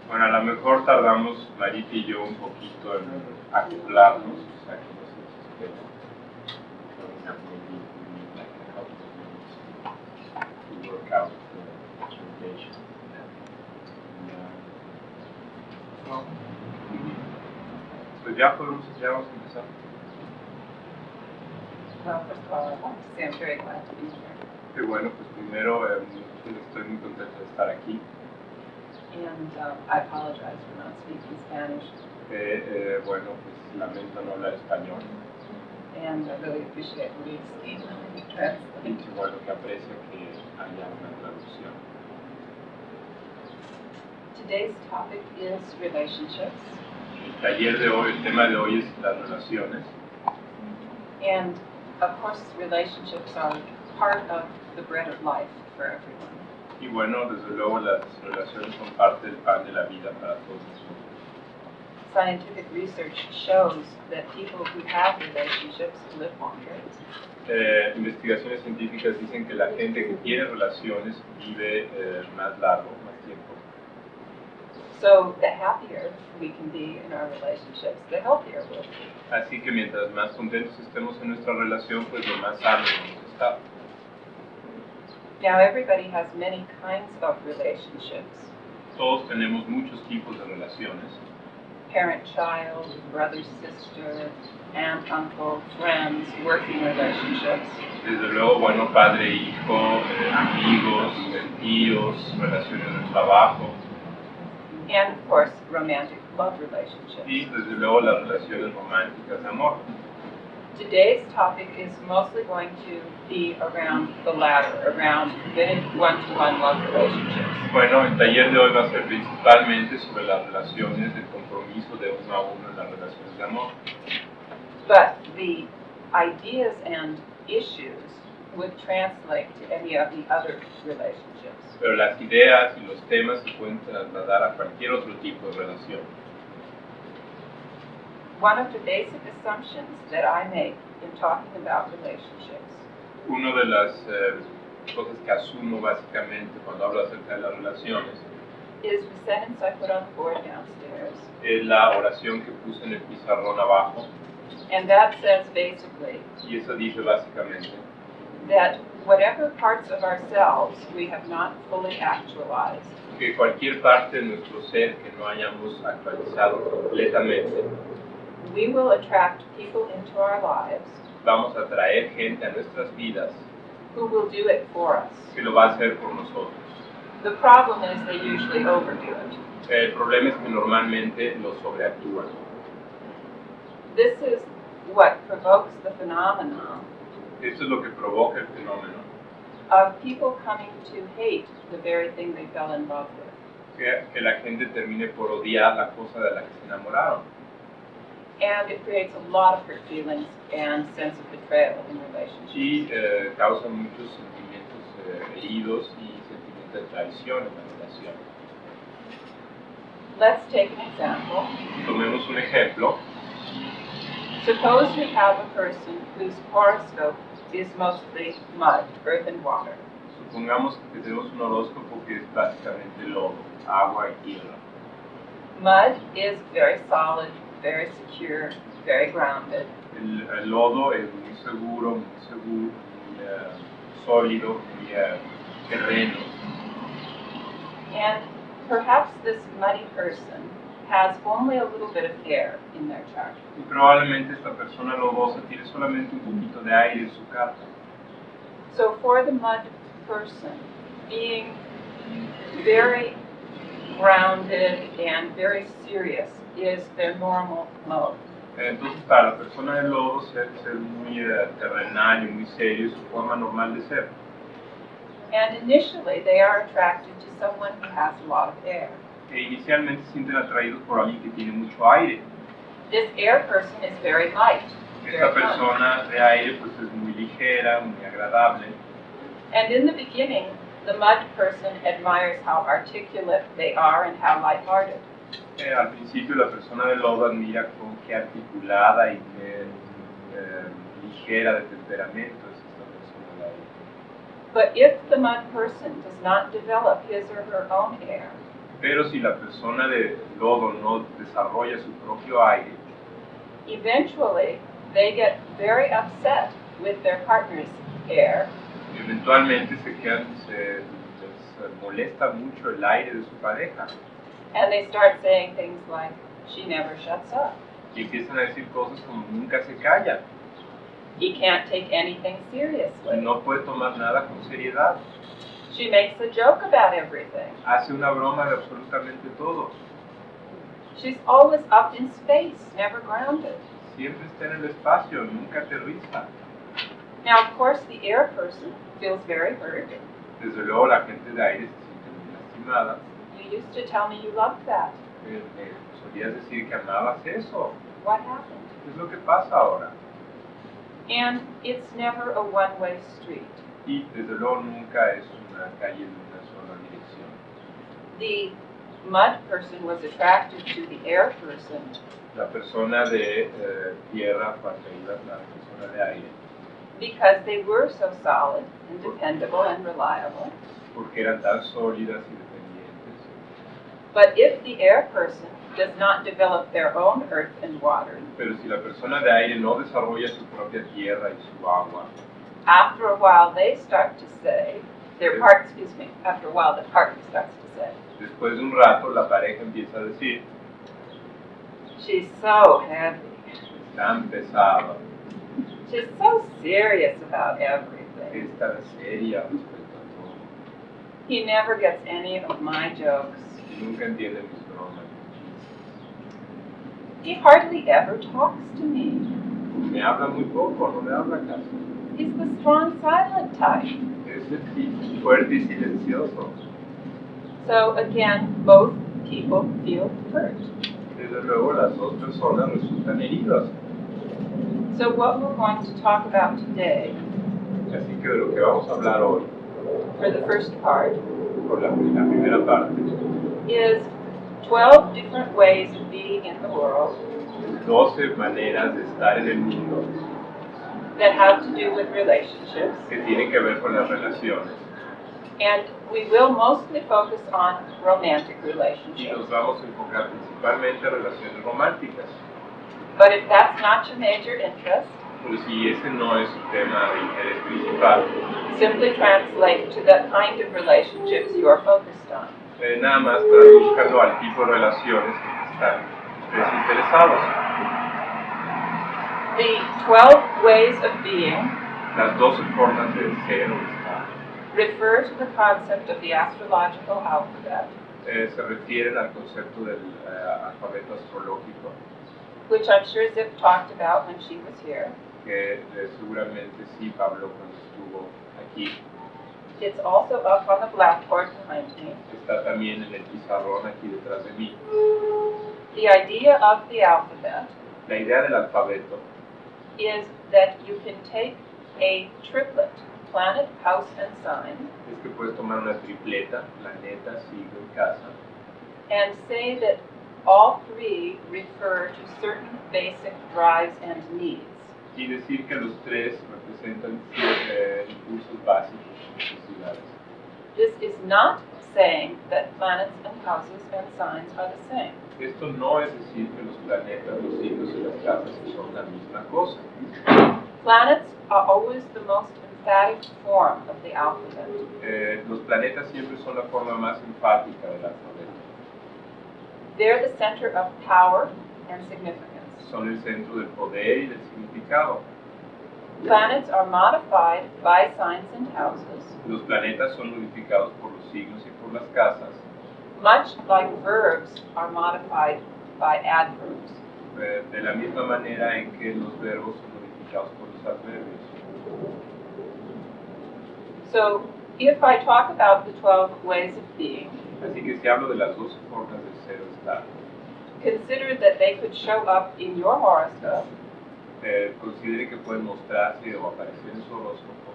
Bueno, a lo mejor tardamos, Maritha y yo, un poquito en acoplarnos, o sea, que no se desesperen. To work out the translation. Pues ya vamos a empezar. Well, first of all, I want to say I'm very glad to be here. Qué bueno, pues primero estoy muy contento de estar aquí. And I apologize for not speaking Spanish. Bueno, pues lamento no hablar español. And I really appreciate Luis being the translator. Qué bueno que aprecio que haya una traducción. Today's topic is relationships. El taller de hoy, el tema de hoy es las relaciones. And of course, relationships are part of the bread of life for everyone. Y bueno, desde luego las relaciones son parte del pan de la vida para todos nosotros. Scientific research shows that people who have relationships live longer. Investigaciones científicas dicen que la gente que tiene relaciones vive más largo, más tiempo. So the happier we can be in our relationships, the healthier we'll be. Así que mientras más contentos estemos en nuestra relación, pues lo más sanos vamos a estar. Now everybody has many kinds of relationships. Todos tenemos muchos tipos de relaciones. Parent-child, brother-sister, aunt-uncle, friends, working relationships. Desde luego, bueno, padre-hijo, amigos, tíos, relaciones de trabajo. And of course, romantic love relationships. Y desde luego las relaciones románticas de amor. Today's topic is mostly going to be around the latter, around committed one-to-one love relationships. Bueno, el taller de hoy va a ser principalmente sobre las relaciones, el compromiso de uno a uno en las relaciones de amor. But the ideas and issues would translate to any of the other relationships. Pero las ideas y los temas se pueden trasladar a cualquier otro tipo de relación. One of the basic assumptions that I make in talking about relationships Una de las cosas que asumo básicamente cuando hablo acerca de las relaciones is the sentence I put on the board downstairs. es la oración que puse en el pizarrón abajo, And that says basically y esa dice básicamente that whatever parts of ourselves we have not fully actualized, que cualquier parte de nuestro ser que no hayamos actualizado completamente, we will attract people into our lives vamos a traer gente a nuestras vidas who will do it for us. que lo va a hacer por nosotros. The problem is they usually overdo it. El problema es que normalmente lo sobreactúan. This is what provokes the phenomenon Esto es lo que provoca el fenómeno, of people coming to hate the very thing they fell in love with. que la gente termine por odiar la cosa de la que se enamoraron. And it creates a lot of hurt feelings and sense of betrayal in relationships. Y causa muchos sentimientos heridos y sentimientos de traición en la relación. Let's take an example. Tomemos un ejemplo. Suppose we have a person whose horoscope is mostly mud, earth and water. Supongamos que tenemos un horóscopo que es básicamente lodo, agua y tierra. Mud is very solid, very secure, very grounded. El lodo es muy seguro, muy sólido, muy terreno. And perhaps this muddy person has only a little bit of air in their chart. Y probablemente esta persona lodosa tiene solamente un poquito de aire en su carta. So for the mud person, being very grounded and very serious is their normal mode. Entonces, para la persona del lodo, ser muy terrenal y muy serio es su forma normal de ser. And initially, they are attracted to someone who has a lot of air. E inicialmente se sienten atraídos por alguien que tiene mucho aire. This air person is very light, Esta very fun. persona de aire pues es muy ligera, muy agradable. And in the beginning, the mud person admires how articulate they are and how lighthearted. Al principio la persona del lodo admira con qué articulada y qué ligera de temperamento es esta persona de aire. But if the mud person does not develop his or her own air, Pero si la persona de lodo no desarrolla su propio aire, eventually they get very upset with their partner's air, eventualmente les molesta mucho el aire de su pareja and they start saying things like, she never shuts up. y empiezan a decir cosas como nunca se calla, He can't take anything seriously. no puede tomar nada con seriedad, She makes a joke about everything. hace una broma de absolutamente todo, She's always up in space, never grounded. siempre está en el espacio, nunca aterriza. Now, of course, the air person feels very hurt. Desde luego la gente de aire se siente muy lastimada. You used to tell me you loved that. Solías decir que amabas eso. What happened? ¿Qué es lo que pasa ahora? And it's never a one-way street. Y desde luego nunca es una calle de una sola dirección. The mud person was attracted to the air person La persona de tierra fue atraída a la persona de aire because they were so solid and dependable and reliable. porque eran tan sólidas y dependientes. But if the air person does not develop their own earth and water, Pero si la persona de aire no desarrolla su propia tierra y su agua, after a while they start to say, after a while the partner starts to say, después de un rato la pareja empieza a decir, she's so heavy, es tan pesada, she's so serious about everything. es tan seria respecto a todo, He never gets any of my jokes. nunca entiende mis bromas. He hardly ever talks to me. Me habla muy poco, no me habla casi. He's the strong, silent type. Es el tipo fuerte y silencioso. So again, both people feel hurt. Desde luego las dos personas resultan heridas. So what we're going to talk about today, Así que de lo que vamos a hablar hoy, for the first part, por la primera parte, is 12 different ways of being in the world 12 maneras de estar en el mundo that have to do with relationships. que tienen que ver con las relaciones. And we will mostly focus on romantic Y relationships. nos vamos a enfocar principalmente en relaciones románticas. But if that's not your major interest, Pero si ese no es su tema de interés principal, simply translate to the kind of relationships you are focused on. nada más tradúzcanlo al tipo de relaciones que están ustedes interesados. The 12 ways of being Las 12 formas de ser o estar refer to the concept of the astrological alphabet, se refieren al concepto del alfabeto astrológico, which I'm sure Zip talked about when she was here. que seguramente sí Pablo cuando estuvo aquí. It's also up on the blackboard behind me. Está también en el pizarrón aquí detrás de mí. The idea of the alphabet La idea del alfabeto is that you can take a triplet, planet, house, and sign, es que puedes tomar una tripleta, planeta, signo y casa, and say that all three refer to certain basic drives and needs. y decir que los tres representan impulsos básicos y necesidades. This is not saying that planets and houses and signs are the same. Esto no es decir que los planetas, los signos y las casas son la misma cosa. Planets are always the most emphatic form of the alphabet. Los planetas siempre son la forma más enfática del alfabeto. They're the center of power and significance. Son el centro del poder y del significado. Planets are modified by signs and houses, Los planetas son modificados por los signos y por las casas, much like verbs are modified by adverbs. de la misma manera en que los verbos son modificados por los adverbios. So, if I talk about the 12 ways of being, Así que si hablo de las 12 formas de ser o estar, consider that they could show up in your horoscope considere que pueden mostrarse o aparecer en su horóscopo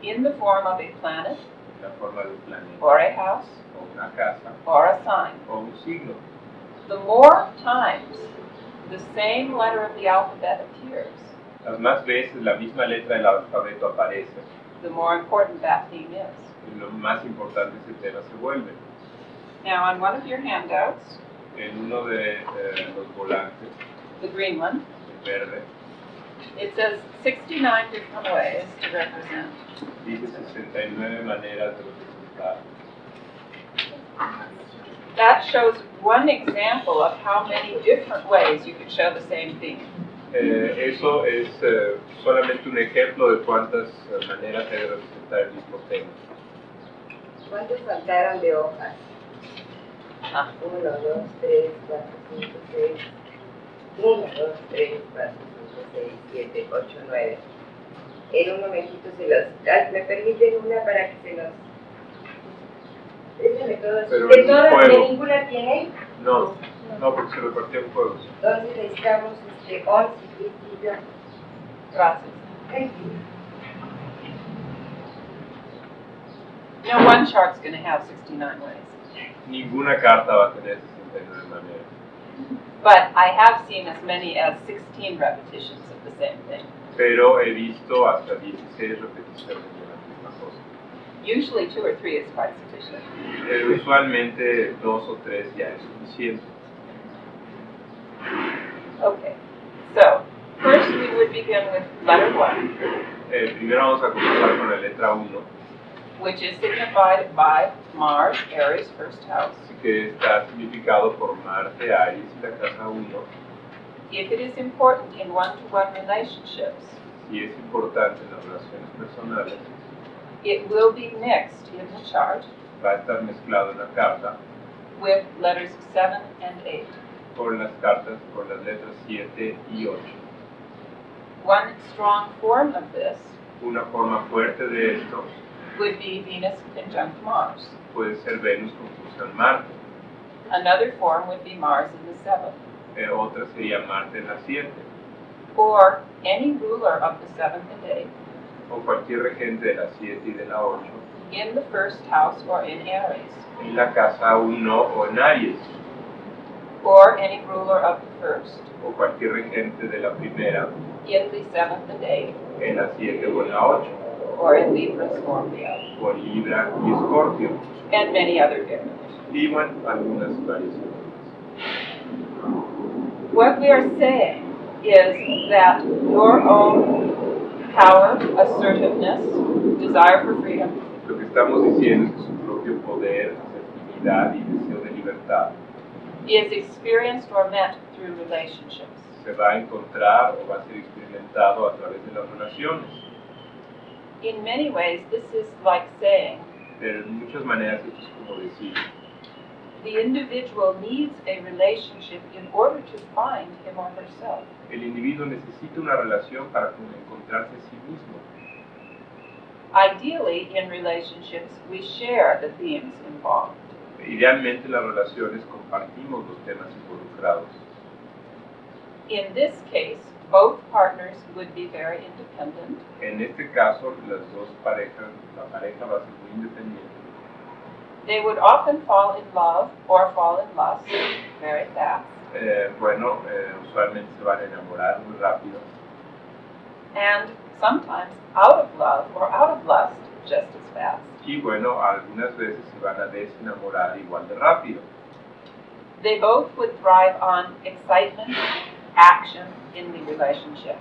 in the form of a planet, en la forma de un planeta, or a house, o una casa, or a sign. o un signo. The more times the same letter of the alphabet appears, Las más veces la misma letra del alfabeto aparece, the more important that theme is. y lo más importante ese tema se vuelve. Now, on one of your handouts, En uno de los volantes, the green one, el verde, it says 69 different ways to represent. dice 69 maneras de representar. That shows one example of how many different ways you could show the same theme. Eso es solamente un ejemplo de cuántas maneras hay de representar el mismo tema. ¿Cuántos faltaron de hojas? Ah. 1, 2, 3, 4, 5, 6. 1, 2, 3, 4, 5, 6, 7, 8, 9. En un momentito se los... ¿Me permiten una para que se los... Déjenme todos. Pero ¿De es un todas, de juego. ninguna tienen? No, no, porque se repartían juegos. Entonces necesitamos 11, Cristina. Gracias. Thank you. No one chart's going to have 69 ways. Ninguna carta va a tener 69 maneras. But I have seen as many as 16 repetitions of the same thing. Pero he visto hasta 16 repeticiones de la misma cosa. Usually 2 or 3 is quite sufficient. Usualmente 2 o 3 ya es suficiente. Okay, so first we would begin with letter 1, Primero vamos a comenzar con la letra 1, which is signified by Mars, Aries, first house. que está significado por Marte, Aries y la casa 1. If it is important in one-to-one relationships, Si es importante en las relaciones personales, it will be mixed in the chart va a estar mezclado en la carta with letters 7 and 8. con las cartas, con las letras 7 y 8. One strong form of this Una forma fuerte de esto would be Venus conjunct Mars. puede ser Venus conjunción Marte. Another form would be Mars in the 7th, Otra sería Marte en la 7, or any ruler of the 7th and 8th o cualquier regente de la 7 y de la 8, in the first house or in Aries, en la casa 1 o en Aries, or any ruler of the first o cualquier regente de la primera in the 7th and 8th, en la 7 o en la 8, or in Libra, Scorpio, o en Libra y Escorpio, and many other variations. y bueno, algunas variaciones. What we are saying is that your own power, assertiveness, desire for freedom Lo que estamos diciendo es que su propio poder, asertividad y deseo de libertad is experienced or met through relationships. se va a encontrar o va a ser experimentado a través de las relaciones. In many ways, this is like saying Pero en muchas maneras esto es como decir, the individual needs a relationship in order to find him or herself. el individuo necesita una relación para encontrarse a sí mismo. Ideally, in relationships, we share the themes involved. Idealmente en las relaciones compartimos los temas involucrados. In this case, both partners would be very independent. En este caso, las dos parejas, la pareja va a ser muy independiente. They would often fall in love or fall in lust very fast. Usualmente se van a enamorar muy rápido. And sometimes out of love or out of lust just as fast. Y bueno, algunas veces se van a desenamorar igual de rápido. They both would thrive on excitement, action in the relationship.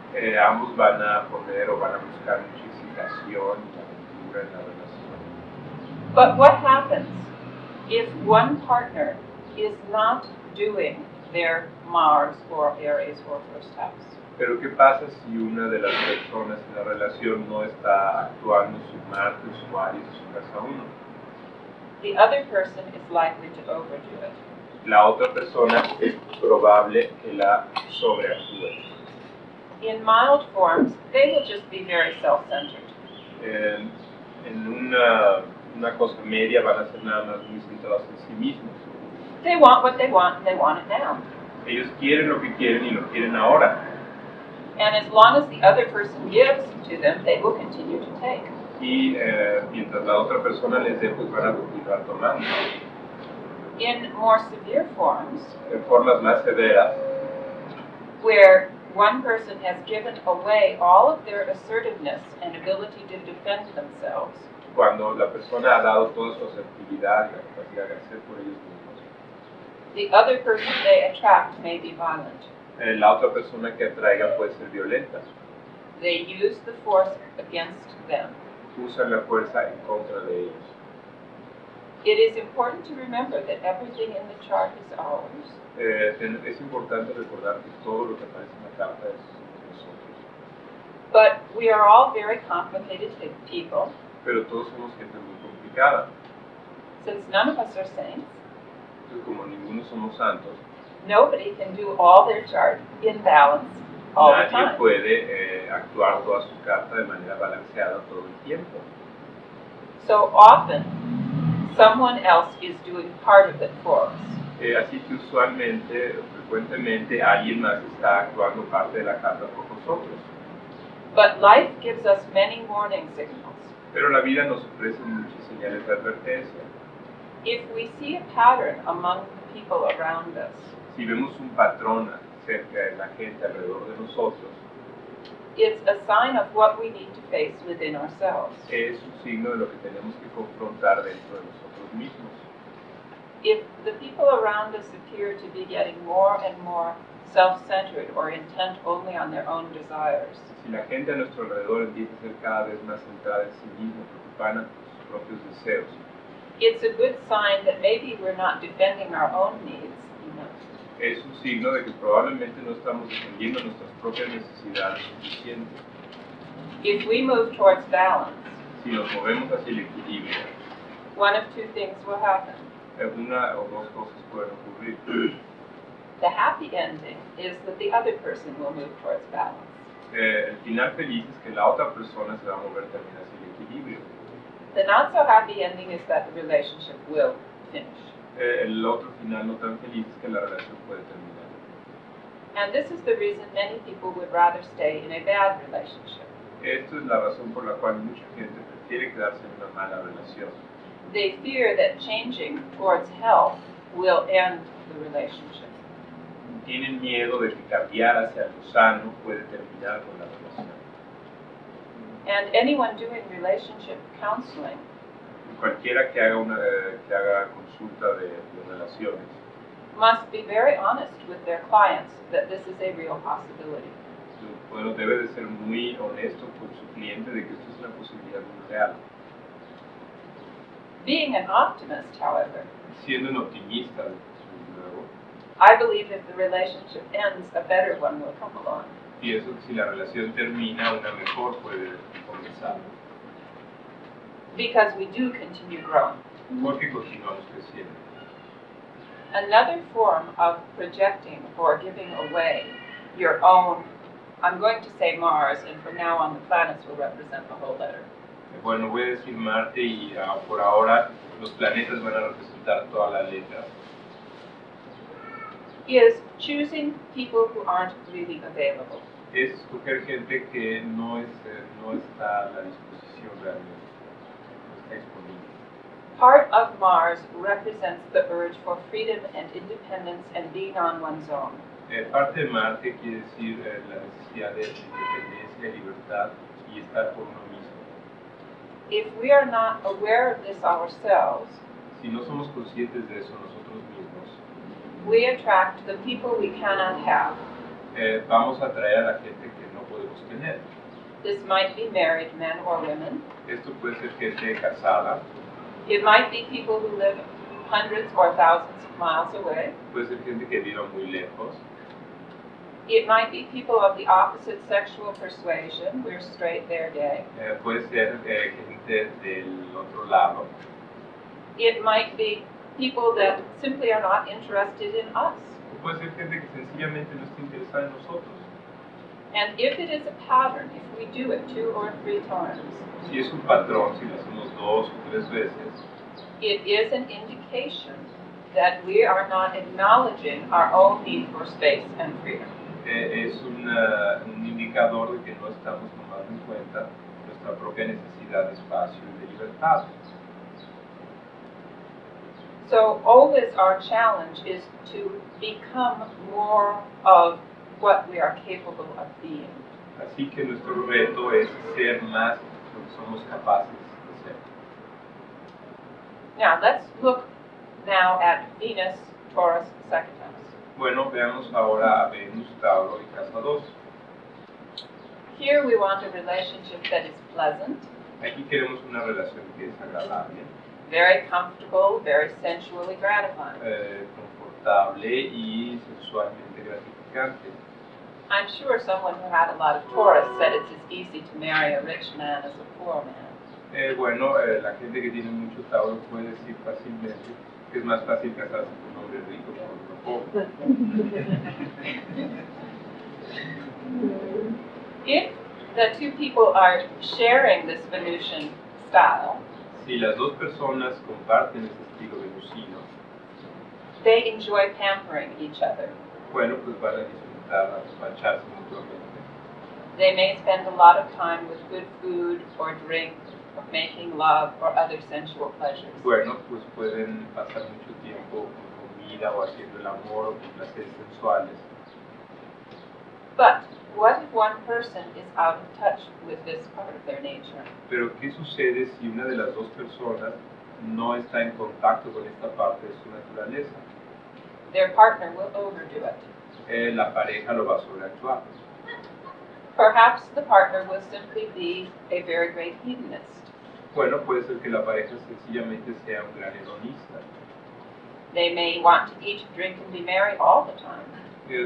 Ambos van a poner o van a buscar mucha excitación y aventura en la relación. But what happens if one partner is not doing their Mars or Aries or first house? Pero ¿qué pasa si una de las personas en la relación no está actuando su Marte, su Aries, su casa 1? The other person is likely to overdo it. La otra persona es probable que la sobreactúe. In mild forms, they will just be very self-centered. En una cosa media van a ser nada más muy centrados en sí mismos. They want what they want, and they want it now. Ellos quieren lo que quieren y lo quieren ahora. And as long as the other person gives to them, they will continue to take. Y mientras la otra persona les dé, pues van a continuar tomando. In more severe forms, En formas más severas, where one person has given away all of their assertiveness and ability to defend themselves, Cuando la persona ha dado toda su asertividad y la capacidad de hacer por ellos mismos, the other person they attract may be violent. la otra persona que atraiga puede ser violenta. They use the force against them. Usan la fuerza en contra de ellos. It is important to remember that everything in the chart is ours, Es importante recordar que todo lo que aparece en la carta es de nosotros. but we are all very complicated people. Pero todos somos gente muy complicada. Since none of us are saints, Entonces, como ninguno somos santos, nobody can do all their chart in balance all the nadie time. puede actuar toda su carta de manera balanceada todo el tiempo. So often, someone else is doing part of it for us. Así que usualmente, frecuentemente, alguien más está actuando parte de la carta por nosotros. But life gives us many warning signals. Pero la vida nos ofrece muchas señales de advertencia. If we see a pattern among the people around us, Si vemos un patrón cerca de la gente alrededor de nosotros, it's a sign of what we need to face within ourselves. es un signo de lo que tenemos que confrontar dentro de nosotros mismos. If the people around us appear to be getting more and more self-centered or intent only on their own desires, Si la gente a nuestro alrededor empieza a ser cada vez más centrada en sí misma, preocupada por sus propios deseos, it's a good sign that maybe we're not defending our own needs enough. es un signo de que probablemente no estamos defendiendo nuestras propias necesidades suficientes. If we move towards balance, Si nos movemos hacia el equilibrio, one of two things will happen. una o dos cosas pueden ocurrir. The happy ending is that the other person will move towards balance. El final feliz es que la otra persona se va a mover también hacia el equilibrio. The not so happy ending is that the relationship will finish. El otro final no tan feliz es que la relación puede terminar. And this is the reason many people would rather stay in a bad relationship. Esto es la razón por la cual mucha gente prefiere quedarse en una mala relación. They fear that changing towards health will end the relationship. Tienen miedo de que cambiar hacia lo sano puede terminar con la relación. And anyone doing relationship counseling Cualquiera que haga consulta de relaciones must be very honest with their clients that this is a real possibility. bueno, debe de ser muy honesto con su cliente de que esto es una posibilidad muy real. Being an optimist, however, Siendo un optimista de nuevo, I believe if the relationship ends, a better one will come along. pienso que si la relación termina, una mejor puede comenzar. Because we do continue growing. Porque continuamos creciendo. Another form of projecting or giving away your own, I'm going to say Mars, and from now on the planets will represent the whole letter. Bueno, voy a decir Marte y por ahora los planetas van a representar toda la letra. Is choosing people who aren't really available. Es escoger gente que no está a la disposición realmente, no está disponible. Part of Mars represents the urge for freedom and independence and being on one's own. Parte de Marte quiere decir la necesidad de independencia, libertad y estar por uno mismo. If we are not aware of this ourselves, Si no somos conscientes de eso nosotros mismos, we attract the people we cannot have. Vamos a atraer a la gente que no podemos tener. This might be married men or women. Esto puede ser gente casada, It might be people who live hundreds or thousands of miles away. puede ser gente que viva muy lejos, It might be people of the opposite sexual persuasion. We're straight, they're gay. puede ser gente del otro lado, It might be people that simply are not interested in us. o puede ser gente que sencillamente no está interesada en nosotros. And if it is a pattern, if we do it 2 or 3 times, Si es un patrón, si lo hacemos 2 o 3 veces, it is an indication that we are not acknowledging our own need for space and freedom. es un indicador de que no estamos tomando en cuenta nuestra propia necesidad de espacio y de libertad. So always our challenge is to become more of what we are capable of being. Así que nuestro reto es ser más lo que somos capaces de ser. Now let's look now at Venus, Taurus, second house. Bueno, veamos ahora a Venus, Tauro y Casa 2. Here we want a relationship that is pleasant, Aquí queremos una relación que es agradable, very comfortable, very sensually gratifying. confortable y sensualmente gratificante. I'm sure someone who had a lot of Taurus said it's as easy to marry a rich man as a poor man. Bueno, la gente que tiene mucho Tauro puede decir fácilmente que es más fácil casarse con un hombre rico que con uno pobre. If the two people are sharing this Venusian style, Si las dos personas comparten ese estilo venusino, they enjoy pampering each other. bueno, pues van a disfrutar, a despacharse mutuamente. They may spend a lot of time with good food or drink, or making love or other sensual pleasures. Bueno, pues pueden pasar mucho tiempo con comida o haciendo el amor o con placeres sensuales. But what if one person is out of touch with this part of their nature? Pero ¿qué sucede si una de las dos personas no está en contacto con esta parte de su naturaleza? Their partner will overdo it. La pareja lo va a sobreactuar. Perhaps the partner will simply be a very great hedonist. Bueno, puede ser que la pareja sencillamente sea un gran hedonista. They may want to eat, drink, and be merry all the time.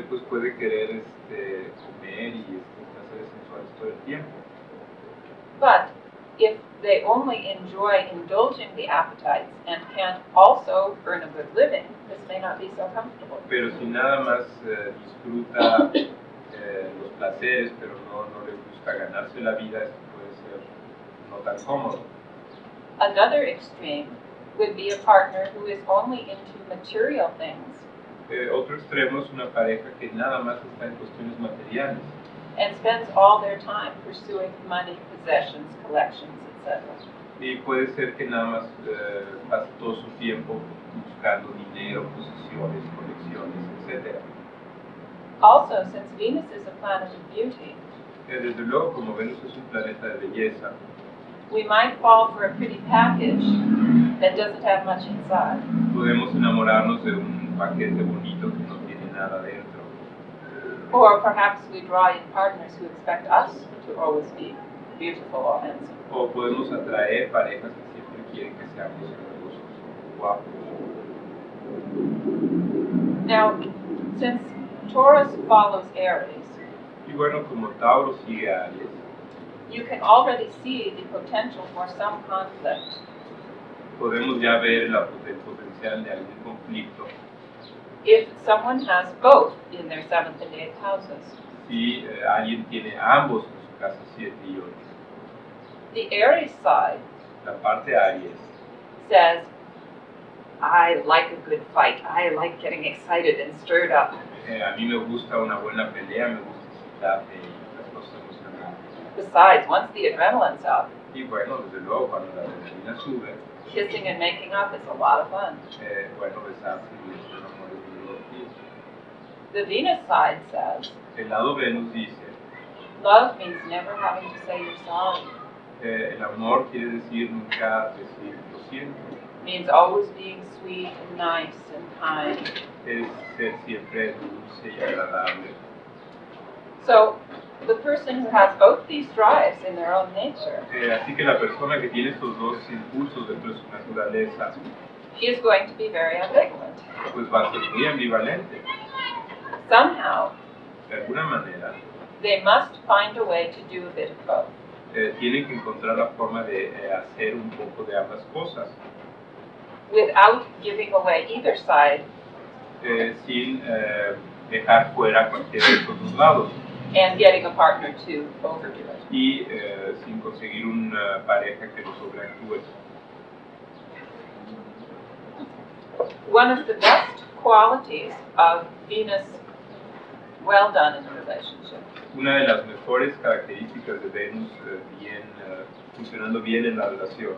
Pues puede querer comer y placeres sensuales todo el tiempo. But if they only enjoy indulging the appetites and can't also earn a good living, this may not be so comfortable. Pero si nada más disfruta los placeres, pero no le gusta ganarse la vida, esto puede ser no tan cómodo. Another extreme would be a partner who is only into material things Otro extremo es una pareja que nada más está en cuestiones materiales and spends all their time pursuing money, possessions, collections, etc. y puede ser que nada más pase todo su tiempo buscando dinero, posesiones, colecciones, etc. Also, since Venus is a planet of beauty, Desde luego, como Venus es un planeta de belleza, we might fall for a pretty package that doesn't have much inside. podemos enamorarnos de un paquete bonito que no tiene nada dentro. Or perhaps we draw in partners who expect us to always be beautiful or handsome. O podemos atraer parejas que siempre quieren que seamos hermosos o guapos. Now, since Taurus follows Aries, Y bueno, como Tauro sigue a Aries, you can already see the potential for some conflict podemos ya ver el potencial de algún conflicto if someone has both in their 7th and 8th houses. si alguien tiene ambos en su casa 7 y 8. The Aries side La parte Aries says, I like a good fight. I like getting excited and stirred up. a mí me gusta una buena pelea, me gusta excitarme y las cosas emocionantes. Besides, once the adrenaline's up, Y bueno, desde luego, cuando la adrenalina sube, kissing and making up is a lot of fun. bueno, besarse y es un amor muy divertido. The Venus side says, El lado Venus dice, love means never having to say you're sorry. el amor quiere decir nunca decir lo siento, Means always being sweet and nice and kind. es ser siempre dulce y agradable. So, the person who has both these drives in their own nature Así que la persona que tiene estos dos impulsos dentro de su naturaleza, is going to be very ambivalent. pues va a ser muy ambivalente. Somehow, De alguna manera, they must find a way to do a bit of both. tienen que encontrar la forma de hacer un poco de ambas cosas, Without giving away either side sin dejar fuera cualquiera de estos dos lados and getting a partner to overdo it. y sin conseguir una pareja que lo sobreactúe. One of the best qualities of Venus well done in a relationship Una de las mejores características de Venus funcionando bien en la relación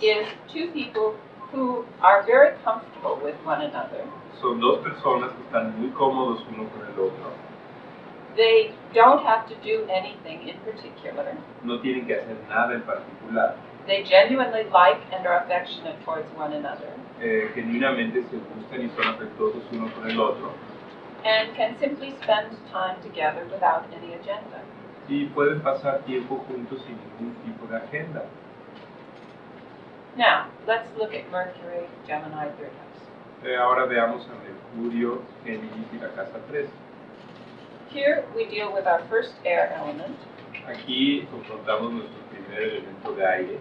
is two people who are very comfortable with one another, son dos personas que están muy cómodos uno con el otro, They don't have to do anything in particular. No tienen que hacer nada en particular. They genuinely like and are affectionate towards one another, Genuinamente se gustan y son afectuosos uno con el otro. and can simply spend time together without any agenda. Y pueden pasar tiempo juntos sin ningún tipo de agenda. Now, let's look at Mercury, Gemini, third house. Ahora veamos a Mercurio, Géminis y la casa 3. Here we deal with our first air element, Aquí confrontamos nuestro primer elemento de aire,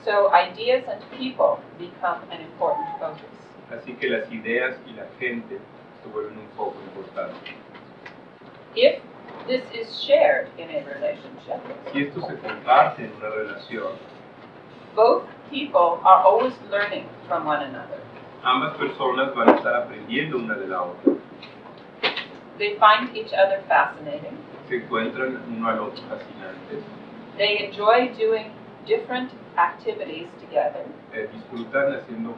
so ideas and people become an important focus. así que las ideas y la gente se vuelven un foco importante. If this is shared in a relationship, Si esto se comparte en una relación, both people are always learning from one another. ambas personas van a estar aprendiendo una de la otra. They find each other fascinating. Se encuentran uno al otro fascinantes, They enjoy doing different activities together. Disfrutan haciendo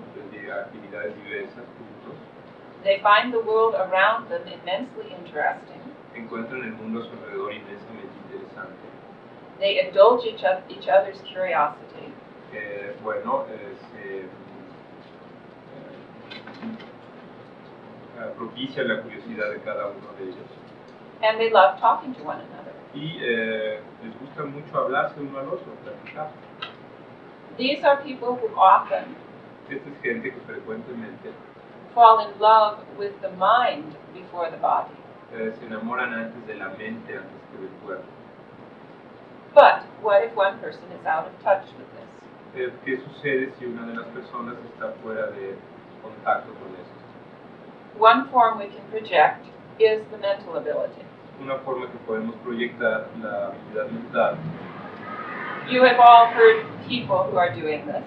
actividades diversas juntos, They find the world around them immensely interesting. encuentran el mundo a su alrededor inmensamente interesante. They indulge each other's curiosity. Propicia la curiosidad de cada uno de ellos. And they love talking to one another. Y les gusta mucho hablarse uno al otro, platicar. These are people who often Esta es gente que frecuentemente fall in love with the mind before the body. se enamoran antes de la mente antes que del cuerpo. But what if one person is out of touch with this? ¿Qué sucede si una de las personas está fuera de contacto con esto? One form we can project is the mental ability. Una forma que podemos proyectar la habilidad mental, You have all heard people who are doing this.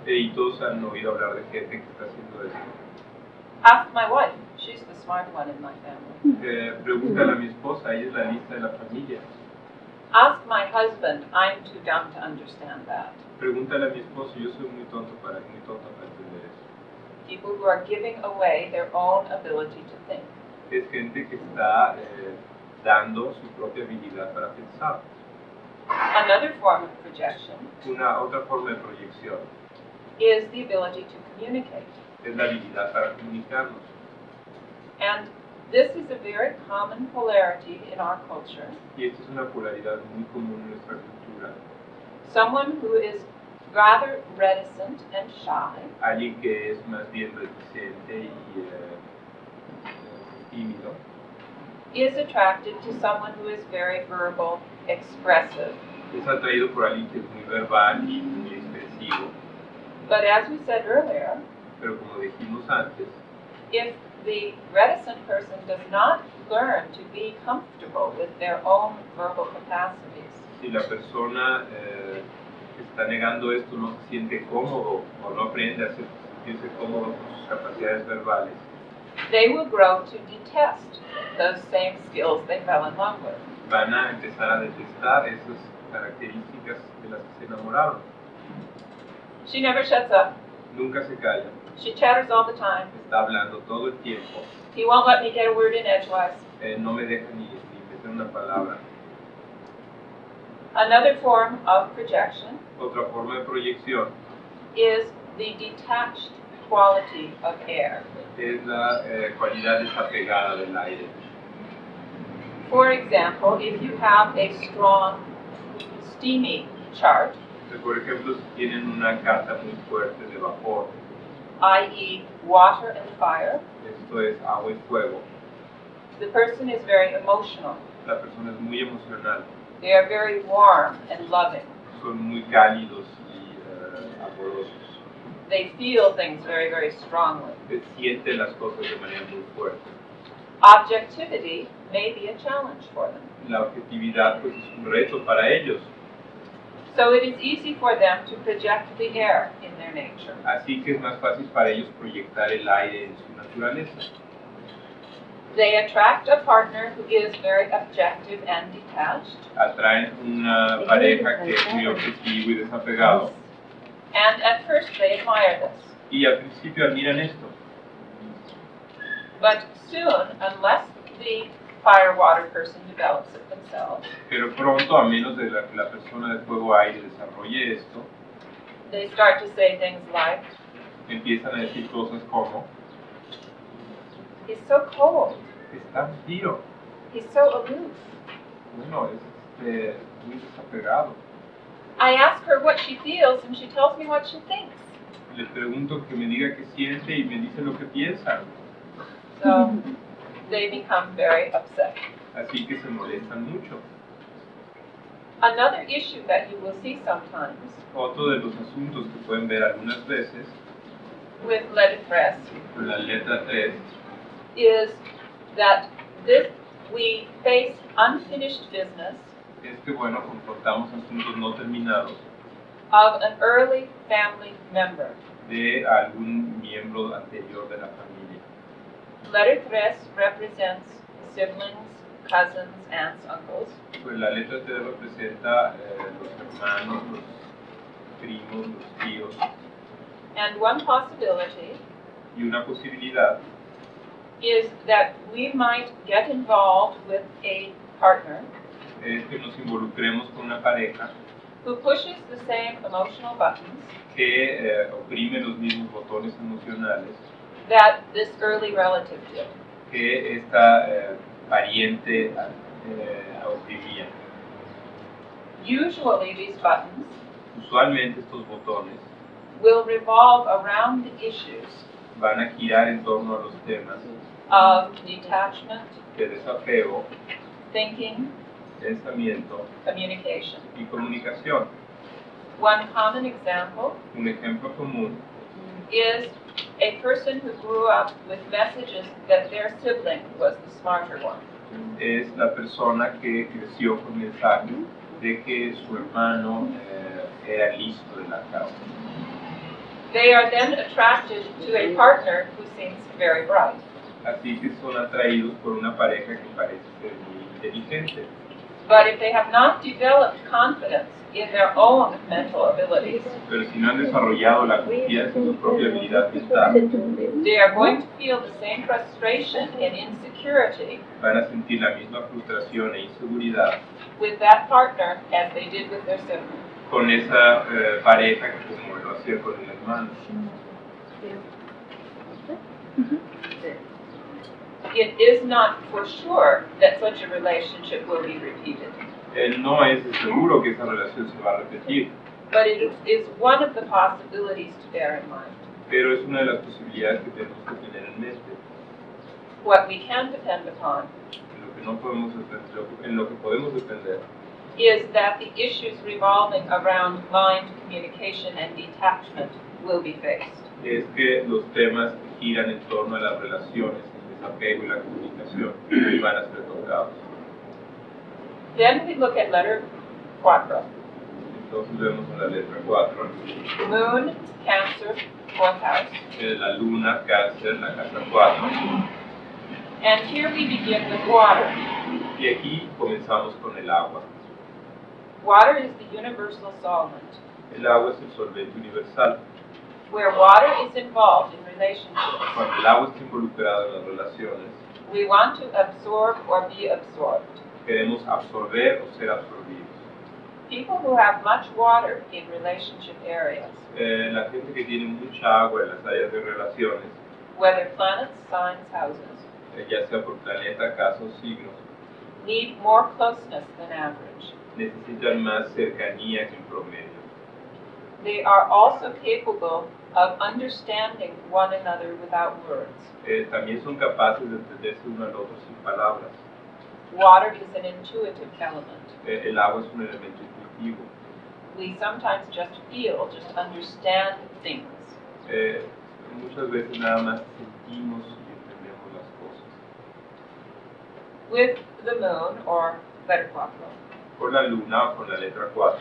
y todos han oído hablar de gente que está haciendo eso. Ask my wife. She's the smart one in my family. Pregúntale a mi esposa, ella es la lista de la familia. Ask my husband. I'm too dumb to understand that. Pregúntale a mi esposo, yo soy muy tonta para entender eso. People who are giving away their own ability to think. Es gente que está dando su propia habilidad para pensar. Another form of projection Una otra forma de proyección is the ability to communicate. es la habilidad para comunicarnos. And this is a very common polarity in our culture. Y esta es una polaridad muy común en nuestra cultura. Someone who is rather reticent and shy Alguien que es más bien reticente y tímido is attracted to someone who is very verbal, expressive. es atraído por alguien que es muy verbal y muy expresivo. But as we said earlier, Pero como dijimos antes, if the reticent person does not learn to be comfortable with their own verbal capacities, si la persona que está negando esto no se siente cómodo o no aprende a sentirse cómodo con sus capacidades verbales, they will grow to detest those same skills they fell in love with. van a empezar a detestar esas características de las que se enamoraron. She never shuts up. Nunca se calla, She chatters all the time. está hablando todo el tiempo, He won't let me get a word in edgewise. no me deja ni meter una palabra. Another form of projection Otra forma de proyección is the detached quality of air. es la cualidad desapegada del aire. For example, if you have a strong, steamy chart, Por ejemplo, si tienen una carta muy fuerte de vapor, i.e. water and fire, esto es agua y fuego, the person is very emotional. la persona es muy emocional, They are very warm and loving. son muy cálidos y amorosos, They feel things very, very strongly. sienten las cosas de manera muy fuerte. Objectivity may be a challenge for them. La objetividad pues es un reto para ellos, So it is easy for them to project the air in their nature. así que es más fácil para ellos proyectar el aire en su naturaleza. They attract a partner who is very objective and detached, Atraen una pareja que es muy objetivo y desapegado, and at first they admire this. y al principio admiran esto, But soon, unless the fire-water person develops it themselves, Pero pronto, a menos de que la persona de fuego-aire desarrolle esto, they start to say things like, empiezan a decir cosas como, he's so cold, está frío, he's so aloof. bueno, es muy desapegado. I ask her what she feels and she tells me what she thinks. Le pregunto que me diga qué siente y me dice lo que piensa. So they become very upset. Así que se molestan mucho. Another issue that you will see sometimes Otro de los asuntos que pueden ver algunas veces with letter tres con la letra 3 is that we face unfinished business es que, bueno, confrontamos asuntos no terminados of an early family member. de algún miembro anterior de la familia. Letter tres represents siblings, cousins, aunts, uncles. Pues la letra 3 representa los hermanos, los primos, los tíos, And one possibility y una posibilidad is that we might get involved with a partner es que nos involucremos con una pareja who pushes the same emotional buttons que oprime los mismos botones emocionales that this early relative did. que esta pariente oprimía. Usually these buttons Usualmente estos botones will revolve around the issues van a girar en torno a los temas of detachment, de desapego, thinking, pensamiento communication. y comunicación. One common example Un ejemplo común is a person who grew up with messages that their sibling was the smarter one. es la persona que creció con mensajes de que su hermano era listo de la causa. They are then attracted to a partner who seems very bright. Así que son atraídos por una pareja que parece ser muy inteligente. But if they have not developed confidence in their own mental abilities, Pero si no han desarrollado la confianza en su propia habilidad mental, they are going to feel the same frustration and insecurity van a sentir la misma frustración e inseguridad with that partner as they did with their sibling. con esa pareja que como lo hacía con el hermano. It is not for sure that such a relationship will be repeated, No es seguro que esa relación se va a repetir, but it is one of the possibilities to bear in mind. pero es una de las posibilidades que tenemos que tener en mente. What we can depend upon En lo que no podemos en lo que podemos depender is that the issues revolving around mind, communication, and detachment will be faced. es que los temas que giran en torno a las relaciones, el desapego y la comunicación van a ser tocados. Then we look at letter 4. Entonces vemos en la letra 4, Moon, Cancer, 4th house. La luna, cáncer, la casa 4, And here we begin with water. y aquí comenzamos con el agua. Water is the universal solvent. El agua es el solvente universal. Where water is involved in relationships, Cuando el agua está involucrada en las relaciones, we want to absorb or be absorbed. queremos absorber o ser absorbidos. People who have much water in relationship areas, La gente que tiene mucha agua en las áreas de relaciones, whether planets, signs, houses, ya sea por planeta, casa o signos, need more closeness than average. necesitan más cercanía que en promedio. They are also capable of understanding one another without words. También son capaces de entenderse uno al otro sin palabras. Water is an intuitive element. El agua es un elemento intuitivo. We sometimes just feel, just understand things. Muchas veces nada más sentimos y entendemos las cosas. With the moon, or letter 4, Con la luna o con la letra 4,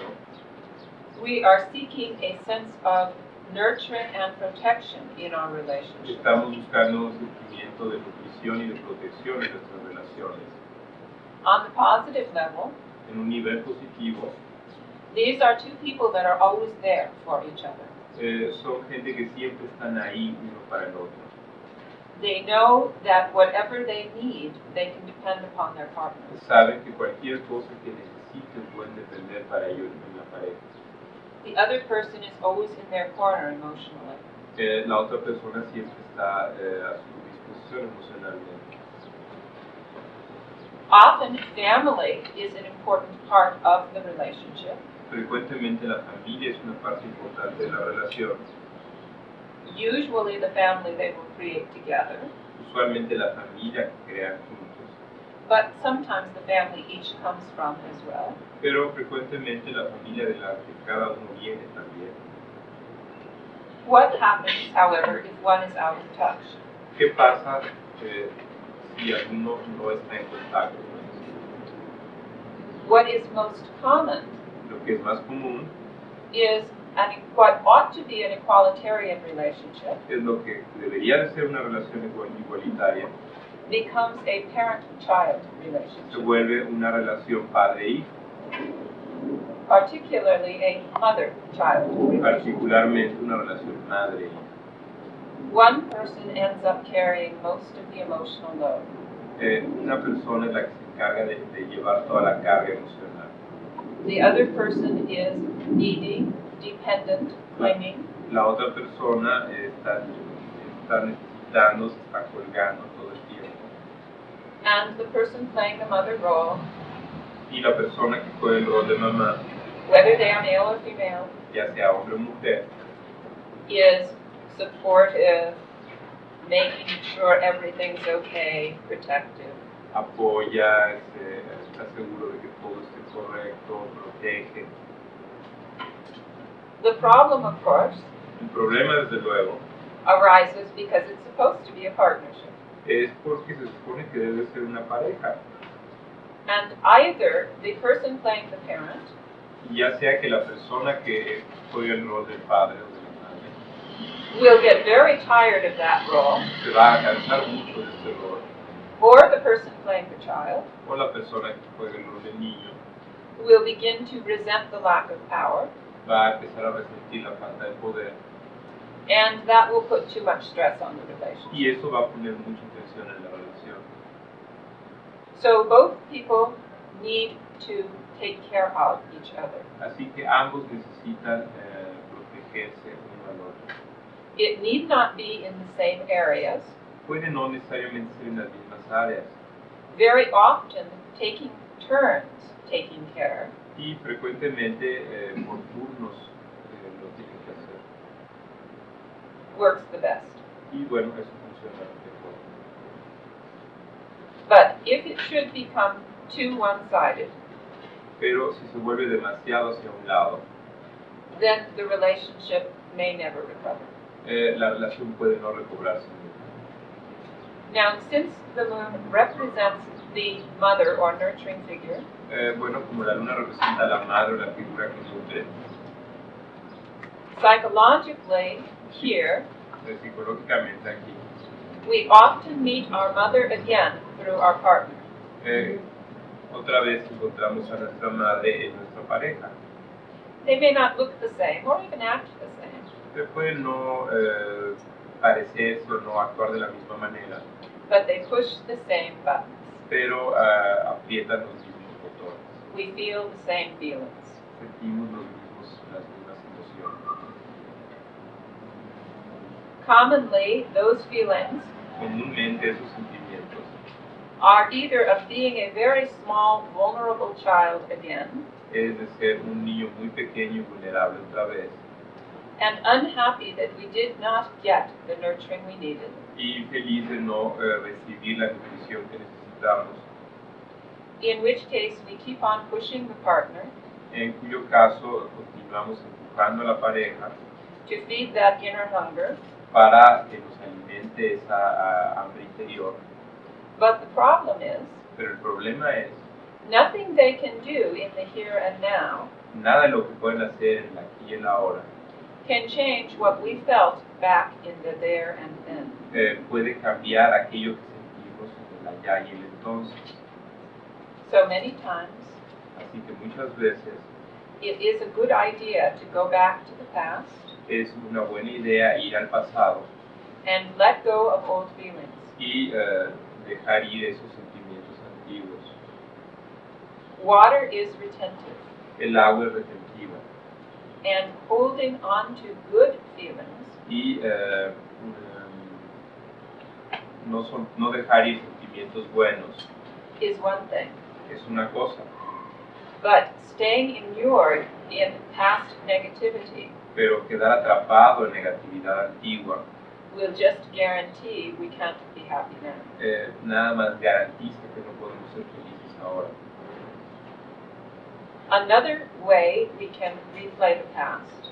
we are seeking a sense of nurturing and protection in our relationships. estamos buscando un sentimiento de nutrición y de protección en nuestras relaciones. On the positive level, En un nivel positivo, these are two people that are always there for each other. son gente que siempre están ahí uno para el otro. They know that whatever they need, they can depend upon their partner. Saben que cualquier cosa que necesiten pueden depender para ellos en la pareja. The other person is always in their corner emotionally. La otra persona siempre está a su disposición emocionalmente. Often, family is an important part of the relationship. Frecuentemente la familia es una parte importante de la relación. Usually, the family they will create together, Usualmente la familia que crean juntos, but sometimes the family each comes from as well. pero frecuentemente la familia de la que cada uno viene también. What happens, however, if one is out of touch? ¿Qué pasa si alguno no está en contacto con eso? What is most common Lo que es más común is what ought to be an equalitarian relationship es lo que debería de ser una relación igualitaria, becomes a parent-child se relationship, vuelve una relación padre-hijo, particularly a mother-child relationship. particularmente una relación madre-hijo. One person ends up carrying most of the emotional load. Una persona es la que se encarga de llevar toda la carga emocional. The other person is needy, dependent, clinging, La otra persona está necesitando, se está colgando todo el tiempo. and the person playing the mother role, Y la persona que juega el rol de mamá, whether they are male or female, ya sea hombre o mujer, is supportive, making sure everything's okay, protective. apoya, está seguro de que todo esté correcto, protege. The problem, of course, El problema, desde luego, arises because it's supposed to be a partnership. es porque se supone que debe ser una pareja. And either the person playing the parent Ya sea que la persona que juega el rol del padre o de la madre will get very tired of that role, se va a cansar mucho de ese rol, or the person playing the child o la persona que juega el rol del niño will begin to resent the lack of power, va a empezar a resentir la falta de poder, and that will put too much stress on the relationship. y eso va a poner mucha tensión en la relación. So both people need to take care of each other. Así que ambos necesitan protegerse uno al otro. It need not be in the same areas. Puede no necesariamente ser en las mismas áreas, Very often, taking turns taking care y frecuentemente por turnos lo tienen que hacer. works the best. Y bueno, eso funciona mejor. But if it should become too one-sided, Pero si se vuelve demasiado hacia un lado, then the relationship may never recover. la relación puede no recobrarse. Now, since the moon represents the mother or nurturing figure, Bueno, como la luna representa a la madre o la figura que nutre, psychologically here, psicológicamente aquí, we often meet our mother again through our partner. otra vez encontramos a nuestra madre en nuestra pareja. They may not look the same or even act the same, Pueden no parecerse o no actuar de la misma manera, but they push the same buttons. pero aprietan los mismos botones. We feel the same feelings. Sentimos las mismas emociones. Commonly, those feelings Comúnmente esos sentimientos are either of being a very small, vulnerable child again, es de ser un niño muy pequeño y vulnerable otra vez, and unhappy that we did not get the nurturing we needed, y feliz de no recibir la nutrición que necesitamos, in which case we keep on pushing the partner en cuyo caso continuamos empujando a la pareja to feed that inner hunger. para que nos alimente esa hambre interior. But the problem is, Pero el problema es, nothing they can do in the here and now nada de lo que pueden hacer en el aquí y en la ahora can change what we felt back in the there and then. puede cambiar aquello que sentimos en el allá y el entonces. So many times, Así que muchas veces it is a good idea to go back to the past es una buena idea ir al pasado and let go of old feelings. y dejar ir esos sentimientos antiguos. Water is retentive, El agua es retentiva and holding on to good feelings y no dejar ir sentimientos buenos is one thing, es una cosa, but staying immured in past negativity pero quedar atrapado en negatividad antigua will just guarantee we can't be happy now. nada más garantiza que no podemos ser felices ahora. Another way we can replay the past,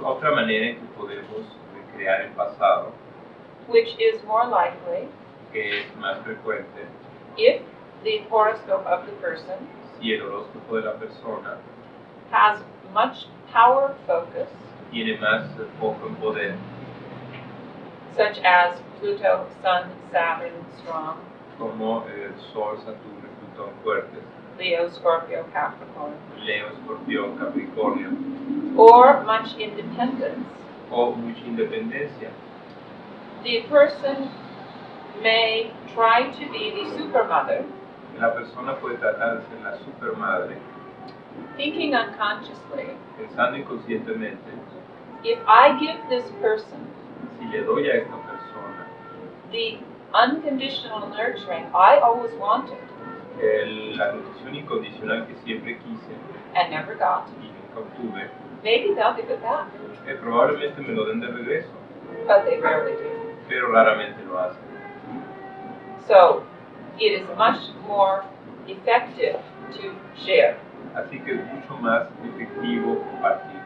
Otra manera en que podemos recrear el pasado, which is more likely que es más frecuente, if the horoscope of the person si el horóscopo de la persona has much power focus, tiene más foco en poder, such as Pluto, Sun, Saturn, strong, como el Sol, Saturno y Plutón fuertes, Leo, Scorpio, Capricorn, Leo, Escorpión, Capricornio, or much independence. o mucha independencia. The person may try to be the supermother, La persona puede tratar de ser la supermadre, thinking unconsciously, pensando inconscientemente, if I give this person si le doy a esta persona the unconditional nurturing I always wanted la nutrición incondicional que siempre quise and never got, y nunca obtuve, maybe they'll give it back, probablemente me lo den de regreso, but they rarely do. pero raramente lo hacen. So it is much more effective to share, Así que es mucho más efectivo compartir.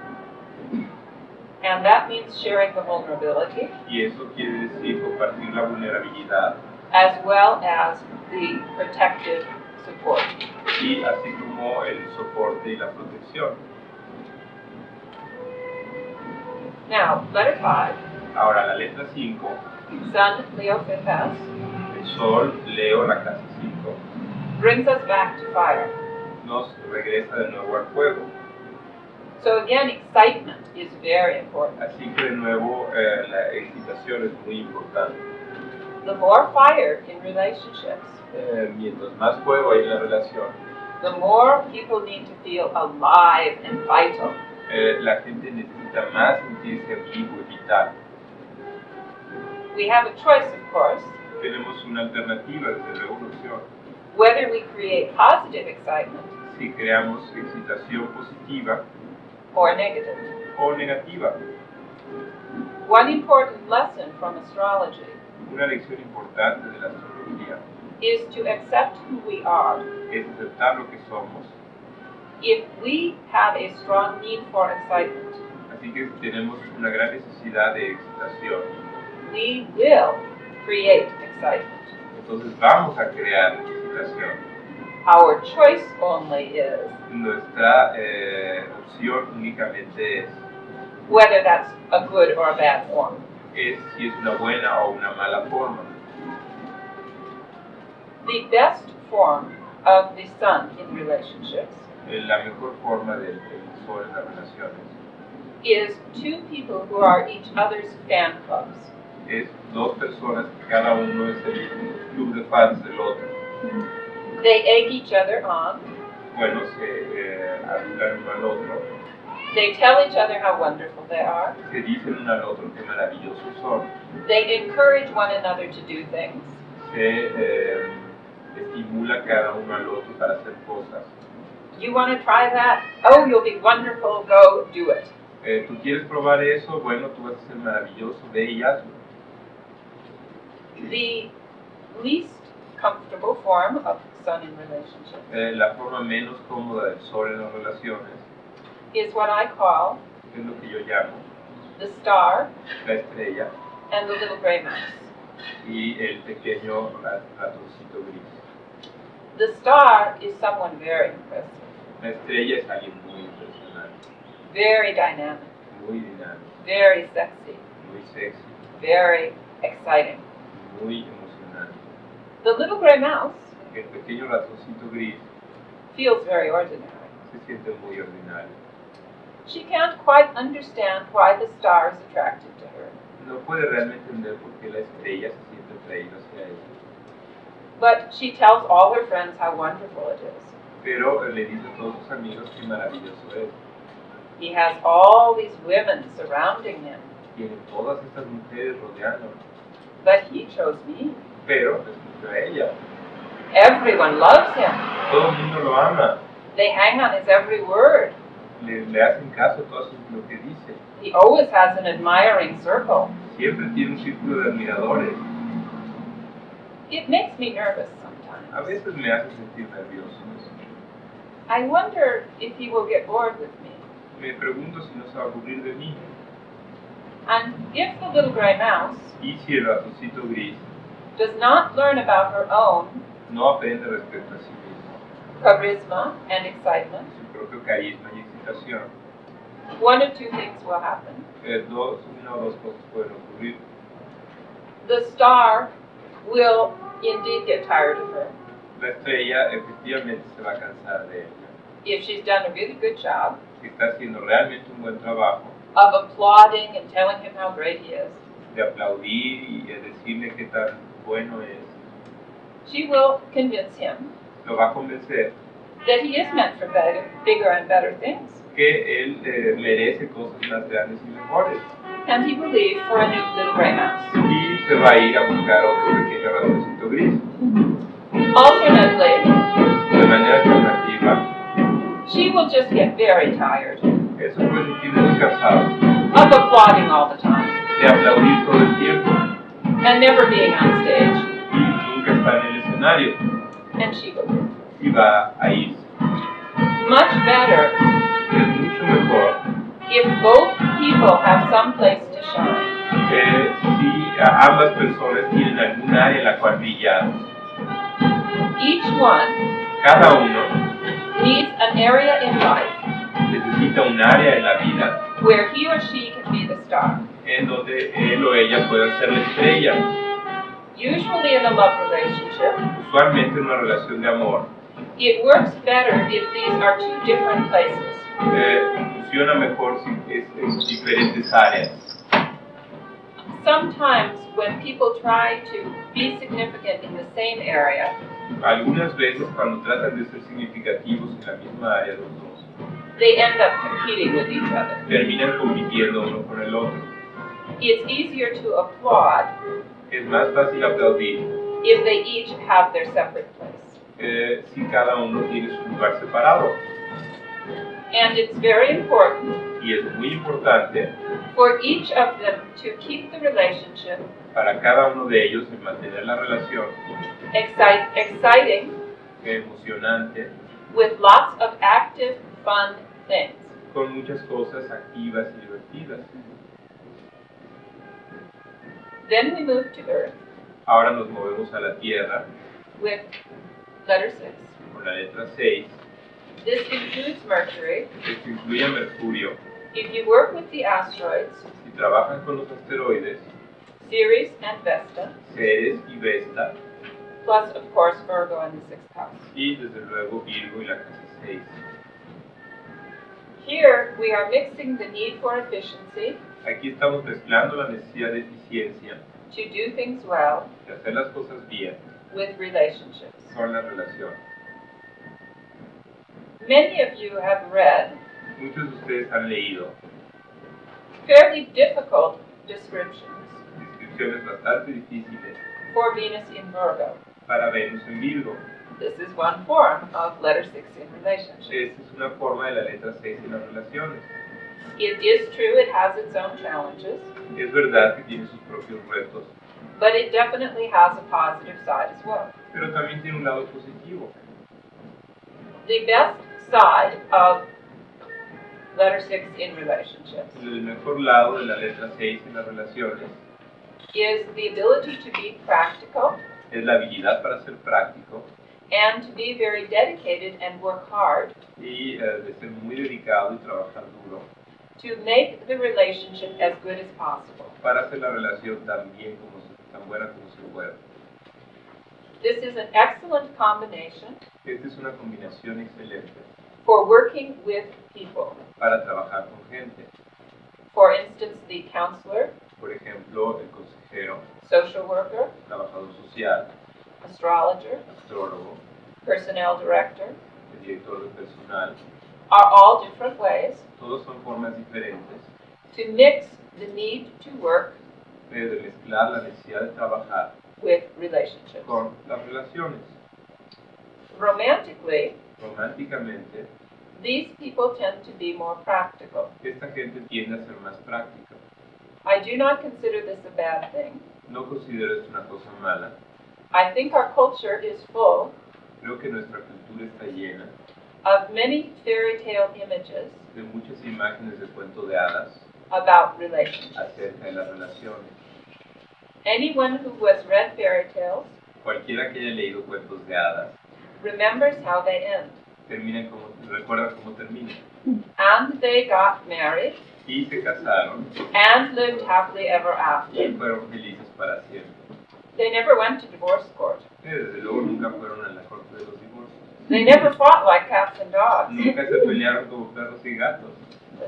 and that means sharing the vulnerability Y eso quiere decir compartir la vulnerabilidad as well as the protective support. y así como el soporte y la protección. Now, letter 5, Ahora la letra 5, Sun, Leo, fifth house, el Sol, Leo, la casa 5, brings us back to fire. nos regresa de nuevo al fuego. So again, excitement is very important. Así que de nuevo la excitación es muy importante. The more fire in relationships, Mientras más fuego hay en la relación, the more people need to feel alive and vital. la gente necesita más sentirse vivo y vital. We have a choice, of course, Tenemos una alternativa desde la evolución. whether we create positive excitement Si creamos excitación positiva or negative. o negativa. One important lesson from astrology Una lección importante de la astrología is to accept who we are. es aceptar lo que somos. If we have a strong need for excitement, Así que si tenemos una gran necesidad de excitación, we will create excitement. entonces vamos a crear excitación. Our choice only is Nuestra opción únicamente whether that's a good or a bad form. es si es una buena o una mala forma. The best form of the sun in relationships La mejor forma del Sol en las relaciones is two people who are each other's fan clubs. es dos personas que cada uno es el club de fans del otro. They egg each other on. Bueno, se adulan uno al otro, They tell each other how wonderful they are. se dicen uno al otro qué maravillosos son, They encourage one another to do things. se estimula cada uno al otro para hacer cosas. You want to try that? Oh, you'll be wonderful. Go do it. ¿Tú quieres probar eso? Bueno, tú vas a ser maravilloso, ve y hazlo. The least comfortable form of sun in relationships La forma menos cómoda del Sol en las relaciones is what I call es lo que yo llamo the star la estrella and the little gray mouse. y el pequeño ratoncito gris. The star is someone very impressive, La estrella es alguien muy impresionante, very dynamic, muy dinámico, very sexy, muy sexy, very exciting. muy emocionante. The little gray mouse El pequeño ratoncito gris feels very ordinary. se siente muy ordinario. She can't quite understand why the star is attracted to her. no puede realmente entender por qué la estrella se siente atraída hacia ella. But she tells all her friends how wonderful it is. Pero le dice a todos sus amigos qué maravilloso es. He has all these women surrounding him. Tiene todas estas mujeres rodeándolo. But he chose me. Pero escogió a ella. Everyone loves him. Todo el mundo lo ama. They hang on his every word. Le hacen caso a todo lo que dice. He always has an admiring circle. Siempre tiene un círculo de admiradores. It makes me nervous A sometimes. veces me hace sentir nervioso. I wonder if he will get bored with me. Me pregunto si no se va a aburrir de mí. And if the little gray mouse Y si el ratoncito gris does not learn about her own no aprende respecto a sí mismo, charisma and excitement, su propio carisma y excitación, one of two things will happen. una o dos cosas pueden ocurrir. The star will indeed get tired of her La estrella efectivamente se va a cansar de ella. if she's done a really good job Si está haciendo realmente un buen trabajo of applauding and telling him how great he is. de aplaudir y de decirle qué tan bueno es, She will convince him lo va a convencer that he is meant for bigger and better things, que él merece cosas más grandes y mejores. and he will leave for a new little gray mouse. Y se va a ir a buscar otro pequeño ratoncito gris. Alternately, De manera alternativa, she will just get very tired eso puede sentir muy cansado of applauding all the time de aplaudir todo el tiempo and never being on stage, y nunca está en el escenario and she will leave. y va a irse. Much better Es mucho mejor if both people have some place to shine. si ambas personas tienen algún área en la cual brillar. Each one Cada uno needs an area in life necesita un área en la vida where he or she can be the star. en donde él o ella pueda ser la estrella. Usually in a love relationship, Usualmente en una relación de amor it works better if these are two different places. funciona mejor si es en diferentes áreas. Sometimes when people try to be significant in the same area, Algunas veces cuando tratan de ser significativos en la misma área los dos, they end up competing with each other. terminan compitiendo uno con el otro. It's easier to applaud Es más fácil aplaudir if they each have their separate place. si cada uno tiene su lugar separado. And it's very important Y es muy importante for each of them to keep the relationship para cada uno de ellos el mantener la relación exciting emocionante, with lots of active, fun things. con muchas cosas activas y divertidas. Then we move to Earth Ahora nos movemos a la Tierra with letter 6. con la letra 6. This includes Mercury. Esto incluye a Mercurio. If you work with the asteroids, Si trabajan con los asteroides, Ceres and Vesta, Ceres y Vesta, plus of course Virgo in the 6th house. y desde luego Virgo y la casa 6. Here we are mixing the need for efficiency, Aquí estamos mezclando la necesidad de eficiencia, to do things well, de hacer las cosas bien, with relationships. con la relación. Many of you have read Muchos de ustedes han leído fairly difficult descriptions descripciones bastante difíciles for Venus in Virgo. para Venus en Virgo. This is one form of letter 6 in relationships. Esta es una forma de la letra 6 en las relaciones. It is true it has its own challenges, Es verdad que tiene sus propios retos, but it definitely has a positive side as well. pero también tiene un lado positivo. The best side of letter 6 in relationships El mejor lado de la letra 6 en las relaciones is the ability to be practical es la habilidad para ser práctico and to be very dedicated and work hard y de ser muy dedicado y trabajar duro to make the relationship as good as possible. para hacer la relación tan buena como se pueda. This is an excellent combination Esta es una combinación excelente for working with people. para trabajar con gente. For instance, the counselor Por ejemplo, el consejero, social worker, trabajador social, astrologer, astrólogo, personnel director, el director de personal. are all different ways Todos son formas diferentes to mix the need to work de mezclar la necesidad de trabajar with relationships. con las relaciones. Romantically, Románticamente, these people tend to be more practical. esta gente tiende a ser más práctica. I do not consider this a bad thing. No considero esto una cosa mala. I think our culture is full Creo que nuestra cultura está llena of many fairy tale images de muchas imágenes de cuento de hadas about relationships. acerca de las relaciones. Anyone who has read fairy tales Cualquiera que haya leído cuentos de hadas remembers how they end. recuerda cómo terminan. And they got married Y se casaron and lived happily ever y after. fueron felices para siempre. They never went to divorce court. Desde luego nunca fueron a la corte de los divorcios. They never fought like cats and dogs. Nunca se pelearon como perros y gatos.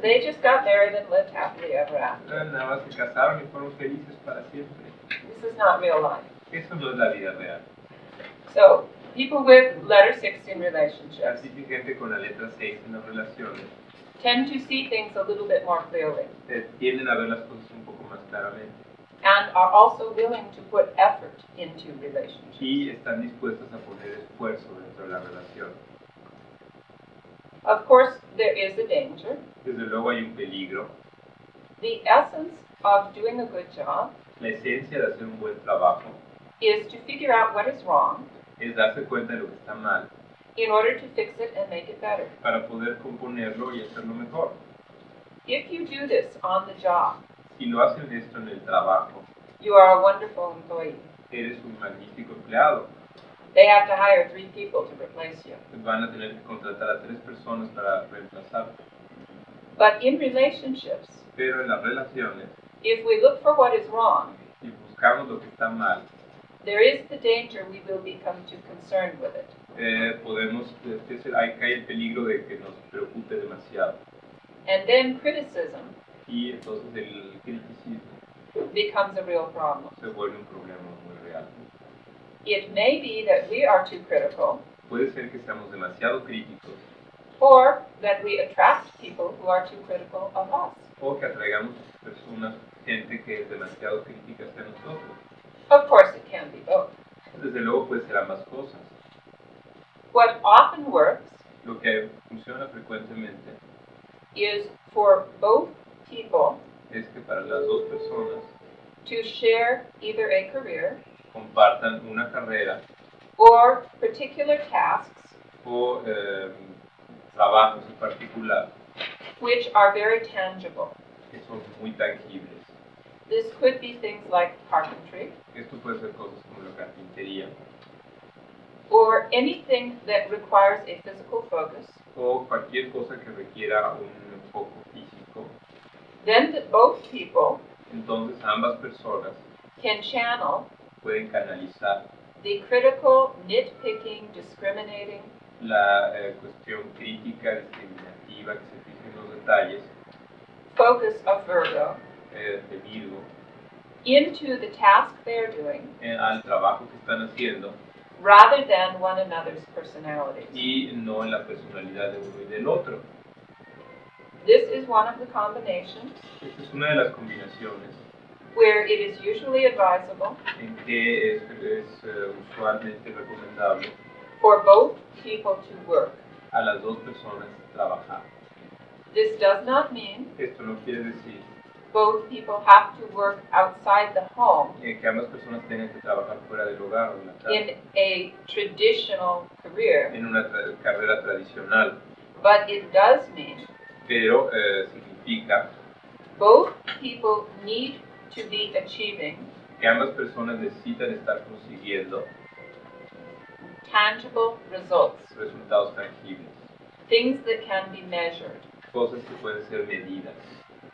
They just got married and lived happily ever after. Nada más se casaron y fueron felices para siempre. This is not real life. Eso no es la vida real. So, people with letter 6 in relationships Así que gente con la letra 6 en las relaciones tend to see things a little bit more clearly tienden a ver las cosas un poco más claramente and are also willing to put effort into relationships. y están dispuestas a poner esfuerzo dentro de la relación. Of course, there is a danger. Desde luego hay un peligro. The essence of doing a good job La esencia de hacer un buen trabajo is to figure out what is wrong es darse cuenta de lo que está mal in order to fix it and make it better. para poder componerlo y hacerlo mejor. If you do this on the job, Si lo hacen esto en el trabajo, you are a wonderful employee. eres un magnífico empleado. They have to hire 3 people to replace you. Van a tener que contratar a 3 personas para reemplazarte. But in relationships, Pero en las relaciones, if we look for what is wrong, si buscamos lo que está mal, there is the danger we will become too concerned with it. ahí cae el peligro de que nos preocupe demasiado. And then criticism Y entonces el criticismo becomes a real problem. se vuelve un problema muy real. It may be that we are too critical, Puede ser que seamos demasiado críticos or that we attract people who are too critical of us. o que atraigamos gente que es demasiado crítica hacia nosotros. Of course, it can be both. Desde luego puede ser ambas cosas. What often works Lo que funciona frecuentemente is for both people es que para las dos personas to share either a career compartan una carrera or particular tasks o trabajos en particular which are very tangible. que son muy tangibles. This could be things like carpentry Esto puede ser cosas como la carpintería or anything that requires a physical focus. o cualquier cosa que requiera un enfoque físico. Then that both people Entonces ambas personas can channel pueden canalizar the critical, nitpicking, discriminating, la cuestión crítica, discriminativa, que se fija en los detalles focus of Virgo de Virgo into the task they're doing al trabajo que están haciendo rather than one another's personalities. y no en la personalidad de uno y del otro. This is one of the combinations Esta es una de las combinaciones where it is usually advisable en que es usualmente recomendable for both people to work. a las dos personas trabajar. This does not mean Esto no quiere decir both people have to work outside the home que ambas personas tengan que trabajar fuera del hogar o en la casa, in a traditional career, en una carrera tradicional, but it does mean pero significa both people need to be achieving que ambas personas necesitan estar consiguiendo tangible results, resultados tangibles, things that can be measured. cosas que pueden ser medidas.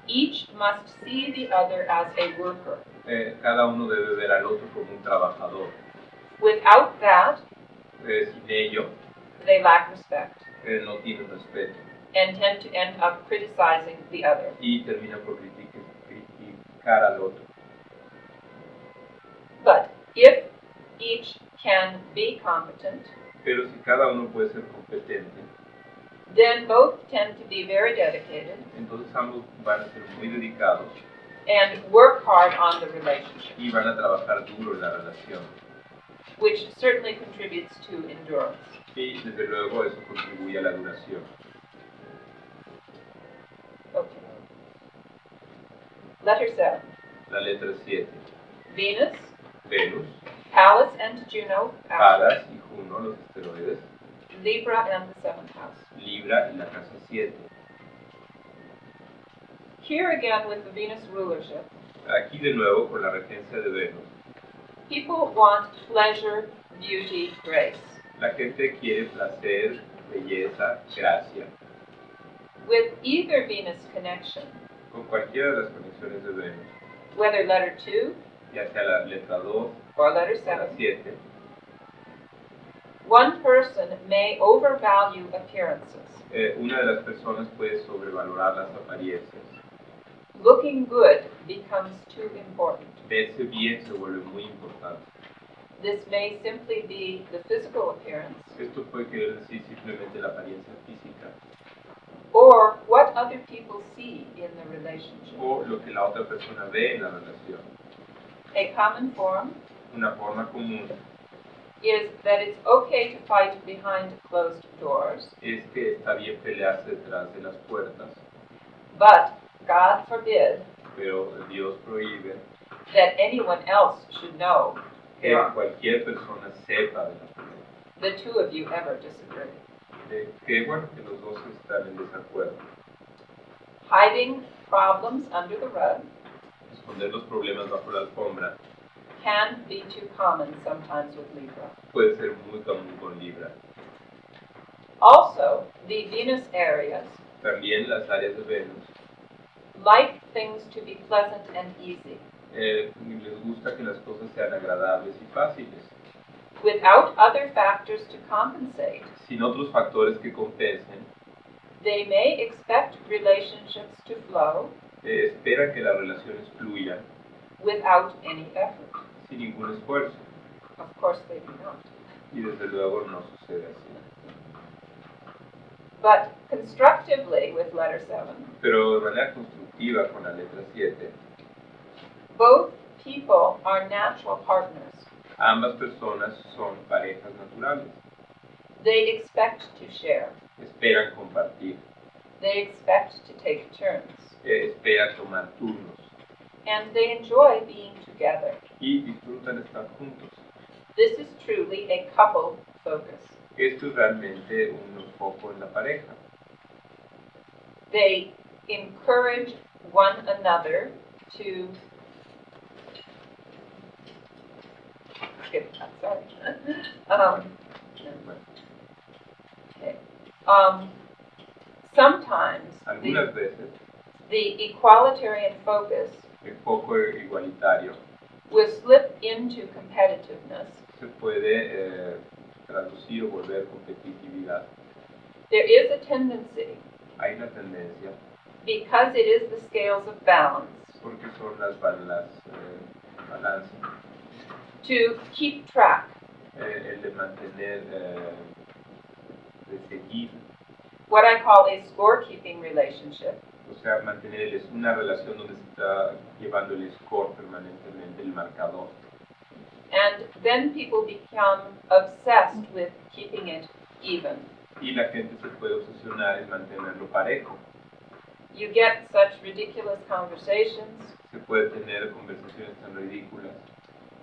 Each must see the other as a worker. Cada uno debe ver al otro como un trabajador. Without that, Sin ello, they lack respect no tienen respeto and tend to end up criticizing the other. y terminan por criticar al otro. each can be competent, pero si cada uno puede ser competente, then both tend to be very dedicated entonces ambos van a ser muy dedicados and work hard on the relationship, y van a trabajar duro en la relación. which certainly contributes to endurance. Y desde luego eso contribuye a la duración. Okay. Letter 7. La letra 7. Venus, Venus, Pallas and Juno, Pallas y Juno, los asteroides, Libra and the 7th house. Libra y la casa 7. Here again with the Venus rulership, Aquí de nuevo con la regencia de Venus, people want pleasure, beauty, grace. la gente quiere placer, belleza, gracia. With either Venus connection, Con cualquiera de las conexiones de Venus, whether letter 2 ya sea la letra 2 or letter o la 7, 7, one person may overvalue appearances. una de las personas puede sobrevalorar las apariencias. Looking good becomes too important. Verse bien se vuelve muy importante. This may simply be the physical appearance, Esto puede querer decir simplemente la apariencia física or what other people see in the relationship. o lo que la otra persona ve en la relación. A common form Una forma común is that it's okay to fight behind closed doors, es que está bien pelearse detrás de las puertas, but God forbid pero Dios prohíbe that anyone else should know que cualquier persona sepa de la pelea. the two of you ever disagree. Que bueno, que los dos están en desacuerdo. Hiding problems under the rug Esconder los problemas bajo la alfombra can be too common sometimes with Libra. puede ser muy común con Libra. Also, the Venus areas También las áreas de Venus like things to be pleasant and easy, les gusta que las cosas sean agradables y fáciles, without other factors to compensate. sin otros factores que compensen. They may expect relationships to flow Esperan que las relaciones fluyan without any effort. sin ningún esfuerzo Of course, they do not. y desde luego no sucede así. But constructively, with letter 7, Pero de manera constructiva con la letra 7, both people are natural partners. ambas personas son parejas naturales. They expect to share. Esperan compartir, They expect to take turns. esperan tomar turnos And they enjoy being together. y disfrutan estar juntos. This is truly a couple focus. Esto es realmente un foco en la pareja. They encourage one another to skip that, sorry. Okay. Sometimes Algunas veces the equalitarian focus el foco igualitario will slip into competitiveness. se puede traducir o volver competitividad. There is a tendency, Hay una tendencia, because it is the scales of balance, porque son las balanzas, to keep track, el de mantener, de seguir, what I call a scorekeeping relationship, o sea, mantener una relación donde se está llevando el score permanentemente, el marcador. and then people become obsessed with keeping it even. Y la gente se puede obsesionar en mantenerlo parejo. You get such ridiculous conversations Se puede tener conversaciones tan ridículas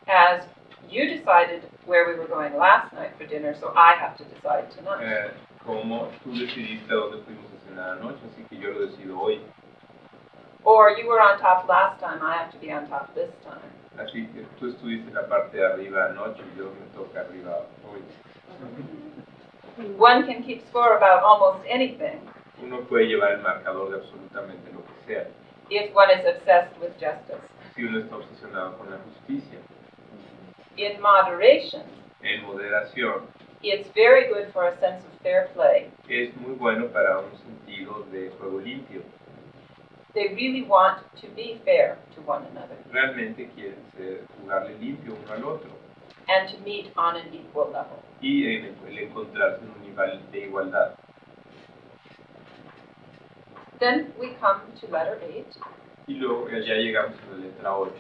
as, you decided where we were going last night for dinner, so I have to decide tonight. como tú decidiste a dónde fuimos a cenar anoche, así que yo lo decido hoy. Or you were on top last time, I have to be on top this time. Así que tú estuviste en la parte de arriba anoche y yo me toca arriba hoy. One can keep score about almost anything Uno puede llevar el marcador de absolutamente lo que sea, if one is obsessed with justice. si uno está obsesionado con la justicia. In moderation, En moderación, it's very good for a sense of fair play. es muy bueno para un sentido de juego limpio. They really want to be fair to one another. Realmente quieren jugarle limpio uno al otro. and to meet on an equal level. y el encontrarse en un nivel de igualdad. Then we come to letter 8, Y luego ya llegamos a la letra 8,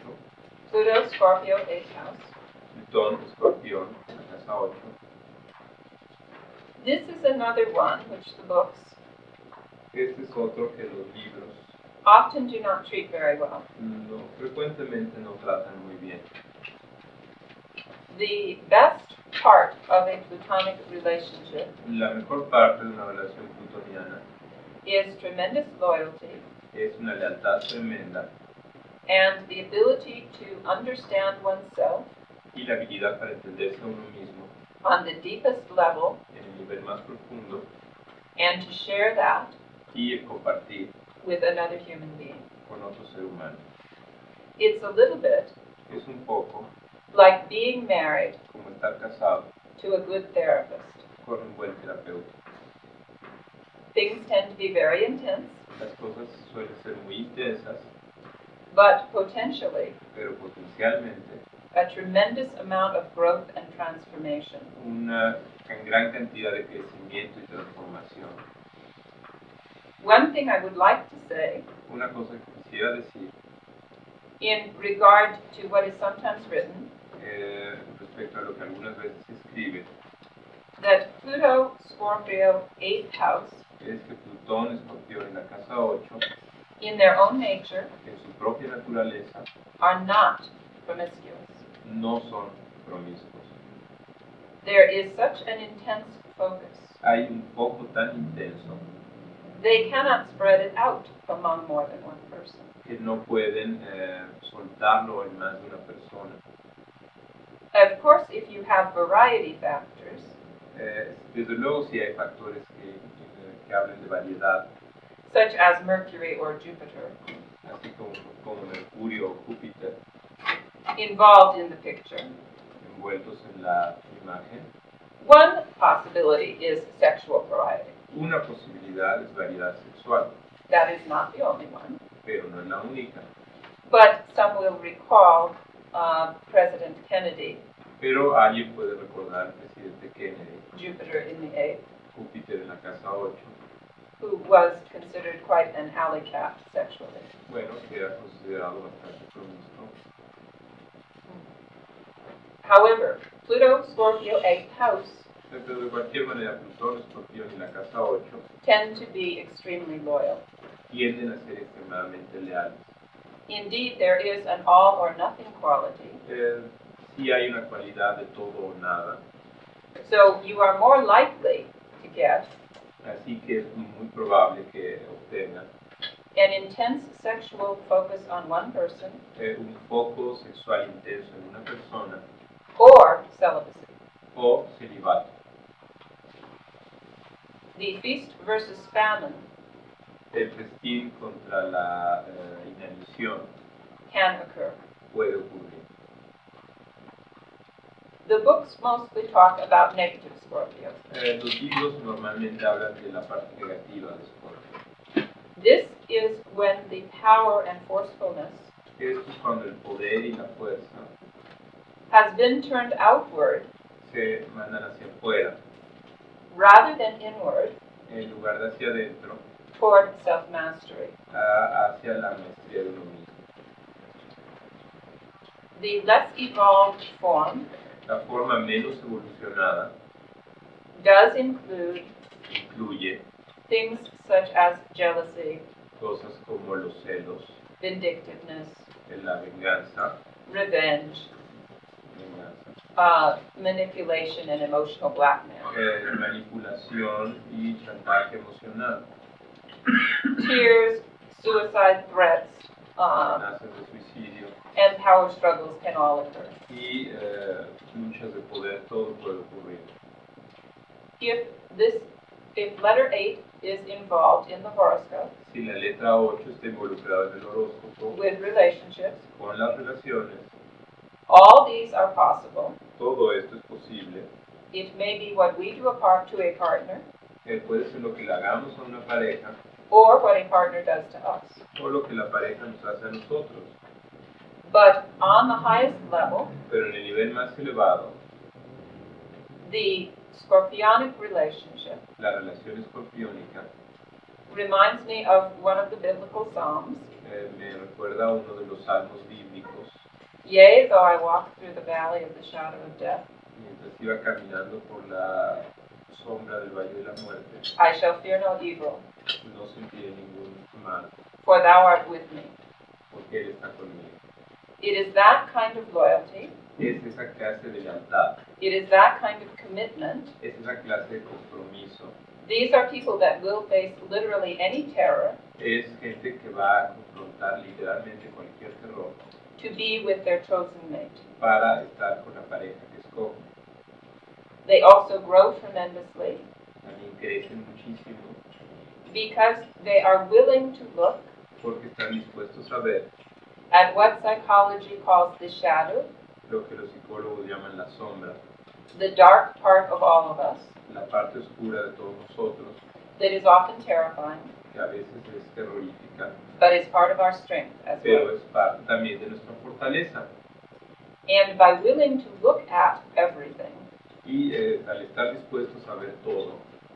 Pluto, Scorpio, 8th house. Plutón, Escorpión, en la casa 8. This is another one which the books Este es otro que los libros often do not treat very well. frecuentemente no tratan muy bien. The best part of a plutonic relationship La mejor parte de una relación plutoniana is tremendous loyalty es una lealtad tremenda and the ability to understand oneself y la habilidad para entenderse a uno mismo on the deepest level en el nivel más profundo and to share that y el compartir with another human being. con otro ser humano. It's a little bit Es un poco like being married como estar casado to a good therapist. con un buen terapeuta. Things tend to be very intense, Las cosas suelen ser muy intensas, but potentially pero potencialmente a tremendous amount of growth and transformation. una gran cantidad de crecimiento y transformación. One thing I would like to say Una cosa que quisiera decir in regard to what is sometimes written, respecto a lo que algunas veces se escribe, that Pluto, Scorpio, 8th house, es que Plutón, Escorpión en la casa 8, in their own nature, en su propia naturaleza, are not promiscuous. no son promiscuos. There is such an intense focus. Hay un foco tan intenso They cannot spread it out among more than one person. que no pueden soltarlo en más de una persona. Of course, if you have variety factors, Desde luego, si hay factores que hablen de variedad, such as Mercury or Jupiter, así como Mercurio o Júpiter, involved in the picture, envueltos en la imagen, one possibility is sexual variety. una posibilidad es variedad sexual, That is not the only one. pero no es la única. But some will recall President Kennedy, Pero alguien puede recordar al presidente Kennedy, Jupiter in the 8th, Júpiter en la casa 8, who was considered quite an alley cat sexually. bueno, que era considerado bastante promiscuo. However, Pluto, Scorpio, 8th house Pero de cualquier manera, Plutón, Escorpión en la casa 8 tend to be extremely loyal. tienden a ser extremadamente leales. Indeed, there is an all or nothing quality. Sí hay una cualidad de todo o nada, So you are more likely to get así que es muy probable que obtengan an intense sexual focus on one person un foco sexual intenso en una persona or celibacy. o celibato. The feast versus famine El festín contra la inanición can occur. puede ocurrir. The books mostly talk about negative Scorpio. Los libros normalmente hablan de la parte negativa de Scorpio. This is when the power and forcefulness Esto es cuando el poder y la fuerza has been turned outward se mandan hacia afuera rather than inward en lugar de hacia adentro, toward self-mastery. hacia la maestría de uno mismo. The less evolved form La forma menos evolucionada does include incluye things such as jealousy, cosas como los celos, vindictiveness, la venganza, revenge, manipulation and emotional blackmail, manipulación y chantaje emocional, tears, suicide threats, amenazas de suicidio and power struggles can all occur. y luchas de poder, todo puede ocurrir. If letter 8 is involved in the horoscope Si la letra 8 está involucrada en el horóscopo, with relationships, con las relaciones, all these are possible. todo esto es posible. It may be what we do to a partner, Puede ser lo que le hagamos a una pareja or what a partner does to us. o lo que la pareja nos hace a nosotros. But on the highest level, Pero en el nivel más elevado, The scorpionic relationship La relación escorpiónica reminds me of one of the biblical psalms. me recuerda a uno de los salmos bíblicos. Yea, though I walk through the valley of the shadow of death, Mientras iba caminando por la sombra del valle de la muerte, I shall fear no evil, no sentiré ningún mal, for thou art with me. porque Él está conmigo. It is that kind of loyalty, Es esa clase de lealtad, it is that kind of commitment. es esa clase de compromiso. These are people that will face literally any terror Es gente que va a confrontar literalmente cualquier terror to be with their chosen mate. para estar con la pareja que escoge. They also grow tremendously También crecen muchísimo because they are willing to look porque están dispuestos a ver at what psychology calls the shadow, lo que los psicólogos llaman la sombra, the dark part of all of us, la parte oscura de todos nosotros, that is often terrifying, que a veces es terrorífica, but is part of our strength as pero well. es parte también de nuestra fortaleza. And by willing to look at everything Y al estar dispuestos a ver todo,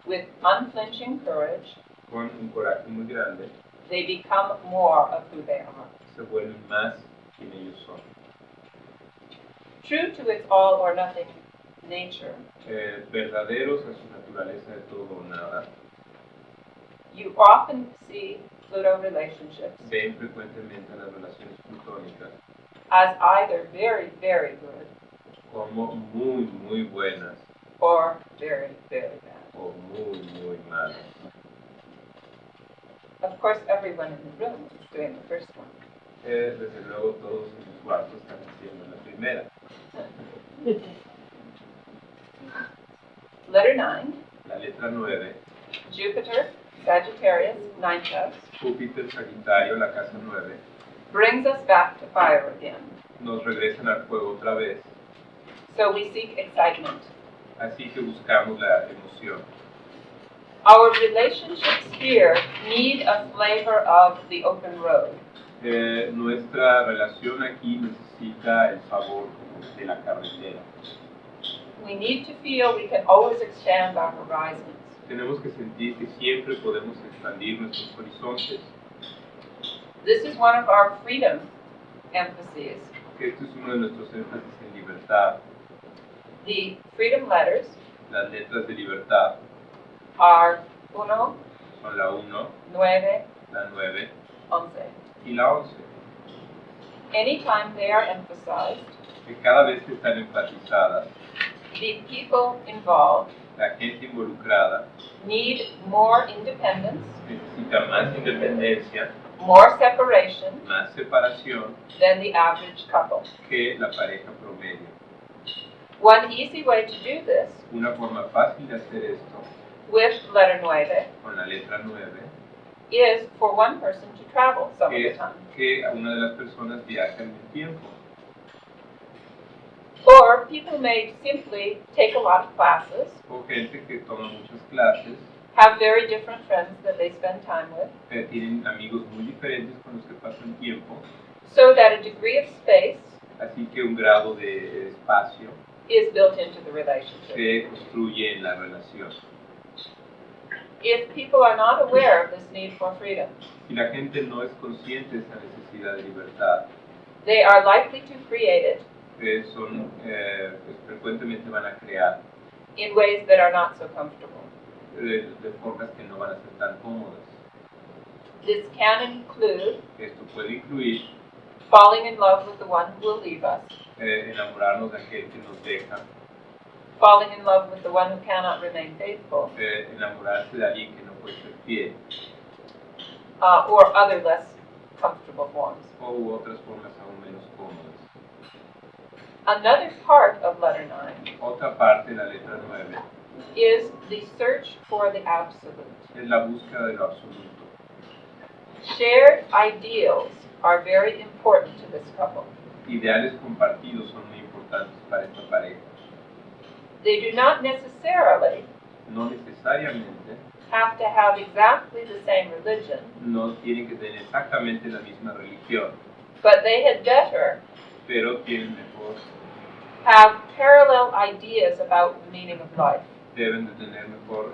with unflinching courage, con un coraje muy grande, they become more of who they are. se vuelven más quien ellos son. True to its all or nothing nature, Verdaderos a su naturaleza de todo o nada, you often see Pluto relationships ven frecuentemente las relaciones plutónicas as either very, very good como muy, muy buenas or very, very bad. o muy, muy malas. Of course, everyone in the room is doing the first one. Desde luego todos en los cuartos están haciendo la primera. Letter 9, La letra 9, Jupiter, Sagittarius, 9th house, Júpiter, Sagitario, la casa 9, brings us back to fire again. nos regresan al fuego otra vez, So we seek excitement. así que buscamos la emoción. Our relationships here need a flavor of the open road. Nuestra relación aquí necesita el sabor de la carretera. We need to feel we can always expand our horizons. Tenemos que sentir que siempre podemos expandir nuestros horizontes. This is one of our freedom emphases. Que esto es uno de nuestros énfasis en libertad. The freedom letters Las letras de libertad are 1, son la 1, 9, la 9 11. y la 11. Anytime they are emphasized, Que cada vez que están enfatizadas, the people involved la gente involucrada need more independence, necesita más independencia, more separation más separación than the average couple. que la pareja promedio. One easy way to do this Una forma fácil de hacer esto with letter 9 con la letra 9 is for one person to travel some of the es time. que una de las personas viaje al mismo tiempo. Or people may simply take a lot of classes, O gente que toma muchas clases, have very different friends that they spend time with, tienen amigos muy diferentes con los que pasan tiempo, so that a degree of space así que un grado de espacio is built into the relationship. se construye en la relación. If people are not aware of this need for freedom, Si la gente no es consciente de esa necesidad de libertad, they are likely to create it pues frecuentemente van a crear in ways that are not so comfortable. de formas que no van a ser tan cómodas. This can include Esto puede incluir falling in love with the one who will leave us, enamorarnos de aquel que nos deja, falling in love with the one who cannot remain faithful, enamorarse de alguien que no puede ser fiel, or other less comfortable forms. u otras formas aún menos cómodas. Another part of letter 9 Otra parte de la letra 9 is the search for the absolute. es la búsqueda de lo absoluto. Shared ideals are very important to this couple. Ideales compartidos son muy importantes para esta pareja. They do not necessarily No necesariamente, have to have exactly the same religion, no tienen que tener exactamente la misma religión, but they had better pero tienen mejor have parallel ideas about the meaning of life. Deben de tener mejor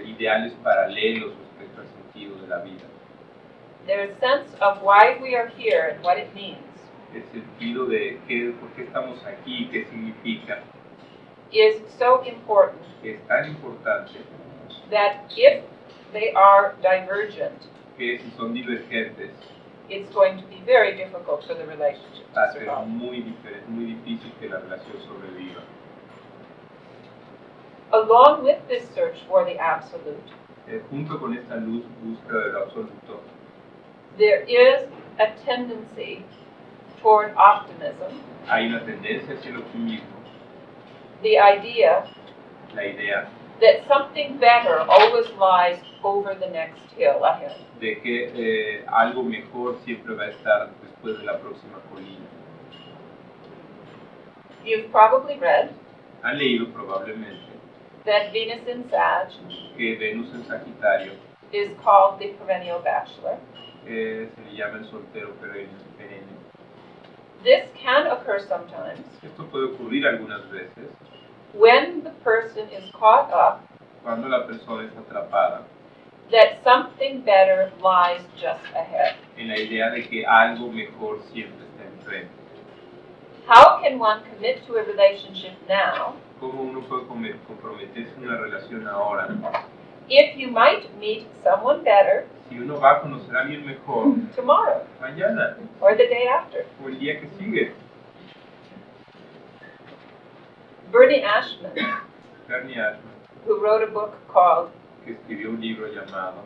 ideales paralelos respecto al sentido de la vida. Their sense of why we are here and what it means El sentido de por qué estamos aquí, qué significa, is so important es tan importante that if they are divergent, que si son divergentes, it's going to be very difficult for the relationship va to a ser survive. muy difícil que la relación sobreviva. Along with this search for the absolute, Junto con esta luz búsqueda de lo absoluto, there is a tendency toward optimism, hay una tendencia hacia el optimismo, the idea la idea that something better always lies over the next hill ahead. de que algo mejor siempre va a estar después de la próxima colina. You've probably read Han leído probablemente that Venus in Sag que Venus en Sagitario is called the perennial bachelor. se le llama el soltero perenne. This can occur sometimes Esto puede ocurrir algunas veces when the person is caught up cuando la persona está atrapada that something better lies just ahead. en la idea de que algo mejor siempre está enfrente. How can one commit to a relationship now ¿Cómo uno puede comprometerse en una relación ahora? if you might meet someone better Si uno va a conocer a alguien mejor tomorrow mañana or the day after? o el día que sigue. Bernie Ashman, Bernie Ashman, who wrote a book called que escribió un libro llamado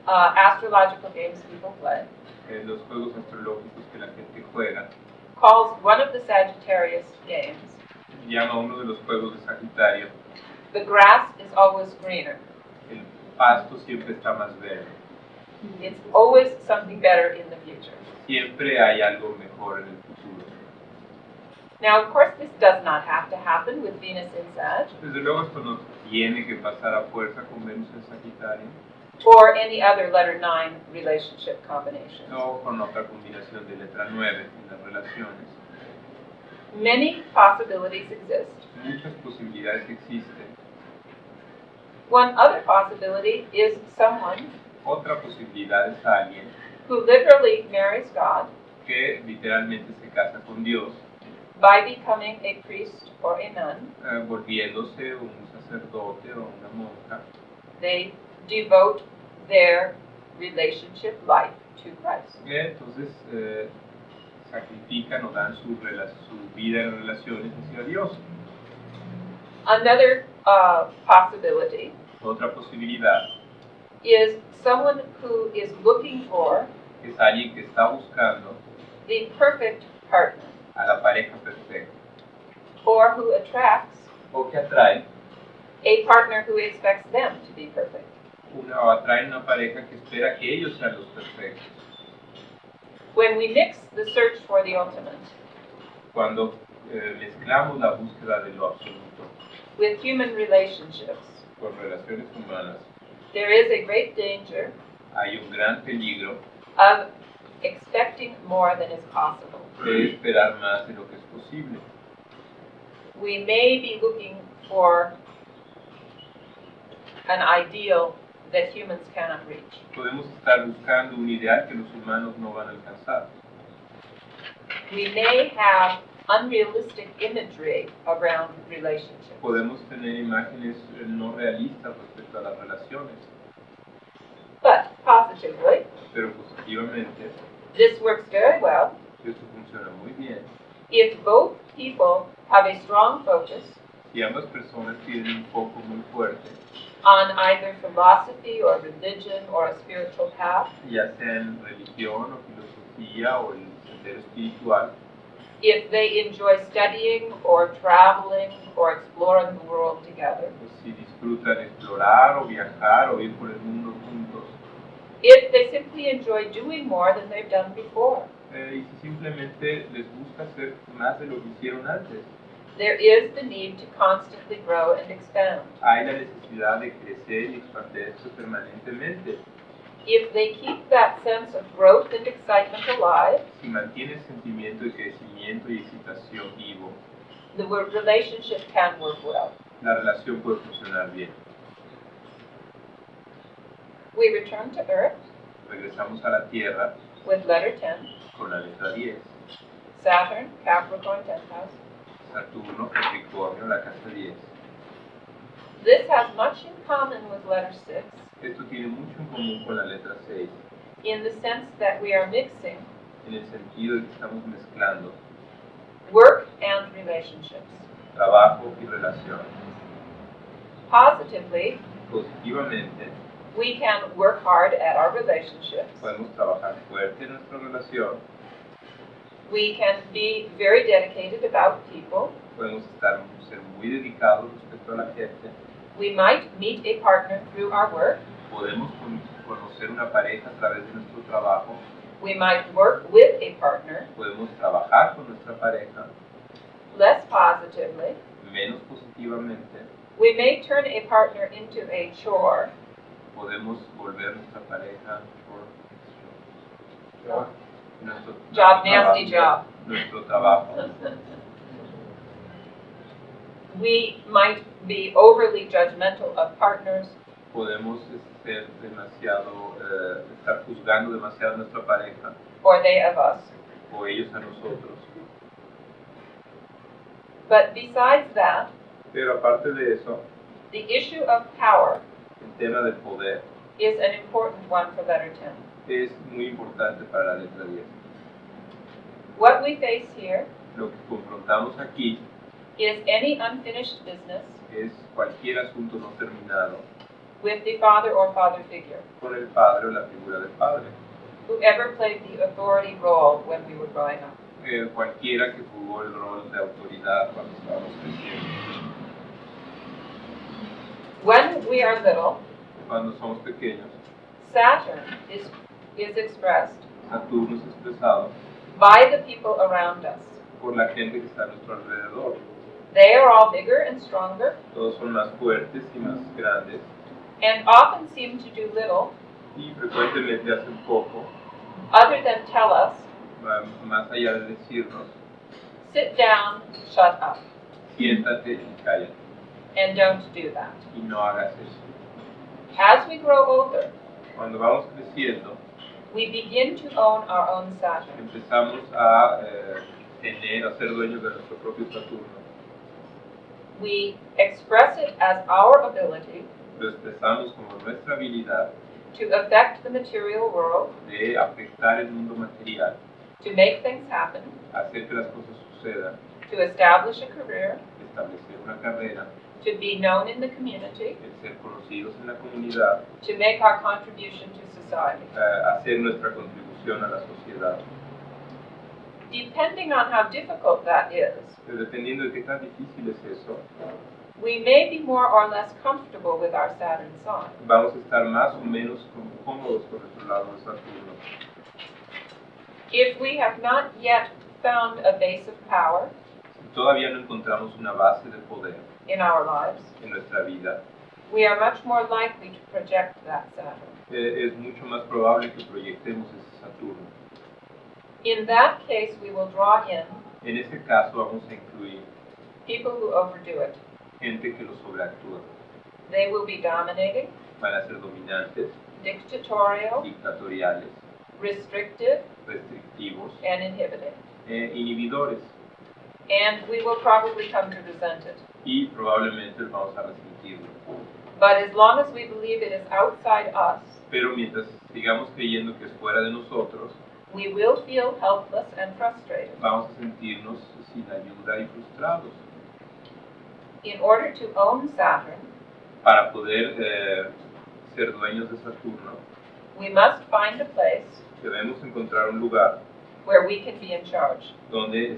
Astrological Games People Play, Los juegos astrológicos que la gente juega, calls one of the Sagittarius games, llama uno de los juegos de Sagitario, the grass is always greener. el pasto siempre está más verde. It's always something better in the future. Siempre hay algo mejor en el futuro. Now, of course, this does not have to happen with Venus in Sag Desde luego esto no tiene que pasar a fuerza con Venus en Sagitario, or any other letter 9 relationship combination. o con otra combinación de letra 9 en las relaciones. Many possibilities exist. Muchas posibilidades existen. One other possibility is someone Otra posibilidad es alguien who literally marries God que literalmente se casa con Dios, by becoming a priest or a nun. volviéndose un sacerdote o una monja. They devote their relationship life to Christ. Entonces sacrifican o dan su vida en relaciones hacia Dios. Another possibility Otra posibilidad is someone who is looking for es alguien que está buscando the perfect partner, a la pareja perfecta, or who attracts o que atrae a partner who expects them to be perfect. o atraen una pareja que espera que ellos sean los perfectos. When we mix the search for the ultimate Cuando mezclamos la búsqueda de lo absoluto with human relationships, con relaciones humanas, there is a great danger hay un gran peligro of expecting more than is possible. de esperar más de lo que es posible. We may be looking for an ideal that humans cannot reach. Podemos estar buscando un ideal que los humanos no van a alcanzar. We may have unrealistic imagery around relationships. Podemos tener imágenes no realistas respecto a las relaciones, But positively, pero positivamente this works very well esto funciona muy bien. if both people have a strong focus Si ambas personas tienen un foco muy fuerte, on either philosophy or religion or a spiritual path, ya sea en religión o filosofía o el sendero espiritual, if they enjoy studying or traveling or exploring the world together, pues si disfrutan explorar o viajar o ir por el mundo juntos, if they simply enjoy doing more than they've done before, y si simplemente les gusta hacer más de lo que hicieron antes, there is the need to constantly grow and expand. hay la necesidad de crecer y expandirse permanentemente. If they keep that sense of growth and excitement alive, Si mantiene el sentimiento de crecimiento y excitación vivo, the relationship can work well. La relación puede funcionar bien. We return to Earth Regresamos a la Tierra with letter 10, con la letra 10. Saturn, Capricorn, 10th house. Saturno, Capricornio, la casa 10. This has much in common with letter 6 Esto tiene mucho en común con la letra 6, in the sense that we are mixing en el sentido de que estamos mezclando work and relationships. trabajo y relación. Positively, Positivamente, we can work hard at our relationships. podemos trabajar fuerte en nuestra relación, We can be very dedicated about people. podemos ser muy dedicados respecto a la gente, We might meet a partner through our work. podemos conocer una pareja a través de nuestro trabajo, We might work with a partner. podemos trabajar con nuestra pareja. Less positively, Menos positivamente, we may turn a partner into a chore. podemos volver nuestra pareja Oh. nuestro Job, trabajo, nasty job. nuestro trabajo. We might be overly judgmental of partners. Podemos ser demasiado, estar juzgando demasiado a nuestra pareja Or they of us. o ellos a nosotros. But besides that, Pero aparte de eso, the issue of power el tema del poder is an important one for letter 10. es muy importante para la letra 10. What we face here Lo que confrontamos aquí is any unfinished business es cualquier asunto no terminado with the father or father figure, con el padre o la figura del padre. whoever played the authority role when we were growing up. Cualquiera que jugó el rol de autoridad cuando estábamos creciendo. When we are little, Cuando somos pequeños, Saturn is expressed Saturno es expresado by the people around us. por la gente que está a nuestro alrededor. They are all bigger and stronger Todos son más fuertes y más grandes and often seem to do little y frecuentemente hacen poco, other than tell us, más allá de decirnos, sit down, shut up, siéntate y cállate and don't do that. y no hagas eso. As we grow older, Cuando vamos creciendo, we begin to own our own Saturn. empezamos a ser dueños de nuestro propio Saturno. We express it as our ability Lo expresamos como nuestra habilidad to affect the material world, de afectar el mundo material, to make things happen, hacer que las cosas sucedan, to establish a career, establecer una carrera, to be known in the community, el ser conocidos en la comunidad, to make our contribution to society. hacer nuestra contribución a la sociedad. Depending on how difficult that is, Dependiendo de qué tan difícil es eso, we may be more or less comfortable with our Saturn sign. vamos a estar más o menos cómodos con nuestro lado de Saturno. If we have not yet found a base of power Si todavía no encontramos una base de poder in our lives, en nuestra vida, we are much more likely to project that Saturn. es mucho más probable que proyectemos ese Saturno. In that case, we will draw in En ese caso vamos a incluir people who overdo it. gente que lo sobreactúa. They will be dominating, Van a ser dominantes, dictatorial, dictatoriales, restrictive, restrictivos, and inhibiting. Inhibidores. And we will probably come to resent it. Y probablemente vamos a resentirlo. But as long as we believe it is outside us, Pero mientras sigamos creyendo que es fuera de nosotros, we will feel helpless and frustrated. vamos a sentirnos sin ayuda y frustrados. In order to own Saturn, Para poder ser dueños de Saturno, we must find a place debemos encontrar un lugar where we can be in charge. donde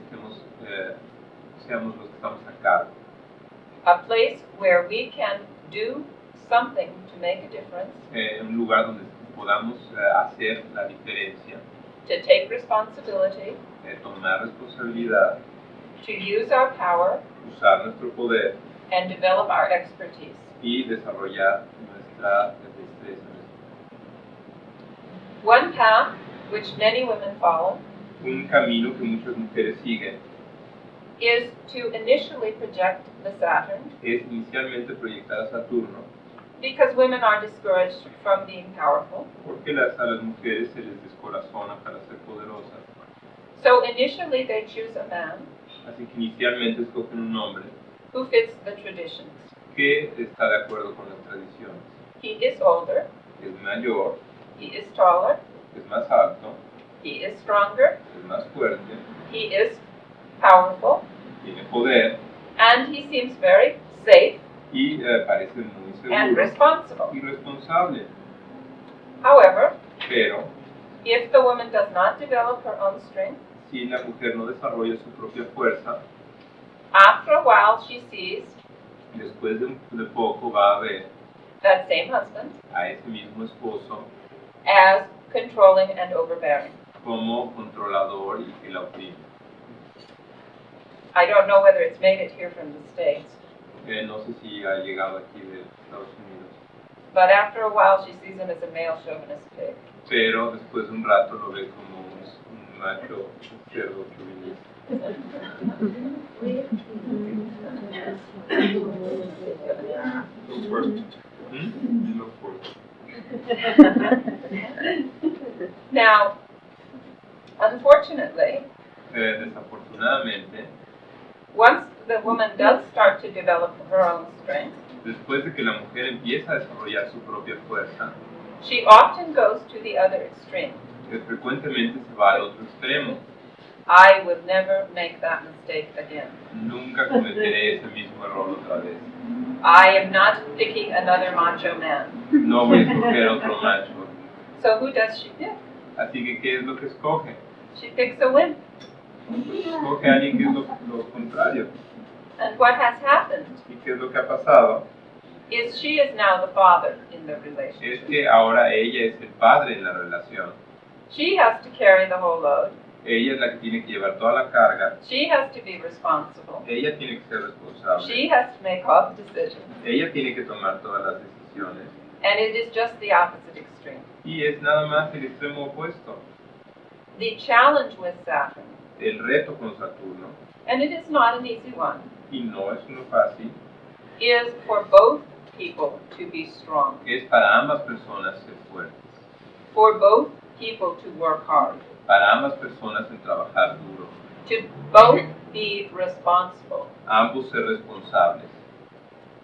seamos los que estamos a cargo. A place where we can do something to make a difference, Un lugar donde podamos hacer la diferencia, to take responsibility, tomar responsabilidad, to use our power, usar nuestro poder and develop our expertise. y desarrollar nuestra destreza. One path which many women follow Un camino que muchas mujeres siguen is to initially project the Saturn, es inicialmente proyectar a Saturno, because women are discouraged from being powerful. porque a las mujeres se les descorazona para ser poderosas. So initially they choose a man Así que inicialmente escogen un hombre who fits the traditions. que está de acuerdo con las tradiciones. He is older, Es mayor, he is taller, es más alto, he is stronger, es más fuerte, he is powerful, tiene poder and he seems very safe y parece muy and seguro responsible. y responsable. However, Pero if the woman does not develop her own strength, si la mujer no desarrolla su propia fuerza, after a while she sees después de poco va a ver that same husband a ese mismo esposo as controlling and overbearing. como controlador y que la oprime. I don't know whether it's made it here from the States, No sé si ha llegado aquí de Estados Unidos, but after a while she sees him as a male chauvinist pig. pero después de un rato lo ve como un macho cerdo chauvinista. Dilo fuerte. Now, unfortunately, Desafortunadamente, once the woman does start to develop her own strength, después de que la mujer empieza a desarrollar su propia fuerza, she often goes to the other extreme. frecuentemente se va al otro extremo. I will never make that mistake again. Nunca cometeré ese mismo error otra vez. I am not picking another macho man. No voy a escoger otro macho. So who does she pick? Así que, ¿qué es lo que escoge? She picks a wimp. Escoge a alguien que es lo contrario. And what has happened ¿Y qué es lo que ha pasado? is she is now the father in the relationship. Es que ahora ella es el padre en la relación. She has to carry the whole load. Ella es la que tiene que llevar toda la carga. She has to be responsible. Ella tiene que ser responsable. She has to make all the decisions. Ella tiene que tomar todas las decisiones. And it is just the opposite extreme. Y es nada más el extremo opuesto. The challenge with Saturn, El reto con Saturno, and it is not an easy one, y no es uno fácil, is for both people to be strong, es para ambas personas ser fuertes. for both people to work hard, Para ambas personas en trabajar duro. to both be responsible. Ambos ser responsables.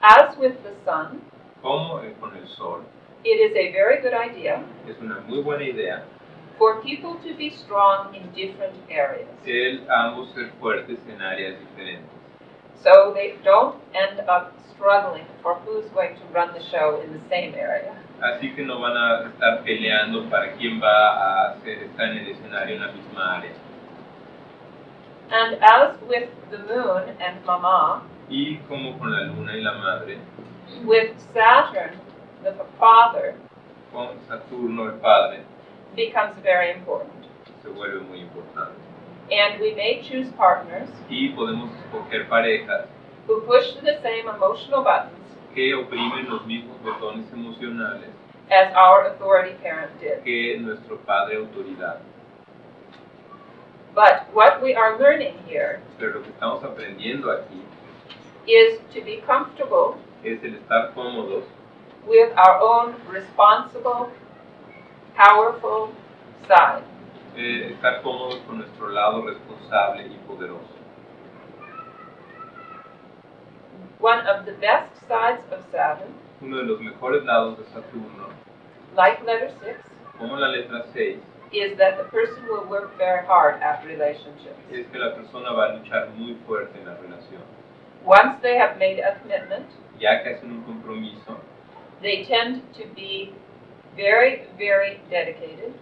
As with the sun, Como con el sol, it is a very good idea es una muy buena idea for people to be strong in different areas, ambos ser fuertes en áreas diferentes. so they don't end up struggling for who's going to run the show in the same area. Así que no van a estar peleando para quién va a estar en el escenario en la misma área. And as with the moon and Mama, Y como con la luna y la madre, with Saturn, the father con Saturno el padre, becomes very important. se vuelve muy importante. And we may choose partners Y podemos escoger parejas who push the same emotional buttons que oprimen los mismos botones emocionales as our authority parent did. que nuestro padre autoridad. But what we are learning here Pero lo que estamos aprendiendo aquí is to be comfortable es el estar cómodos with our own responsible, powerful side. Estar cómodos con nuestro lado responsable y poderoso. One of the best sides of Saturn, Uno de los mejores lados de Saturno, like letter 6, como la letra 6, is that the person will work very hard at relationships. es que la persona va a luchar muy fuerte en la relación. Once they have made a commitment, Ya que hacen un compromiso, they tend to be very, very dedicated.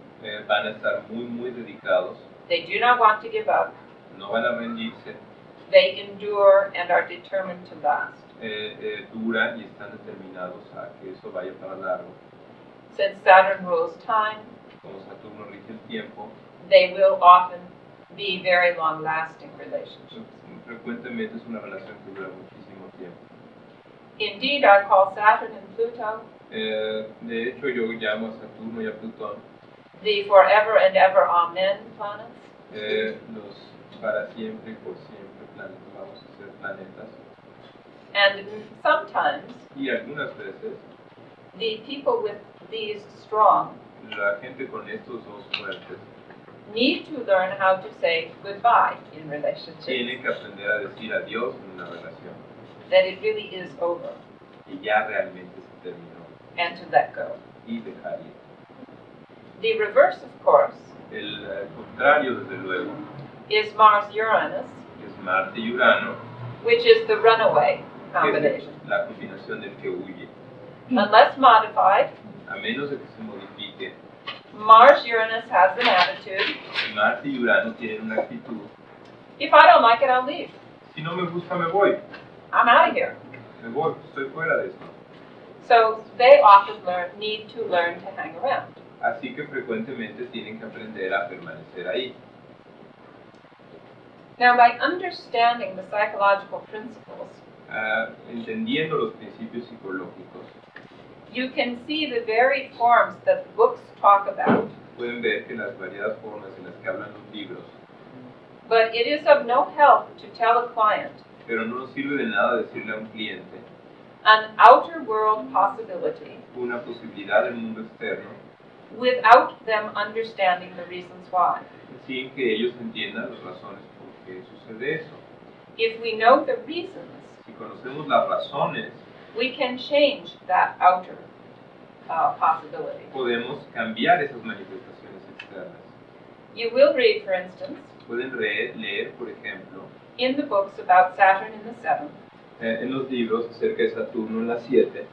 van a estar muy dedicados, They do not want to give up. no van a rendirse, They endure and are determined to last. duran y están determinados a que eso vaya para largo. Since Saturn rules time, Como Saturno rige el tiempo, they will often be very long-lasting relationships. frecuentemente es una relación que dura muchísimo tiempo. Indeed, I call Saturn and Pluto De hecho, yo llamo a Saturno y a Plutón the forever and ever amen planets, los para siempre y por siempre vamos a ser planetas. And sometimes Y algunas veces the people with these strong la gente con estos dos fuertes need to learn how to say goodbye in relationships. tienen que aprender a decir adiós en una relación. That it really is over. Y ya realmente se terminó. And to let go. Y dejar ir. The reverse, of course, El contrario, desde luego, is Mars-Uranus, es Marte y Urano, which is the runaway que combination. es la combinación del que huye. Unless modified, A menos de que se modifique, Mars-Uranus has an attitude, Marte y Urano tienen una actitud. if I don't like it, I'll leave. Si no me gusta, me voy. I'm out of here. Me voy, estoy fuera de esto. So they often need to learn to hang around. Así que frecuentemente tienen que aprender a permanecer ahí. Now, by understanding the psychological principles, Entendiendo los principios psicológicos, you can see the varied forms that the books talk about, pueden ver que las variadas formas en las que hablan los libros, but it is of no help to tell a client pero no nos sirve de nada decirle a un cliente an outer world possibility una posibilidad del mundo externo without them understanding the reasons why. sin que ellos entiendan las razones por qué sucede eso. If we know the reasons, Si conocemos las razones, we can change that outer possibility. podemos cambiar esas manifestaciones externas. You will read, for instance, Pueden leer, por ejemplo, in the books about Saturn in the 7th, en los libros acerca de Saturno en la 7,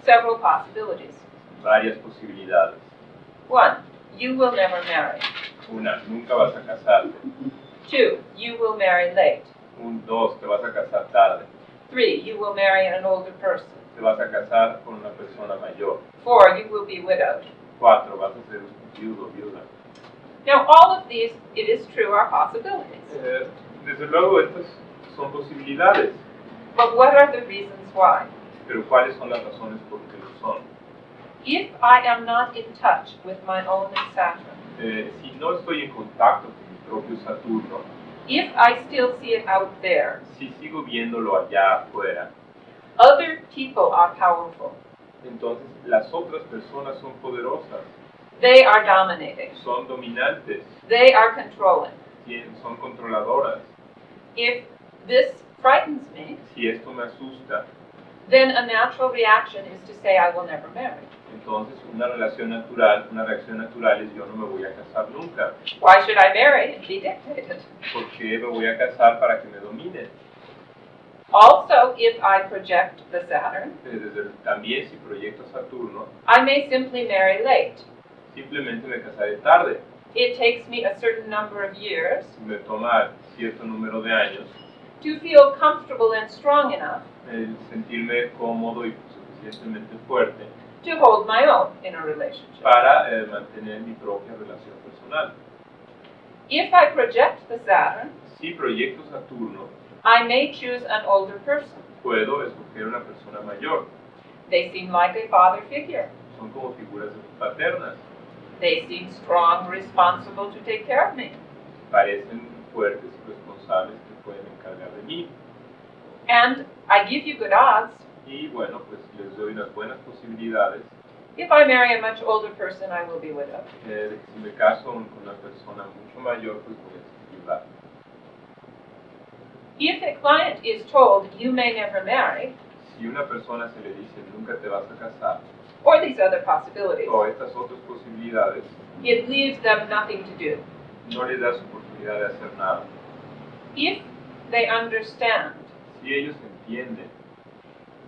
several possibilities. varias posibilidades. 1, you will never marry. Una, nunca vas a casarte. 2, you will marry late. 2, te vas a casar tarde. 3, you will marry an older person. Te vas a casar con una persona mayor. 4, you will be widowed. 4, vas a ser viudo, viuda. Now, all of these, it is true, are possibilities. Desde luego, estas son posibilidades, But what are the reasons why? pero ¿cuáles son las razones por qué lo son? If I am not in touch with my own Saturn, Si no estoy en contacto con mi propio Saturno, if I still see it out there, si sigo viéndolo allá afuera, other people are powerful. entonces las otras personas son poderosas, They are dominating. son dominantes, They are controlling. son controladoras. If this frightens me, Si esto me asusta, then a natural reaction is to say I will never marry. entonces una reacción natural es yo no me voy a casar nunca. Why should I marry and be dictated? ¿Por qué me voy a casar para que me dominen? Also, if I project the Saturn, También si proyecto Saturno, I may simply marry late. simplemente me casaré tarde. It takes me a certain number of years Me toma cierto número de años to feel comfortable and strong enough el sentirme cómodo y suficientemente fuerte to hold my own in a relationship. para mantener mi propia relación personal. If I project the Saturn, Si proyecto Saturno, I may choose an older person. puedo escoger una persona mayor. They seem like a father figure. Son como figuras paternas. They seem strong, responsible to take care of me. Parecen fuertes y responsables que pueden encargar de mí. And I give you good odds. Y bueno, pues les doy unas buenas posibilidades If I marry a much older person, I will be widowed. de que si me caso con una persona mucho mayor, pues voy a ayudar. If a client is told you may never marry, Si una persona se le dice nunca te vas a casar, or these other possibilities, o estas otras posibilidades, it leaves them nothing to do. no les das oportunidad de hacer nada. If they understand Si ellos entienden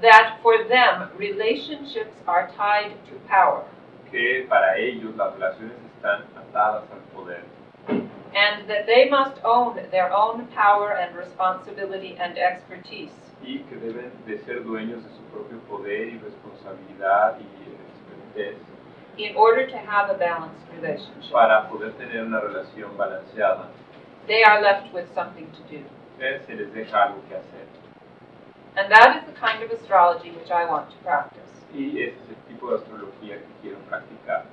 that for them relationships are tied to power, que para ellos las relaciones están atadas al poder and that they must own their own power and responsibility and expertise, y que deben de ser dueños de su propio poder y responsabilidad y expertise in order to have a balanced relationship, para poder tener una relación balanceada, they are left with something to do. se les deja algo que hacer. And that is the kind of astrology which I want to practice. Y ese es el tipo de astrología que quiero practicar.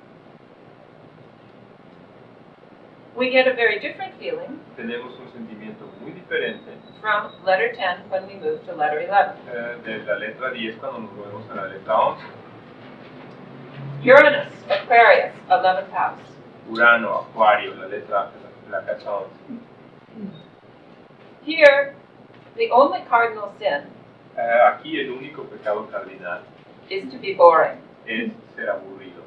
We get a very different feeling tenemos un sentimiento muy diferente from letter 10 when we move to letter 11. de la letra 10 cuando nos movemos a la letra 11. Uranus, Aquarius, 11th house. Urano, Acuario, la casa 11. Here, the only cardinal sin Aquí el único pecado cardinal is to be boring. es ser aburrido.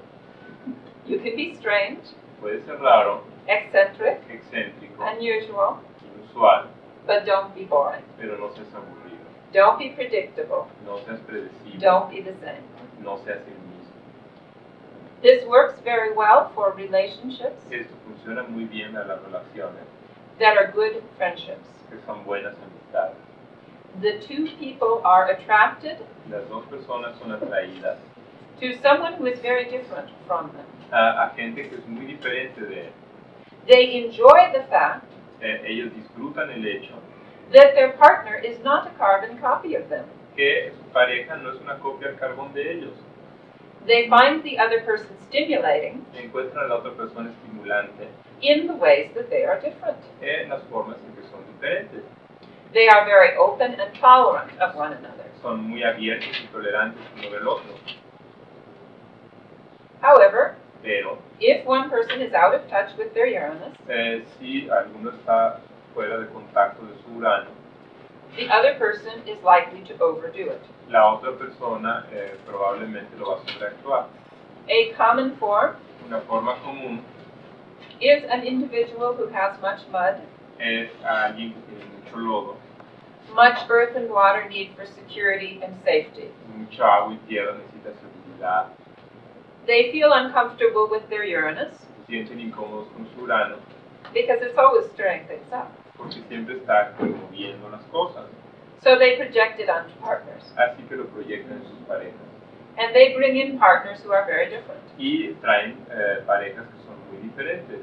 You can be strange, Puede ser raro, eccentric, excéntrico, unusual, inusual, but don't be boring. pero no seas aburrido. Don't be predictable. No seas predecible. Don't be the same. No seas el mismo. This works very well for relationships Esto funciona muy bien a las relaciones, that are good friendships. que son buenas amistades. The two people are attracted Las dos personas son atraídas to someone who is very different from them. a gente que es muy diferente de él. They enjoy the fact Ellos disfrutan el hecho that their partner is not a carbon copy of them. que su pareja no es una copia al carbón de ellos. They find the other person stimulating Encuentran a la otra persona estimulante in the ways that they are different. en las formas en que son diferentes. They are very open and tolerant of one another. Son muy abiertos y tolerantes uno del otro. However, Pero if one person is out of touch with their Uranus, si alguno está fuera de contacto de su Urano, the other person is likely to overdo it. la otra persona probablemente lo va a sobreactuar. A common form Una forma común is an individual who has much mud, es a alguien que tiene mucho lodo, much earth and water need for security and safety. mucha agua y tierra, necesita seguridad, They feel uncomfortable with their Uranus se sienten incómodos con su Urano, because it's always stirring things up. porque siempre está moviendo las cosas, So they project it onto partners. así que lo proyectan en sus parejas. And they bring in partners who are very different. Y traen parejas que son muy diferentes.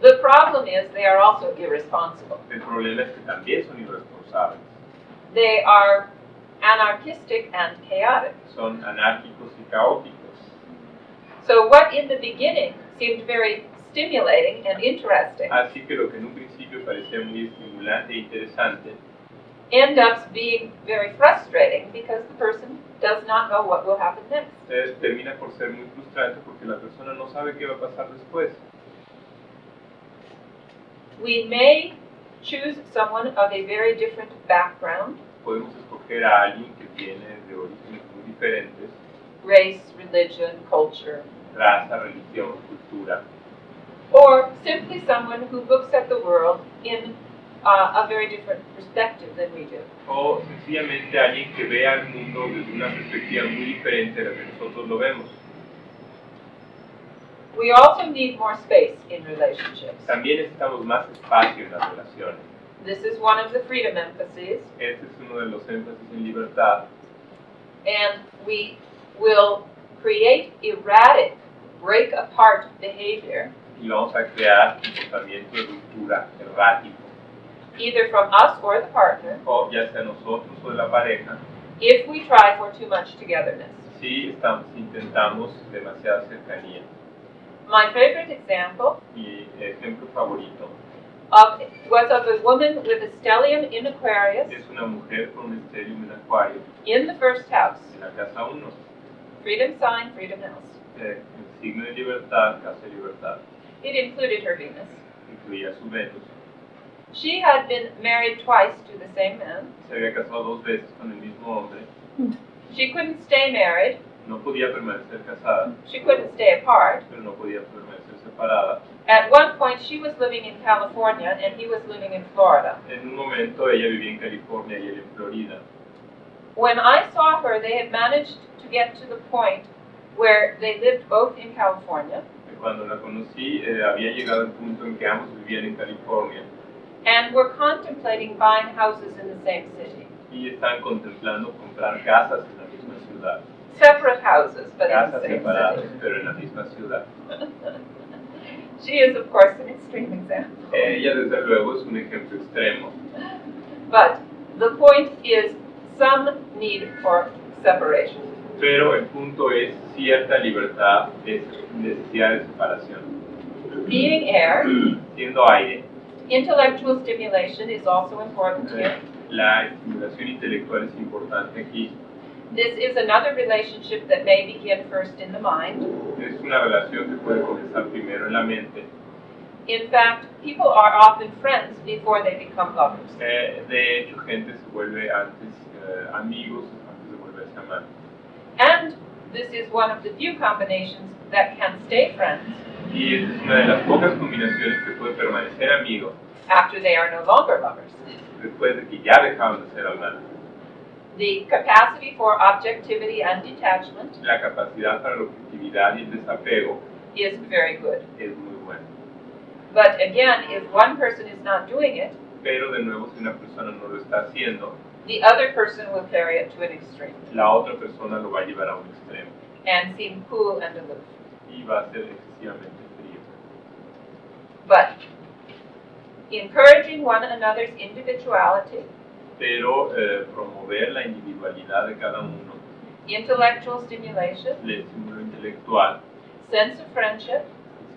The problem is they are also irresponsible. El problema es que también son irresponsables, They are anarchistic and chaotic. son anárquicos y caóticos. So what in the beginning seemed very stimulating and interesting Así que lo que en un principio parecía muy estimulante e interesante, end up being very frustrating because the person does not know what will happen next. termina por ser muy frustrante porque la persona no sabe qué va a pasar después. We may choose someone of a very different background, Podemos escoger a alguien que viene de orígenes muy diferentes, race, religion, culture, raza, religión, cultura, or simply someone who looks at the world in a very different perspective than we do. o sencillamente alguien que vea el mundo desde una perspectiva muy diferente de la que nosotros lo vemos. We also need more space in relationships. También necesitamos más espacio en las relaciones. This is one of the freedom emphases, Este es uno de los énfasis en libertad. and we will create erratic, break apart behavior, Y vamos a crear comportamiento de ruptura errático, either from us or the partner, o ya sea nosotros o de la pareja, if we try for too much togetherness. si intentamos demasiada cercanía. My favorite example Mi ejemplo favorito was of a woman with a stellium in Aquarius es una mujer con un estelium en Acuario in the first house. en la casa 1, Freedom sign, freedom house. el signo de libertad, casa de libertad, It included her Venus. incluía su Venus. She had been married twice to the same man. Se había casado 2 veces con el mismo hombre, She couldn't stay married. no podía permanecer casada, She couldn't stay apart. pero no podía permanecer separada. At one point, she was living in California and he was living in Florida. En un momento ella vivía en California y él en Florida. When I saw her, they had managed to get to the point where they lived both in California Cuando la conocí, había llegado al punto en que ambos vivían en California and were contemplating buying houses in the same city. y estaban contemplando comprar casas en la misma ciudad. Separate houses, but in the Casas same separadas, city. pero en la misma ciudad. She is, of course, an extreme example. Ella, desde luego, es un ejemplo extremo. But the point is some need for separation. Pero el punto es cierta libertad, es necesidad de separación. Being air, siendo aire, Intellectual stimulation is also important here. la estimulación intelectual es importante aquí. This is another relationship that may begin first in the mind. Es una relación que puede comenzar primero en la mente. In fact, people are often friends before they become lovers. De hecho, gente se vuelve antes amigos antes de volverse amantes. And this is one of the few combinations that can stay friends Y esta es una de las pocas combinaciones que puede permanecer amigo after they are no longer lovers. después de que ya dejaron de ser amantes. The capacity for objectivity and detachment La capacidad para la objetividad y el desapego is very good. es muy buena. But again, if one person is not doing it, Pero de nuevo, si una persona no lo está haciendo, the other person will carry it to an extreme la otra persona lo va a llevar a un extremo and seem cool and aloof. y va a ser excesivamente frío. But encouraging one another's individuality, Pero promover la individualidad de cada uno, intellectual stimulation, el estímulo intelectual, sense of friendship,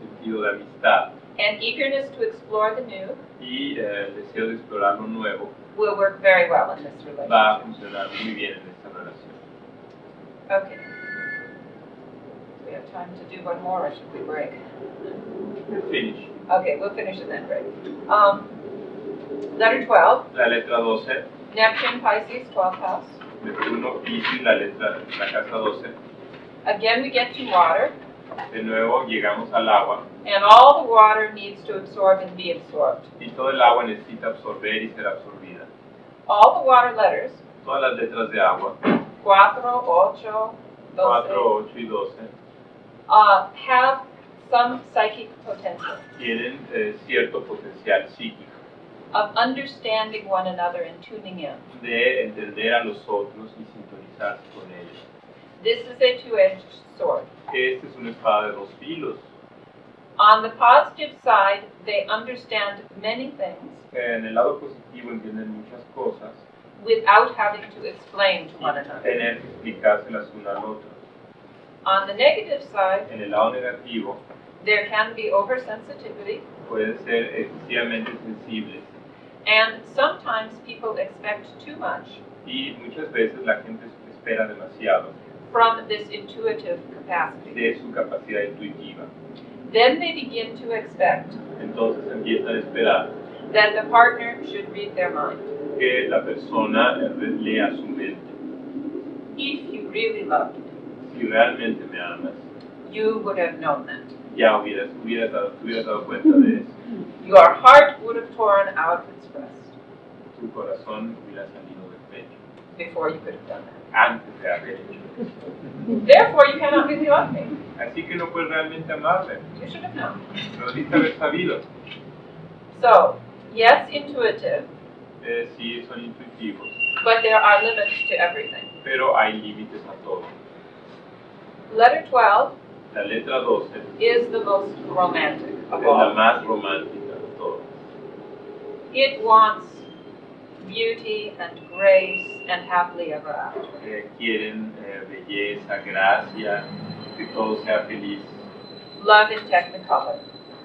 el sentido de amistad and eagerness to explore the new y el deseo de explorar lo nuevo will work very well in this va a relationship. funcionar muy bien en esta relación. Okay. We have time to do one more, or should we break? Finish. Okay, we'll finish and then break. Letter 12, La letra 12, Neptune, Pisces, 12th house. Neptuno, Piscis, la casa 12. Again, we get to water, De nuevo llegamos al agua and all the water needs to absorb and be absorbed. y todo el agua necesita absorber y ser absorbida. All the water letters, Todas las letras de agua, 4, 8, 4, 12, 8 y 12, have some psychic potential tienen cierto potencial psíquico of understanding one another and tuning in. de entender a los otros y sintonizarse con ellos. This is a two-edged sword. Esta es una espada de dos filos. On the positive side, they understand many things En el lado positivo entienden muchas cosas without having to explain to one y another. tener que explicárselas una al otro. On the negative side, En el lado negativo there can be oversensitivity, pueden ser excesivamente sensibles and sometimes people expect too much y muchas veces la gente espera demasiado from this intuitive capacity. de su capacidad intuitiva. Then they begin to expect Entonces empiezan a esperar that the partner should read their mind. que la persona lea su mente. If you really loved me, Si realmente me amas, you would have known that. ya te hubieras dado cuenta de eso. Your heart would have torn out of its breast Tu corazón hubiera salido del pecho before you could have done that. antes de haber hecho eso. Therefore, you cannot really love me. Así que no puedes realmente amarme. You should have known. Lo debiste haber sabido. So, yes, intuitive, Sí, son intuitivos, but there are limits to everything. pero hay límites a todo. Letter 12 La letra 12 is the most romantic of es la all. más romántica de todas. It wants beauty and grace and happily ever after. Quieren belleza, gracia, que todo sea feliz, Love in Technicolor.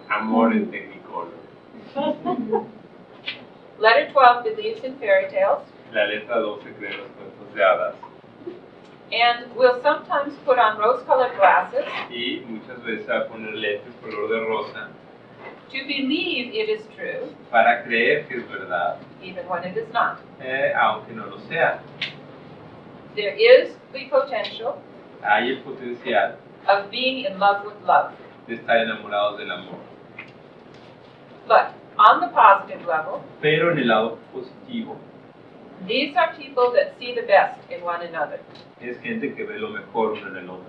amor en Technicolor. Letter 12 believes in fairy tales La letra 12 cree en los cuentos de hadas and will sometimes put on rose-colored glasses y muchas veces va a poner lentes color de rosa to believe it is true, para creer que es verdad, even when it is not. aunque no lo sea. There is the potential Hay el potencial of being in love with love. de estar enamorados del amor, But on the positive level, pero en el lado positivo these are people that see the best in one another. es gente que ve lo mejor uno en el otro.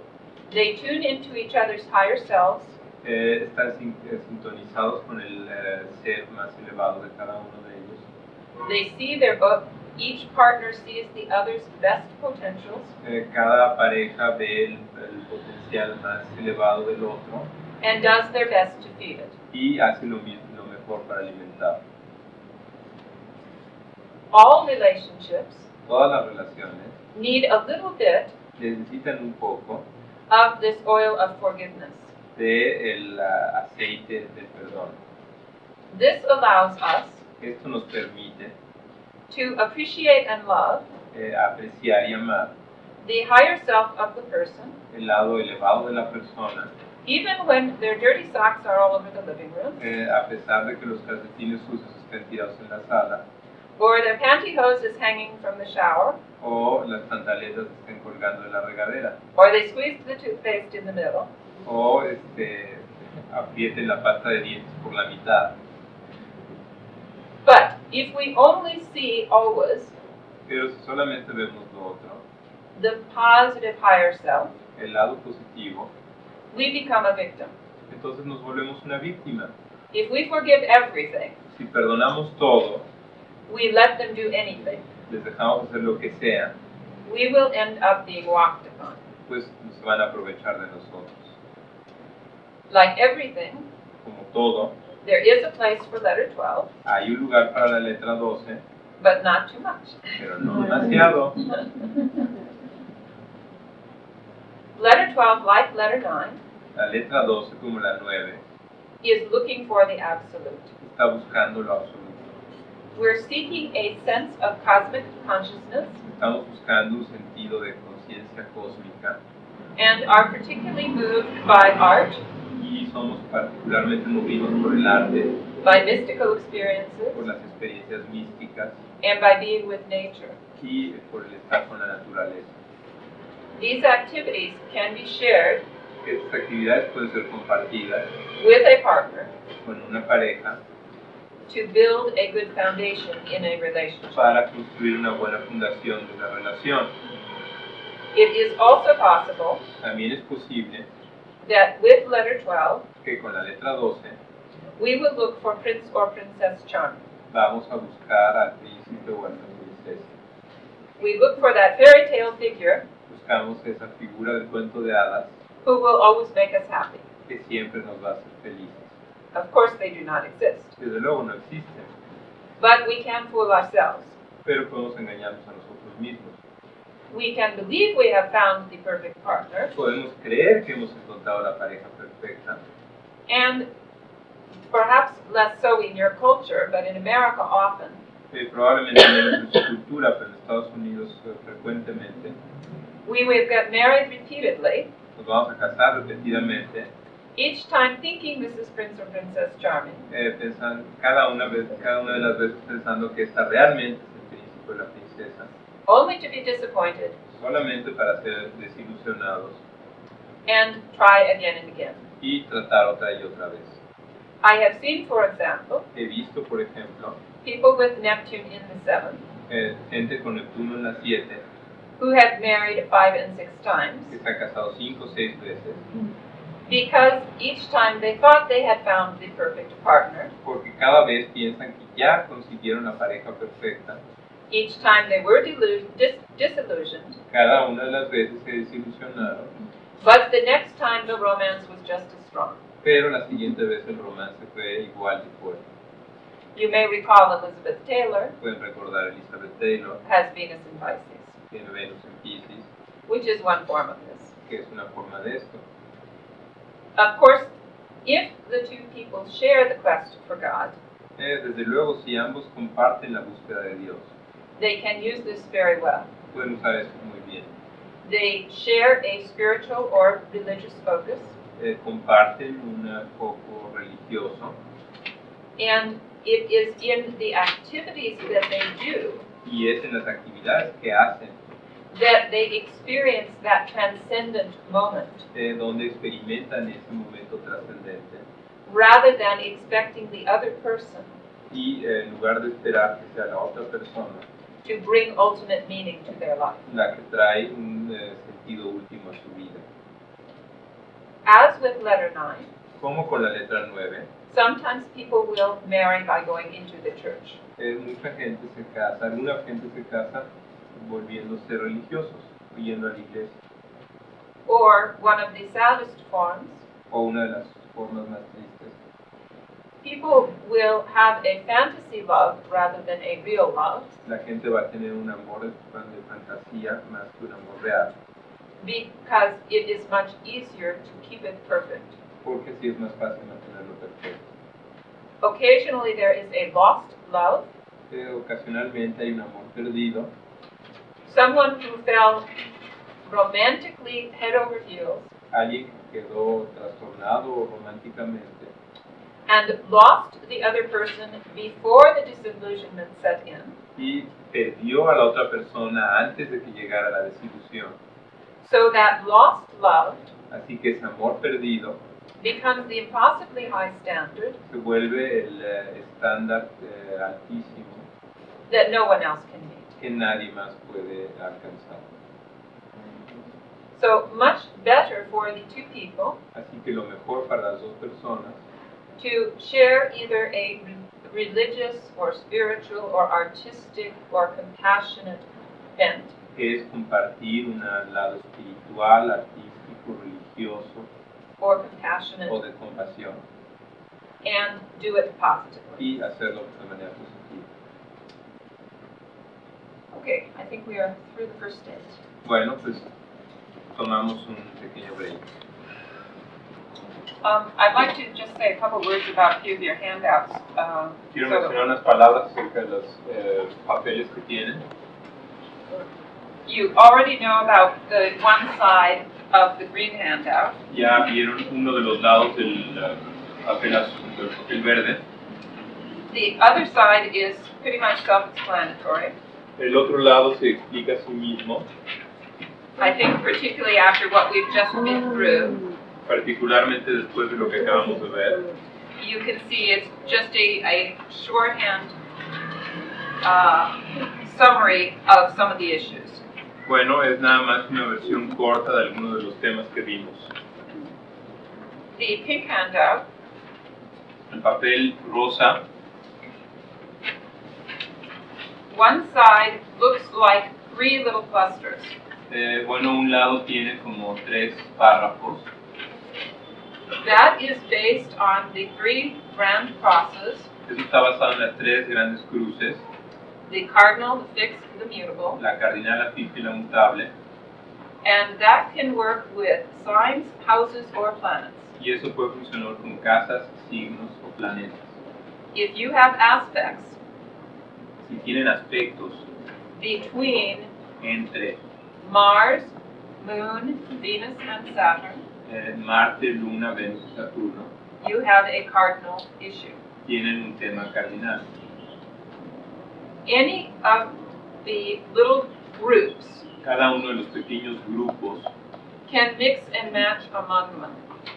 They tune into each other's higher selves Están sintonizados con el ser más elevado de cada uno de ellos. They see each partner sees the other's best potentials Cada pareja ve el potencial más elevado del otro and does their best to feed it. y hace lo mejor para alimentar. All relationships Todas las relaciones need a little bit necesitan un poco of this oil of forgiveness. de el aceite del perdón. This allows us Esto nos permite to appreciate and love apreciar y amar the higher self of the person, el lado elevado de la persona, even when their dirty socks are all over the living room, a pesar de que los calcetines sucios estén tirados en la sala, or their pantyhose is hanging from the shower, o las pantaletas estén colgando en la regadera, or they squeezed the toothpaste in the middle. o aprieten la pasta de dientes por la mitad. But if we only see always Pero si solamente vemos lo otro, the positive higher self, el lado positivo, we become a victim. entonces nos volvemos una víctima. If we forgive everything, Si perdonamos todo, we let them do anything, les dejamos hacer lo que sea, we will end up being walked upon. pues se van a aprovechar de nosotros. Like everything, Como todo, there is a place for letter 12, hay un lugar para la letra 12, but not too much. pero no demasiado. Letter 12, like letter 9, La letra 12, como la 9, is looking for the absolute. está buscando lo absoluto. We're seeking a sense of cosmic consciousness Estamos buscando un sentido de conciencia cósmica and are particularly moved by art, y somos particularmente movidos por el arte, by mystical experiences, por las experiencias místicas and by being with nature. y por el estar con la naturaleza. These activities can be shared Estas actividades pueden ser compartidas with a partner con una pareja to build a good foundation in a relationship. para construir una buena fundación de la relación. It is also possible También es posible that with letter 12, que con la letra 12 we will look for Prince or Princess Charming. vamos a buscar al príncipe o a la princesa. We look for that fairy tale figure Buscamos esa figura del cuento de hadas who will always make us happy. que siempre nos va a hacer felices. Of course, they do not exist, Desde luego no existen, but we can fool ourselves. pero podemos engañarnos a nosotros mismos. We can believe we have found the perfect partner, Podemos creer que hemos encontrado la pareja perfecta, and perhaps less so in your culture, but in America often, probablemente menos en su cultura, pero en Estados Unidos frecuentemente we will get married repeatedly, nos vamos a casar repetidamente, each time thinking this is Prince or Princess Charming, cada una de las veces pensando que esta realmente es el príncipe o la princesa, only to be disappointed solamente para ser desilusionados and try again and again. y tratar otra y otra vez. I have seen, for example, He visto, por ejemplo, people with Neptune in the 7th gente con Neptuno en la 7 who have married 5 and 6 times que se ha casado 5 o 6 veces, because each time they thought they had found the perfect partner, porque cada vez piensan que ya consiguieron la pareja perfecta, each time they were disillusioned, cada una de las veces se desilusionaron, but the next time the romance was just as strong. pero la siguiente vez el romance fue igual de fuerte. You may recall Elizabeth Taylor Pueden recordar a Elizabeth Taylor, has Venus in Pisces, tiene Venus en Piscis, which is one form of this. que es una forma de esto. Of course, if the two people share the quest for God, Desde luego, si ambos comparten la búsqueda de Dios, they can use this very well. pueden usar esto muy bien. They share a spiritual or religious focus, Comparten un foco religioso and it is in the activities that they do y es en las actividades que hacen that they experience that transcendent moment, donde experimentan ese momento trascendente rather than expecting the other person y en lugar de esperar que sea la otra persona to bring ultimate meaning to their life. la que trae un sentido último a su vida. As with letter 9, Como con la letra 9, sometimes people will marry by going into the church, mucha gente se casa, alguna gente se casa volviéndose religiosos, yendo a la iglesia, or one of the saddest forms, o una de las formas más tristes. people will have a fantasy love rather than a real love, La gente va a tener un amor de fantasía más que un amor real, because it is much easier to keep it perfect. porque sí es más fácil mantenerlo perfecto. Occasionally there is a lost love, Ocasionalmente hay un amor perdido, someone who fell romantically head over heels alguien que quedó trastornado románticamente and lost the other person before the disillusionment set in. y perdió a la otra persona antes de que llegara la desilusión. So that lost love Así que ese amor perdido becomes the impossibly high standard se vuelve el estándar altísimo that no one else can meet. que nadie más puede alcanzar. So much better for the two people Así que lo mejor para las dos personas to share either a religious or spiritual or artistic or compassionate bent, es compartir un lado espiritual, artístico, religioso or o compassionate, de compasión and do it positively. y hacerlo de manera positiva. Okay, I think we are through the first stage. Bueno, pues tomamos un pequeño break. I'd like to just say a couple words about a few of your handouts. Quiero so mencionar unas palabras acerca de los papeles que tienen. you already know about the one side of the green handout. Ya vieron uno de los lados del papel verde. The other side is pretty much self-explanatory. El otro lado se explica a sí mismo, I think particularly after what we've just been through, particularmente después de lo que acabamos de ver. you can see it's just a shorthand summary of some of the issues. Bueno, es nada más una versión corta de algunos de los temas que vimos. The pink handout El papel rosa, one side looks like 3 little clusters. bueno, un lado tiene como 3 párrafos. That is based on the 3 grand crosses, Eso está basado en las 3 grandes cruces, the cardinal, the fixed, and the mutable, la cardinal, la fija y la mutable, and that can work with signs, houses, or planets. y eso puede funcionar con casas, signos o planetas. If you have aspects Si tienen aspectos between entre Mars, Moon, Venus, and Saturn, Marte, Luna, Venus y Saturno, you have a cardinal issue. tienen un tema cardinal. Any of the little groups Cada uno de los pequeños grupos can mix and match among them.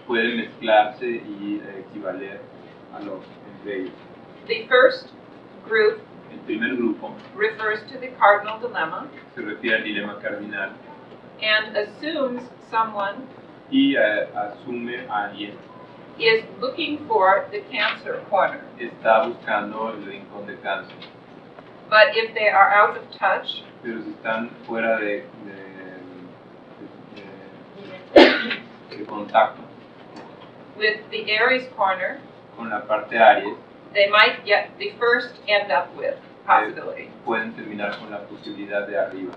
puede mezclarse y equivaler a los entre ellos. The first group El primer grupo refers to the cardinal dilemma se refiere al dilema cardinal and assumes someone y asume a alguien is looking for the Cancer corner. está buscando el rincón de cáncer, But if they are out of touch, pero si están fuera de contacto with the Aries corner, con la parte Aries, they might get the first end up with possibility, pueden terminar con la posibilidad de arriba,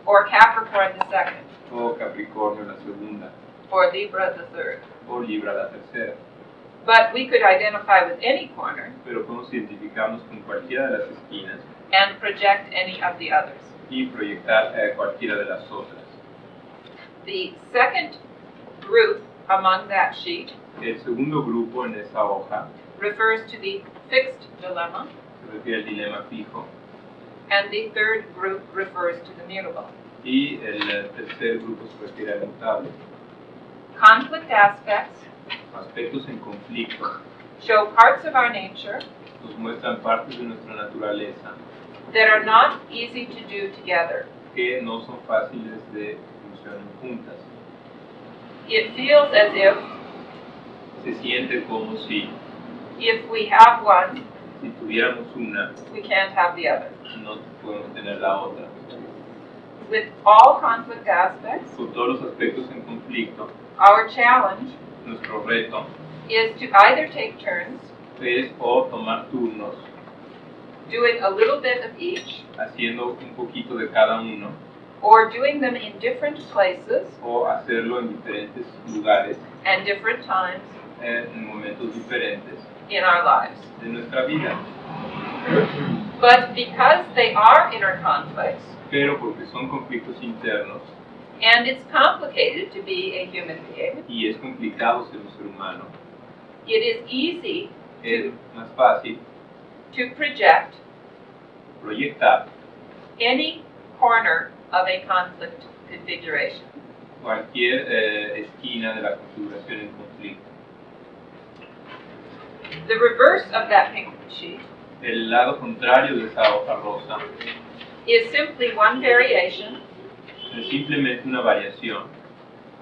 or Capricorn the second, o Capricornio la segunda, or Libra the third. o Libra la tercera. But we could identify with any corner Pero podemos identificarnos con cualquiera de las esquinas and project any of the others. y proyectar cualquiera de las otras. The second group among that sheet El segundo grupo en esa hoja refers to the fixed dilemma, se refiere al dilema fijo and the third group refers to the mutable. y el tercer grupo se refiere al mutable. Conflict aspects Aspectos en conflicto show parts of our nature nos muestran partes de nuestra naturaleza that are not easy to do together. que no son fáciles de funcionar juntas. It feels as if Se siente como si we have one, si tuviéramos una, we can't have the other. no podemos tener la otra. With all conflict aspects, Con todos los aspectos en conflicto, our challenge nuestro reto is to either take turns es o tomar turnos doing a little bit of each, haciendo un poquito de cada uno or doing them in different places o hacerlo en diferentes lugares and different times en momentos diferentes in our lives. de nuestra vida. But because they are inner conflicts, Pero porque son conflictos internos and it's complicated to be a human being, y es complicado ser un ser humano, it is easy es más fácil to project proyectar any corner of a conflict configuration. cualquier esquina de la configuración en conflicto. The reverse of that pink sheet El lado contrario de esa hoja rosa is simply one variation es simplemente una variación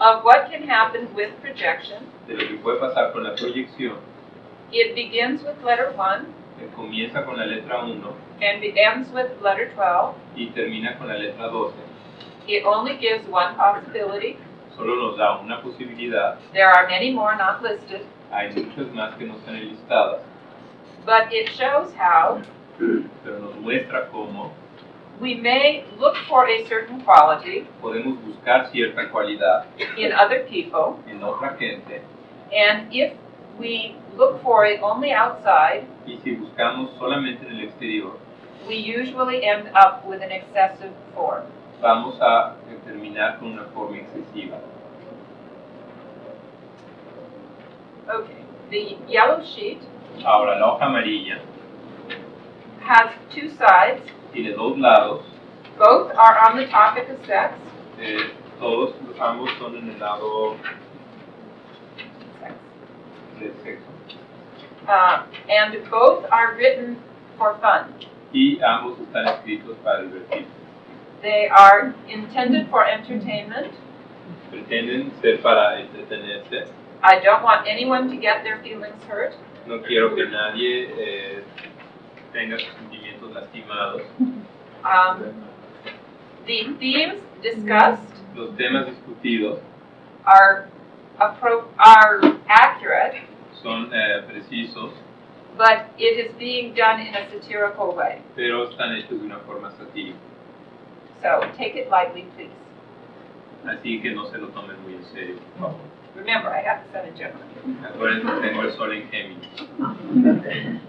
of what can happen with projection. de lo que puede pasar con la proyección, It begins with letter 1 que comienza con la letra 1 and ends with letter 12. y termina con la letra 12. It only gives one possibility. Solo nos da una posibilidad, There are many more not listed, hay muchas más que no están enlistadas, but it shows how pero nos muestra cómo we may look for a certain quality podemos buscar cierta cualidad in other people, en otra gente, and if we look for it only outside, y si buscamos solamente en el exterior, we usually end up with an excessive form. vamos a terminar con una forma excesiva. Okay, the yellow sheet Ahora, la hoja amarilla has two sides. tiene dos lados, Both are on the topic of sex. ambos son en el lado del sexo, And both are written for fun. y ambos están escritos para divertirse. They are intended for entertainment. Pretenden ser para entretenerse. I don't want anyone to get their feelings hurt. No quiero que nadie tenga sus sentimientos lastimados. The themes discussed Los temas discutidos are accurate, son precisos, but it is being done in a satirical way. pero están hechos de una forma satírica. So take it lightly, please. Así que no se lo tomen muy en serio, por favor. Remember, I have to set a Gemini. Acuérdense que tengo el sol en Géminis.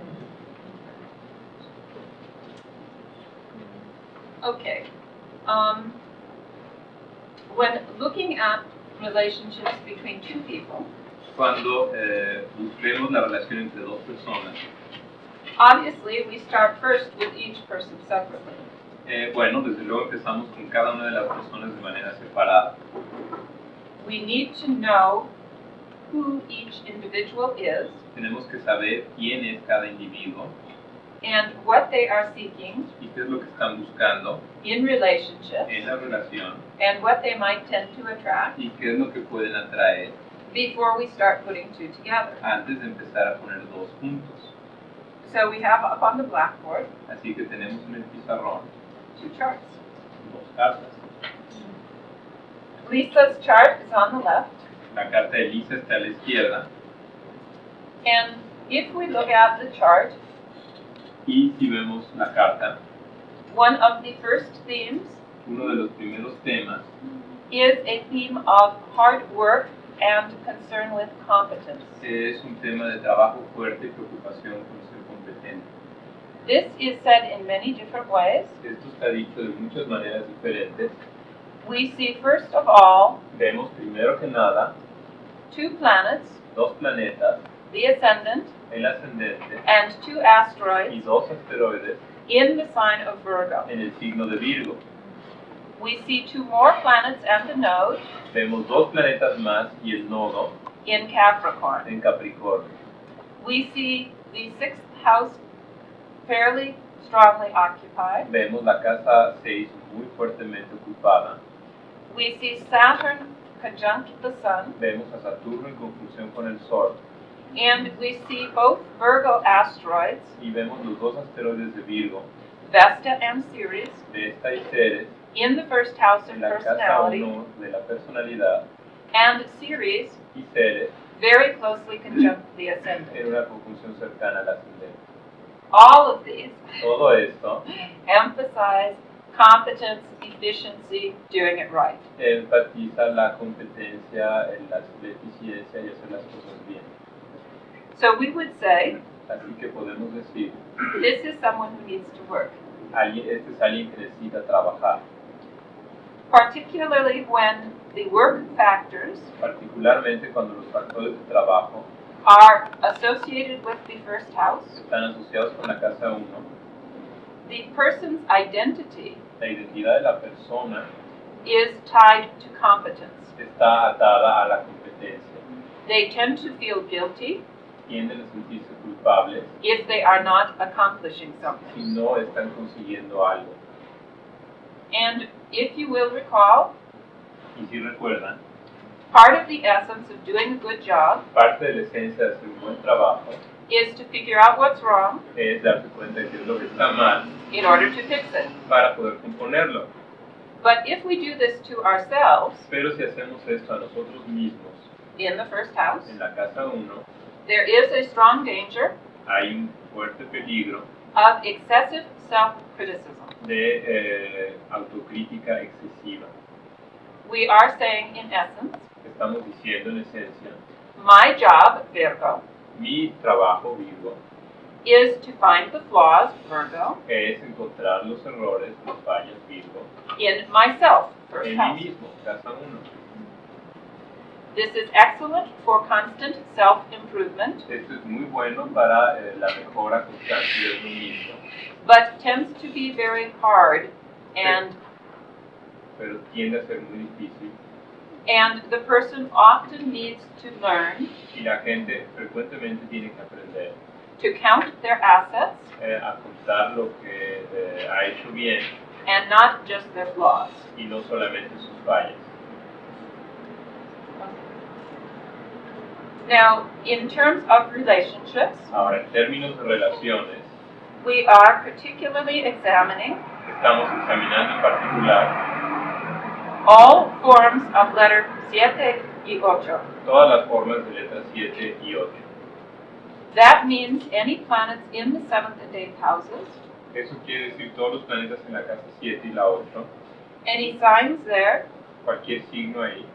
Okay. When looking at relationships between two people, Cuando vemos la relación entre dos personas, obviously we start first with each person separately. bueno, desde luego empezamos con cada una de las personas de manera separada. We need to know who each individual is Tenemos que saber quién es cada individuo and what they are seeking y qué es lo que están buscando in relationships en la relación and what they might tend to attract y qué es lo que pueden atraer before we start putting two together. antes de empezar a poner dos juntos. So we have up on the blackboard Así que tenemos en el pizarrón two charts. dos cartas. Lisa's chart is on the left, La carta de Lisa está a la izquierda and if we look at the chart, y si vemos la carta, one of the first themes uno de los primeros temas is a theme of hard work and concern with competence. es un tema de trabajo fuerte y preocupación por ser competente. This is said in many different ways. Esto está dicho de muchas maneras diferentes. We see first of all Vemos primero que nada two planets, dos planetas, the ascendant, el ascendente and two y asteroids dos asteroides in the sign of Virgo. en el signo de Virgo. We see two more planets and a node Vemos dos planetas más y el nodo in Capricorn. en Capricornio. We see the sixth house fairly strongly occupied. Vemos la casa 6 muy fuertemente ocupada. We see Saturn conjunct the Sun, Vemos a Saturno en conjunción con el Sol. and we see both Virgo asteroids, Y vemos los dos asteroides de Virgo, Vesta and Ceres, Vesta y Ceres, in the first house of en la casa personality, 1 de la personalidad, and Ceres y Ceres very closely conjunct the ascendant. en una conjunción cercana al ascendente. All of these Todo esto emphasize competence, efficiency, doing it right. enfatiza la competencia, la eficiencia y hacer las cosas bien. So we would say, Así que podemos decir, this is someone who needs to work, este es alguien que necesita trabajar, particularly when the work factors particularmente cuando los factores de trabajo are associated with the first house. están asociados con la casa 1. The person's identity La identidad de la persona is tied to competence. está atada a la competencia. They tend to feel guilty Tienden a sentirse culpables if they are not accomplishing si something. no están consiguiendo algo. And if you will recall, Y si recuerdan, part of the essence of doing a good job parte de la esencia de hacer un buen trabajo is to figure out what's wrong es darse cuenta de qué es lo que está mal in order to fix it. para poder componerlo. But if we do this to ourselves Pero si hacemos esto a nosotros mismos in the first house, en la casa 1, there is a strong danger hay un fuerte peligro of excessive self-criticism. de autocrítica excesiva. We are saying, in essence, Estamos diciendo en esencia, my job, Virgo, mi trabajo, Virgo, is to find the flaws, Virgo, es encontrar los errores, las fallas, Virgo, in myself, first en house. mí mismo, casa 1. This is excellent for constant self-improvement, Esto es muy bueno para la mejora constante de uno mismo, but tends to be very hard, and pero tiende a ser muy difícil the person often needs to learn y la gente frecuentemente tiene que aprender to count their assets a contar lo que ha hecho bien and not just their flaws. y no solamente sus fallas. Now, in terms of relationships, Ahora, en términos de relaciones, we are particularly examining estamos examinando en particular all forms of letter 7 y 8. todas las formas de letras 7 y 8. That means any planets in the 7th and 8th houses, Eso quiere decir todos los planetas en la casa 7 y la 8, any signs there, cualquier signo ahí,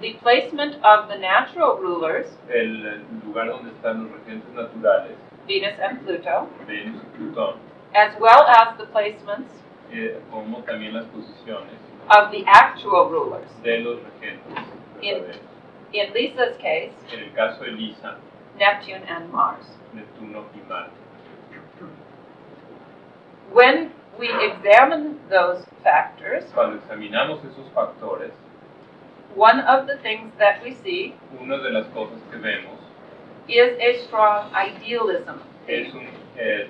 the placement of the natural rulers, el lugar donde están los regentes naturales, Venus and Pluto, Venus y Plutón, as well as the placements como también las posiciones of the actual rulers. de los regentes verdaderos. In Lisa's case, En el caso de Lisa, Neptune and Mars. Neptuno y Marte. When we examine those factors, Cuando examinamos esos factores, one of the things that we see una de las cosas que vemos is a strong idealism. es un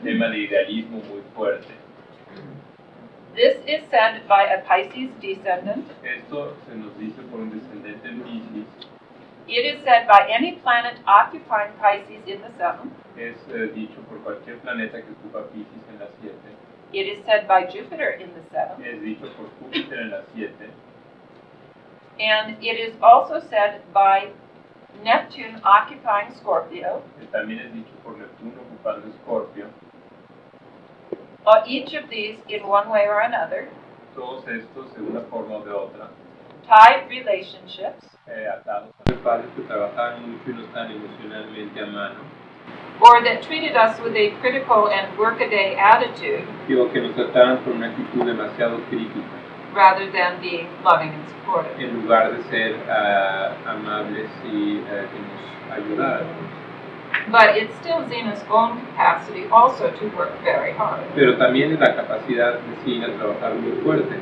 tema de idealismo muy fuerte. This is said by a Pisces descendant. Esto se nos dice por un descendente de Piscis, It is said by any planet occupying Pisces in the 7th. es dicho por cualquier planeta que ocupa Piscis en la 7, It is said by Jupiter in the 7th. es dicho por Júpiter en la 7, And it is also said by Neptune occupying Scorpio. también es dicho por Neptuno ocupando Escorpio. Each of these, in one way or another, Todos estos, de una forma o de otra, tied relationships atados a padres que trabajaban mucho y no están emocionalmente a mano, or that treated us with a critical and workaday attitude digo que nos trataban con una actitud demasiado crítica, rather than being loving and supportive. en lugar de ser amables y que nos ayudaran. But it's still Zena's own capacity also to work very hard. Pero también es la capacidad de Sina trabajar muy fuerte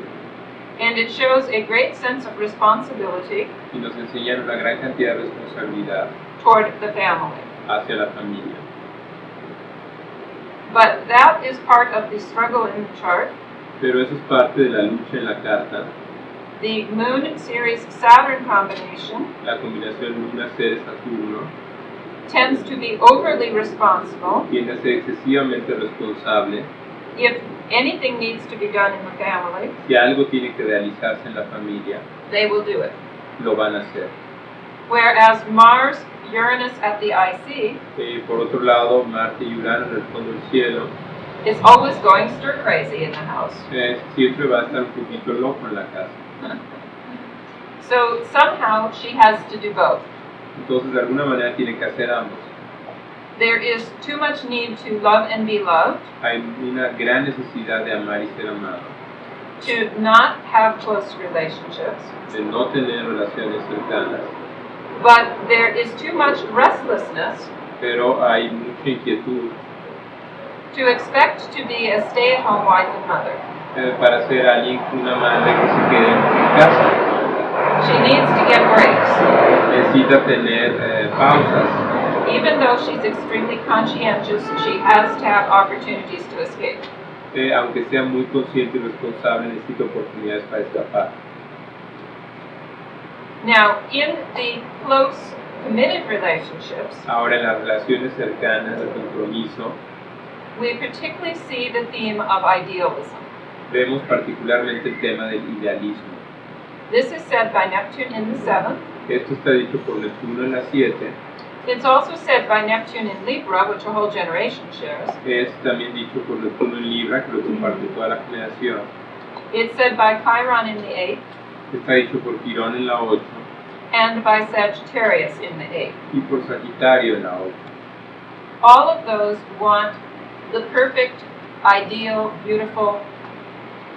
And it shows a great sense of responsibility y nos enseñan una gran cantidad de responsabilidad toward the family. hacia la familia. But that is part of the struggle in the chart. Pero eso es parte de la lucha en la carta, The Moon Ceres Saturn combination la combinación Luna-Ceres-Saturno tends to be overly responsible. tiende a ser excesivamente responsable. If anything needs to be done in the family, Si algo tiene que realizarse en la familia, they will do it. lo van a hacer. Whereas Mars, Uranus at the IC Por otro lado, Marte y Urano en el fondo del cielo is always going stir crazy in the house. siempre va a estar un poquito loco en la casa. So somehow she has to do both. Entonces, de alguna manera tiene que hacer ambos. There is too much need to love and be loved, Hay una gran necesidad de amar y ser amado, to not have close relationships, de no tener relaciones cercanas, but there is too much restlessness pero hay mucha inquietud to expect to be a stay-at-home wife and mother. para ser alguien, una madre que se quede en casa. She needs to get breaks. Necesita tener pausas. Even though she's extremely conscientious, she has to have opportunities to escape. Aunque sea muy consciente y responsable, necesita oportunidades para escapar. Now, in the close, committed relationships, Ahora, en las relaciones cercanas de compromiso, we particularly see the theme of idealism. vemos particularmente el tema del idealismo. This is said by Neptune in the 7th. Esto está dicho por Neptuno en la 7, It's also said by Neptune in Libra, which a whole generation shares. es también dicho por Neptuno en Libra, que lo comparte toda la generación. It's said by Chiron in the 8th, Está dicho por Quirón en la 8 and by Sagittarius in the 8th. y por Sagitario en la 8. All of those want the perfect, ideal, beautiful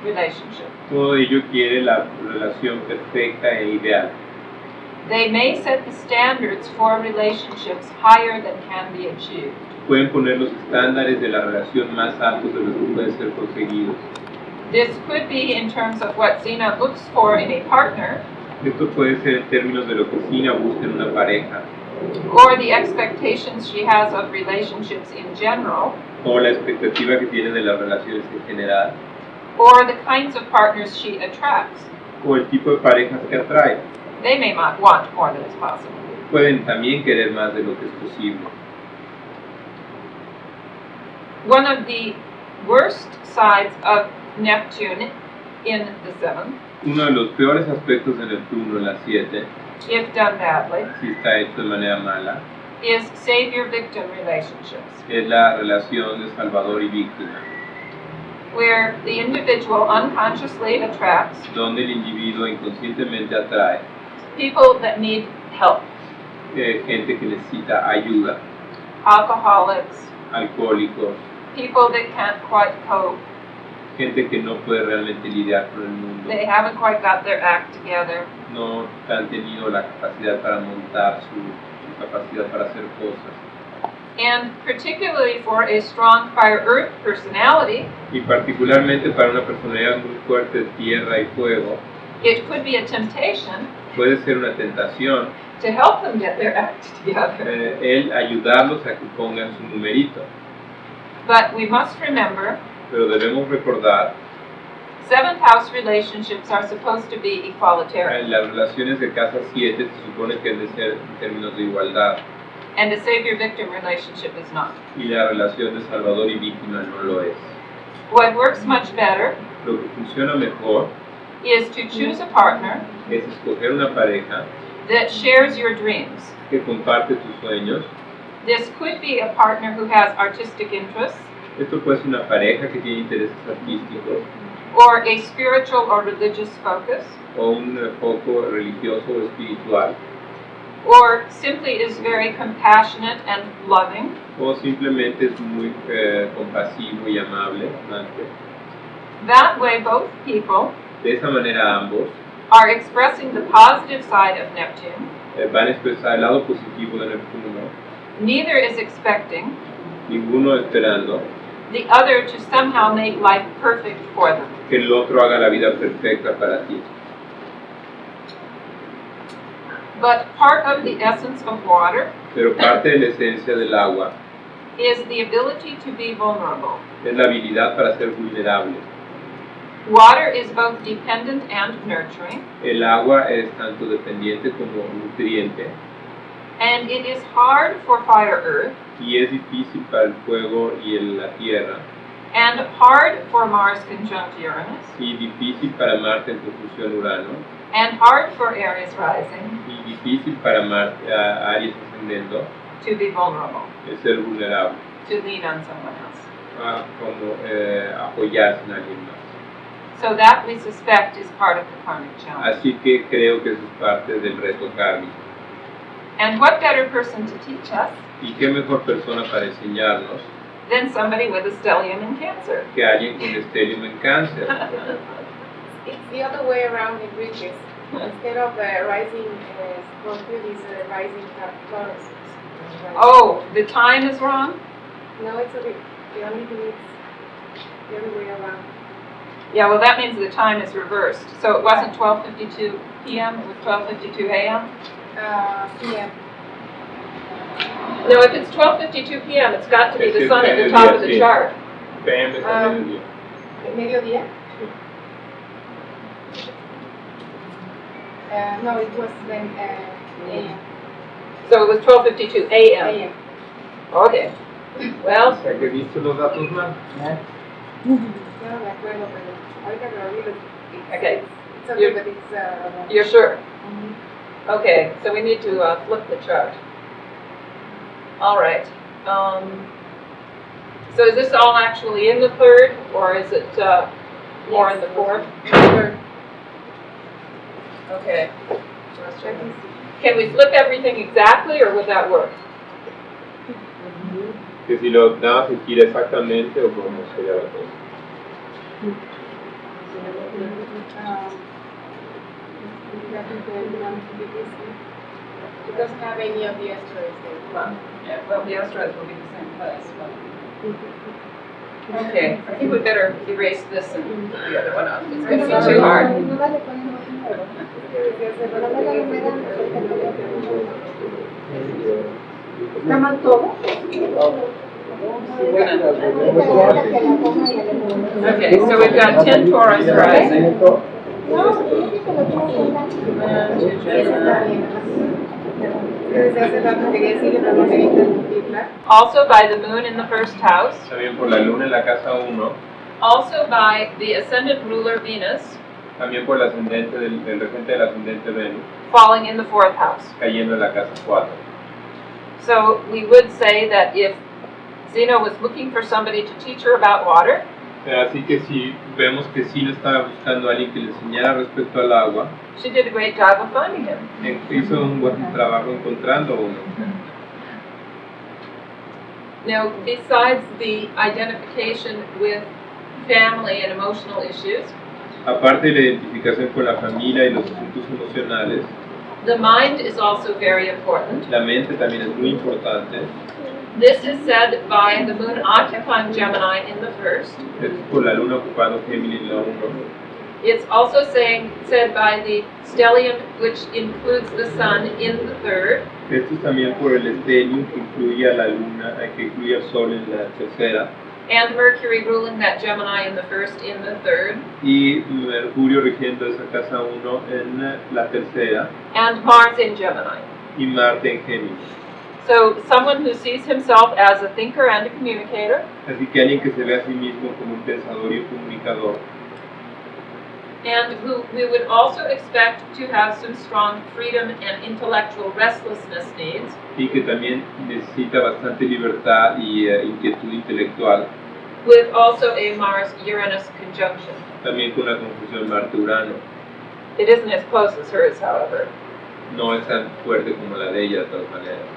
relationship. Todo ello quiere la relación perfecta e ideal. They may set the standards for relationships higher than can be achieved. Pueden poner los estándares de la relación más altos de los que pueden ser conseguidos. This could be in terms of what Zena looks for in a partner, Esto puede ser en términos de lo que Sina busca en una pareja, or the expectations she has of relationships in general, o la expectativa que tiene de las relaciones en general, or the kinds of partners she attracts. o el tipo de parejas que atrae. They may not want more than is possible. Pueden también querer más de lo que es posible. One of the worst sides of Neptune in the 7th, Uno de los peores aspectos de Neptuno en la 7, if done badly, si está hecho de manera mala, is savior-victim relationships, es la relación de salvador y víctima, where the individual unconsciously attracts donde el individuo inconscientemente atrae people that need help, gente que necesita ayuda, alcoholics, alcohólicos, people that can't quite cope, gente que no puede realmente lidiar con el mundo, they haven't quite got their act together, no han tenido la capacidad para montar su capacidad para hacer cosas. and particularly for a strong fire-earth personality, Y particularmente para una personalidad muy fuerte de tierra y fuego, it could be a temptation puede ser una tentación to help them get their act together. el ayudarlos a que pongan su numerito. But we must remember, Pero debemos recordar 7th house relationships are supposed to be equalitarian, las relaciones de casa 7 se supone que deben ser en términos de igualdad and a savior-victim relationship is not. y la relación de salvador y víctima no lo es. What works much better Lo que funciona mejor is to choose a partner es escoger una pareja that shares your dreams. que comparte tus sueños. This could be a partner who has artistic interests, Esto puede ser una pareja que tiene intereses artísticos or a spiritual or religious focus, o un foco religioso o espiritual, or simply is very compassionate and loving, o simplemente es muy compasivo y amable. Amante. That way both people De esa manera ambos are expressing the positive side of Neptune. van a expresar el lado positivo de Neptuno, Neither is expecting ninguno esperando the other to somehow make life perfect for them. que el otro haga la vida perfecta para ti. But part of the essence of water Pero parte de la esencia del agua is the ability to be vulnerable. es la habilidad para ser vulnerable. Water is both dependent and nurturing, El agua es tanto dependiente como nutriente and it is hard for fire earth y es difícil para el fuego y la tierra and hard for Mars conjunct Uranus y difícil para Marte en conjunción Urano and hard for Aries rising y difícil para Aries ascendendo to be vulnerable, es ser vulnerable, to lean on someone else. como apoyarse en alguien más. So that we suspect is part of the karmic challenge. Así que creo que eso es parte del reto kármico. And what better person to teach us ¿Y qué mejor persona para enseñarnos than somebody with a stellium in Cancer? que alguien con estelium en cáncer? It's the other way around in Bridges. Instead of rising Scorpio, it's rising Taurus. Oh, the time is wrong? No, it's a bit, the only thing is the other way around. Yeah, well, that means the time is reversed. So it wasn't 12:52 p.m., it was 12:52 a.m.? Yeah. No, if it's 12:52 p.m., it's got to be the sun at the top of the chart. PM es a mediodía. Mediodía? No, it was then AM. So it was 12:52 a.m. AM. Okay. Well, O sea que viste los datos mal. No me acuerdo, pero ahorita me olvido. Okay. It's okay, but it's you're sure? Okay, so we need to flip the chart. All right. So is this all actually in the third, or is it more in the fourth? third. Okay. Can we flip everything exactly, or would that work? Que si lo nada se gira exactamente o cómo sería la cosa. It doesn't have any of the asteroids there. Well, the asteroids will be the same place. But... Okay, I think we'd better erase this and the other one out. It's going to be too hard. ¿Está mal todo? Okay, so we've got 10 Taurus rising. Also by the moon in the first house. También por la luna en la casa 1. Also by the ascendant ruler Venus. También por el ascendente del regente del ascendente Venus. Falling in the fourth house. Cayendo en la casa 4. So we would say that if Zeno was looking for somebody to teach her about water, Así que si vemos que Sino estaba buscando a alguien que le enseñara respecto al agua, she did a great job of finding him. hizo un buen trabajo encontrando uno. Now, besides the identification with family and emotional issues, Aparte de la identificación con la familia y los asuntos emocionales, the mind is also very important. la mente también es muy importante. This is said by the moon occupying Gemini in the first. Esto es por la luna ocupando Géminis en la 1. It's also said by the stellium, which includes the sun, in the third. Esto es también por el estelium que incluye a la luna, que incluye al sol en la tercera. And Mercury ruling that Gemini in the first, in the third. Y Mercurio rigiendo esa casa 1 en la tercera. And Mars in Gemini. Y Marte en Géminis. So someone who sees himself as a thinker and a communicator. Así que alguien que se ve a sí mismo como un pensador y un comunicador. And who we would also expect to have some strong freedom and intellectual restlessness needs. Y que también necesita bastante libertad y inquietud intelectual. With also a Mars-Uranus conjunction. También con la conjunción Marte-Urano. It isn't as close as hers, however. No es tan fuerte como la de ella, de todas maneras.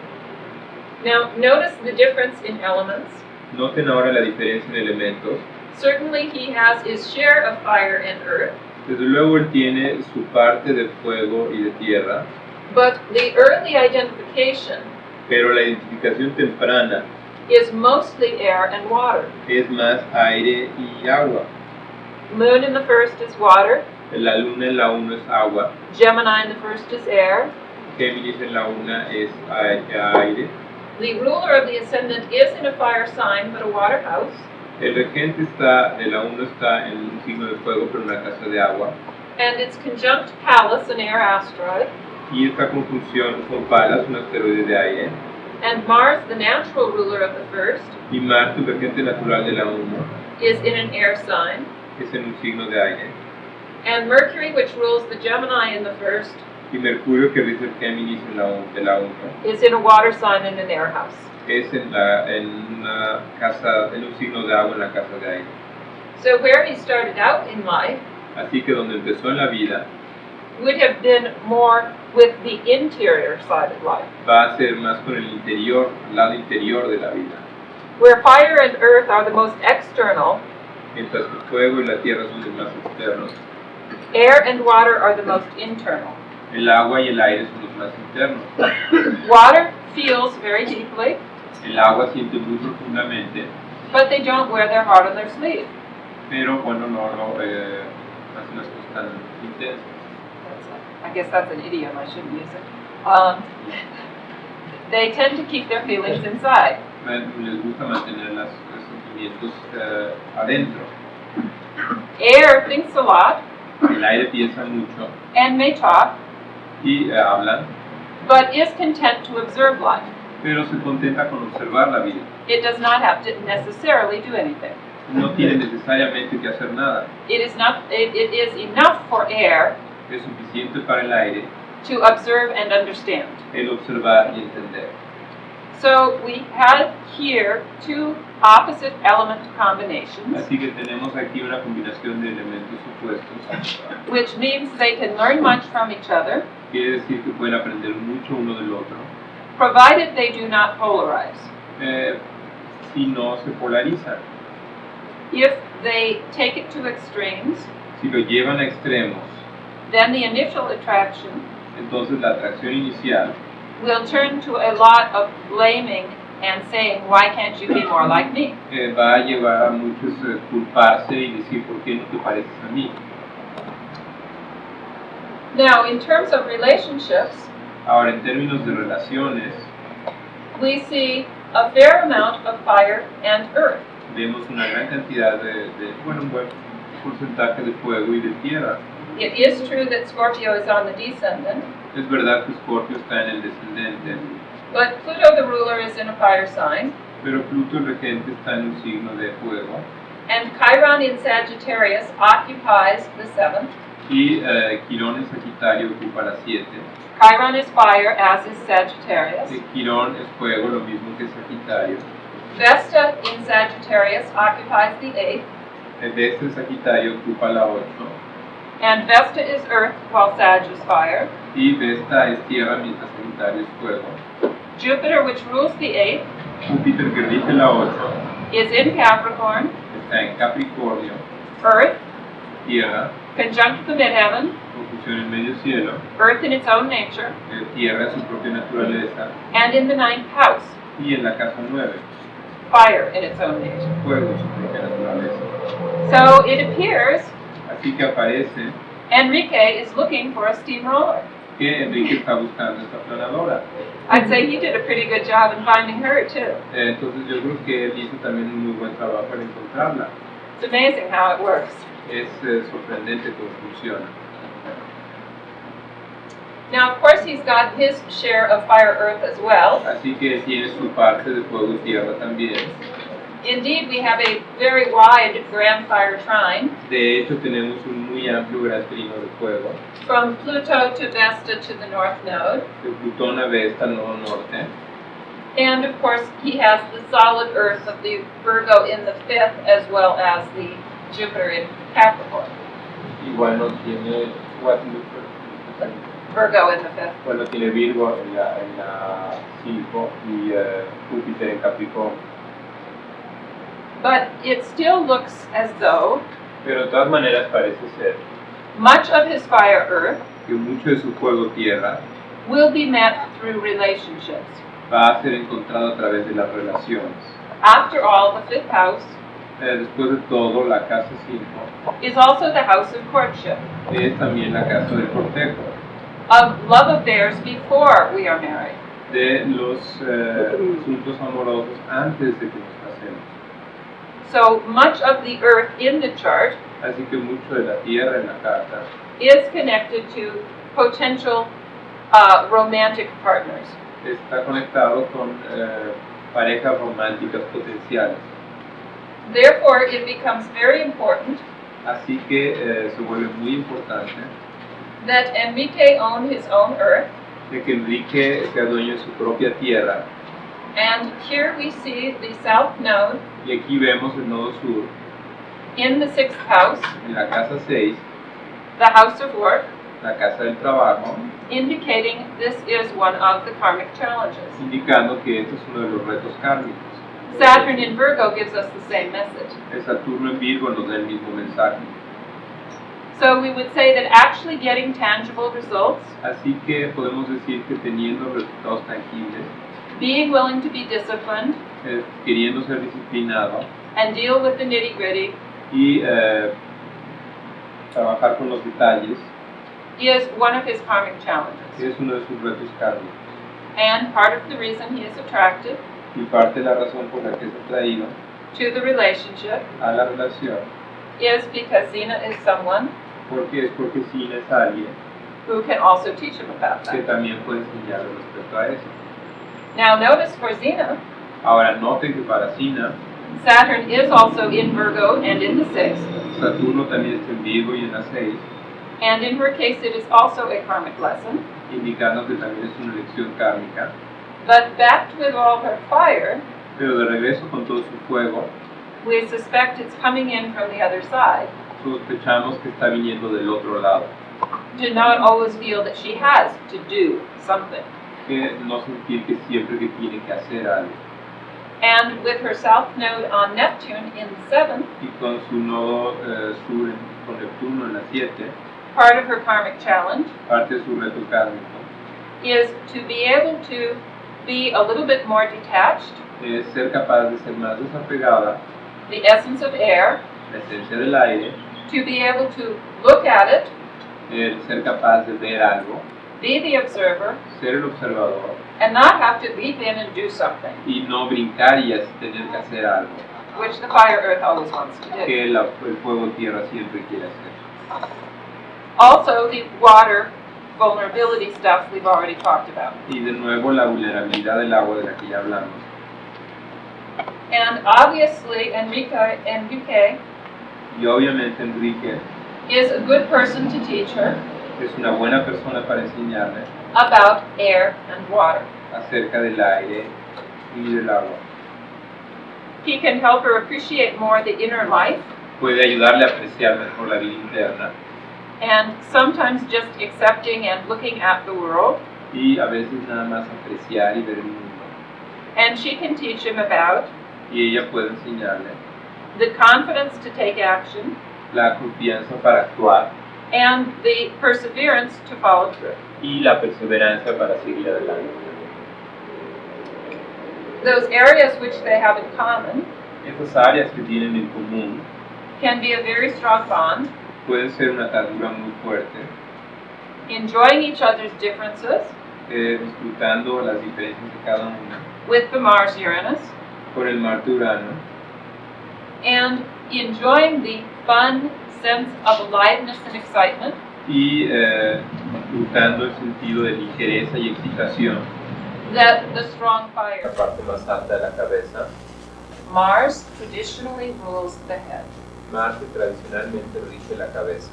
Now, notice the difference in elements. Noten ahora la diferencia en elementos. Certainly he has his share of fire and earth. Desde luego él tiene su parte de fuego y de tierra. But the early identification Pero la identificación temprana is mostly air and water. es más aire y agua. Moon in the first is water. La luna en la 1 es agua. Gemini in the first is air. Géminis en la 1 es aire. The ruler of the ascendant is in a fire sign, but a water house. El regente de la 1 está en un signo de fuego, pero en una casa de agua. And it's conjunct Pallas, an air asteroid. Y esta conjunción con Palas, un asteroide de aire. And Mars, the natural ruler of the first, Y Marte, el regente natural de la 1, is in an air sign. es en un signo de aire. And Mercury, which rules the Gemini in the first, Y Mercurio, que rige el Géminis de la 1, is in a water sign in an air house. es en una casa, en un signo de agua en la casa de aire. So where he started out in life, Así que donde empezó en la vida, would have been more with the interior side of life, va a ser más con el interior, el lado interior de la vida. where fire and earth are the most external, Mientras que el fuego y la tierra son los más externos, air and water are the most internal. el agua y el aire son los más internos. Water feels very deeply, El agua siente muy profundamente, but they don't wear their heart on their sleeve. pero bueno, no hacen las cosas tan intensas. I guess that's an idiom, I shouldn't use it. They tend to keep their feelings inside. Les gusta mantener los sentimientos adentro. Air thinks a lot El aire piensa mucho and may talk, y hablan, but is content to observe life. pero se contenta con observar la vida. It does not have to necessarily do anything. No tiene necesariamente que hacer nada. It is enough for air Es suficiente para el aire to observe and understand. el observar y entender. So we have here two opposite element combinations, Así que tenemos aquí una combinación de elementos opuestos. which means they can learn much from each other, Quiere decir que pueden aprender mucho uno del otro, provided they do not polarize. si no se polarizan. If they take it to extremes, Si lo llevan a extremos, then the initial attraction entonces la atracción inicial will turn to a lot of blaming and saying, why can't you be more like me? Va a llevar a muchos culparse y decir, ¿por qué no te pareces a mí? Now, in terms of relationships, Ahora, en términos de relaciones, we see a fair amount of fire and earth. vemos una gran cantidad un buen porcentaje de fuego y de tierra. It is true that Scorpio is on the descendant, Es verdad que Escorpio está en el descendente, but Pluto, the ruler, is in a fire sign, pero Pluto el regente está en un signo de fuego and Chiron in Sagittarius occupies the seventh. y Quirón en Sagitario ocupa la 7. Chiron is fire, as is Sagittarius. Quirón es fuego, lo mismo que Sagitario. Vesta in Sagittarius occupies the eighth, Este Sagitario ocupa la 8 and Vesta is earth, while Sag is fire. y Vesta es tierra mientras Sagitario es fuego. Jupiter, which rules the eighth, Júpiter que rige la 8 is in Capricorn, está en Capricornio, earth, tierra, conjunct the midheaven, conjunción en medio cielo, earth in its own nature, tierra es su propia naturaleza and in the ninth house, y en la casa 9, fire in its own nature. fuego es su propia naturaleza. So it appears Así que aparece Enrique is looking for a steamroller. que Enrique está buscando esta planadora. I'd say he did a pretty good job in finding her too. Entonces yo creo que él hizo también un muy buen trabajo en encontrarla. It's amazing how it works. Es sorprendente cómo funciona. Now, of course, he's got his share of fire, earth as well. Así que tiene su parte de fuego y tierra también. Indeed, we have a very wide grand fire trine De hecho tenemos un muy amplio gran trino de fuego. from Pluto to Vesta to the north node. De Plutón a Vesta, nodo norte. And of course, he has the solid earth of the Virgo in the fifth, as well as the Jupiter in Capricorn. Igual no tiene Virgo in the fifth. bueno, tiene Virgo en la 5 y Júpiter en Capricornio. But it still looks as though Pero de todas maneras parece ser much of his fire, earth, que mucho de su fuego tierra will be met through relationships. va a ser encontrado a través de las relaciones. After all, the fifth house Después de todo, la casa 5 is also the house of courtship, es también la casa del cortejo, of love affairs before we are married. de los asuntos amorosos antes de que nos casemos. So much of the earth in the chart Así que mucho de la tierra en la carta is connected to potential romantic partners. está conectado con parejas románticas potenciales. Therefore, it becomes very important Así que se vuelve muy importante that Enrique own his own earth. de que Enrique sea dueño de su propia tierra. And here we see the south node Y aquí vemos el nodo sur in the sixth house, en la casa 6, the house of work, la casa del trabajo, indicating this is one of the karmic challenges. indicando que este es uno de los retos kármicos. Saturn in Virgo gives us the same message. El Saturno en Virgo nos da el mismo mensaje. So we would say that actually getting tangible results, Así que podemos decir que teniendo resultados tangibles, being willing to be disciplined, queriendo ser disciplinado and deal with the nitty-gritty y trabajar con los detalles, is one of his karmic challenges. es uno de sus retos kármicos. And part of the reason he is attracted Y parte de la razón por la que es atraído to the relationship a la relación, is because Zena is someone porque Sina es alguien who can also teach him about que that. también puede enseñarle respecto a eso. Now notice for Zena, Ahora noten que para Sina, Saturn is also in Virgo and in the 6th, Saturno también está en Virgo y en la 6, and in her case it is also a karmic lesson, indicando que también es una lección kármica, but backed with all her fire, pero de regreso con todo su fuego, we suspect it's coming in from the other side. sospechamos que está viniendo del otro lado, To not always feel that she has to do something. que no sentir que siempre que tiene que hacer algo. And with her south node on Neptune in the 7th, Y con su nodo sur con Neptuno en la 7, part of her karmic challenge parte de su reto kármico is to be able to be a little bit more detached, es ser capaz de ser más desapegada, the essence of air, la esencia del aire, to be able to look at it, el ser capaz de ver algo, be the observer, ser el observador and not have to leap in and do something, y no brincar y así tener que hacer algo which the fire earth always wants to do. que el fuego tierra siempre quiere hacer. Also, the water vulnerability stuff we've already talked about. Y de nuevo la vulnerabilidad del agua de la que ya hablamos. And obviously, Enrique Y obviamente Enrique is a good person to teach her es una buena persona para enseñarle about air and water. acerca del aire y del agua. He can help her appreciate more the inner life, Puede ayudarle a apreciar mejor la vida interna and sometimes just accepting and looking at the world. y a veces nada más apreciar y ver el mundo. And she can teach him about Y ella puede enseñarle the confidence to take action la confianza para actuar and the perseverance to follow through. y la perseverancia para seguir adelante. Those areas which they have in common Estas áreas que tienen en común can be a very strong bond, pueden ser una atadura muy fuerte, enjoying each other's differences disfrutando las diferencias de cada una with the Mars-Uranus, con el Marte-Urano and enjoying the fun sense of aliveness and excitement y disfrutando el sentido de ligereza y excitación. that the strong La fire. parte más alta de la cabeza, Mars traditionally rules the head. Marte tradicionalmente rige la cabeza.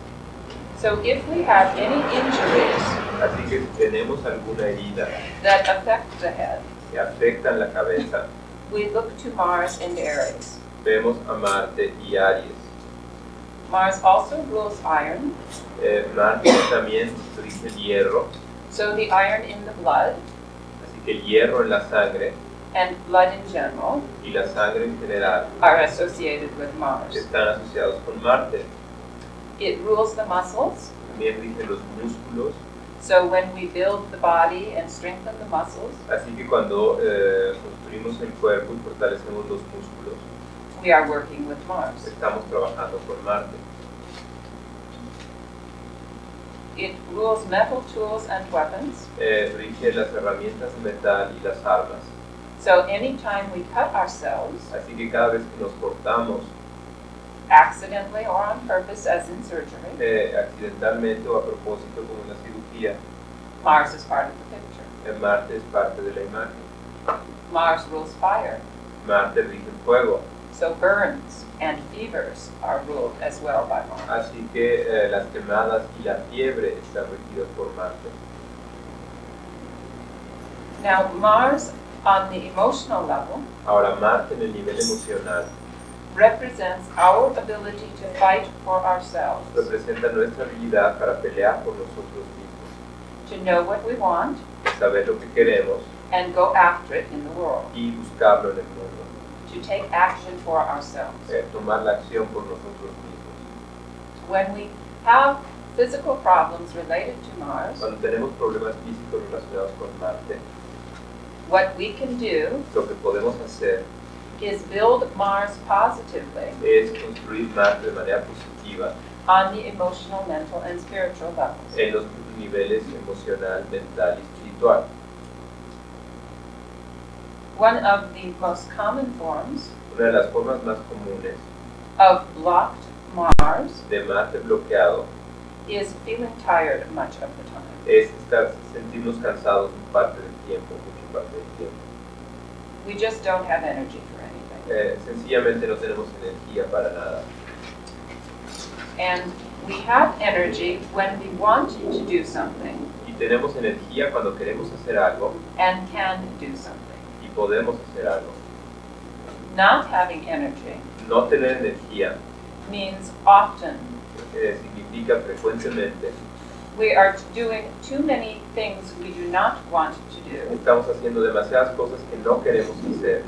So if we have any injuries Así que si tenemos alguna herida that affect the head, que afecta la cabeza, we look to Mars and Aries. vemos a Marte y Aries. Mars also rules iron, Marte también rige el hierro, so the iron in the blood así que el hierro en la sangre and blood in general y la sangre en general are associated with Mars. están asociados con Marte. It rules the muscles, También rige los músculos, so when we build the body and strengthen the muscles, así que cuando construimos el cuerpo y fortalecemos los músculos, we are working with Mars. estamos trabajando con Marte. It rules metal tools and weapons, Rige las herramientas de metal y las armas. so anytime we cut ourselves, Así que cada vez que nos cortamos, accidentally or on purpose as in surgery, accidentalmente o a propósito como una cirugía, Mars is part of the picture. Marte es parte de la imagen. Mars rules fire, Marte rige el fuego, so burns and fevers are ruled as well by Mars. así que las quemadas y la fiebre están regidas por Marte. Now Mars on the emotional level Ahora Marte en el nivel emocional represents our ability to fight for ourselves, representa nuestra habilidad para pelear por nosotros mismos, to know what we want, saber lo que queremos and go after it in the world, y buscarlo en el mundo, to take action for ourselves. tomar la acción por nosotros mismos. When we have physical problems related to Mars, Cuando tenemos problemas físicos relacionados con Marte, what we can do lo que podemos hacer is build Mars positively es construir Marte de manera positiva on the emotional, mental, and spiritual levels. en los niveles emocional, mental y espiritual. One of the most common forms Una de las formas más comunes of blocked Mars de Marte bloqueado is feeling tired much of the time. es sentirnos cansados parte del tiempo, mucha parte del tiempo. We just don't have energy for anything. Sencillamente no tenemos energía para nada. And we have energy when we want to do something Y tenemos energía cuando queremos hacer algo and can do something. y podemos hacer algo. Not having energy No tener energía means often significa frecuentemente we are doing too many things we do not want to do estamos haciendo demasiadas cosas que no queremos hacer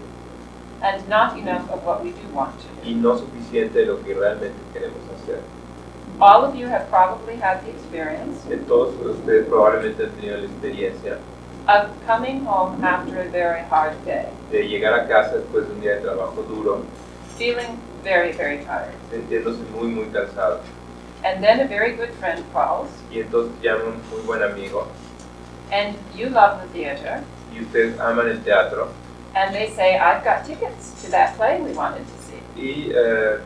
and not enough of what we do want to do. y no suficiente de lo que realmente queremos hacer. All of you have probably had the experience Todos ustedes probablemente han tenido la experiencia of coming home after a very hard day, de llegar a casa después de un día de trabajo duro, feeling very, very tired. sintiéndose muy, muy cansado. And then a very good friend calls, Y entonces llama un muy buen amigo and you love the theater, y ustedes aman el teatro and they say, I've got tickets to that play we wanted to see. y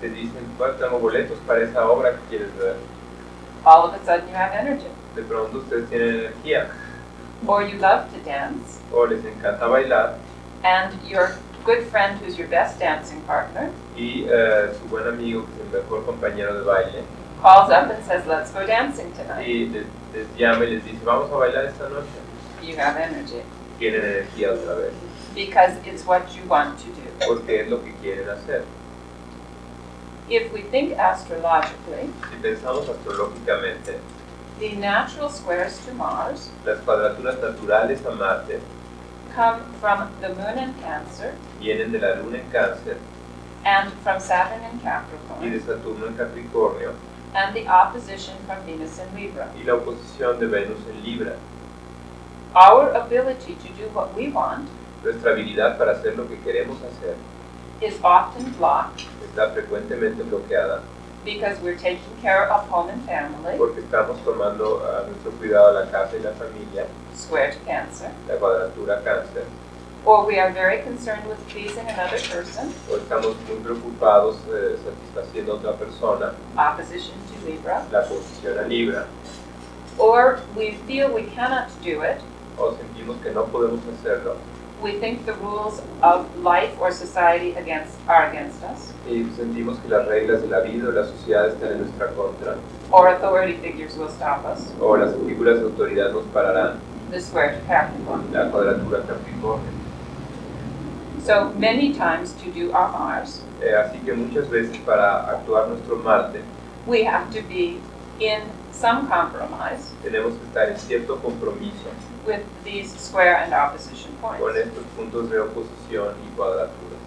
te dicen, bueno, tengo boletos para esa obra que quieres ver. All of a sudden you have energy. De pronto ustedes tienen energía Or you love to dance, o les encanta bailar and your good friend who's your best dancing partner y su buen amigo, que es el mejor compañero de baile, calls up and says, let's go dancing tonight. y les llama y les dice, vamos a bailar esta noche. You have energy Tienen energía otra vez, because it's what you want to do. porque es lo que quieren hacer. If we think astrologically, Si pensamos astrológicamente, the natural squares to Mars las cuadraturas naturales a Marte come from the moon in Cancer vienen de la luna en Cáncer and from Saturn in y de Capricorn Saturno en Capricornio and the opposition from Venus in Libra. y la oposición de Venus en Libra. Our ability to do what we want Nuestra habilidad para hacer lo que queremos hacer is often blocked está frecuentemente bloqueada because we're taking care of home and family, porque estamos tomando a nuestro cuidado la casa y la familia, square to Cancer, la cuadratura Cáncer, or we are very concerned with pleasing another person, o estamos muy preocupados satisfaciendo a otra persona, opposition to Libra, la oposición a Libra, or we feel we cannot do it. o sentimos que no podemos hacerlo We think the rules of life or society are against us, y sentimos que las reglas de la vida o la sociedad están en nuestra contra, or authority figures will stop us, o las figuras de autoridad nos pararán, the square to Capricorn. la cuadratura Capricornio. So many times to do our Mars, Así que muchas veces para actuar nuestro Marte we have to be in some compromise tenemos que estar en cierto compromiso with these square and opposition con points. estos puntos de oposición y cuadratura.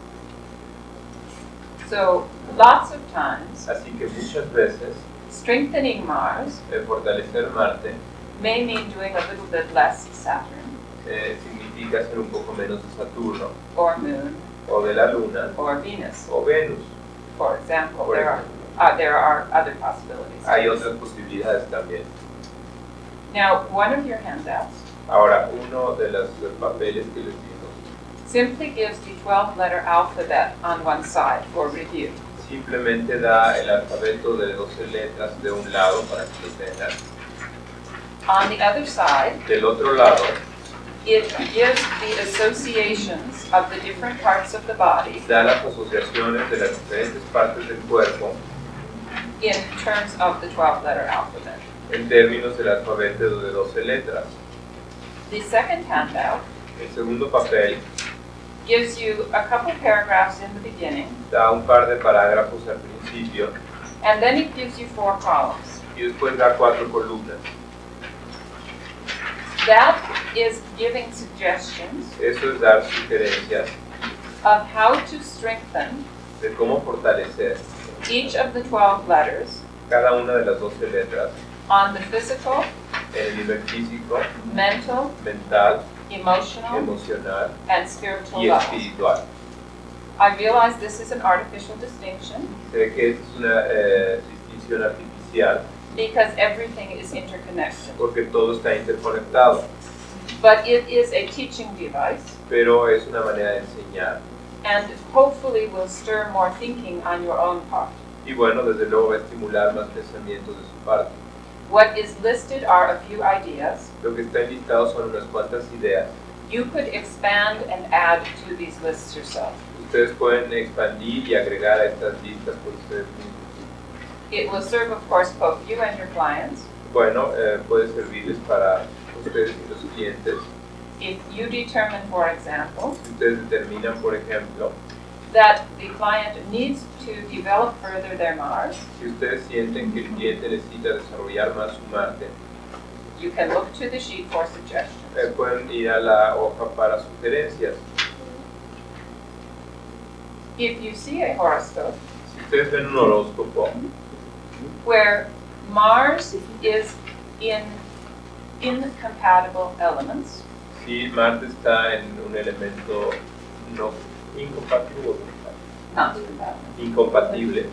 So lots of times, Así que muchas veces strengthening Mars fortalecer Marte may mean doing a little bit less Saturn, significa hacer un poco menos de Saturno or Moon, o de la Luna or Venus, o Venus. for example. Por There are other possibilities. Hay otras posibilidades también. Now, one of your handouts Ahora, uno de los papeles que les dimos simply gives the 12-letter alphabet on one side for review. simplemente da el alfabeto de 12 letras de un lado para que lo tengan. On the other side, Del otro lado, it gives the associations of the different parts of the body da las asociaciones de las diferentes partes del cuerpo in terms of the 12-letter alphabet. en términos del alfabeto de 12 letras. The second handout El segundo papel gives you a couple paragraphs in the beginning, Da un par de parágrafos al principio and then it gives you 4 columns. y después da 4 columnas. That is giving suggestions Eso es dar sugerencias of how to strengthen de cómo fortalecer each of the 12 letters cada una de las 12 letras on the physical, en el nivel físico, mental, mental, emotional, emocional and spiritual y levels. espiritual. I realize this is an artificial distinction Se ve que es una distinción artificial because everything is interconnected. porque todo está interconectado, But it is a teaching device pero es una manera de enseñar. and hopefully will stir more thinking on your own part. Y bueno, desde luego va a estimular más pensamientos de su parte. What is listed are a few ideas. Lo que está enlistado son unas cuantas ideas. You could expand and add to these lists yourself. Ustedes pueden expandir y agregar a estas listas por ustedes mismos. It will serve, of course, both you and your clients. Bueno, puede servirles para ustedes y los clientes. If you determine, for example, Si ustedes determinan, por ejemplo, that the client needs to develop further their Mars, si ustedes sienten que el cliente necesita desarrollar más su Marte, you can look to the sheet for suggestions. pueden ir a la hoja para sugerencias. If you see a horoscope Si ustedes ven un horóscopo where Mars is in incompatible elements, si Marte está en un elemento no incompatible, not compatible, incompatible,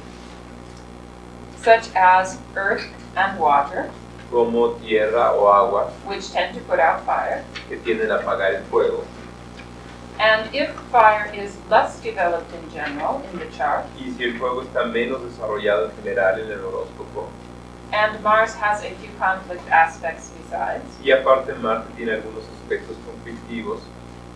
such as earth and water, como tierra o agua, which tend to put out fire, que tienden a apagar el fuego, and if fire is less developed in general in the chart, y si el fuego está menos desarrollado en general en el horóscopo, and Mars has a few conflict aspects besides, y aparte Marte tiene algunos aspectos conflictivos,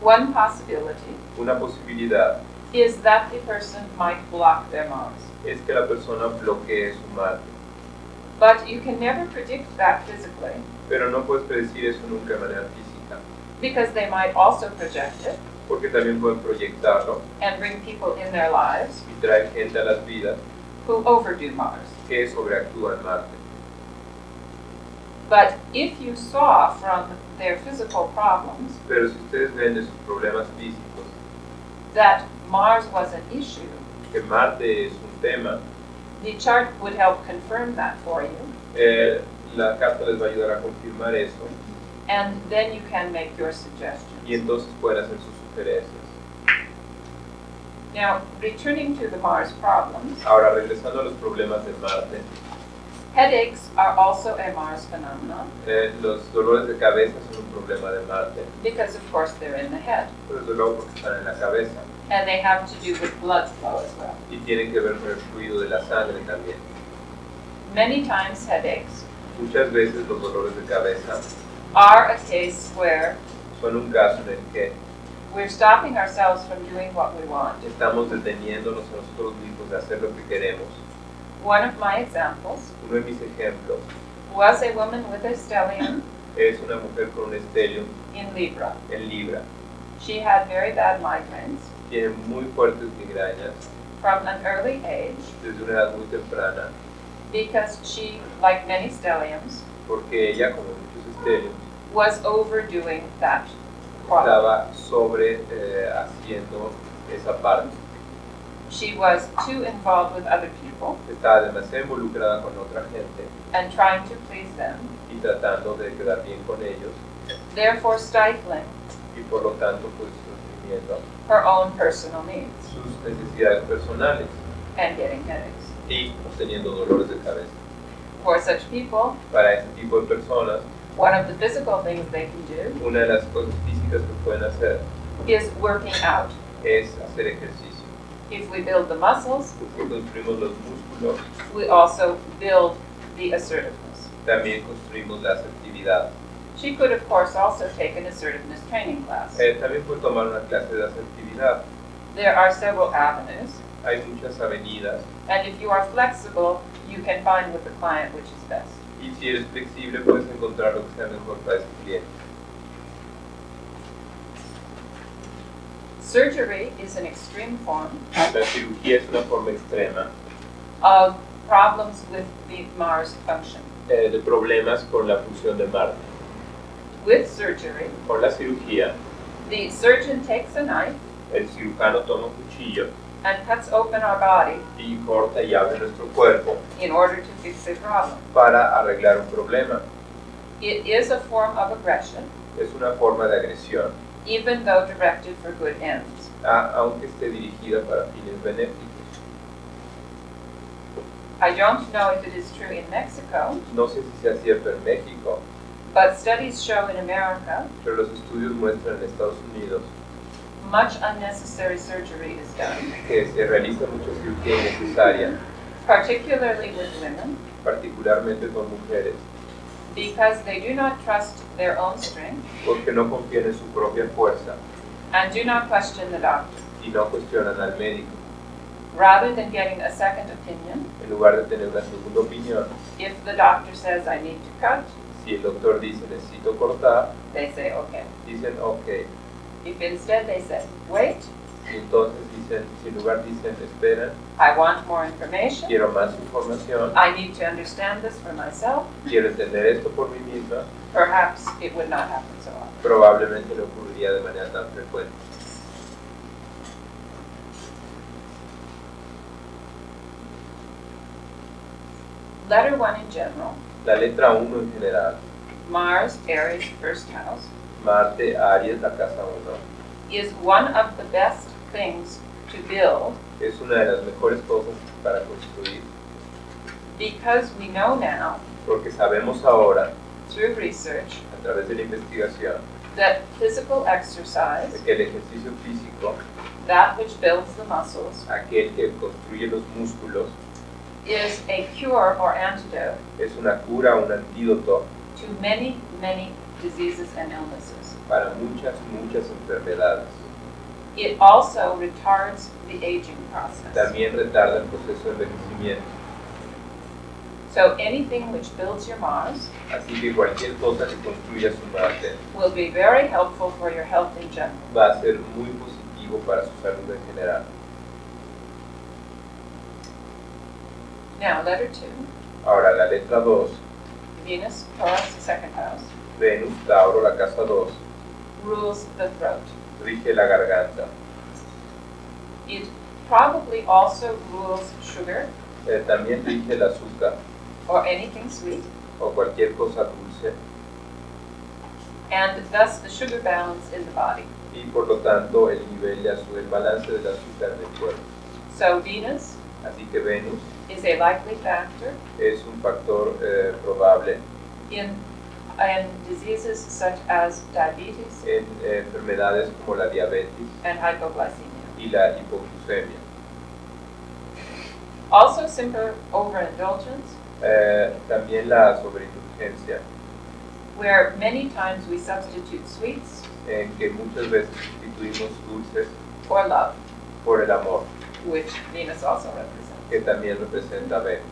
one possibility una posibilidad is that the person might block their Mars. es que la persona bloquee su Marte. But you can never predict that physically, Pero no puedes predecir eso nunca de manera física, because they might also project it porque también pueden proyectarlo and bring people in their lives y traer gente a las vidas who overdo Mars. que sobreactúa en Marte. But if you saw from their physical problems Pero si ustedes ven de sus problemas físicos that Mars was an issue, que Marte es un tema, the chart would help confirm that for you, la carta les va a ayudar a confirmar eso and then you can make your y suggestions. entonces pueden hacer sus sugerencias. Now, returning to the Mars problems, Ahora, regresando a los problemas de Marte, headaches are also a Mars phenomenon los dolores de cabeza son un problema de Marte, because, of course, they're in the head, pero desde luego porque están en la cabeza and they have to do with blood flow as well. y tienen que ver con el fluido de la sangre también. Many times headaches Muchas veces los dolores de cabeza are a case where son un caso en el que we're stopping ourselves from doing what we want. estamos deteniéndonos a nosotros mismos de hacer lo que queremos. One of my examples Uno de mis ejemplos was a woman with a stellium es una mujer con un estelium in Libra. en Libra. She had very bad migraines Tiene muy fuertes migrañas from an early age desde una edad muy temprana because she, like many stelliums, porque ella, como muchos esteliums, was overdoing that quality. estaba sobre haciendo esa parte. She was too involved with other people Estaba demasiado involucrada con otra gente and trying to please them, y tratando de quedar bien con ellos therefore stifling y por lo tanto pues reprimiendo her own personal needs sus necesidades personales and getting headaches. y teniendo dolores de cabeza. For such people, Para ese tipo de personas, one of the physical things they can do una de las cosas físicas que pueden hacer is working out. es hacer ejercicio. If we build the muscles, Si construimos los músculos, we also build the assertiveness. también construimos la asertividad. She could, of course, also take an assertiveness training class. También puede tomar una clase de asertividad. There are several avenues, Hay muchas avenidas and if you are flexible, you can find with the client which is best. y si eres flexible puedes encontrar lo que sea mejor para ese cliente. Surgery is an extreme form La cirugía es una forma extrema of problems with the Mars function. de problemas con la función de Marte. With surgery, Con la cirugía, the surgeon takes a knife el cirujano toma un cuchillo and cuts open our body y corta y abre nuestro cuerpo in order to fix a problem. para arreglar un problema. It is a form of aggression, Es una forma de agresión, even though directed for good ends. aunque esté dirigida para fines benéficos. I don't know if it is true in Mexico, No sé si sea cierto en México, but studies show in America pero los estudios muestran en Estados Unidos much unnecessary surgery is done, que se realiza mucha cirugía innecesaria, particularly with women, particularmente con mujeres, because they do not trust their own strength porque no confían en su propia fuerza and do not question the doctor. y no cuestionan al médico. Rather than getting a second opinion, En lugar de tener una segunda opinión, if the doctor says I need to cut, si el doctor dice necesito cortar, they say okay. dicen ok. If instead they say, wait, Y entonces dicen, si en lugar dicen esperan, I want more information, quiero más información, I need to understand this for myself, quiero entender esto por mí misma, perhaps it would not happen so often. probablemente no ocurriría de manera tan frecuente. Letter 1 in general, La letra 1 en general, Mars, Aries, first house, Marte, Aries, la casa 1, is one of the best things to build es una de las mejores cosas para construir, because we know now, porque sabemos ahora, through research, a través de la investigación, that physical exercise, de que el ejercicio físico, that which builds the muscles, aquel que construye los músculos, is a cure or antidote es una cura, un antídoto to many, many diseases and illnesses. para muchas, muchas enfermedades. It also retards the aging process. También retarda el proceso de envejecimiento. So anything which builds your Mars Así que cualquier cosa que construya su Marte will be very helpful for your health in general. va a ser muy positivo para su salud en general. Now, letter 2, Ahora, la letra 2, Venus, Taurus, second house, Venus, Tauro, la casa 2, rules the throat. rige la garganta. It probably also rules sugar También rige el azúcar or anything sweet, o cualquier cosa dulce and thus the sugar balance in the body. y por lo tanto el nivel de azúcar, el balance del azúcar en el cuerpo. So Venus Así que Venus is a likely factor es un factor probable in diseases such as diabetes en enfermedades como la diabetes and hypoglycemia. y la hipoglucemia. Also simple overindulgence, También la sobreindulgencia, where many times we substitute sweets en que muchas veces sustituimos dulces for love, por el amor, which Venus also represents. que también representa a Venus.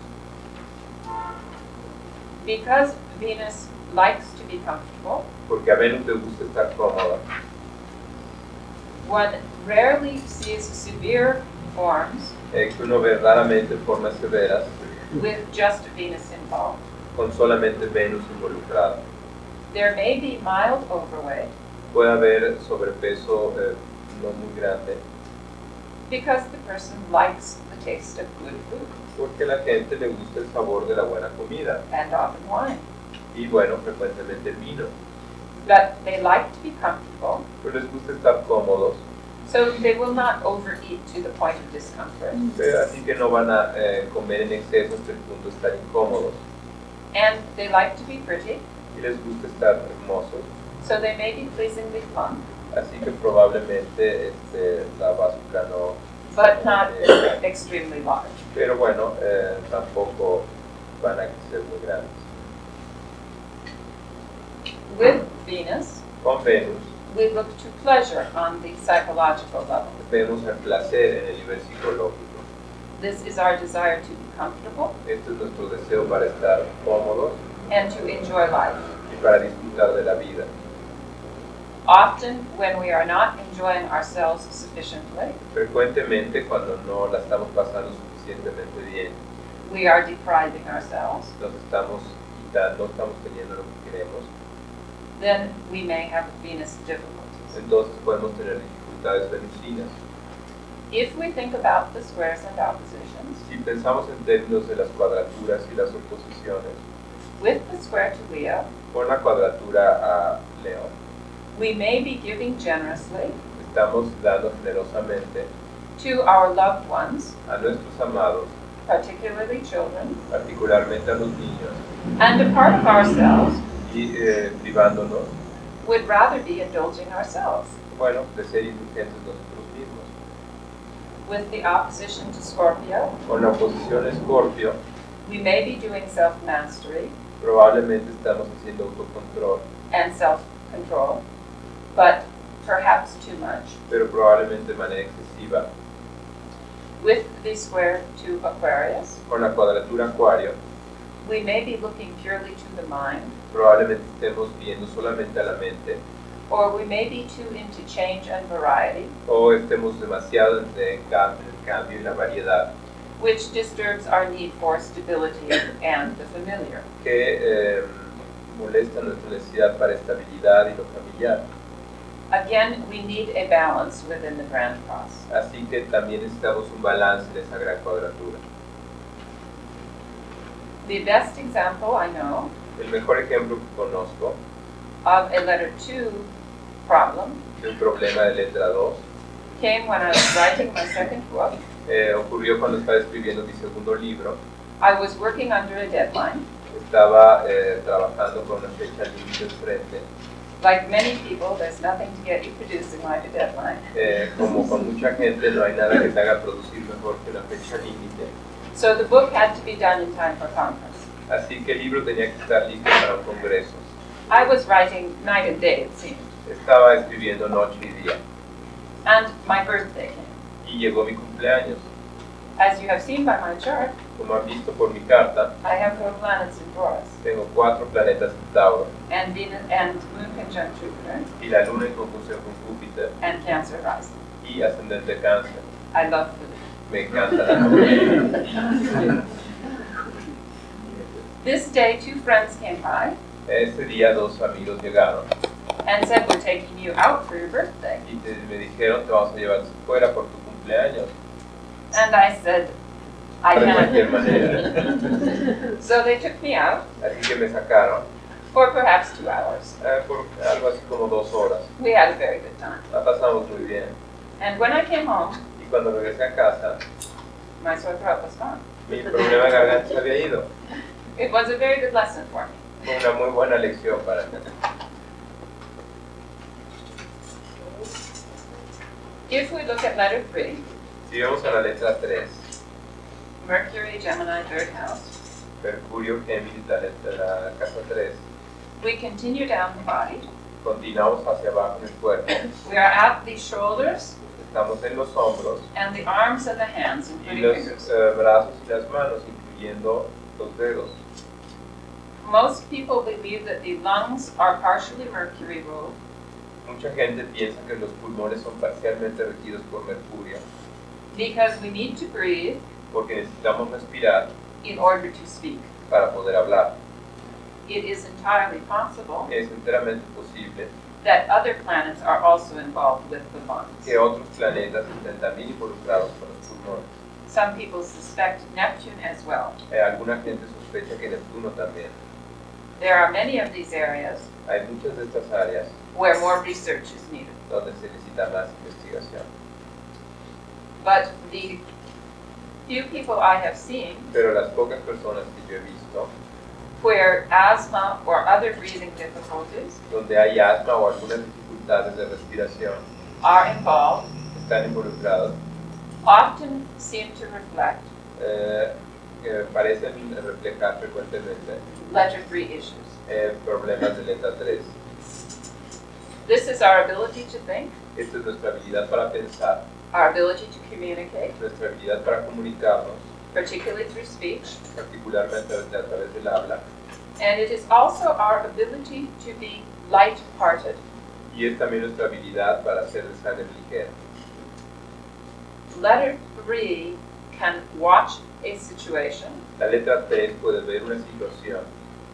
Because Venus likes to be comfortable, Porque a Venus le gusta estar cómoda. one rarely sees severe forms Que uno ve raramente formas severas with just Venus involved. con solamente Venus involucrada. There may be mild overweight Puede haber sobrepeso no muy grande, because the person likes the taste of good food porque a la gente le gusta el sabor de la buena comida and often wine. y bueno, frecuentemente el vino. But they like to be comfortable, Pero les gusta estar cómodos, so they will not overeat to the point of discomfort. así que no van a comer en exceso hasta el punto de estar incómodos. And they like to be pretty, Y les gusta estar hermosos, so they may be pleasingly plump, así que probablemente la báscula no, but not extremely large. pero bueno, tampoco van a ser muy grandes. With Venus, Con Venus we look to pleasure on the psychological level. vemos el placer en el nivel psicológico. This is our desire to be comfortable Este es nuestro deseo para estar cómodos and to enjoy life. y para disfrutar de la vida. often when we are not enjoying ourselves sufficiently, Frecuentemente cuando no la estamos pasando suficientemente bien, we are depriving ourselves, nos estamos quitando, no estamos teniendo lo que queremos, then we may have Venus difficulties. entonces podemos tener dificultades venusinas. If we think about the squares and oppositions, Si pensamos en términos de las cuadraturas y las oposiciones, with the square to Leo, con la cuadratura a León, we may be giving generously estamos dando generosamente to our loved ones, a nuestros amados, particularly children, particularmente a los niños, and a part of ourselves y privándonos, would rather be indulging ourselves. bueno, de ser indulgentes nosotros mismos. With the opposition to Scorpio, Con la oposición a Escorpio, we may be doing self-mastery probablemente estamos haciendo autocontrol, and self-control, but perhaps too much. pero probablemente de manera excesiva. With the square to Aquarius, Con la cuadratura Acuario, we may be looking purely to the mind, probablemente estemos viendo solamente a la mente, or we may be too into change and variety, o estemos demasiado en el cambio y la variedad, which disturbs our need for stability and the familiar. que molesta nuestra necesidad para estabilidad y lo familiar. Again, we need a balance within the grand cross. Así que también necesitamos un balance de esa gran cuadratura. The best example I know El mejor ejemplo que conozco of a letter 2 problem de un problema de letra 2 came when I was writing my second book. Ocurrió cuando estaba escribiendo mi segundo libro. I was working under a deadline. Estaba trabajando con una fecha límite enfrente. Like many people, there's nothing to get you producing like a deadline. Como con mucha gente, no hay nada que te haga producir mejor que una fecha límite. So the book had to be done in time for conference. Así que el libro tenía que estar listo para un congreso. I was writing night and day, it seemed. Estaba escribiendo noche y día. And my birthday came. Y llegó mi cumpleaños. As you have seen by my chart, Como han visto por mi carta, I have 4 planets in Taurus, tengo 4 planetas en Tauro and Venus and Moon conjunct Jupiter, y la luna en conjunción con Júpiter and Cancer rising. y ascendente Cáncer. I love food. Me encanta la comida. This day, 2 friends came by Ese día 2 amigos llegaron and said, we're taking you out for your birthday. y me dijeron te vamos a llevar fuera por tu cumpleaños. And I said, I De cualquier can't. manera. So they took me out Así que me sacaron for perhaps 2 hours. por algo así como 2 horas. We had a very good time. La pasamos muy bien. And when I came home, Y cuando regresé a casa, my sore throat was gone. mi problema de garganta se había ido. It was a very good lesson for me. Fue una muy buena lección para mí. If we look at letter 3, Si vamos a la letra 3, Mercury, Gemini, 3rd house, Mercurio, Géminis, la casa 3, we continue down the body. continuamos hacia abajo en el cuerpo. We are at the shoulders Estamos en los hombros and the arms and the hands, y including los fingers. brazos y las manos, incluyendo los dedos. Most people believe that the lungs are partially mercury ruled, Mucha gente piensa que los pulmones son parcialmente regidos por Mercurio because we need to breathe porque necesitamos respirar in order to speak. para poder hablar. It is entirely possible Es enteramente posible that other planets are also involved with the lungs. que otros planetas estén también involucrados con los pulmones. Some people suspect Neptune as well. Alguna gente sospecha que Neptuno también. There are many of these areas Hay muchas de estas áreas where more research is needed. donde se necesita más investigación. But the few people I have seen Pero las pocas personas que yo he visto, where asthma or other breathing difficulties donde hay asma o algunas dificultades de respiración, are involved, están involucrados, often seem to reflect que parecen reflejar frecuentemente letter 3 issues. problemas de letra 3. This is our ability to think, Esta es nuestra habilidad para pensar, our ability to communicate, nuestra habilidad para comunicarnos, particularly through speech, particularmente a través del habla. and it is also our ability to be light-hearted. Y es también nuestra habilidad para hacer de sangre ligera. Letter 3 can watch a situation La letra 3 puede ver una situación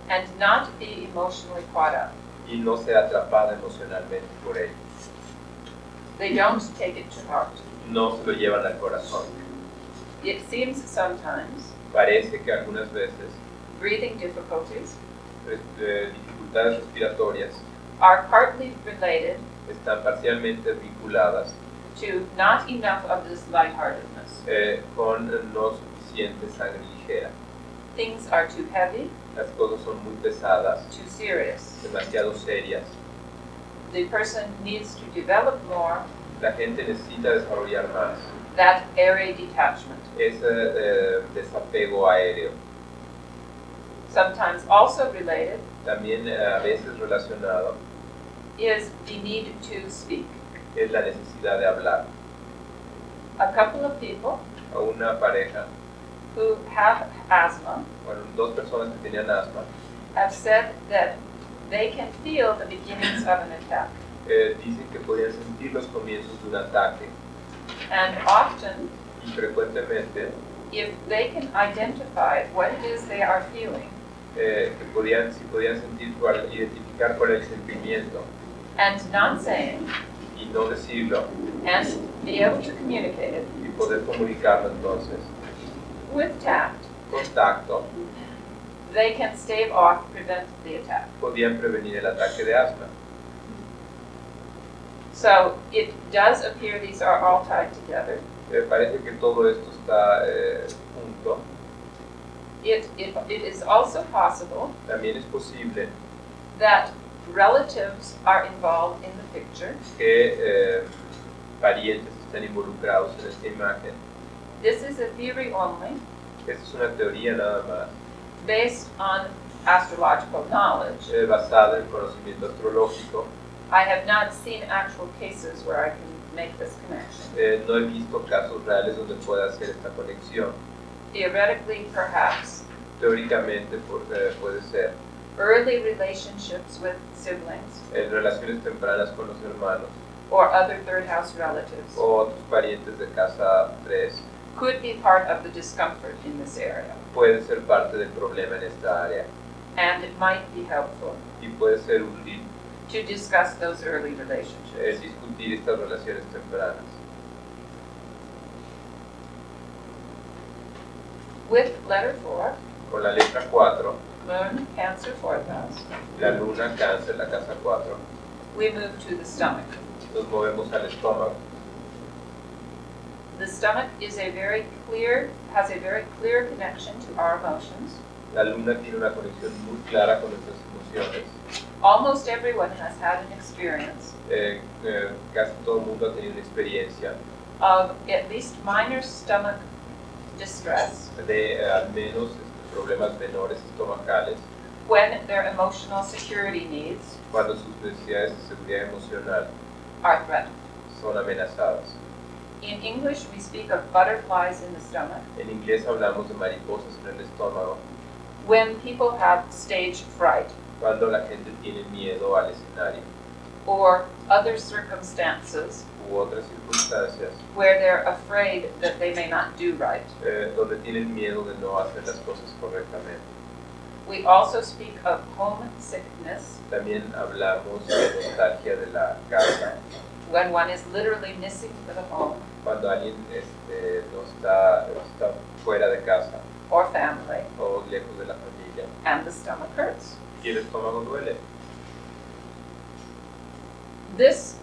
and not be emotionally caught up. y no ser atrapada emocionalmente por ella. They don't take it to heart. No se lo llevan al corazón. It seems sometimes Parece que algunas veces breathing difficulties dificultades respiratorias are partly related están parcialmente vinculadas to not enough of this lightheartedness. con no suficiente sangre ligera. Things are too heavy, Las cosas son muy pesadas, too serious. demasiado serias. The person needs to develop more La gente necesita desarrollar más that airy detachment. ese desapego aéreo. Sometimes also related También a veces relacionado is the need to speak. es la necesidad de hablar. A couple of people A una pareja, who have asthma bueno, dos personas que tenían asma, have said that they can feel the beginnings of an attack. dicen que podían sentir los comienzos de un ataque And often, y frecuentemente if they can identify what it is they are feeling si podían sentir identificar cuál era el sentimiento and not saying y no decirlo and be able to communicate it y poder comunicarlo entonces with tact, con tacto, they can stave off, prevent the attack. podían prevenir el ataque de asma. So it does appear these are all tied together. Parece que todo esto está junto. It is also possible También es posible that relatives are involved in the picture. que parientes estén involucrados en esta imagen. This is a theory only, Esta es una teoría nada más, based on astrological knowledge. basada en el conocimiento astrológico. I have not seen actual cases where I can make this connection. No he visto casos reales donde pueda hacer esta conexión. Theoretically, perhaps, Teóricamente puede ser early relationships with siblings en relaciones tempranas con los hermanos or other third house relatives o otros parientes de casa 3 could be part of the discomfort in this area, puede ser parte del problema en esta área and it might be helpful y puede ser útil to discuss those early relationships. discutir estas relaciones tempranas. With letter 4, Con la letra 4, Moon, Cancer, 4th house, la luna, cáncer, la casa 4, we move to the stomach. nos movemos al estómago. The stomach is has a very clear connection to our emotions. La luna tiene una conexión muy clara con nuestras emociones. Almost everyone has had an experience Casi todo el mundo ha tenido una experiencia of at least minor stomach distress de al menos problemas menores estomacales when their emotional security needs cuando sus necesidades de seguridad emocional are threatened. son amenazadas. In English, we speak of butterflies in the stomach En inglés hablamos de mariposas en el estómago when people have stage fright cuando la gente tiene miedo al escenario or other circumstances u otras circunstancias where they're afraid that they may not do right. donde tienen miedo de no hacer las cosas correctamente. We also speak of homesickness También hablamos de nostalgia de la casa, when one is literally missing the home cuando alguien no está fuera de casa or family o lejos de la familia and the stomach hurts. y el estómago duele. This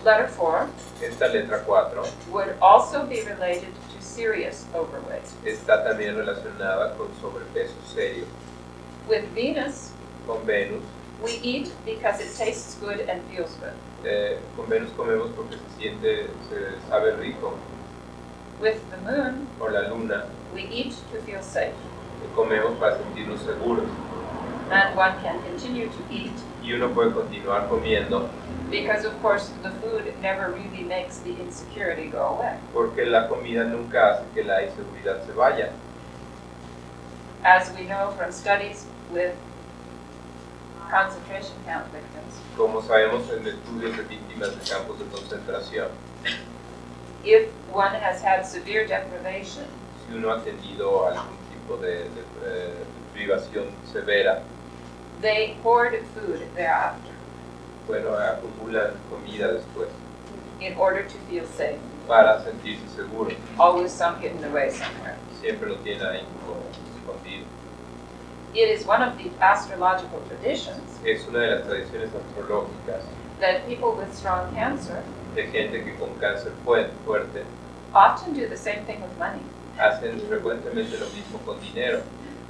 letter 4 Esta letra 4 would also be related to serious overweight. está también relacionada con sobrepeso serio. With Venus, Con Venus, we eat because it tastes good and feels good. con Venus comemos porque se sabe rico. With the Moon, Con la luna we eat to feel safe. comemos para sentirnos seguros. And one can continue to eat Y uno puede continuar comiendo because, of course, the food never really makes the insecurity go away. porque la comida nunca hace que la inseguridad se vaya. As we know from studies with concentration camp victims, Como sabemos en estudios de víctimas de campos de concentración, if one has had severe deprivation, si uno ha tenido algún tipo de privación severa, they hoard food thereafter bueno, acumulan comida después in order to feel safe, para sentirse seguros. always some hidden away somewhere. Siempre lo tienen ahí como escondido. It is one of the astrological traditions Es una de las tradiciones astrológicas that people with strong cancer de gente que con cáncer fuerte often do the same thing with money. hacen frecuentemente lo mismo con dinero,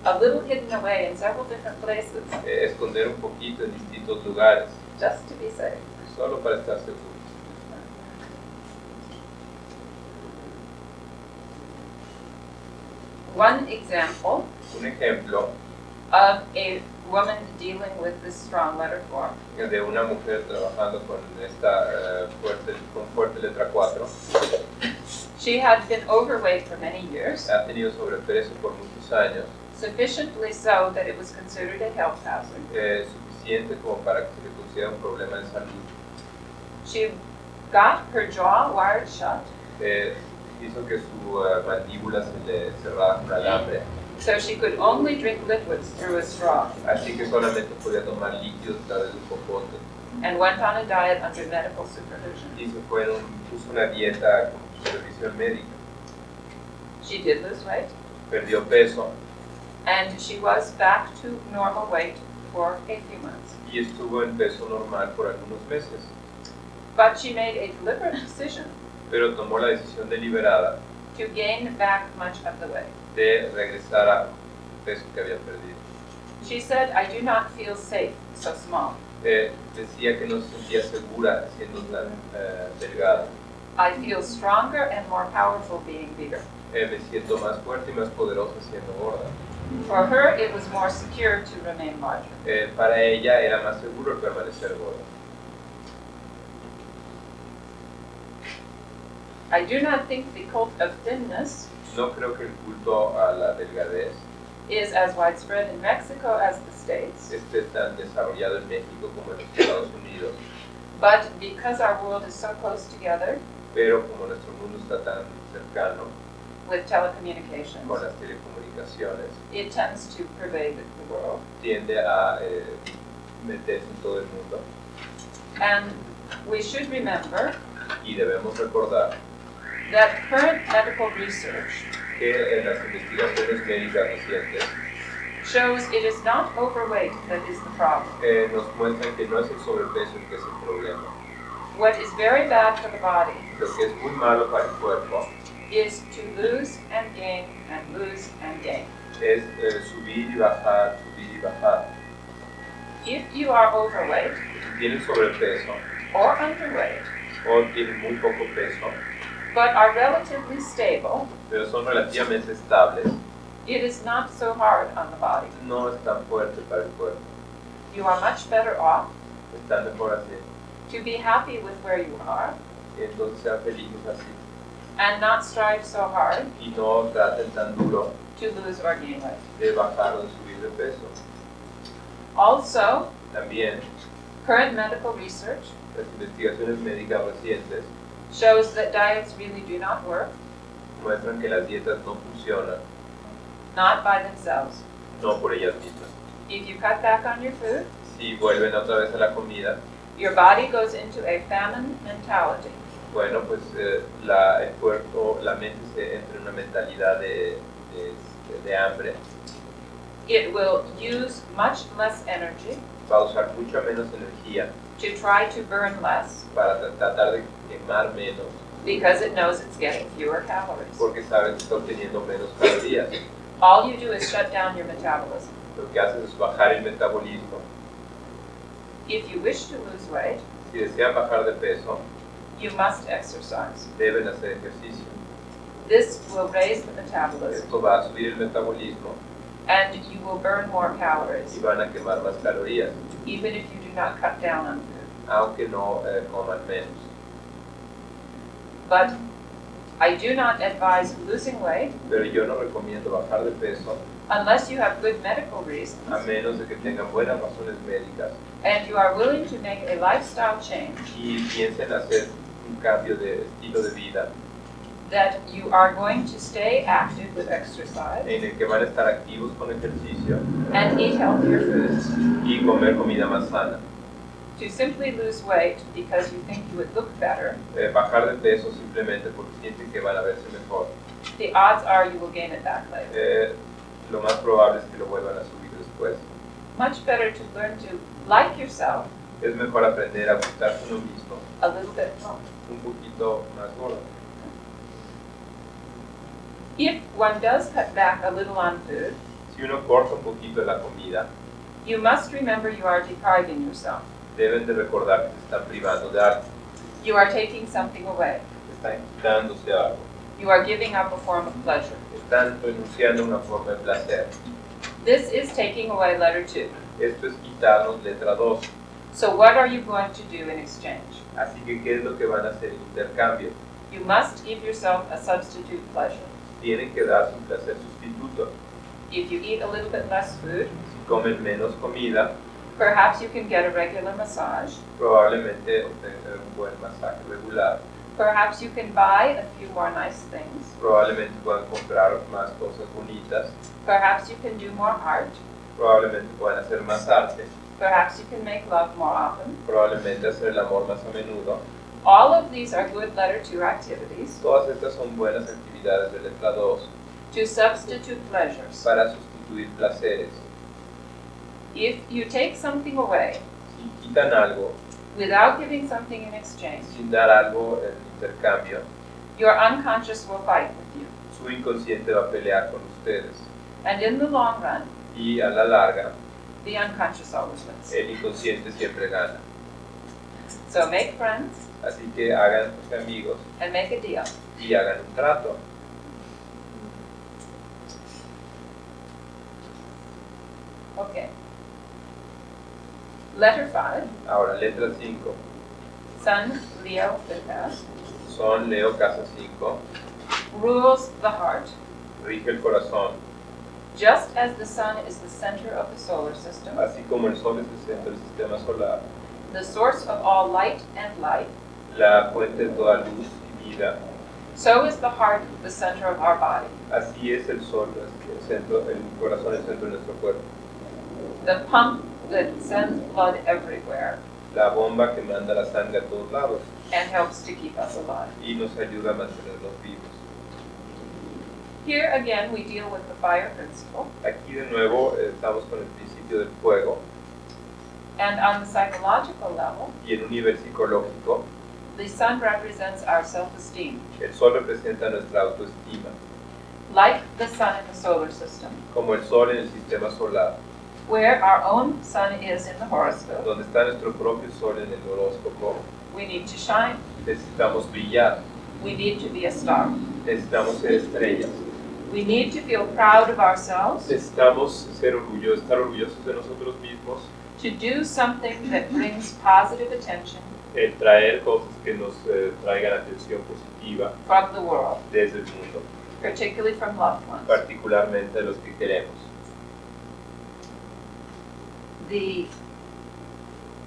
A little hidden away in several different places, esconder un poquito en distintos lugares, just to be safe. solo para estar seguros. One example Un ejemplo of a woman dealing with this strong letter form de una mujer trabajando con esta fuerte letra 4, she had been overweight for many years, ha tenido sobrepeso por muchos años, sufficiently so that it was considered a health hazard. suficiente como para que se le considere un problema de salud. She got her jaw wired shut, Hizo que su mandíbula se le cerrara con alambre, so she could only drink liquids through a straw, así que solamente podía tomar líquidos a través de un popote, and went on a diet under medical supervision. y puso una dieta con supervisión médica. She did lose weight, Perdió peso and she was back to normal weight for a few months. y estuvo en peso normal por algunos meses, But she made a deliberate decision pero tomó la decisión deliberada to gain back much of the weight. de regresar a peso que había perdido. She said, "I do not feel safe so small. Decía que no se sentía segura siendo tan delgada. I feel stronger and more powerful being bigger." Me siento más fuerte y más poderosa siendo gorda. For her, it was more secure to remain larger. Para ella era más seguro el permanecer gorda. I do not think the cult of thinness No creo que el culto a la delgadez is as widespread in Mexico as the States, esté tan desarrollado en México como en los Estados Unidos, but because our world is so close together pero como nuestro mundo está tan cercano with telecommunications, con las telecomunicaciones, it tends to pervade the world. tiende a meterse en todo el mundo. And we should remember Y debemos recordar that current medical research que en las investigaciones médicas recientes shows it is not overweight that is the problem. nos muestran que no es el sobrepeso el que es el problema. What is very bad for the body Lo que es muy malo para el cuerpo is to lose and gain and lose and gain. es subir y bajar, subir y bajar. If you are overweight Si tienen sobrepeso or underweight, o tienen muy poco peso, but are relatively stable, pero son relativamente estables, it is not so hard on the body. no es tan fuerte para el cuerpo. You are much better off Están mejor así. to be happy with where you are Y entonces sean felices así. and not strive so hard Y no traten tan duro to lose or gain weight. de bajar o de subir de peso. Also, También current medical research las investigaciones médicas recientes shows that diets really do not work, muestran que las dietas no funcionan, not by themselves. no por ellas mismas. If you cut back on your food, Si vuelven otra vez a la comida, your body goes into a famine mentality. bueno, pues el cuerpo, la mente se entra en una mentalidad de hambre. It will use much less energy Va a usar mucha menos energía to try to burn less para tratar de quemar menos, because it knows it's getting fewer calories. porque sabe que está obteniendo menos calorías. All you do is shut down your metabolism. Lo que hace es bajar el metabolismo. If you wish to lose weight, Si desean bajar de peso, you must exercise. deben hacer ejercicio. This will raise the metabolism Esto va a subir el metabolismo and you will burn more calories, y van a quemar más calorías, even if you do not cut down on food. aunque no coman menos. But I do not advise losing weight Pero yo no recomiendo bajar de peso unless you have good medical reasons, a menos de que tengan buenas razones médicas and you are willing to make a lifestyle change, y piensen hacer un cambio de estilo de vida that you are going to stay active with exercise en el que van a estar activos con ejercicio and eat healthier foods, y comer comida más sana. to simply lose weight because you think you would look better, Bajar de peso simplemente porque sienten que van a verse mejor. the odds are you will gain it back later. Lo más probable es que lo vuelvan a subir después. Much better to learn to like yourself Es mejor aprender a gustarse uno mismo a little bit more. un poquito más gordo. If one does cut back a little on food, Si uno corta un poquito la comida, you must remember you are depriving yourself. deben de recordar que se están privando de algo, You are taking something away. están quitándose algo, You are giving up a form of pleasure. están renunciando a una forma de placer. This is taking away letter 2. Esto es quitarnos letra 2. So what are you going to do in exchange? Así que, ¿qué es lo que van a hacer en intercambio? You must give yourself a substitute pleasure. Tienen que darse un placer sustituto. If you eat a little bit less food, Si comen menos comida, perhaps you can get a regular massage. probablemente obtener un buen masaje regular. Perhaps you can buy a few more nice things. Probablemente puedan comprar más cosas bonitas. Perhaps you can do more art. Probablemente puedan hacer más arte. Perhaps you can make love more often. Probablemente hacer el amor más a menudo. All of these are good letter 2 activities Todas estas son buenas actividades de letra 2 to substitute pleasures. para sustituir placeres. If you take something away Si quitan algo without giving something in exchange, sin dar algo en intercambio, your unconscious will fight with you. su inconsciente va a pelear con ustedes. And in the long run, Y a la larga, the unconscious always wins. el inconsciente siempre gana. So make friends Así que hagan amigos and make a deal. y hagan un trato. Okay. Letter 5, Ahora, letra 5. Sun, Leo, 5th house, Son Leo, casa 5. rules the heart. Rige el corazón. Just as the sun is the center of the solar system, Así como el sol es el centro del sistema solar, the source of all light and life, la fuente de toda luz y vida, so is the heart the center of our body. así es el sol, el centro, el corazón, el centro de nuestro cuerpo. The pump that sends blood everywhere La bomba que manda la sangre a todos lados and helps to keep us alive. y nos ayuda a mantenernos vivos. Here again we deal with the fire principle, Aquí de nuevo estamos con el principio del fuego and on the psychological level, y en un nivel psicológico, the sun represents our self-esteem. el sol representa nuestra autoestima, Like the sun in the solar system, como el sol en el sistema solar, where our own sun is in the horoscope, donde está nuestro propio sol en el horóscopo. we need to shine. Necesitamos brillar, We need to be a star. necesitamos ser estrellas, We need to feel proud of ourselves, necesitamos estar orgullosos de nosotros mismos, to do something that brings positive attention el traer cosas que nos traigan atención positiva from the world, desde el mundo, particularly from loved ones. particularmente de los que queremos.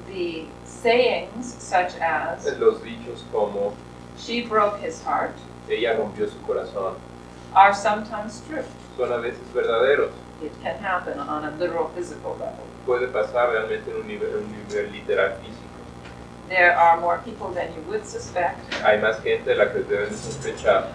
The sayings such as, Los dichos como she broke his heart, ella rompió su corazón are sometimes true. son a veces verdaderos. It can happen on a literal physical level. Puede pasar realmente en un nivel literal físico. There are more people than you would suspect Hay más gente de la que deben de sospechar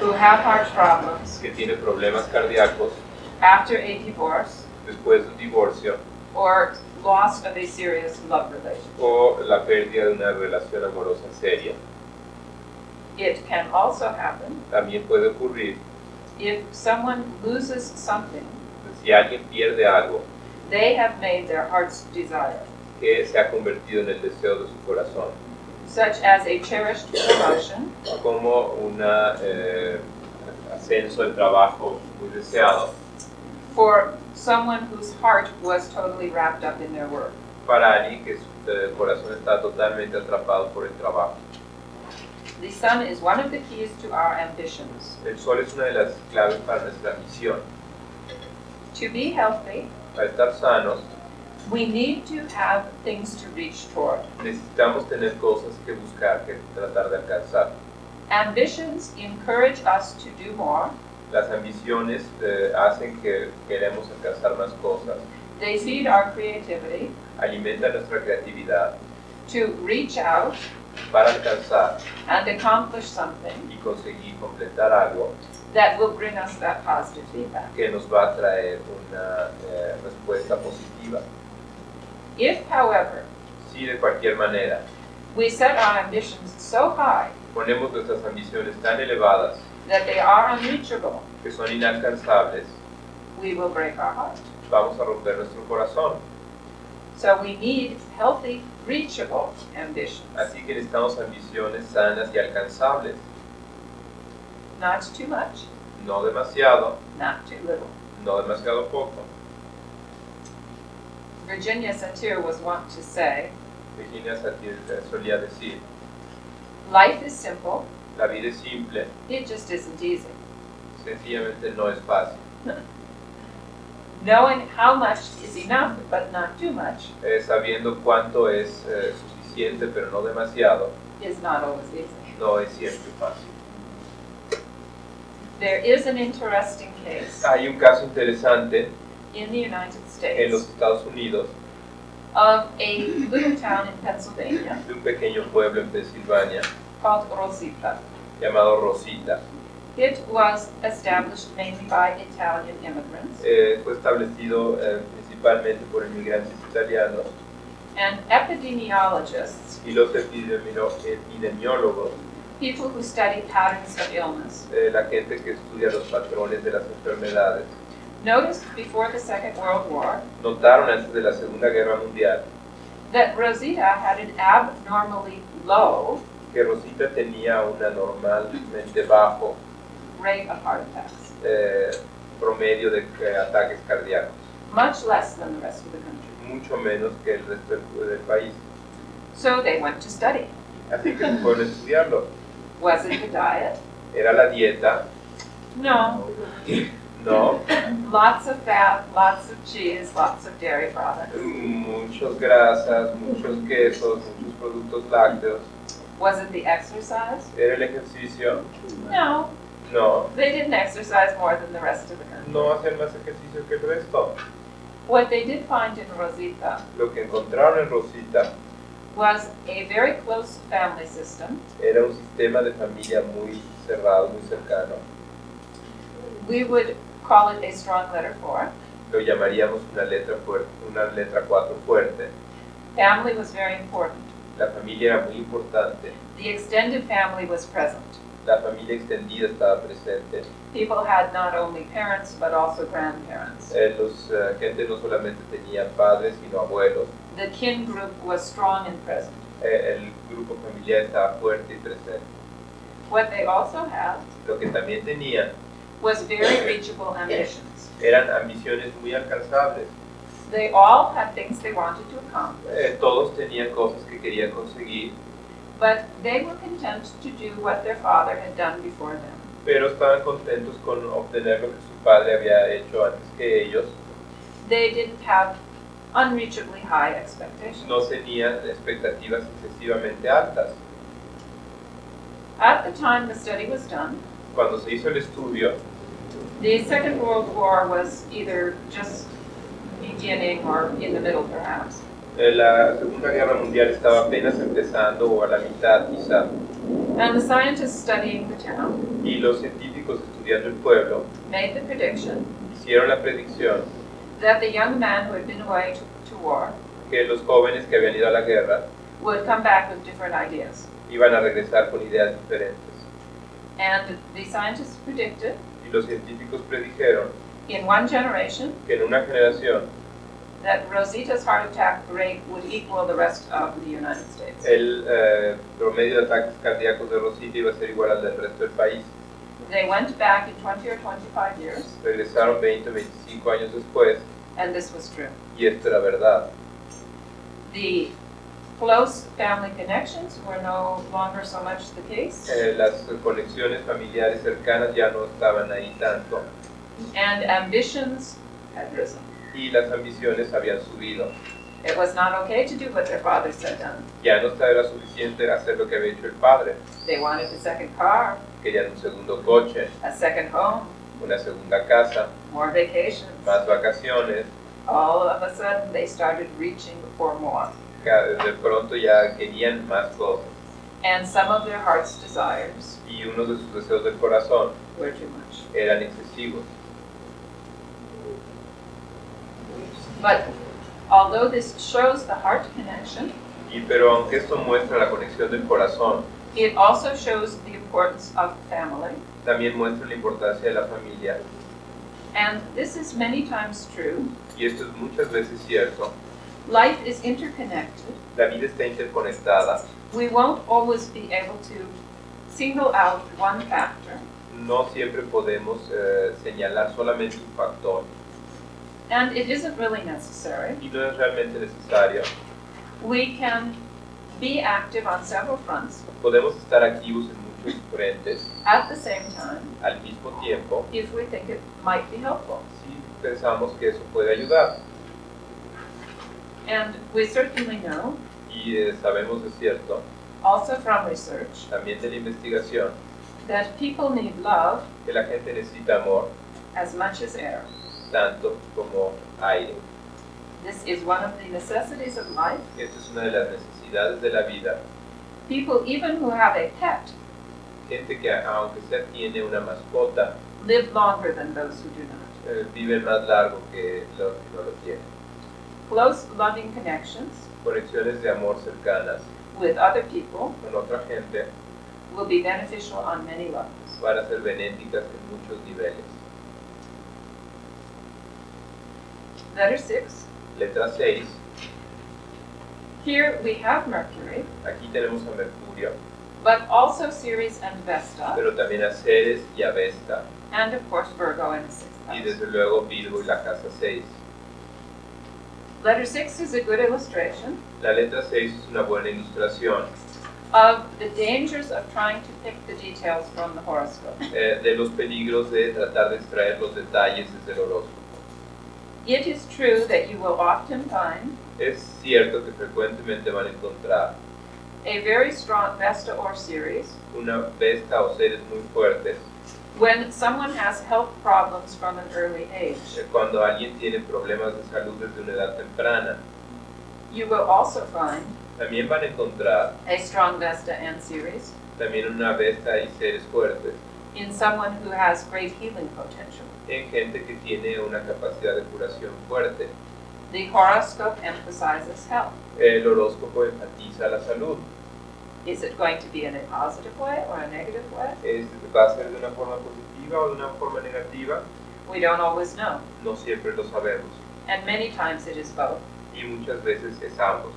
who have heart problems que tiene problemas cardíacos after a divorce después de un divorcio or loss of a serious love relationship. o la pérdida de una relación amorosa seria. It can also happen También puede ocurrir if someone loses something si alguien pierde algo they have made their heart's desire, que se ha convertido en el deseo de su corazón, such as a cherished promotion, como un ascenso de trabajo muy deseado for someone whose heart was totally wrapped up in their work. para alguien que su corazón está totalmente atrapado por el trabajo. The sun is one of the keys to our ambitions, El sol es una de las claves para nuestra misión, To be healthy, Para estar sanos, we need to have things to reach toward. necesitamos tener cosas que buscar, que tratar de alcanzar. Ambitions encourage us to do more. Las ambiciones hacen que queremos alcanzar más cosas, They feed our creativity alimentan nuestra creatividad to reach out para alcanzar and accomplish something y conseguir completar algo that will bring us that positive feedback. que nos va a traer una respuesta positiva. If, however, Si de cualquier manera we set our ambitions so high ponemos nuestras ambiciones tan elevadas that they are unreachable, que son inalcanzables, we will break our heart. vamos a romper nuestro corazón. So we need healthy, reachable ambitions. Así que necesitamos ambiciones sanas y alcanzables, Not too much, no demasiado, not too little. no demasiado poco. Virginia Satir was wont to say, Virginia Satir solía decir, life is simple, la vida es simple, it just isn't easy. sencillamente no es fácil. Knowing how much is enough, but not too much, Sabiendo cuánto es suficiente pero no demasiado, is not always easy. no es siempre fácil. There is an interesting case Hay un caso interesante in the United en los States Estados Unidos of a little town in Pennsylvania de un pequeño pueblo en Pensilvania called Rosita. llamado Rosita. It was established mainly by Italian immigrants, Fue establecido principalmente por inmigrantes italianos and epidemiologists, y los epidemiólogos, people who study patterns of illness, la gente que estudia los patrones de las enfermedades, noticed before the Second World War notaron antes de la Segunda Guerra Mundial that Rosita had an abnormally low que Rosita tenía un anormalmente bajo rate of heart attacks, promedio de ataques cardíacos, much less than the rest of the country. mucho menos que el resto del país. So they went to study. Así que fueron a estudiarlo. Was it the diet? ¿Era la dieta? No. No. Lots of fat, lots of cheese, lots of dairy products. Muchas grasas, muchos quesos, muchos productos lácteos. Was it the exercise? ¿Era el ejercicio? No. No. They didn't exercise more than the rest of the country. No hacían más ejercicio que el resto. What they did find in Rosita Lo que encontraron en Rosita was a very close family system. era un sistema de familia muy cerrado, muy cercano. We would call it a strong letter 4. Lo llamaríamos una letra fuerte, una letra 4 fuerte. Family was very important. La familia era muy importante. The extended family was present. La familia extendida estaba presente. People had not only parents but also grandparents. Gente no solamente tenía padres sino abuelos. The kin group was strong and present. El grupo familiar estaba fuerte y presente. What they also had Lo que también tenían was very reachable ambitions. eran ambiciones muy alcanzables. They all had things they wanted to accomplish, Todos tenían cosas que querían conseguir, but they were content to do what their father had done before them. pero estaban contentos con obtener lo que su padre había hecho antes que ellos. They didn't have unreachably high expectations. No tenían expectativas excesivamente altas. At the time the study was done, Cuando se hizo el estudio, the Second World War was either just beginning or in the middle perhaps. la Segunda Guerra Mundial estaba apenas empezando o a la mitad quizá, And the scientists studying the town y los científicos estudiando el pueblo made the prediction hicieron la predicción that the young man who had been away to war que los jóvenes que habían ido a la guerra would come back with different ideas. iban a regresar con ideas diferentes. And the scientists predicted Y los científicos predijeron in one generation que en una generación that Rosita's heart attack rate would equal the rest of the United States. el promedio de ataques cardíacos de Rosita iba a ser igual al del resto del país. They went back in 20 or 25 years, Regresaron 20 o 25 años después and this was true. y esto era verdad. The close family connections were no longer so much the case, Las conexiones familiares cercanas ya no estaban ahí tanto and ambitions had risen. y las ambiciones habían subido. It was not okay to do what their fathers had done. Ya no era suficiente hacer lo que había hecho el padre. They wanted a second car, Querían un segundo coche, a second home, una segunda casa, more vacations. más vacaciones. All of a sudden, they started reaching for more. De pronto ya querían más cosas. And some of their heart's desires Y unos de sus deseos del corazón were too much. eran excesivos. But although this shows the heart connection, Pero aunque esto muestra la conexión del corazón, it also shows the importance of family. también muestra la importancia de la familia. And this is many times true. Y esto es muchas veces cierto. Life is interconnected. La vida está interconectada. We won't always be able to single out one factor. No siempre podemos señalar solamente un factor. And it isn't really necessary. Y no es realmente necesario. We can be active on several fronts Podemos estar activos en muchos frentes at the same time al mismo tiempo if we think it might be helpful. si pensamos que eso puede ayudar. And we certainly know, Y sabemos de cierto, also from research, también de la investigación, that people need love que la gente necesita amor as much as air. tanto como aire. This is one of the necessities of life. Esta es una de las necesidades de la vida. People, even who have a pet, Gente que aunque sea tiene una mascota, live longer than those who do not. vive más largo que los que no lo tienen. Close, loving connections Conexiones de amor cercanas with other people con otra gente will be beneficial on many levels. van a ser benéficas en muchos niveles. Letter 6. Letra 6. Here we have Mercury, Aquí tenemos a Mercurio, but also Ceres and Vesta, pero también a Ceres y a Vesta, and of course Virgo in the 6th y house. desde luego Virgo y la casa 6. Letter 6 is a good illustration La letra 6 es una buena ilustración of the dangers of trying to pick the details from the horoscope. de los peligros de tratar de extraer los detalles desde el horóscopo. It is true that you will often find Es cierto que frecuentemente van a encontrar a very strong Vesta or Ceres una Vesta o Ceres muy fuertes when someone has health problems from an early age. cuando alguien tiene problemas de salud desde una edad temprana. You will also find También van a encontrar a strong Vesta and Ceres también una Vesta y Ceres fuertes in someone who has great healing potential. en gente que tiene una capacidad de curación fuerte. The horoscope emphasizes health. El horóscopo enfatiza la salud. Is it going to be in a positive way or a negative way? ¿Va a ser de una forma positiva o de una forma negativa? We don't always know. No siempre lo sabemos. And many times it is both. Y muchas veces es ambos.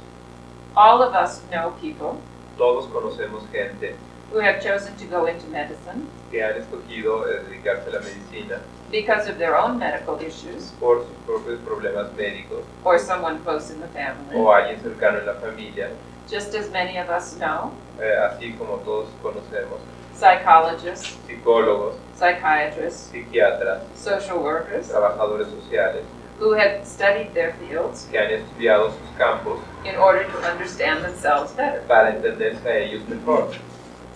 All of us know people Todos conocemos gente who have chosen to go into medicine que han escogido dedicarse a la medicina because of their own medical issues por sus propios problemas médicos or someone close in the family. o alguien cercano en la familia, Just as many of us know así como todos conocemos psychologists, psicólogos, psychiatrists, psiquiatras, social workers trabajadores sociales who have studied their fields que han estudiado sus campos in order to understand themselves better. para entenderse a ellos mejor.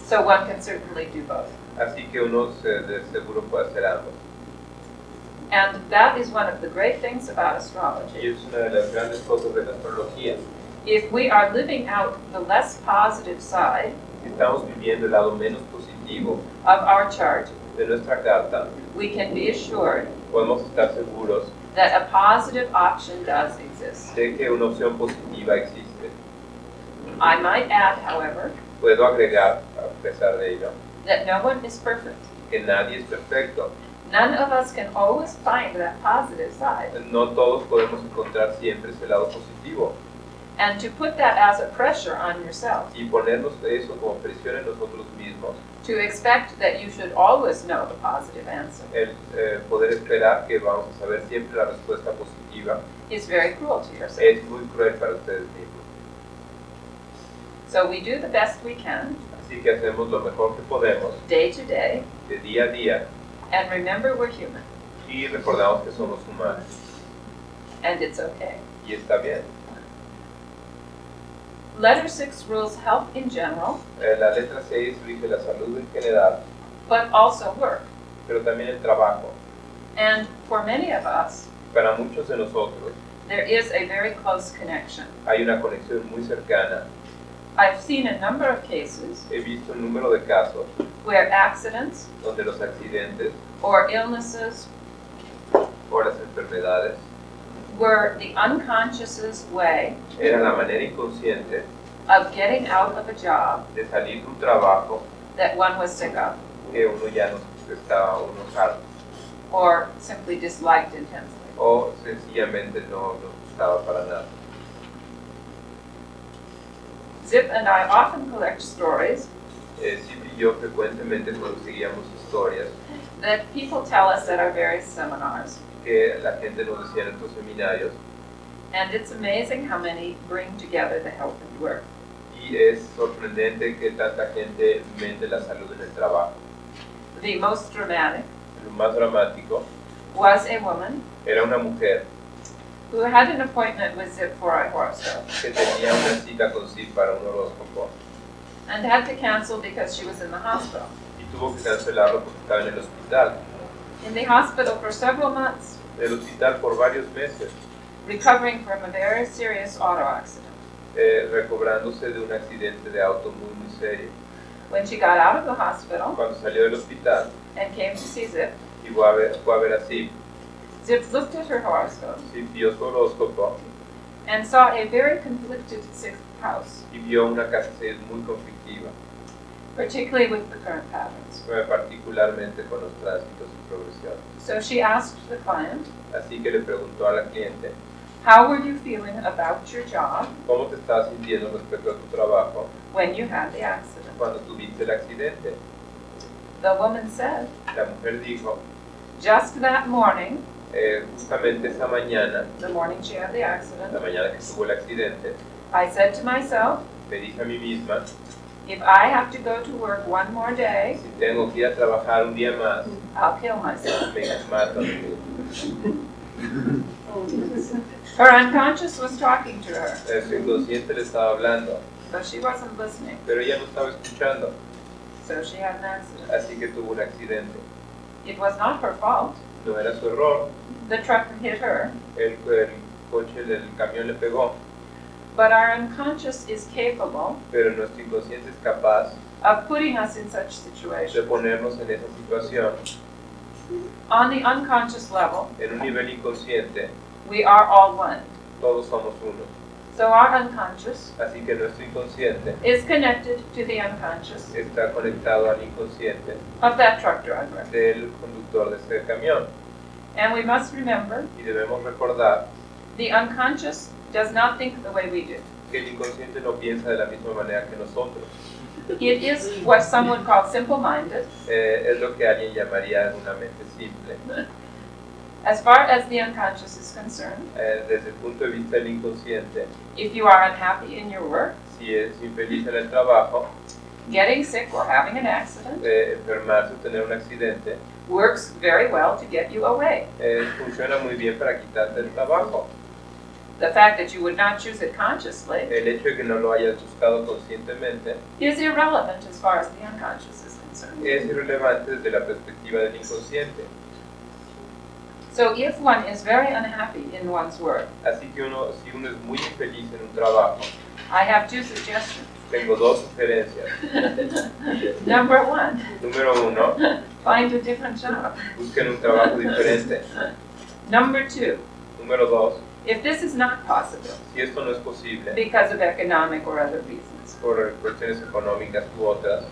So one can certainly do both. Así que uno de seguro puede hacer ambos. And that is one of the great things about Y astrology. es una de las grandes cosas de la astrología. If we are living out the less positive side Si estamos viviendo el lado menos positivo of our chart, de nuestra carta, we can be assured podemos estar seguros that a positive option does exist. de que una opción positiva existe. I might add, however, Puedo agregar, a pesar de ello, that no one is perfect. que nadie es perfecto. None of us can always find that positive side. No todos podemos encontrar siempre ese lado positivo. And to put that as a pressure on yourself, Y ponernos eso como presión en nosotros mismos, to expect that you should always know the positive answer, el poder esperar que vamos a saber siempre la respuesta positiva, is very cruel to yourself. es muy cruel para ustedes mismos. So we do the best we can, Así que hacemos lo mejor que podemos, day to day, de día a día, and remember we're human. y recordamos que somos humanos. and it's okay. y está bien. Letter 6 rules health in general, La letra 6 rige la salud en general, but also work. pero también el trabajo. And for many of us, Para muchos de nosotros there is a very close connection. hay una conexión muy cercana. I've seen a number of cases He visto un número de casos where accidents donde los accidentes or illnesses o las enfermedades were the unconscious's way eran la manera inconsciente of getting out of a job de salir de un trabajo that one was sick of que uno ya no estaba uno harto or simply disliked intensely. o sencillamente no nos gustaba para nada. Zip and I often collect stories Zip y yo frecuentemente conseguíamos historias that people tell us at our various seminars, que la gente nos decía en estos seminarios and it's amazing how many bring together the health and work. y es sorprendente que tanta gente mete la salud en el trabajo. The most dramatic Lo más dramático was a woman era una mujer who had an appointment with Zip for a horoscope que tenía una cita con Zip para un horóscopo and had to cancel because she was in the hospital. y tuvo que cancelarlo porque estaba en el hospital. In the hospital for several months, En el hospital por varios meses, recovering from a very serious auto accident. recobrándose de un accidente de auto muy serio. When she got out of the hospital Cuando salió del hospital and came to see Zip, y fue a ver a Zip, Zip looked at her horoscope Zip vio su horóscopo and saw a very conflicted sixth house, y vio una casa 6 muy conflictiva, particularly with the current patterns. particularmente con los tránsitos y progresiones. So she asked the client, Así que le preguntó a la cliente, how were you feeling about your job ¿cómo te estás sintiendo respecto a tu trabajo when you had the accident? cuando tuviste el accidente? The woman said, La mujer dijo, just that morning, justamente esa mañana, the morning she had the la accident, mañana que tuvo el accidente, I said to myself, me dije a mí misma, if I have to go to work one more day, si tengo que ir a trabajar un día más, I'll kill myself. me mato a mí mismo. Her unconscious was talking to her, Su inconsciente le estaba hablando, but she wasn't listening, pero ella no estaba escuchando, so she had an accident. así que tuvo un accidente. It was not her fault. No era su error, The truck hit her, el coche del camión le pegó, but our unconscious is capable pero nuestro inconsciente es capaz of putting us in such de situations. ponernos en esa situación. On the unconscious level, En un nivel inconsciente, we are all one. todos somos uno. So our unconscious Así que nuestro inconsciente is connected to the unconscious está conectado al inconsciente of that truck driver. del conductor de ese camión. And we must remember, Y debemos recordar the unconscious does not think the way we do. que el inconsciente no piensa de la misma manera que nosotros. It is what some would call simple-minded. Es lo que alguien llamaría una mente simple. As far as the unconscious is concerned, Desde el punto de vista del inconsciente, if you are unhappy in your work, si es infeliz en el trabajo, getting sick or having an accident enfermarse o tener un accidente, works very well to get you away. funciona muy bien para quitarte el trabajo. The fact that you would not choose it consciously El hecho de que no lo hayas buscado conscientemente is irrelevant as far as the unconscious is concerned. es irrelevante desde la perspectiva del inconsciente. So if one is very unhappy in one's work, Así que si uno es muy infeliz en un trabajo, I have two suggestions. tengo dos sugerencias. Number one, Número 1, find a different job. busquen un trabajo diferente. Number two, Número 2, if this is not possible si esto no es posible because of economic or other reasons, por cuestiones económicas u otras,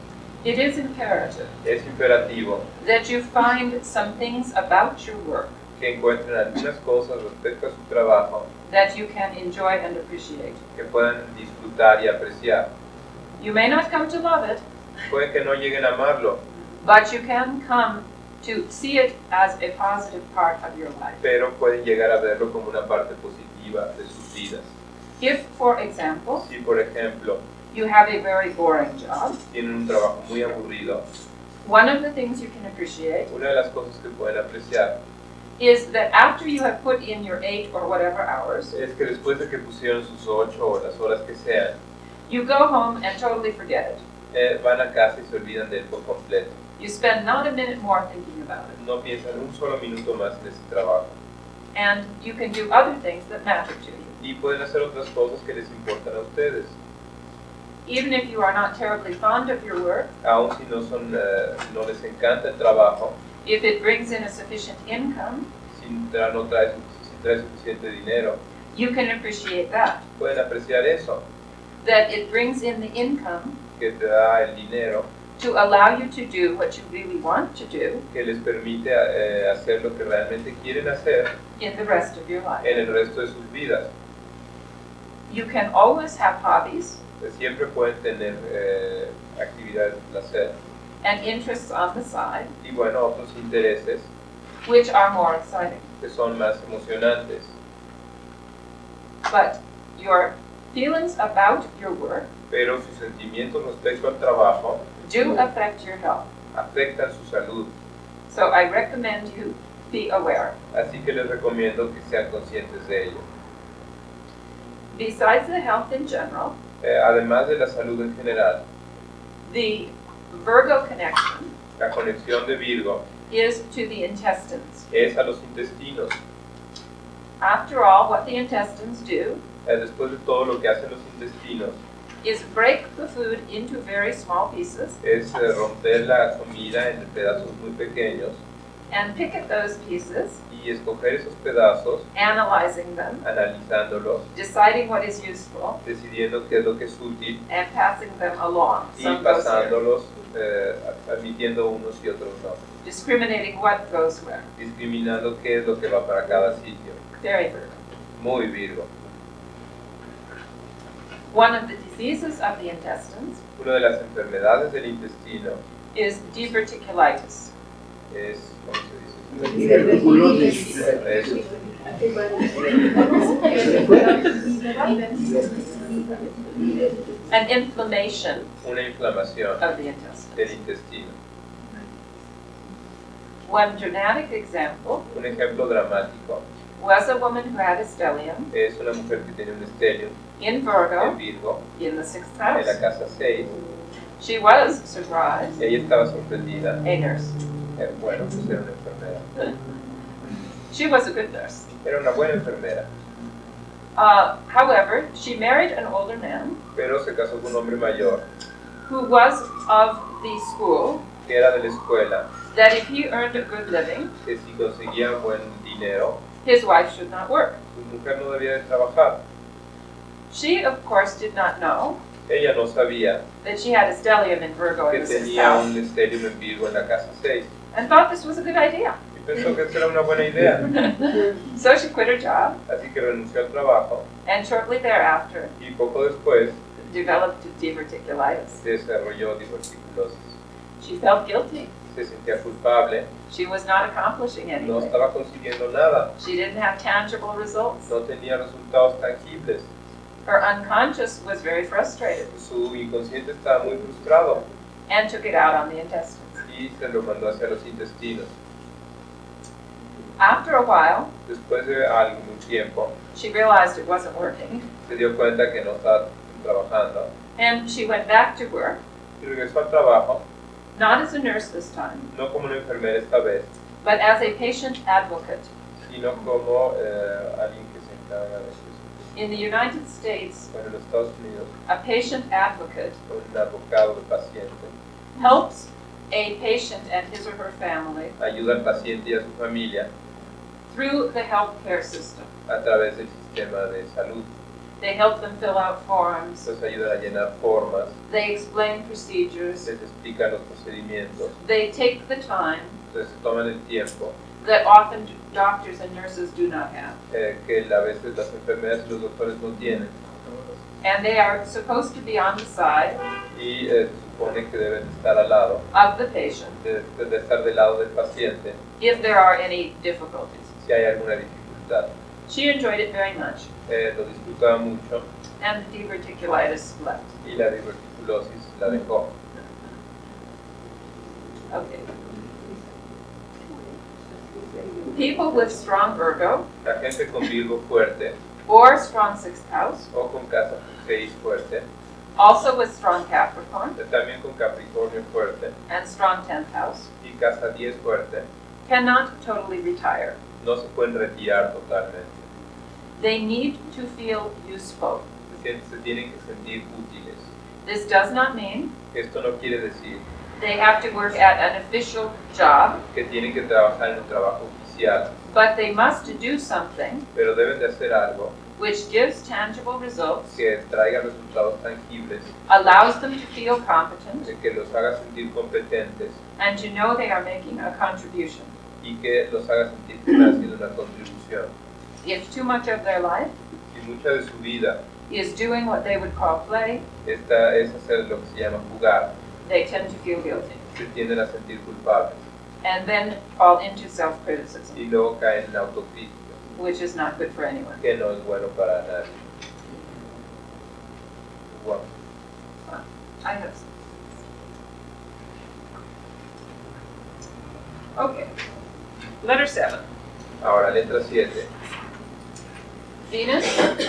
it is imperative es imperativo that you find some things about your work que encuentren algunas cosas respecto a su trabajo that you can enjoy and appreciate. que puedan disfrutar y apreciar. You may not come to love it, Puede que no lleguen a amarlo, but you can come to see it as a positive part of your life. pero pueden llegar a verlo como una parte positiva de sus vidas. If, for example, Si, por ejemplo, you have a very boring job, tienen un trabajo muy aburrido, one of the things you can appreciate una de las cosas que pueden apreciar is that after you have put in your 8 or whatever hours, es que después de que pusieron sus 8 o las horas que sean, you go home and totally forget it. van a casa y se olvidan de él por completo. You spend not a minute more thinking about it. No piensan un solo minuto más en ese trabajo. And you can do other things that matter to you. Y pueden hacer otras cosas que les importan a ustedes. Even if you are not terribly fond of your work, Aun si no les encanta el trabajo, if it brings in a sufficient income, si trae suficiente dinero, you can appreciate that. pueden apreciar eso, That it brings in the income que te da el dinero, to allow you to do what you really want to do que les permite hacer lo que realmente quieren hacer in the rest of your life. en el resto de sus vidas. You can always have hobbies Siempre pueden tener actividades de placer and interests on the side, y bueno, otros intereses which are more exciting. que son más emocionantes. But your feelings about your work Pero sus sentimientos respecto al trabajo do affect your health. afectan su salud. So I recommend you be aware. Así que les recomiendo que sean conscientes de ello. Besides the health in general, Además de la salud en general, the Virgo connection la conexión de Virgo is to the intestines. es a los intestinos. After all, what the intestines do Después de todo lo que hacen los intestinos is break the food into very small pieces es romper la comida en pedazos muy pequeños and pick at those pieces, y escoger esos pedazos, analyzing them, analizándolos, deciding what is useful, decidiendo qué es lo que es útil and passing them along. y Some goes here. pasándolos, admitiendo unos y otros no, Discriminating what goes where. discriminando qué es lo que va para cada sitio. Very Virgo. Muy Virgo. One of the diseases of the intestines Una de las enfermedades del intestino is diverticulitis. es, ¿cómo se dice? Diverticulosis. Eso. An inflammation Una inflamación of the intestines. del intestino. One dramatic example Un ejemplo dramático was a woman who had a stellium es una mujer que tiene un estélio in en Virgo Virgo in the 6th en la house. casa 6. She was surprised, Ella estaba sorprendida. a nurse. Bueno, pues era una enfermera. She was a good nurse. Era una buena enfermera, However, she married an older man pero se casó con un hombre mayor who was of the school que era de la escuela, that if he earned a good living, que si conseguía buen dinero, his wife should not work. su mujer no debía de trabajar. She, of course, did not know Ella no sabía that she had a stellium in Virgo que in the 6th tenía house, un estélio en Virgo en la casa 6 and thought this was a good idea. y pensó que esa era una buena idea. So she quit her job, Así que renunció al trabajo and shortly thereafter y poco después developed diverticulitis. desarrolló diverticulosis. She felt guilty. Se sentía culpable, She was not accomplishing no anything. estaba consiguiendo nada, She didn't have tangible results. no tenía resultados tangibles. Her unconscious was very frustrated Su inconsciente estaba muy frustrado and took it out on the intestines. y se lo mandó hacia los intestinos. After a while, Después de algún tiempo, she realized it wasn't working, se dio cuenta que no estaba trabajando and she went back to work, y regresó al trabajo, not as a nurse this time, no como una enfermera esta vez, but as a patient advocate. sino como alguien que se encarga de eso. In the United States, Bueno, en los Estados Unidos, a patient advocate un abogado del paciente helps a patient and his or her family ayuda al paciente y a su familia through the healthcare system. a través del sistema de salud. They help them fill out forms, Los ayudan a llenar formas, they explain procedures, les explican los procedimientos, they take the time entonces se toman el tiempo that often doctors and nurses do not have. que a veces las enfermeras y los doctores no tienen. And they are supposed to be on the side Y se supone que deben estar al lado, of the patient de estar del lado del paciente if there are any difficulties. si hay alguna dificultad. She enjoyed it very much, Lo disfrutaba mucho and the diverticulitis left. y la diverticulosis la dejó. Okay. People with strong Virgo La gente con Virgo fuerte or strong sixth house, o con casa 6 fuerte, also with strong Capricorn también con Capricornio fuerte and strong 10th house, y casa 10 fuerte, cannot totally retire. no se pueden retirar totalmente. They need to feel useful. Se tienen que sentir útiles. This does not mean Esto no quiere decir they have to work at an official job, que tienen que trabajar en un trabajo oficial, but they must do something pero deben de hacer algo which gives tangible results, que traiga resultados tangibles, allows them to feel competent, que los haga sentir competentes and to know they are making a contribution. y que los haga sentir que están haciendo una contribución. If too much of their life Si mucha de su vida is doing what they would call play, esta es hacer lo que se llama jugar, they tend to feel guilty se tienden a sentir culpables and then fall into self-criticism, y luego caen en autocrítica, which is not good for anyone. que no es bueno para nadie. Wow. I have. Okay. Letter 7. Ahora, letra 7. Venus,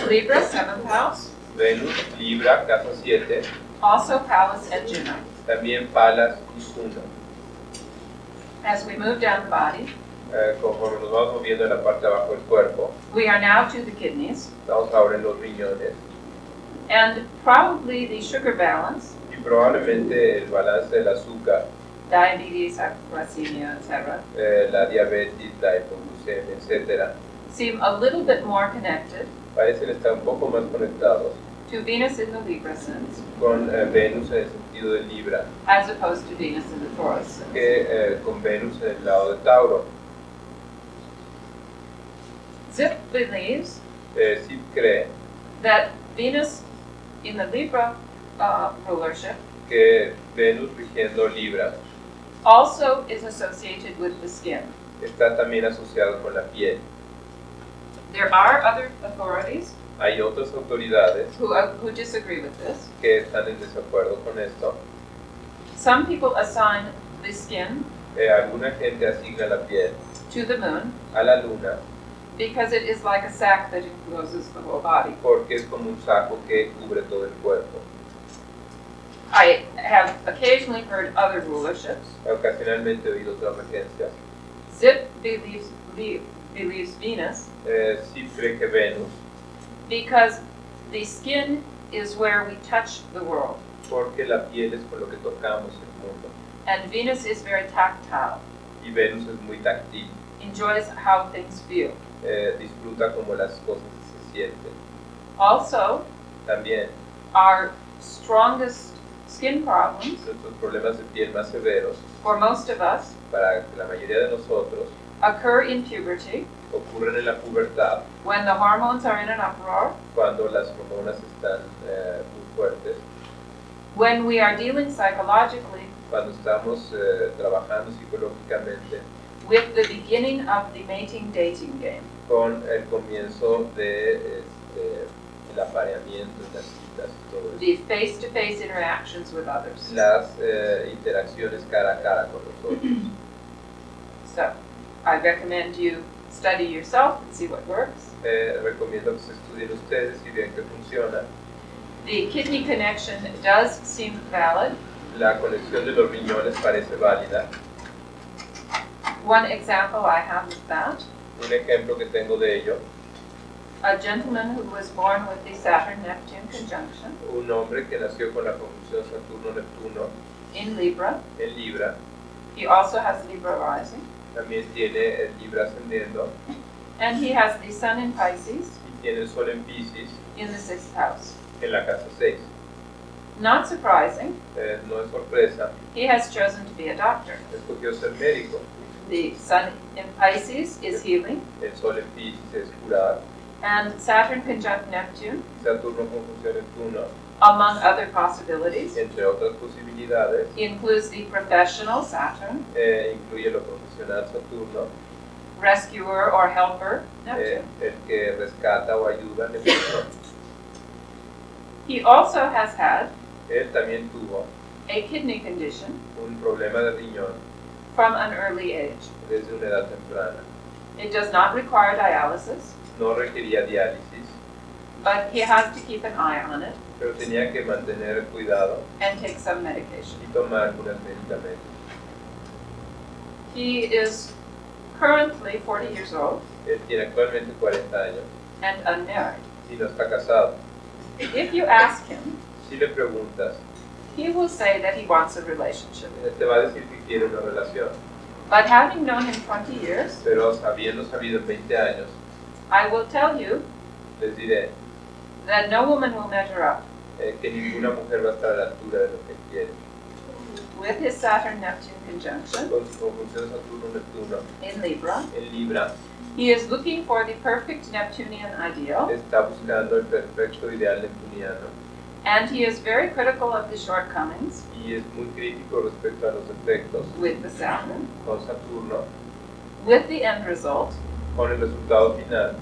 Libra, 7th house, Venus, Libra, casa 7, also Pallas and Juno. también Palas y Juno. As we move down the body, Conforme nos vamos moviendo en la parte de abajo del cuerpo, we are now to the kidneys, estamos ahora en los riñones and probably the sugar balance, y probablemente el balance del azúcar, diabetes, hypoglycemia, etc., la diabetes, la hipoglucemia, etc., seem a little bit more connected parecen estar un poco más conectados to Venus in the Libra sense con Venus en el sentido de Libra as opposed to Venus in the Taurus sense. que con Venus en el lado de Tauro. Zip believes Sí cree that Venus in the Libra rulership que Venus rigiendo Libra also is associated with the skin. está también asociado con la piel. There are other authorities Hay otras autoridades who disagree with this. que están en desacuerdo con esto. Some people assign the skin Alguna gente asigna la piel to the moon a la luna because it is like a sack that encloses the whole body. porque es como un saco que cubre todo el cuerpo. I have occasionally heard other rulerships. Ocasionalmente he oído otras regencias. Zip believes Venus Sí cree que Venus, because the skin is where we touch the world, porque la piel es con lo que tocamos el mundo. and Venus is very tactile, Y Venus es muy táctil, enjoys how things feel. disfruta como las cosas se sienten. Also, También our strongest skin problems nuestros problemas de piel más severos, for most of us para la mayoría de nosotros, occur in puberty ocurren en la pubertad, when the hormones are in an uproar, cuando las hormonas están muy fuertes, when we are dealing psychologically cuando estamos trabajando psicológicamente with the beginning of the mating dating game. con el comienzo de el apareamiento, las citas y todo eso. The face-to-face interactions with others. Las interacciones cara a cara con los otros. So, I recommend you study yourself and see what works. Recomiendo que se estudien ustedes y vean que funciona. The kidney connection does seem valid. La conexión de los riñones parece válida. One example I have of that, Un ejemplo que tengo de ello, a gentleman who was born with the Saturn-Neptune conjunction un hombre que nació con la conjunción Saturno-Neptuno in Libra. en Libra, He also has Libra rising, también tiene el Libra ascendiendo and he has the Sun in Pisces y tiene el Sol en Piscis in the 6th house. en la casa 6. Not surprising, No es sorpresa, he has chosen to be a doctor. escogió ser médico. The Sun in Pisces is healing, El Sol en Piscis es curar, and Saturn conjunct Neptune, Saturno conjunción Neptuno, among other possibilities, entre otras posibilidades, includes the professional Saturn, incluye lo profesional Saturno, rescuer or helper Neptune. el que rescata o ayuda a Neptuno. He also has had Él también tuvo a kidney condition un problema de riñón from an early age. desde una edad temprana. It does not require dialysis, no requería diálisis, but he has to keep an eye on it pero tenía que mantener cuidado and take some medication. y tomar algunos medicamentos. He is currently 40 years old Él tiene actualmente 40 años and unmarried. y no está casado. If you ask him, Si le preguntas, he will say that he wants a relationship. te va a decir que quiere una relación, But having known him 20 years, pero habiendo sabido en 20 años, I will tell you les diré that no woman will measure up que ninguna mujer va a estar a la altura de lo que quiere. with his Saturn-Neptune conjunction Con su conjunción Saturno-Neptuno in Libra. en Libra, He is looking for the perfect Neptunian ideal, está buscando el perfecto ideal neptuniano and he is very critical of the shortcomings y es muy crítico respecto a los defectos with the Saturn, con Saturno, with the end result con el resultado final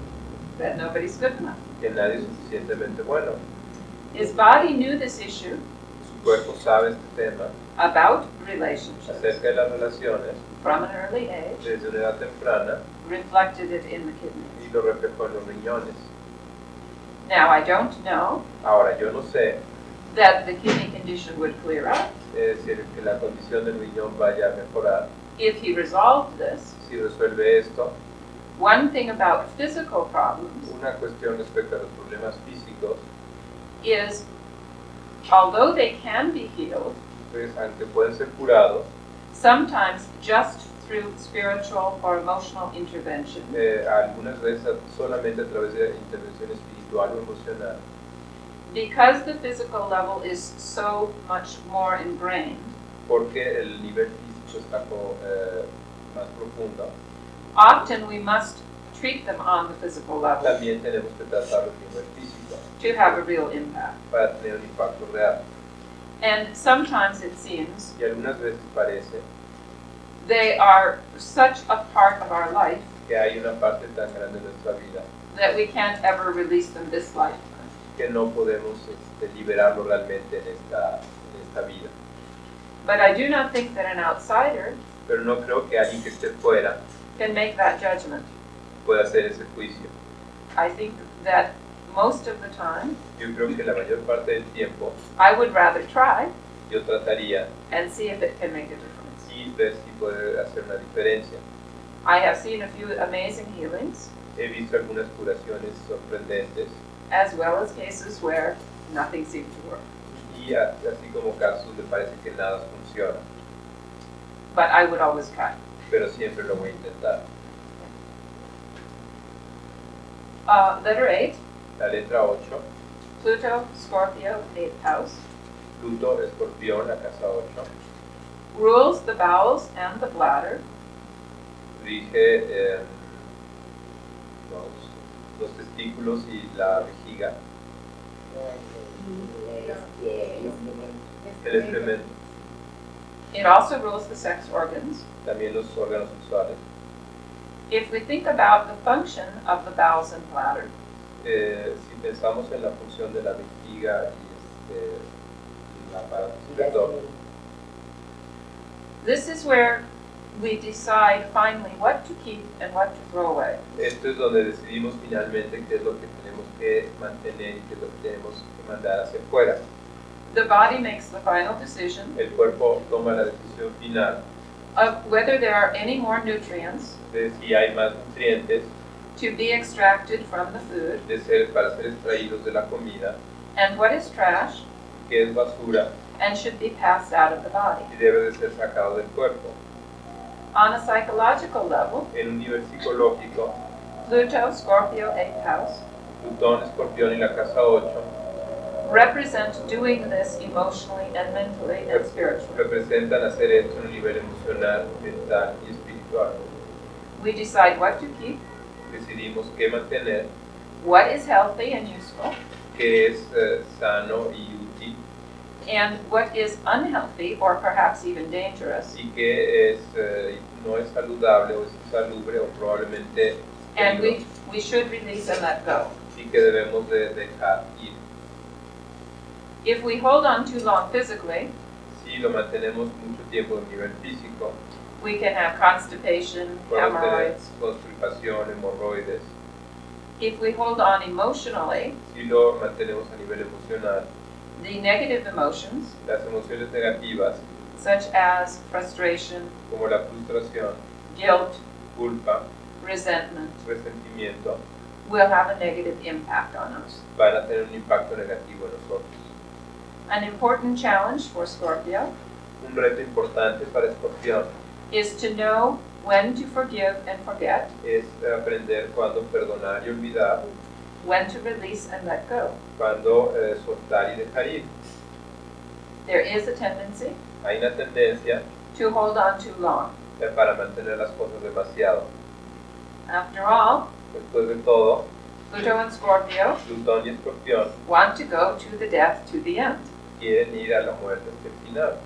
that nobody's good enough. que nadie es suficientemente bueno. His body knew this issue Su cuerpo sabe este tema about relationships acerca de las relaciones from an early age, desde una edad temprana reflected it in the kidneys. y lo reflejó en los riñones. Now, I don't know Ahora, yo no sé that the kidney condition would clear up si que la condición del riñón vaya a mejorar, if he resolved this. si resuelve esto. One thing about physical problems Una cuestión respecto a los problemas físicos is, although they can be healed, pues, aunque pueden ser curados, sometimes just through spiritual or emotional intervention, algunas veces solamente a través de intervención espiritual o emocional, because the physical level is so much more ingrained, porque el nivel físico está más profundo, often we must treat them on the physical level también tenemos que tratarlo a nivel físico to have a real impact. para tener un impacto real. And sometimes it seems Y algunas veces parece they are such a part of our life que hay una parte tan grande de nuestra vida that we can't ever release them this lifetime. que no podemos liberarlo realmente en esta vida. But I do not think that an outsider Pero no creo que alguien que esté fuera can make that judgment. pueda hacer ese juicio. I think that most of the time, Yo creo que la mayor parte del tiempo I would rather try yo trataría and see if it can make a difference. y ver si puede hacer una diferencia. I have seen a few amazing healings, He visto algunas curaciones sorprendentes as well as cases where nothing seemed to work. y así como casos me parece que nada funciona, But I would always try. pero siempre lo voy a intentar. Letter 8, La letra 8, Pluto, Scorpio, 8th house, Pluto, Escorpión, la casa 8, rules the bowels and the bladder, rige los testículos y la vejiga, el excremento, It also rules the sex organs. también los órganos sexuales. If we think about the function of the bowels and bladder, Si pensamos en la función de la vejiga y el aparato excretor, this is where we decide finally what to keep and what to throw away. esto es donde decidimos finalmente qué es lo que tenemos que mantener y qué es lo que tenemos que mandar hacia afuera. The body makes the final decision El cuerpo toma la decisión final of whether there are any more nutrients de si hay más nutrientes to be extracted from the food para ser extraídos de la comida, and what is trash que es basura and should be passed out of the body. y debe de ser sacado del cuerpo. On a psychological level, En un nivel psicológico, Pluto, Scorpio, 8th house, Plutón, Escorpión y la casa 8 represent doing this emotionally and mentally and spiritually. representan hacer esto en un nivel emocional, mental y espiritual. We decide what to keep, Decidimos qué mantener, what is healthy and useful, qué es sano y útil and what is unhealthy or perhaps even dangerous, y qué es, no es saludable o es insalubre o probablemente and peligroso, we should release and let go. y que debemos de dejar ir. If we hold on too long physically, Si lo mantenemos mucho tiempo a nivel físico, We can have constipation, Podemos tener hemorrhoids. constipación, hemorroides. If we hold on emotionally, Si lo mantenemos a nivel emocional, the negative emotions, las emociones negativas, such as frustration, como la frustración, guilt, culpa, resentment, resentimiento, will have a negative impact on us. van a tener un impacto negativo en nosotros. An important challenge for Scorpio Un reto importante para Escorpión is to know when to forgive and forget, es aprender cuándo perdonar y olvidar, when to release and let go. cuándo soltar y dejar ir. There is a tendency Hay una tendencia to hold on too long. para mantener las cosas demasiado. After all, Después de todo, Pluto and Scorpio Plutón y Escorpión want to go to the death, to the end. quieren ir a la muerte hasta el final,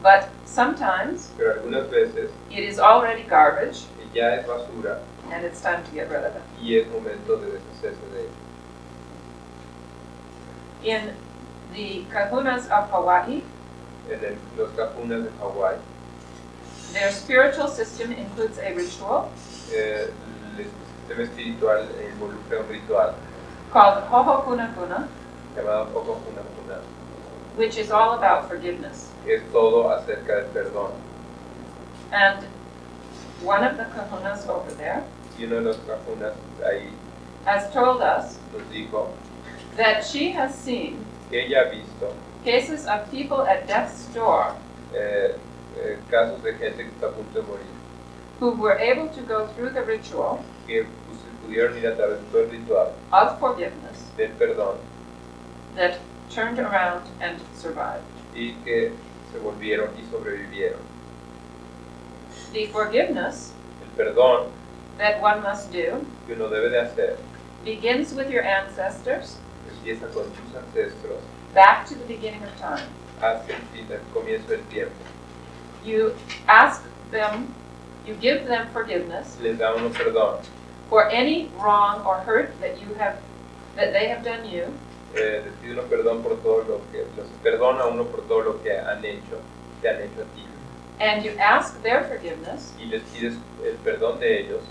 But sometimes pero algunas veces it is already garbage ya es basura and it's time to get rid of it. y es momento de deshacerse de ello. In the kahunas of Hawaii, En los kahunas de Hawái, their spiritual system includes a ritual el sistema espiritual involucra un ritual called Hohokunakuna, llamado Hohokunakuna, which is all about forgiveness. que es todo acerca del perdón. And one of the kahunas over there Y uno de los kahunas ahí has told us nos dijo that she has seen que ella ha visto cases of people at death's door casos de gente que está a punto de morir, who were able to go through the ritual que pudieron ir a través de todo el ritual of forgiveness del perdón that turned around and survived. y que se volvieron y sobrevivieron. The forgiveness El perdón that one must do que uno debe de hacer begins with your ancestors empieza con tus ancestros back to the beginning of time. hacia el fin, el comienzo del tiempo. You ask them, you give them forgiveness Les da uno perdón, for any wrong or hurt that they have done you, les pide uno perdón por todo lo que, los perdona uno por todo lo que han hecho a ti. and you ask their forgiveness Y les pides el perdón de ellos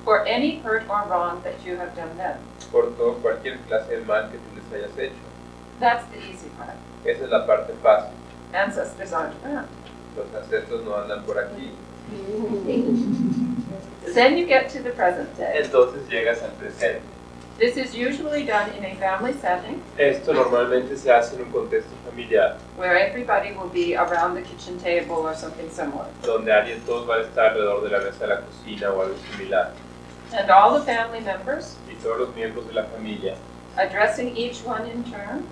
for any hurt or wrong that you have done them. por todo, cualquier clase de mal que tú les hayas hecho. That's the easy part. Esa es la parte fácil. Ancestors aren't around. Los ancestros no andan por aquí. Then you get to the present day. Entonces llegas al presente. This is usually done in a family setting Esto normalmente se hace en un contexto familiar, where everybody will be around the kitchen table or something similar. donde todos van a estar alrededor de la mesa de la cocina o algo similar. And all the family members Y todos los miembros de la familia, addressing each one in turn.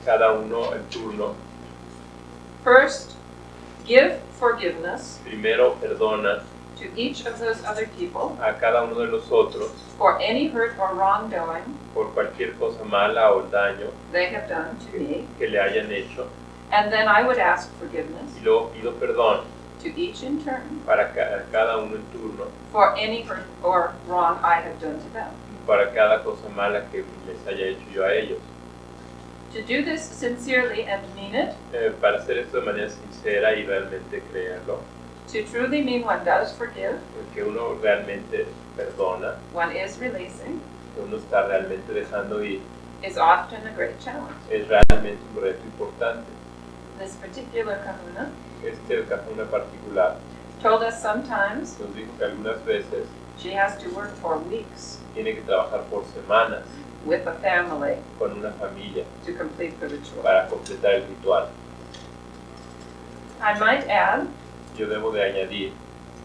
cada uno en turno, First, give forgiveness primero perdona to each of those other people a cada uno de los otros for any hurt or wrongdoing por cualquier cosa mala o daño they have done to me. que le hayan hecho. And then I would ask forgiveness Y luego pido perdón to each in turn para cada uno en turno, for any hurt or wrong I have done to them. para cada cosa mala que les haya hecho yo a ellos. To do this sincerely and mean it, Para hacer esto de manera sincera y realmente creerlo, to truly mean one does forgive, que uno realmente perdona, one is releasing, que uno está realmente dejando ir, is often a great challenge. es realmente un reto importante. This particular kahuna Este kahuna particular told us sometimes nos dijo que algunas veces she has to work for weeks tiene que trabajar por semanas with a family con una familia to complete the ritual. para completar el ritual. I might add Yo debo de añadir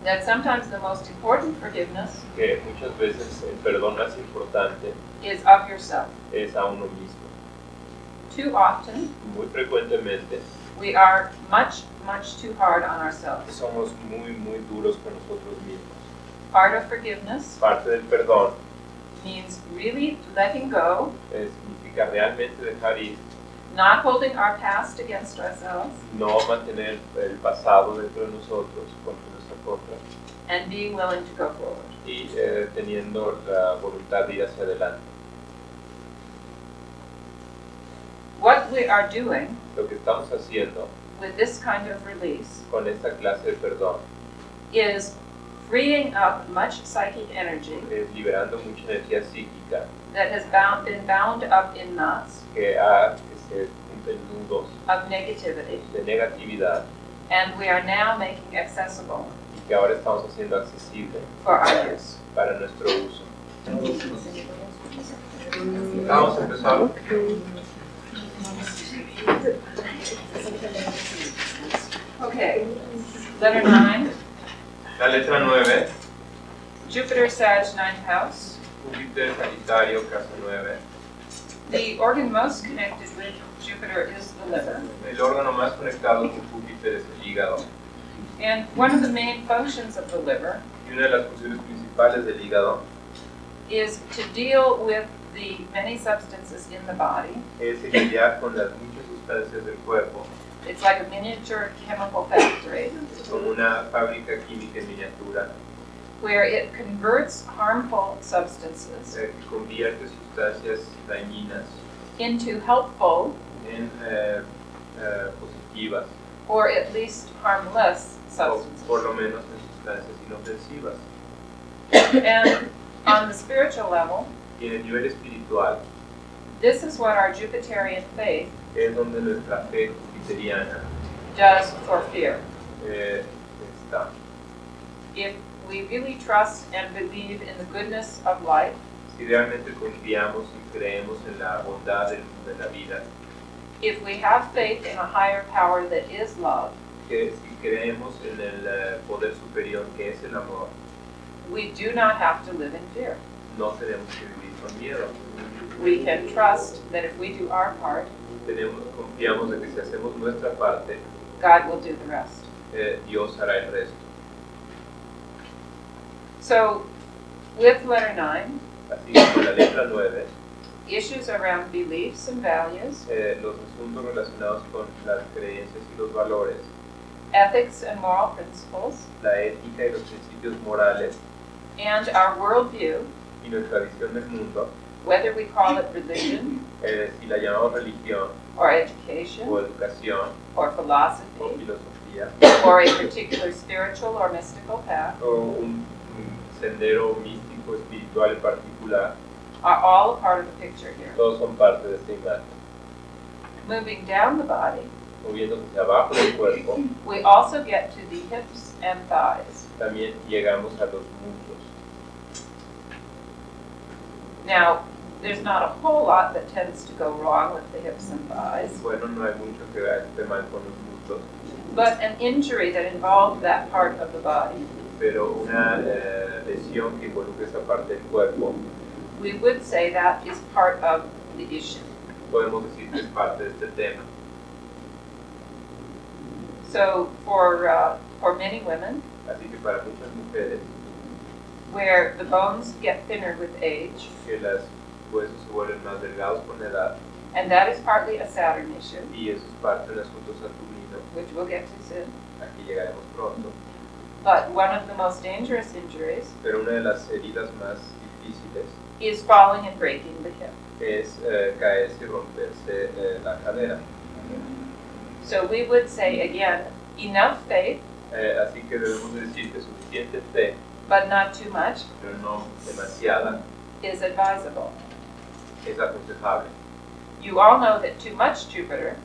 that sometimes the most important forgiveness que muchas veces el perdón más importante is of yourself. es a uno mismo. Too often, Muy frecuentemente we are much, much too hard on ourselves. somos muy duros con nosotros mismos. Part of forgiveness Parte del perdón means really letting go, significa realmente dejar ir, not holding our past against ourselves, no mantener el pasado dentro de nosotros contra nuestra contra and being willing to go forward. y teniendo la voluntad de ir hacia adelante. What we are doing Lo que estamos haciendo with this kind of release con esta clase de perdón, is freeing up much psychic energy es liberando mucha energía psíquica that has been bound up in knots que se junten nudos of negativity, de negatividad and we are now making accessible y que ahora estamos haciendo accesible for our use. para nuestro uso. Vamos a empezar. Okay, letter 9, La letra 9, Jupiter, Sag, 9th house. Júpiter, Sagitario, casa 9. The organ most connected with Jupiter is the liver, El órgano más conectado con Júpiter es el hígado. and one of the main functions of the liver Y una de las funciones principales del hígado is to deal with the many substances in the body. es lidiar con las muchas sustancias del cuerpo. It's like a miniature chemical factory Es como una fábrica química en miniatura where it converts harmful substances que convierte sustancias dañinas into helpful en positivas or at least harmless o substances. por lo menos en sustancias inofensivas. And on the spiritual level, Y en el nivel espiritual this is what our Jupiterian faith es donde nuestra fe jupiteriana does for fear. Está. If we really trust and believe in the goodness of life, Si realmente confiamos y creemos en la bondad de la vida, if we have faith in a higher power that is love, que si creemos en el poder superior que es el amor, we do not have to live in fear. no tenemos que vivir con miedo. We can trust that if we do our part, Confiamos de que si hacemos nuestra parte, God will do the rest. Dios hará el resto. So, with letter 9, Así que con la letra 9, issues around beliefs and values, los asuntos relacionados con las creencias y los valores, ethics and moral principles, la ética y los principios morales and our worldview, y nuestra visión del mundo, whether we call it religion si la llamamos religión or o education educación or o philosophy filosofía or a particular spiritual or mystical path, o un sendero místico espiritual en particular, are all a part of the picture here. todos son parte de esta imagen. Moving down the body, Moviéndose hacia abajo del cuerpo, we also get to the hips and thighs. también llegamos a los muslos. Now, there's not a whole lot that tends to go wrong with the hips and thighs, Bueno, no hay mucho que esté mal con los muslos, but an injury that involved that part of the body, pero una lesión que involucra esa parte del cuerpo, we would say that is part of the issue. podemos decir que es parte de este tema. So for many women, Así que para muchas mujeres, where the bones get thinner with age, que los huesos se vuelven más delgados con la edad, and that is partly a Saturn issue, y eso es parte del asunto saturnino, which we'll get to soon. aquí llegaremos pronto, But one of the most dangerous injuries pero una de las heridas más difíciles is falling and breaking the hip. es caerse y romperse la cadera. So we would say again, enough faith, Así que debemos decir que suficiente fe, but not too much, pero no demasiada, is advisable. es aconsejable. You all know that too much Jupiter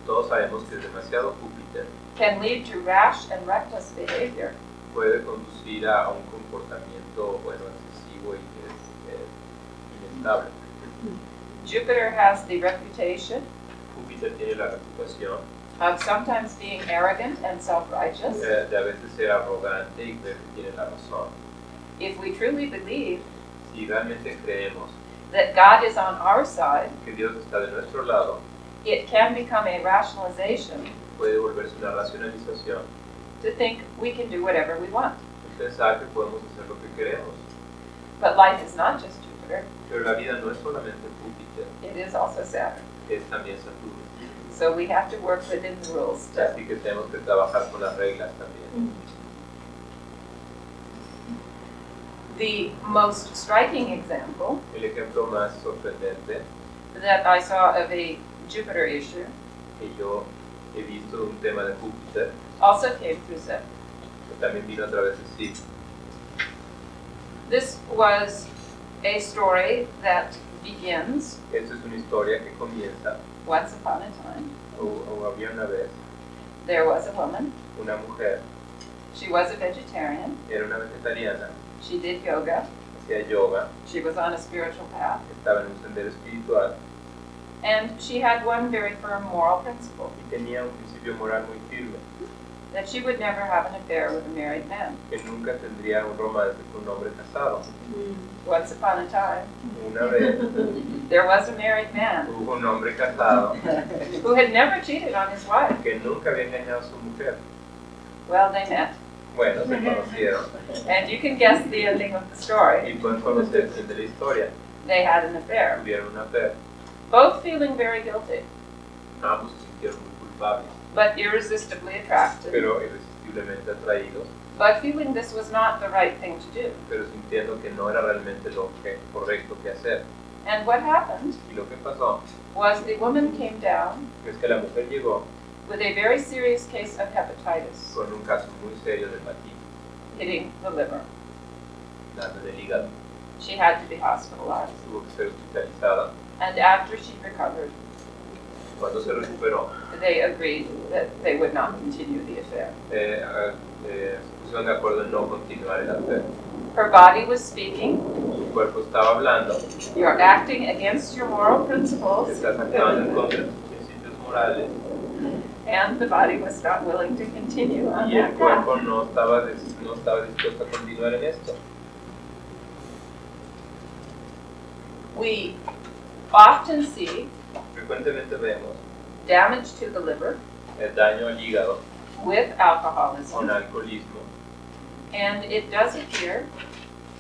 Todos sabemos que demasiado Júpiter can lead to rash and reckless behavior. puede conducir a un comportamiento excesivo y que es inestable. Jupiter has the reputation Júpiter tiene la reputación of sometimes being arrogant and self-righteous. de a veces ser arrogante y creer que tiene la razón. If we truly believe Si realmente creemos that God is on our side, que Dios está de nuestro lado, it can become a rationalization puede volverse una racionalización, to think we can do whatever we want. pensar que podemos hacer lo que queremos. But life is not just Jupiter, Pero la vida no es solamente Júpiter, it is also Saturn. es también Saturno. So we have to work within the rules. Así que tenemos que trabajar con las reglas también. The most striking example El ejemplo más sorprendente that I saw of a Jupiter issue que yo he visto un tema de Júpiter, also came through Seth. que también vino a través de sí. This was a story that begins Esta es una historia que comienza, once upon a time. o había una vez, There was a woman. una mujer, She was a vegetarian. era una vegetariana, She did yoga. hacía yoga, She was on a spiritual path. estaba en un sendero espiritual And she had one very firm moral principle, y tenía un principio moral muy firme, that she would never have an affair with a married man. que nunca tendría un romance con un hombre casado. Once upon a time, Una vez there was a married man hubo un hombre casado who had never cheated on his wife. que nunca había engañado a su mujer. Well, they met. Bueno, se conocieron And you can guess the ending of the y story. pueden conocer el fin de la historia. They had an affair, Tuvieron una fe, both feeling very guilty, ambos se sintieron muy culpables, but irresistibly attracted, pero irresistiblemente atraídos, but feeling this was not the right thing to do. pero sintiendo que no era realmente lo correcto que hacer. And what happened Y lo que pasó was the woman came down es que la mujer llegó with a very serious case of hepatitis, con un caso muy serio de hepatitis, hitting the liver. dando del hígado. She had to be hospitalized. Tuvo que ser hospitalizada. And after she recovered, Cuando se recuperó, they agreed that they would not continue the affair. se pusieron de acuerdo en no continuar el hacer. Her body was speaking, Su cuerpo estaba hablando, you're acting against your moral principles, estás actuando en contra de tus principios morales, and the body was not willing to continue on y el that path. cuerpo no estaba dispuesto a continuar en esto. We often see Frecuentemente vemos damage to the liver el daño al hígado with alcoholism, con alcoholismo, and it does appear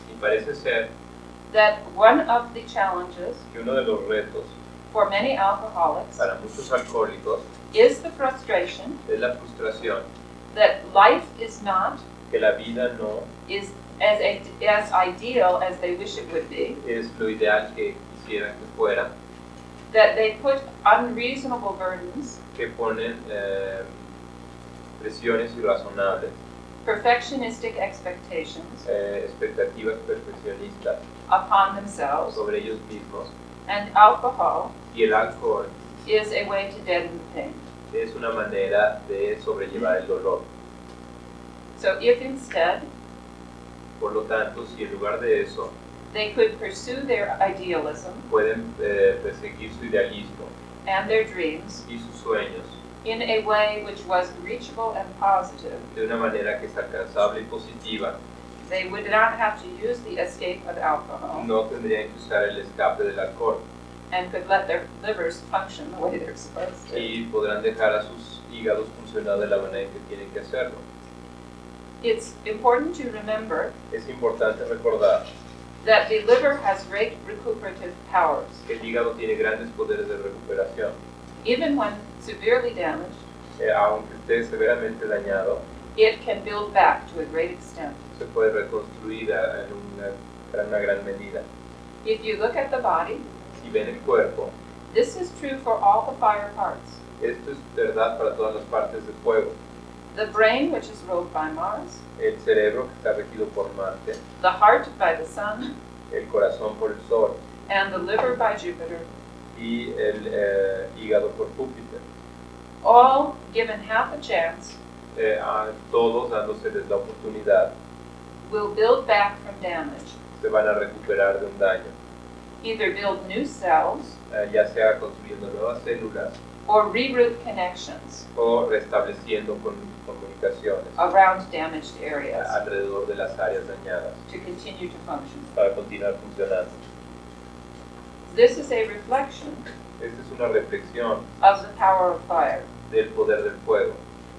y parece ser that one of the challenges que uno de los retos for many alcoholics para muchos alcohólicos is the frustration es la frustración, that life is not que la vida no is as ideal as they wish it would be, es lo ideal que quisieran que fuera, that they put unreasonable burdens, que ponen presiones irrazonables, perfectionistic expectations expectativas perfeccionistas upon themselves, sobre ellos mismos, and alcohol y el alcohol is a way to deaden the pain. es una manera de sobrellevar el dolor. So if instead Por lo tanto, si en lugar de eso they could pursue their idealism pueden perseguir su idealismo and their dreams y sus sueños in a way which was reachable and positive, de una manera que es alcanzable y positiva, they would not have to use the escape of alcohol no tendrían que usar el escape del alcohol and could let their livers function the way they're supposed to. y podrán dejar a sus hígados funcionar de la manera en que tienen que hacerlo. It's important to remember Es importante recordar that the liver has great recuperative powers. que el hígado tiene grandes poderes de recuperación. Even when severely damaged, Aunque esté severamente dañado, it can build back to a great extent. se puede reconstruir en una gran medida. If you look at the body, Si ven el cuerpo, this is true for all the fire parts. esto es verdad para todas las partes del fuego. The brain, which is ruled by Mars, El cerebro, que está regido por Marte, the heart by the Sun, el corazón por el Sol and the liver by Jupiter, y el hígado por Júpiter. all given half a chance, A todos dándoseles la oportunidad, will build back from damage. se van a recuperar de un daño, Either build new cells ya sea construyendo nuevas células or reroute connections o restableciendo comunicaciones around damaged areas alrededor de las áreas dañadas to continue to function. para continuar funcionando. This is a reflection Esta es una reflexión of the power of fire. del poder del fuego.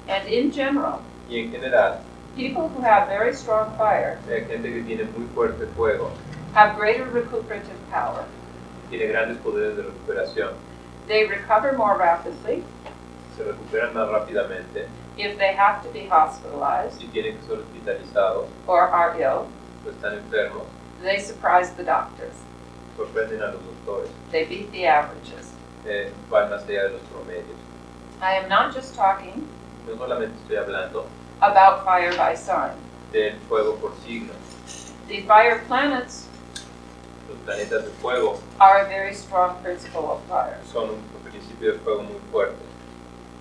And in general, Y en general, people who have very strong fire hay gente que tiene muy fuerte fuego, have greater recuperative power. tiene grandes poderes de recuperación, They recover more rapidly se recuperan más rápidamente if they have to be hospitalized si tienen que ser hospitalizados or are ill. o están enfermos, They surprise the doctors. sorprenden a los doctores, They beat the averages. van más allá de los promedios. I am not just talking No solamente estoy hablando about fire by sign. del fuego por signo. The fire planets Los planetas de fuego are a very strong principle of fire. son un principio de fuego muy fuerte.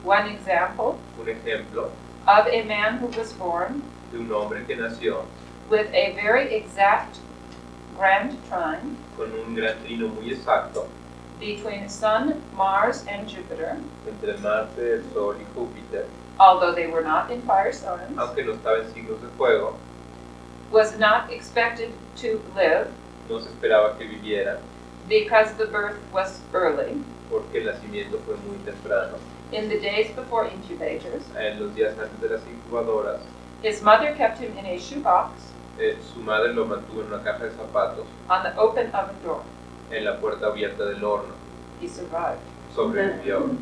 One example Un ejemplo of a man who was born de un hombre que nació with a very exact grand trine con un gran trino muy exacto between Sun, Mars, and Jupiter, entre Marte, el Sol y Júpiter, although they were not in fire signs, aunque no estaba en signos de fuego, was not expected to live no se esperaba que viviera because the birth was early, porque el nacimiento fue muy temprano. in the days before incubators. En los días antes de las incubadoras, His mother kept him in a shoebox su madre lo mantuvo en una caja de zapatos on the open oven door. en la puerta abierta del horno. He survived. Sobrevivió.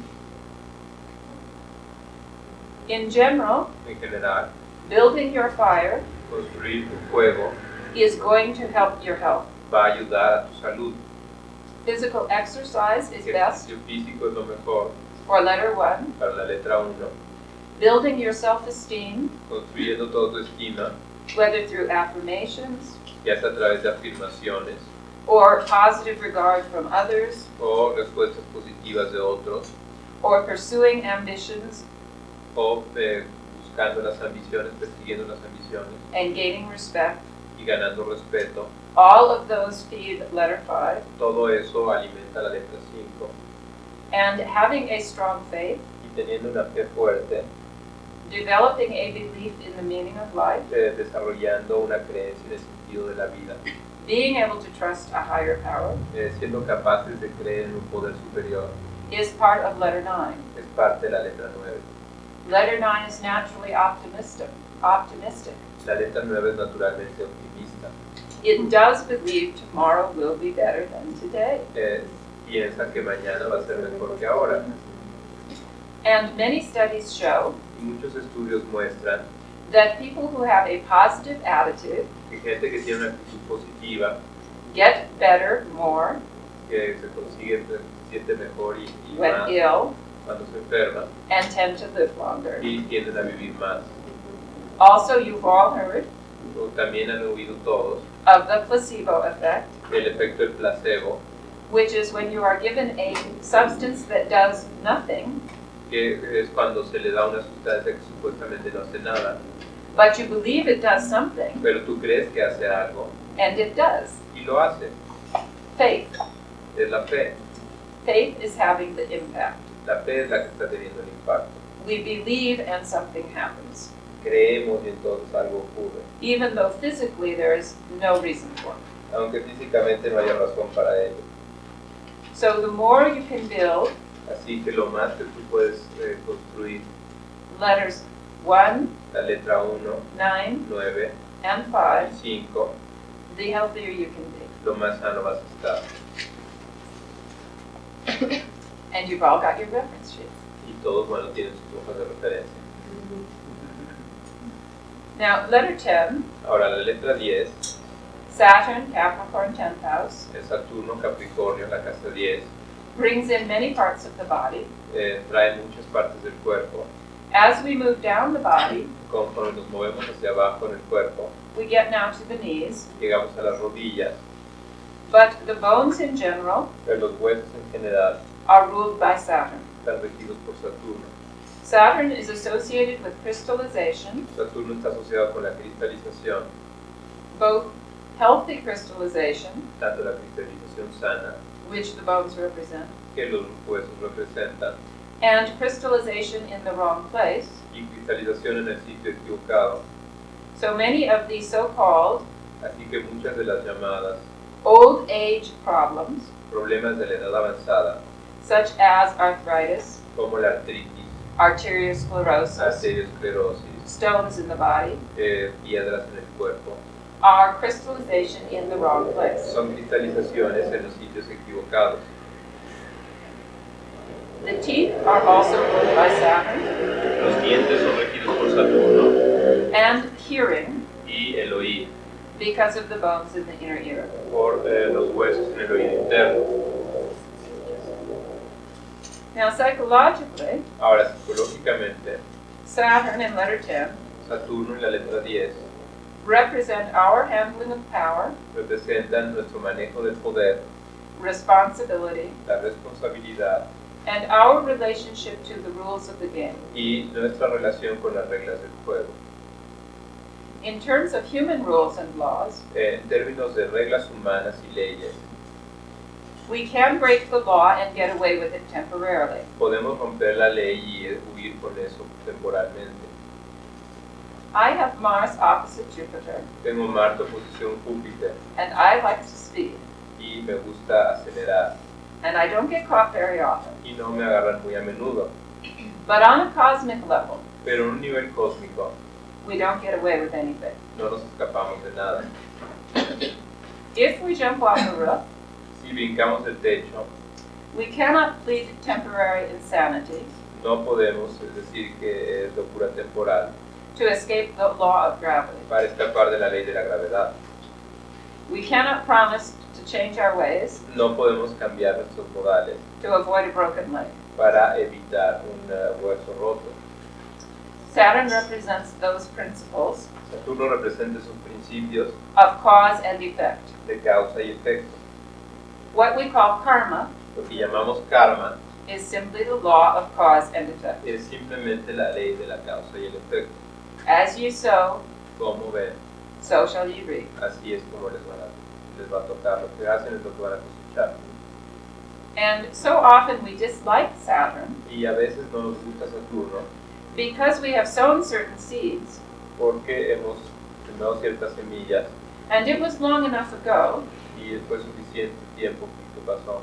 In general, En general, building your fire construir un fuego is going to help your health. va a ayudar a tu salud. Physical exercise is El best ejercicio físico es lo mejor for letter 1. para la letra 1. Building your self-esteem, Construyendo toda tu estima, whether through affirmations ya sea a través de afirmaciones or positive regard from others o respuestas positivas de otros or pursuing ambitions o buscando las ambiciones, persiguiendo las ambiciones and gaining respect. y ganando respeto. All of those feed letter 5. Todo eso alimenta la letra 5 And having a strong faith, y teniendo una fe fuerte, developing a belief in the meaning of life, desarrollando una creencia en el sentido de la vida, being able to trust a higher power, siendo capaces de creer en un poder superior, is part of letter 9. es parte de la letra 9. Letter 9 is naturally optimistic. La letra 9 es naturalmente optimista. It does believe tomorrow will be better than today. Piensa que mañana va a ser mejor que ahora. And many studies show Y muchos estudios muestran that people who have a positive attitude que gente que tiene una actitud positiva, get better more que se consigue, se siente mejor y when más ill cuando se enferma and tend to live longer. y tienden a vivir más. Also, you've all heard O también han oído todos of the placebo effect, el efecto del placebo, which is when you are given a substance that does nothing, que es cuando se le da una sustancia que supuestamente no hace nada, but you believe it does something, pero tú crees que hace algo and it does. y lo hace. Faith. Es la fe. Faith is having the impact. La fe es la que está teniendo el impacto. We believe and something happens, Creemos y entonces algo ocurre, even though physically there is no reason for it. aunque físicamente no haya razón para ello. So the more you can build Así que lo más que tú puedes construir letters 1, la letra 1, 9, 9 and y 5, 5, the healthier you can be. lo más sano vas a estar. And you've all got your reference sheets. Y todos, bueno, tienen sus hojas de referencia. Now, letter 10, Ahora, la letra 10, Saturn, Capricorn, 10th house, el Saturno, Capricornio, la casa 10, brings in many parts of the body. trae muchas partes del cuerpo. As we move down the body, Conforme nos movemos hacia abajo en el cuerpo, we get now to the knees, llegamos a las rodillas, but the bones in general pero los huesos en general are ruled by Saturn. están regidos por Saturno. Saturn is associated with crystallization, Saturno está asociado con la cristalización, both healthy crystallization, tanto la cristalización sana, which the bones represent, que los huesos representan, and crystallization in the wrong place. y cristalización en el sitio equivocado. So many of these so-called Así que muchas de las llamadas old age problems, problemas de la edad avanzada, such as arthritis, como la artritis, arteriosclerosis, arteriosclerosis, stones in the body, piedras en el cuerpo, are crystallization in the wrong place. son cristalizaciones en los sitios equivocados. The teeth are also ruled by Saturn, Los dientes son regidos por Saturno and hearing y el oír because of the bones in the inner ear. por los huesos en el oído interno. Now, psychologically, Ahora, psicológicamente, Saturn in letter 10 Saturno en la letra 10 represent our handling of power, representan nuestro manejo del poder, responsibility, la responsabilidad and our relationship to the rules of the game. y nuestra relación con las reglas del juego. In terms of human rules and laws, En términos de reglas humanas y leyes, we can break the law and get away with it temporarily. podemos romper la ley y huir con eso temporalmente. I have Mars opposite Jupiter, Tengo Marte oposición Júpiter and I like to speed, y me gusta acelerar and I don't get caught very often. y no me agarran muy a menudo. But on a cosmic level, Pero en un nivel cósmico we don't get away with anything. no nos escapamos de nada. If we jump off a roof, Si brincamos el techo, we cannot plead temporary insanity no podemos decir que es locura temporal to escape the law of gravity. para escapar de la ley de la gravedad. We cannot promise to change our ways No podemos cambiar nuestros modales to avoid a broken leg. para evitar un hueso roto. Saturn represents those principles Saturno representa esos principios of cause and effect. de causa y efecto. What we call karma Lo que llamamos karma is simply the law of cause and effect. es simplemente la ley de la causa y el efecto. As you sow, Como ven, so shall you reap. así es como les va a tocar. Lo que hacen es lo que van a cosechar. And so often we dislike Saturn Y a veces no nos gusta Saturno because we have sown certain seeds, porque hemos sembrado ciertas semillas and it was long enough ago y fue suficiente tiempo que pasó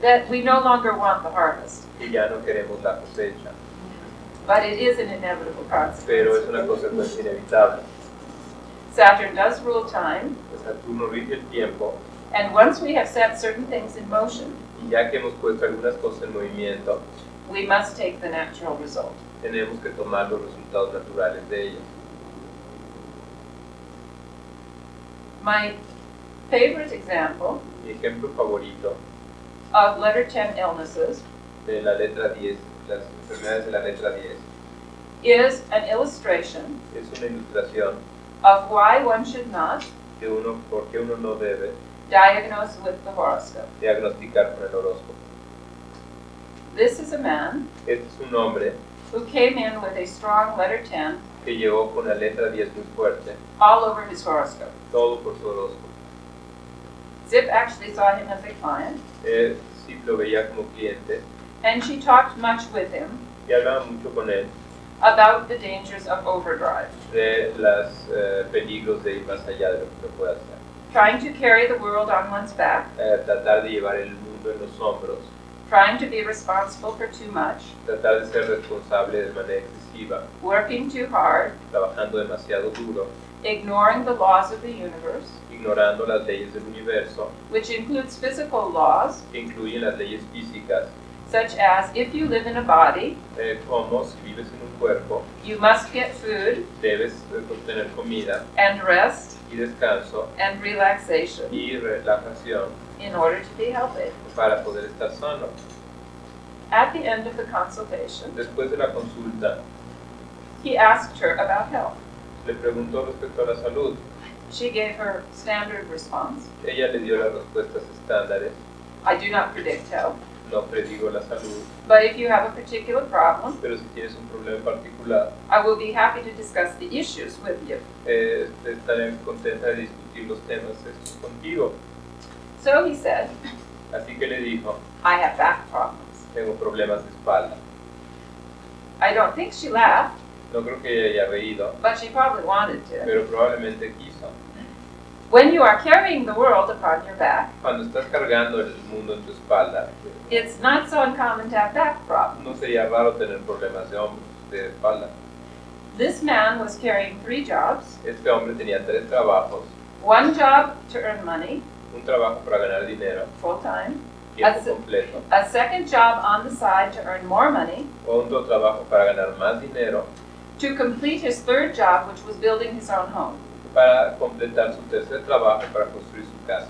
that we no longer want the harvest. y ya no queremos la cosecha. But it is an inevitable Pero es consequence. una consecuencia inevitable. Saturn does rule time, Saturno rige el tiempo and once we have set certain things in motion, y ya que hemos puesto algunas cosas en movimiento, we must take the natural result. tenemos que tomar los resultados naturales de ellas. My favorite example Mi ejemplo favorito of letter 10 illnesses de la letra 10, las enfermedades de la letra 10, is an illustration es una ilustración of why one should not de por qué uno no debe diagnose with the horoscope. diagnosticar con el horóscopo. This is a man Este es un hombre who came in with a strong letter 10 que llegó con la letra 10 muy fuerte, all over his horoscope. todo por su horóscopo. Zip actually saw him as a client, Sí lo veía como cliente and she talked much with him y hablaba mucho con él about the dangers of overdrive, de los peligros de ir más allá de lo que uno puede hacer. trying to carry the world on one's back, Tratar de llevar el mundo en los hombros, trying to be responsible for too much, tratar de ser responsable de manera excesiva, working too hard, trabajando demasiado duro, ignoring the laws of the universe, ignorando las leyes del universo, which includes physical laws, que incluyen las leyes físicas, such as if you live in a body, como si vives en un cuerpo, you must get food debes obtener comida and rest y descanso and relaxation y relajación in order to be healthy. para poder estar sano. At the end of the consultation, Después de la consulta, he asked her about health. le preguntó respecto a la salud. She gave her standard response, Ella le dio las respuestas estándares. I do not predict health, No predigo la salud, but if you have a particular problem, pero si tienes un problema en particular, I will be happy to discuss the issues with you. estaré contenta de discutir los temas estos contigo. So he said, Así que le dijo, I have back problems. tengo problemas de espalda. I don't think she laughed, No creo que ella haya reído, but she probably wanted to. pero probablemente quiso. When you are carrying the world upon your back, Cuando estás cargando el mundo en tu espalda, it's not so uncommon to have back problems. no sería raro tener problemas de hombros, de espalda. This man was carrying 3 jobs, Este hombre tenía 3 trabajos, one job to earn money, un trabajo para ganar dinero, full time, tiempo completo, a second job on the side to earn more money, otro trabajo para ganar más dinero, to complete his third job, which was building his own home. para completar su tercer trabajo para construir su casa.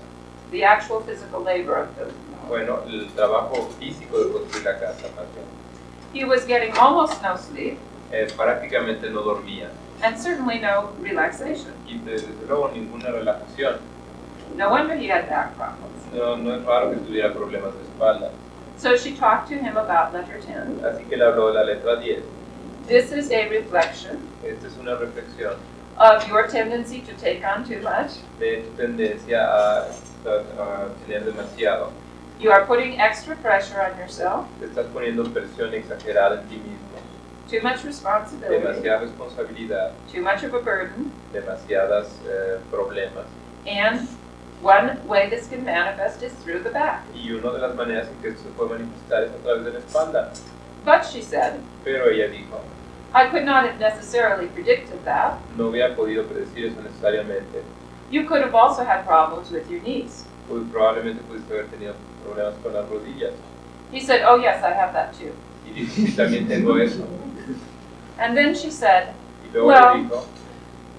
The actual physical labor of building the home. Bueno, el trabajo físico de construir la casa más bien. He was getting almost no sleep, Prácticamente no dormía and certainly no relaxation. y desde luego ninguna relajación. No wonder he had back problems. No es raro que tuviera problemas de espalda. So she talked to him about letter 10. Así que le habló de la letra 10. This is a reflection Esta es una reflexión of your tendency to take on too much. de tu tendencia a tener demasiado. You are putting extra pressure on yourself, Te estás poniendo presión exagerada en ti mismo. too much responsibility, Demasiada responsabilidad, too much of a burden, demasiados problemas. and one way this can manifest is through the back. Y una de las maneras en que esto se puede manifestar es a través de la espalda. But she said, Pero ella dijo, I could not have necessarily predicted that. no hubiera podido predecir eso necesariamente. You could have also had problems with your knees. Pues probablemente pudiste haber tenido problemas con las rodillas. He said, oh yes, I have that too. Y dijo, sí, también tengo eso. And then she said, Y luego Well- le dijo,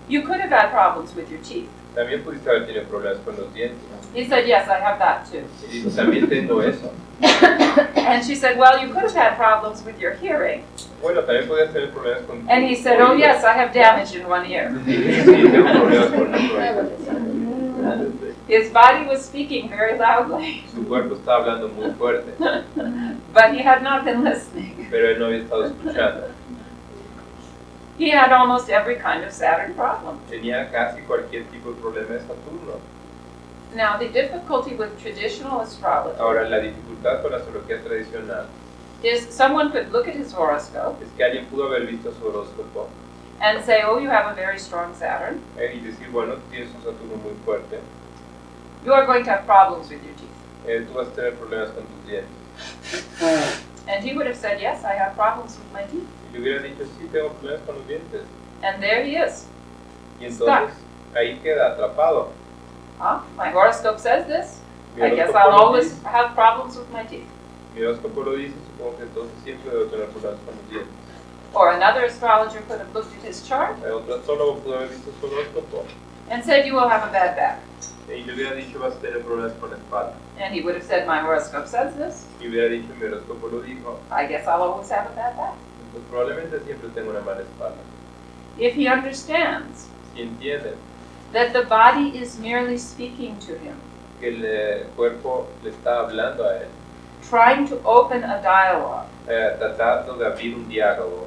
you could have had problems with your teeth. también pudiste haber tenido problemas con los dientes. He said, yes, I have that too. Y dijo, también tengo eso. And she said, well, you could have had problems with your hearing. Bueno, también podías tener problemas con And he said, oh yes, I have damage in one ear. Sí, tengo problemas con otro oído. His body was speaking very loudly, Su cuerpo estaba hablando muy fuerte, but he had not been listening. pero él no había estado escuchando. He had almost every kind of Saturn problem. Tenía casi cualquier tipo de problema de Saturno. Now, the difficulty with traditional astrology Ahora, la dificultad con la astrología tradicional is someone could look at his horoscope es que alguien pudo haber visto su horóscopo and say, oh, you have a very strong Saturn. y decir, bueno, tú tienes un Saturno muy fuerte, You are going to have problems with your teeth. tú vas a tener problemas con tus dientes. And he would have said, yes, I have problems with my teeth. Y le hubiera dicho, sí, tengo problemas con los dientes. And there he is. Y entonces, ahí queda atrapado. My horoscope says this. Mi I guess horóscopo I'll lo always dice, have problems with my teeth. mi horóscopo lo dice, supongo que entonces siempre debo tener problemas con los dientes. Or another astrologer could have looked at his chart Otro astrólogo pudo haber visto su horóscopo and said, you will have a bad back. y le hubiera dicho, vas a tener problemas con la espalda. And he would have said, my horoscope says this. Y hubiera dicho, mi horóscopo lo dijo, I guess I'll always have a bad back. pues probablemente siempre tengo una mala espalda. If he understands Si entienden that the body is merely speaking to him, que el cuerpo le está hablando a él, trying to open a dialogue, tratando de abrir un diálogo,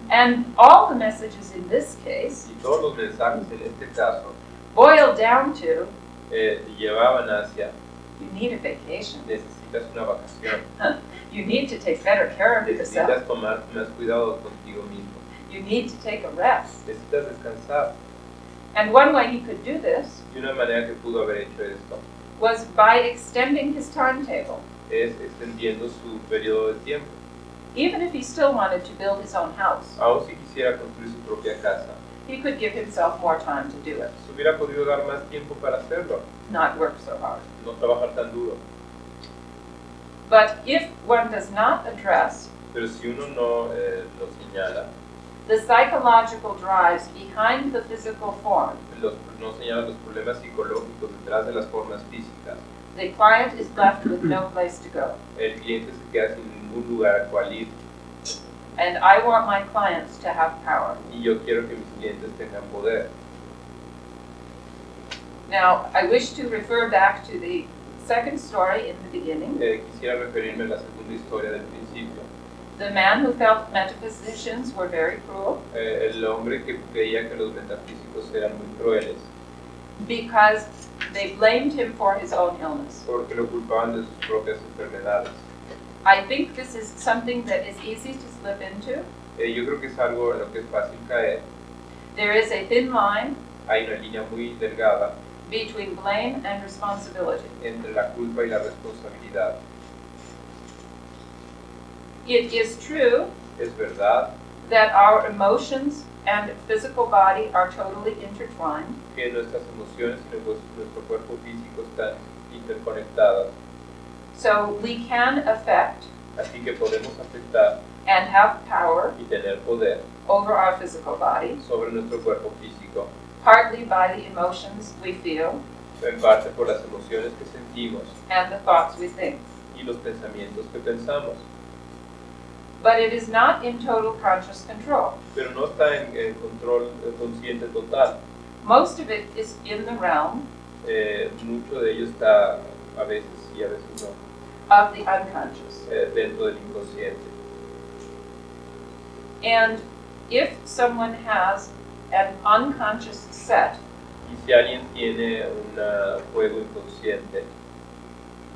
and all the messages in this case y todos los mensajes en este caso boil down to, llevaban hacia, you need a vacation. necesitas una vacación, You need to take better care of yourself. necesitas tomar más cuidado contigo mismo, You need to take a rest. necesitas descansar. And one way he could do this Y una manera que pudo haber hecho esto was by extending his timetable. es extendiendo su periodo de tiempo. Even if he still wanted to build his own house, Aún si quisiera construir su propia casa, he could give himself more time to do it, se hubiera podido dar más tiempo para hacerlo, not work so hard. no trabajar tan duro. But if one does not address Pero si uno no lo señala, the psychological drives behind the physical form, no señala los problemas psicológicos detrás de las formas físicas, the client is left with no place to go. el cliente se queda sin ningún lugar al cual ir. And I want my clients to have power. Y yo quiero que mis clientes tengan poder. Now, I wish to refer back to the second story in the beginning. Quisiera referirme a la segunda historia del principio. The man who felt metaphysicians were very cruel El hombre que creía que los metafísicos eran muy crueles because they blamed him for his own illness. porque lo culpaban de sus propias enfermedades. I think this is something that is easy to slip into. Yo creo que es algo en lo que es fácil caer. There is a thin line Hay una línea muy delgada between blame and responsibility. entre la culpa y la responsabilidad. It is true Es verdad that our emotions and physical body are totally intertwined, que nuestras emociones y nuestro cuerpo físico están interconectadas, so we can affect así que podemos afectar and have power y tener poder over our physical body, sobre nuestro cuerpo físico, partly by the emotions we feel, en parte por las emociones que sentimos and the thoughts we think. y los pensamientos que pensamos. But it is not in total conscious control. Pero no está en control consciente total. Most of it is in the realm Mucho de ello está a veces y a veces no, of the unconscious. dentro del inconsciente. And if someone has an unconscious set, Y si alguien tiene un juego inconsciente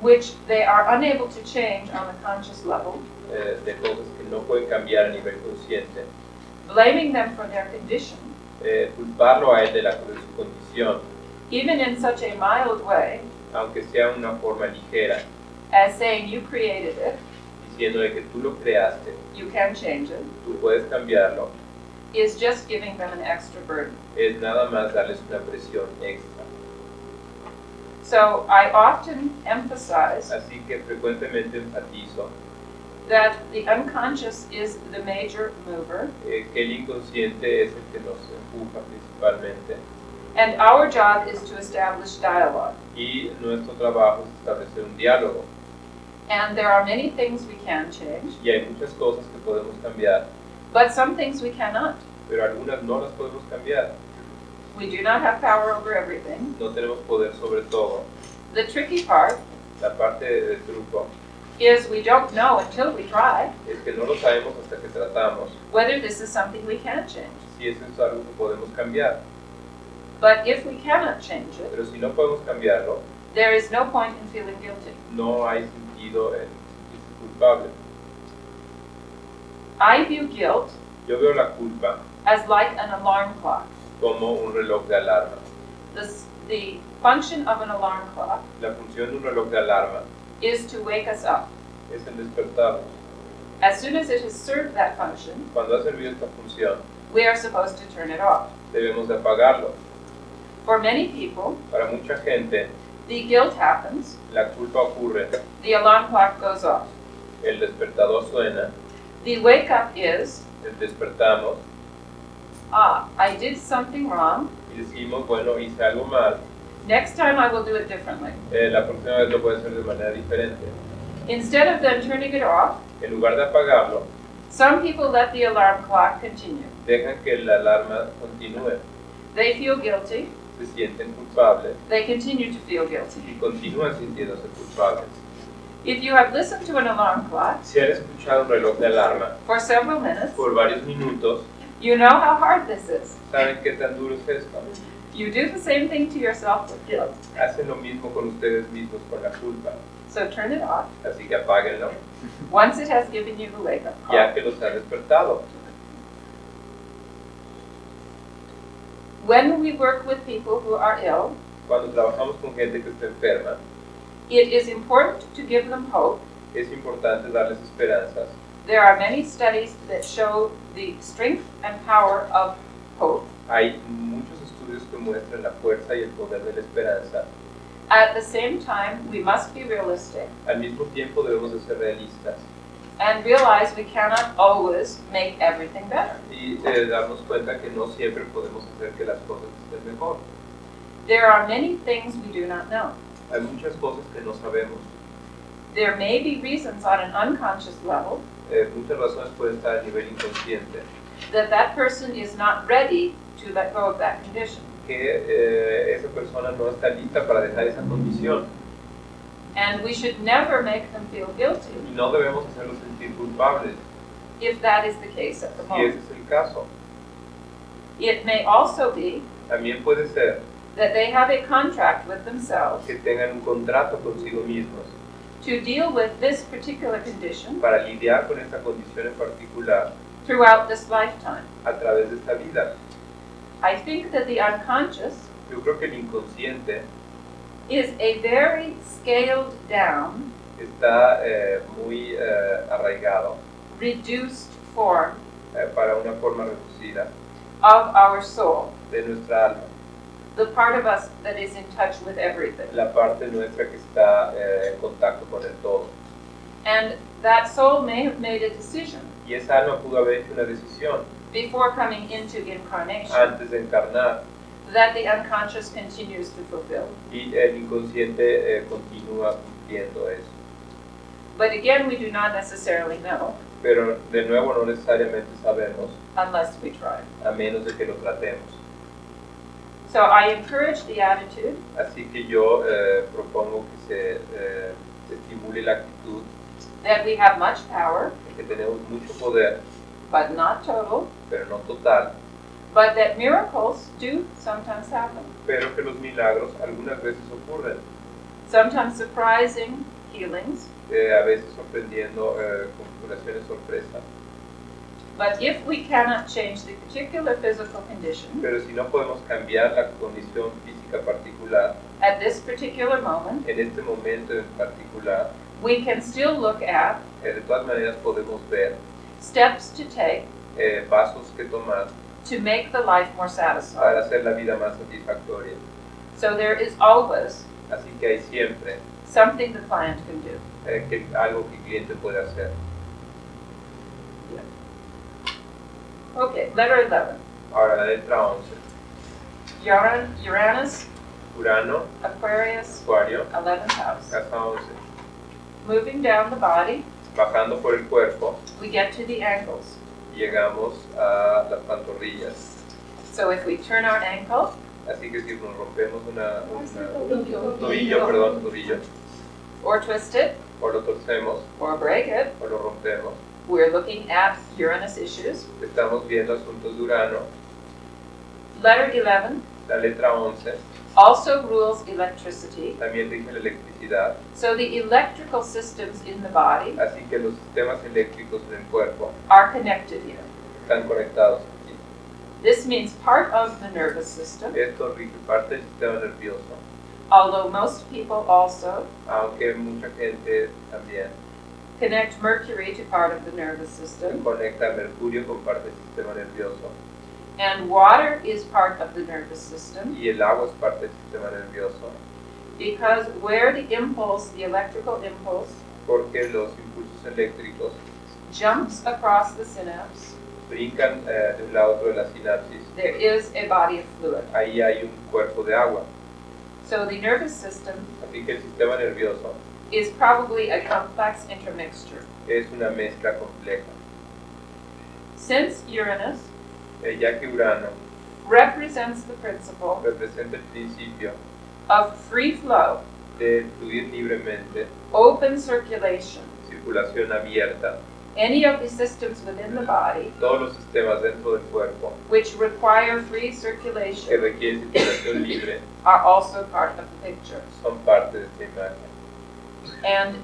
which they are unable to change on the conscious level, de cosas que no pueden cambiar a nivel consciente, blaming them for their condition, culparlo a él de su condición, even in such a mild way aunque sea una forma ligera, as saying you created it, diciéndole que tú lo creaste, you can change it, tú puedes cambiarlo, is just giving them an extra burden. es nada más darles una presión extra. So I often emphasize Así que frecuentemente enfatizo that the unconscious is the major mover, que el inconsciente es el que nos empuja principalmente and our job is to establish dialogue. y nuestro trabajo es establecer un diálogo. And there are many things we can change, Y hay muchas cosas que podemos cambiar, but some things we cannot. pero algunas no las podemos cambiar. We do not have power over everything. No tenemos poder sobre todo. The tricky part La parte del truco is we don't know until we try es que no lo sabemos hasta que tratamos whether this is something we can change. si eso es algo que podemos cambiar. But if we cannot change it, Pero si no podemos cambiarlo, there is no point in feeling guilty. no hay sentido en sentirse culpable. I view guilt Yo veo la culpa as like an alarm clock. como un reloj de alarma. The function of an alarm clock La función de un reloj de alarma is to wake us up. es el despertarnos. As soon as it has served that function, Cuando ha servido esta función, we are supposed to turn it off. debemos de apagarlo. For many people, Para mucha gente, the guilt happens, la culpa ocurre, the alarm clock goes off. el despertador suena, The wake up is, despertamos I did something wrong. y decimos, bueno, hice algo mal, Next time I will do it differently. la próxima vez lo puedo hacer de manera diferente. Instead of then turning it off, En lugar de apagarlo, some people let the alarm clock continue. dejan que la alarma continúe, They feel guilty. se sienten culpables They continue to feel guilty. y continúan sintiéndose culpables. If you have listened to an alarm clock Si han escuchado un reloj de alarma for several minutes, por varios minutos, you know how hard this is. ¿saben qué tan duro es esto? You do the same thing to yourself with guilt. Hacen lo mismo con ustedes mismos con la culpa, So turn it off así que apáguenlo, once it has given you the wake up ya call. que los ha despertado. When we work with people who are ill, Cuando trabajamos con gente que está enferma, it is important to give them hope. es importante darles esperanzas. There are many studies that show the strength and power of hope. Hay muchos estudios que muestran la fuerza y el poder de la esperanza. At the same time, we must be realistic Al mismo tiempo debemos de ser realistas and realize we cannot always make everything better. y darnos cuenta que no siempre podemos hacer que las cosas estén mejor. There are many things we do not know. Hay muchas cosas que no sabemos. There may be reasons on an unconscious level Muchas razones pueden estar a nivel inconsciente that person is not ready to let go of that condition. que esa persona no está lista para dejar esa condición And we should never make them feel guilty y no debemos hacerlos sentir culpables if that is the case at the si ese moment. es el caso. It may also be También puede ser that they have a contract with themselves que tengan un contrato consigo mismos to deal with this particular condition para lidiar con esta condición en particular throughout this lifetime. a través de esta vida. I think that the unconscious Yo creo que el inconsciente is a very scaled down, está muy arraigado reduced form para una forma reducida of our soul, de nuestra alma, the part of us that is in touch with everything. la parte nuestra que está en contacto con el todo. And that soul may have made a decision Y esa alma pudo haber hecho una decisión before coming into incarnation antes de encarnar that the unconscious continues to fulfill. Y el inconsciente continúa cumpliendo eso. But again, we do not necessarily know Pero de nuevo no necesariamente sabemos, unless we try. a menos de que lo tratemos. So I encourage the attitude Así que yo propongo que se estimule la actitud that we have much power, de que tenemos mucho poder, but not total, pero no total, but that miracles do sometimes happen. pero que los milagros algunas veces ocurren, Sometimes surprising healings, a veces sorprendiendo configuraciones sorpresas. but if we cannot change the particular physical condition Pero si no podemos cambiar la condición física particular, at this particular moment, en este momento en particular, we can still look at de todas maneras podemos ver steps to take pasos que tomar to make the life more para satisfying. hacer la vida más satisfactoria. So there is always Así que hay siempre something the client can do. algo que el cliente puede hacer. Okay, letter 11. Ahora la letra 11. Uranus, Urano, Aquarius, Acuario, 11th house. casa 11. Moving down the body, Bajando por el cuerpo, we get to the ankles. llegamos a las pantorrillas. So if we turn our ankle, Así que si nos rompemos tobillo, or twist it, o lo torcemos, or break it, o lo rompemos, we're looking at Uranus issues. estamos viendo asuntos de Urano. Letter 11 La letra 11 also rules electricity. también rige la electricidad, So the electrical systems in the body así que los sistemas eléctricos en el cuerpo are connected here. están conectados aquí. This means part of the nervous system, Esto rige parte del sistema nervioso, although most people also aunque mucha gente también connect Mercury to part of the nervous system, conecta Mercurio con parte del sistema nervioso, and water is part of the nervous system, y el agua es parte del sistema nervioso, because where the impulse, the electrical impulse, porque los impulsos eléctricos jumps across the synapse, brincan de un lado a otro de la sinapsis, there is a body of fluid. ahí hay un cuerpo de agua. So the nervous system Así que el sistema nervioso is probably a complex intermixture. es una mezcla compleja. Since Uranus Ya que Urano represents the principle representa el principio of free flow, de fluir libremente, open circulation, circulación abierta, any of the systems within the body todos los sistemas dentro del cuerpo which require free que circulation requieren circulación libre are also part of the picture. son parte de esta imagen. And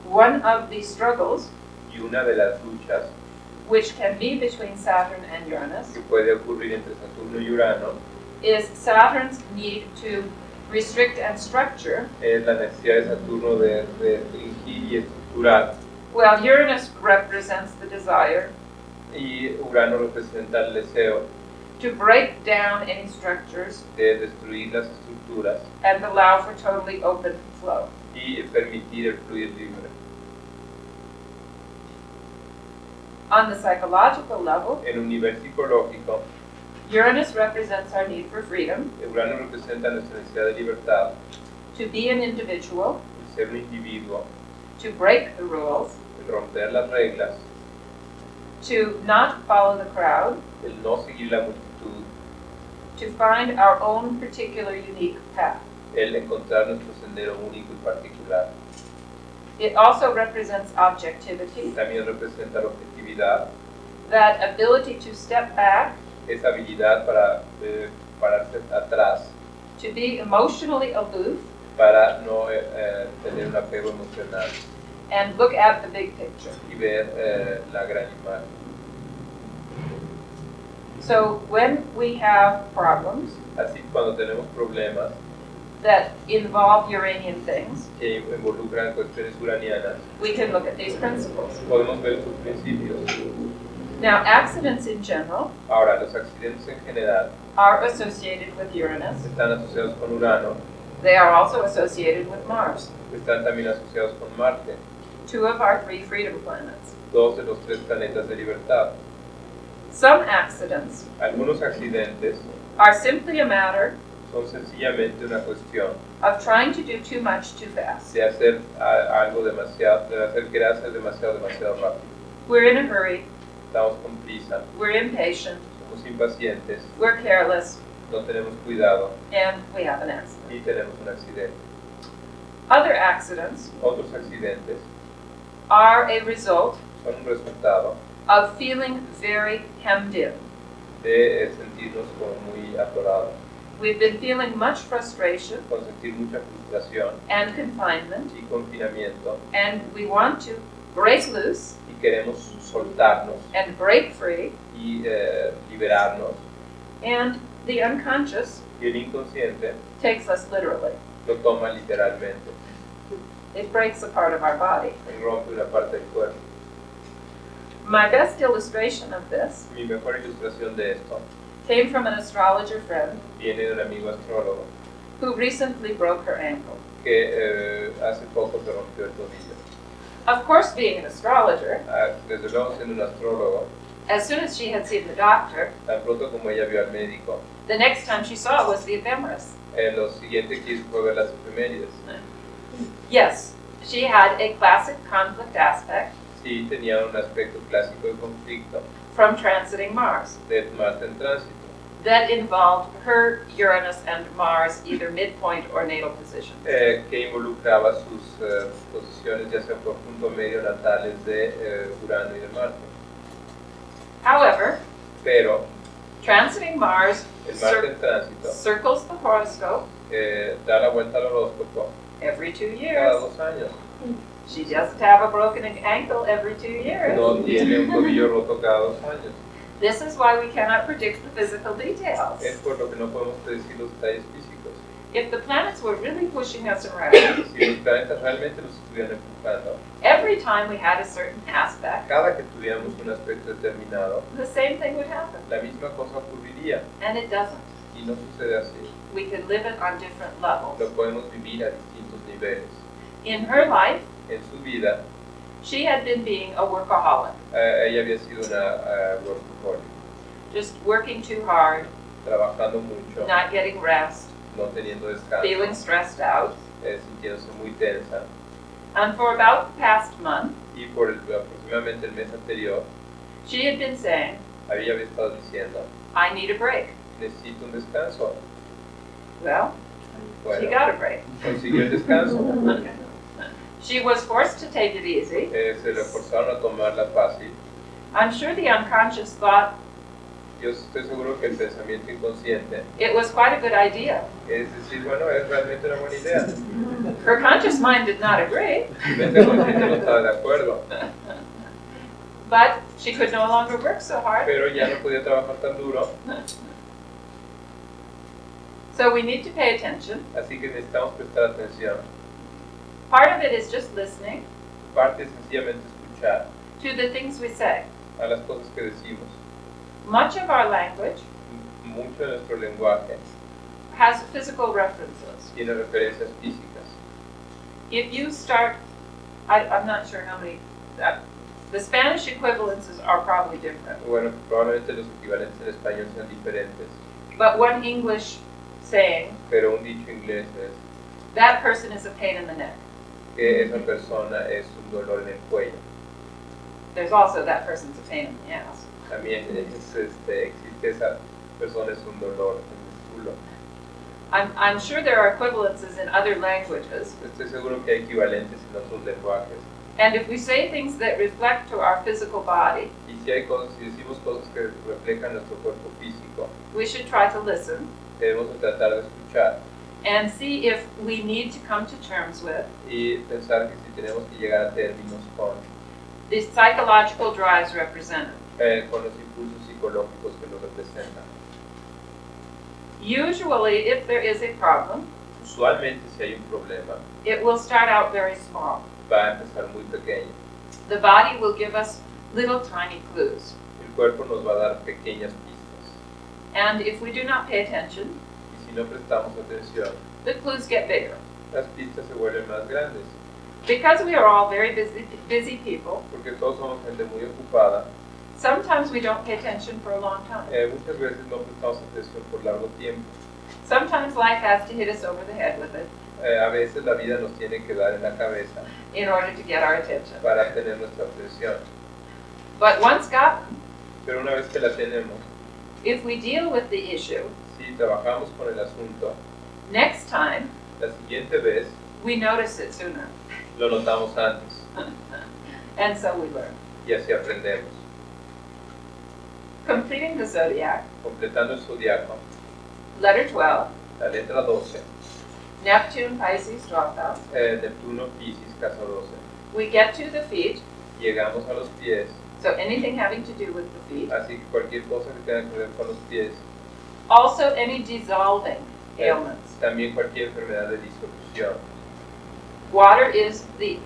one of the struggles, Y una de las luchas which can be between Saturn and Uranus, que puede ocurrir entre Saturno y Urano is Saturn's need to restrict and structure, es la necesidad de Saturno de restringir y estructurar, while Uranus represents the desire y Urano representa el deseo to break down any structures de destruir las estructuras and allow for totally open flow. y permitir el fluir libre. On the psychological level, En un nivel psicológico, Uranus represents our need for freedom, Urano representa nuestra necesidad de libertad, to be an individual, el ser un individuo, to break the rules, el romper las reglas, to not follow the crowd, el no seguir la multitud, to find our own particular unique path. el encontrar nuestro sendero único y particular. It also represents objectivity, También representa la objetividad, that ability to step back, esa habilidad para pararse atrás, to be emotionally aloof, para no tener un apego emocional and look at the big picture. y ver la gran imagen. So when we have problems Así cuando tenemos problemas that involve Uranian things, que involucran cuestiones uranianas, we can look at these principles. podemos ver sus principios. Now, accidents in general Ahora, los accidentes en general are associated with Uranus. están asociados con Urano, They are also associated with Mars, están también asociados con Marte, two of our three freedom planets. dos de los tres planetas de libertad. Some accidents Algunos accidentes are simply a matter son sencillamente una cuestión of trying to do too much too fast. de hacer algo demasiado, de hacer querer hacer demasiado rápido. We're in a hurry, Estamos con prisa, we're impatient, somos impacientes, we're careless, no tenemos cuidado and we have an accident. y tenemos un accidente. Other accidents Otros accidentes are a result son un resultado of feeling very hemmed in. de sentirnos como muy atorados, We've been feeling much frustration con sentir mucha frustración and confinement, y confinamiento, and we want to break loose y queremos soltarnos and break free, y liberarnos, and the unconscious y el inconsciente takes us literally. lo toma literalmente, It breaks a part of our body. rompe una parte del cuerpo. My best illustration of this Mi mejor ilustración de esto came from an astrologer friend viene de un amigo astrólogo who recently broke her ankle. que hace poco se rompió el tobillo. Of course, being an astrologer, Desde luego, siendo un astrólogo, as soon as she had seen the doctor, tan pronto como ella vio al médico, the next time she saw was the ephemeris. lo siguiente que hizo fue ver las efemérides. Yes, she had a classic conflict aspect Sí, tenía un aspecto clásico de conflicto from transiting Mars de Marte en tránsito, that involved her Uranus and Mars either midpoint or natal position. que involucraba sus posiciones ya sea por punto medio natales de Urano y de Marte. However, Pero transiting Mars el Marte en tránsito circles the horoscope da la vuelta al horóscopo every 2 cada years. 2 años. She doesn't have a broken ankle every 2 years. No tiene un tobillo roto cada 2 años. This is why we cannot predict the physical details. Es por lo que no podemos predecir los detalles físicos. If the planets were really pushing us around, Si los planetas realmente nos estuvieran empujando, every time we had a certain aspect, cada que tuviéramos un aspecto determinado, the same thing would happen. la misma cosa ocurriría And it doesn't. y no sucede así. We can live it on different levels. Lo podemos vivir a distintos niveles. In her life, En su vida, she had been being a workaholic, ella había sido una workaholic, just working too hard, trabajando mucho, not getting rest, no teniendo descanso, feeling stressed out. sintiéndose muy tensa. And for about the past month, Y por aproximadamente el mes anterior, she had been saying, había estado diciendo, I need a break. necesito un descanso. Well, she Bueno, got a break. consiguió el descanso. She was forced to take it easy. Se le forzaron a tomarla fácil. I'm sure the unconscious thought Yo estoy seguro que el pensamiento inconsciente it was quite a good idea. es decir, bueno, es realmente una buena idea. Her conscious mind did not agree, Mi mente consciente no estaba de acuerdo, but she could no longer work so hard. pero ya no podía trabajar tan duro, So we need to pay attention. así que necesitamos prestar atención. Part of it is just listening Parte es sencillamente escuchar to the things we say. a las cosas que decimos. Much of our language Mucho de nuestro lenguaje has physical references. tiene referencias físicas. If you start, I'm not sure how many, the Spanish equivalences are probably different, Bueno, probablemente los equivalentes en español sean diferentes, but one English saying, pero un dicho inglés es that person is a pain in the neck. que esa persona es un dolor en el cuello. There's also that person's a pain in the ass. También existe esa persona es un dolor en el culo. I'm sure there are equivalences in other languages, Estoy seguro que hay equivalentes en otros lenguajes. and if we say things that reflect to our physical body, Y si hay cosas, si decimos cosas que reflejan nuestro cuerpo físico, we should try to listen debemos de tratar de escuchar and see if we need to come to terms with y pensar que si tenemos que llegar a términos con the psychological drives represented. con los impulsos psicológicos que lo representan. Usually, if there is a problem, Usualmente, si hay un problema, it will start out very small. va a empezar muy pequeño. The body will give us little tiny clues. El cuerpo nos va a dar pequeñas pistas. And if we do not pay attention, Y si no prestamos atención, the clues get bigger. las pistas se vuelven más grandes. Because we are all very busy people, Porque todos somos gente muy ocupada, Sometimes we don't pay attention for a long time. Muchas veces no prestamos atención por largo tiempo. Sometimes life has to hit us over the head with it A veces la vida nos tiene que dar en la cabeza in order to get our attention. para tener nuestra atención. But once gotten, Pero una vez que la tenemos, if we deal with the issue, si trabajamos con el asunto, next time la siguiente vez we notice it sooner. lo notamos antes And so we learn. y así aprendemos. Completing the zodiac, Completando el zodiaco, letter 12, la letra 12, Neptune, Pisces, 12th house. Neptuno, Piscis, casa 12. We get to the feet, Llegamos a los pies, so anything having to do with the feet. así que cualquier cosa que tenga que ver con los pies, Also any dissolving ailments. también cualquier enfermedad de disolución. Water is the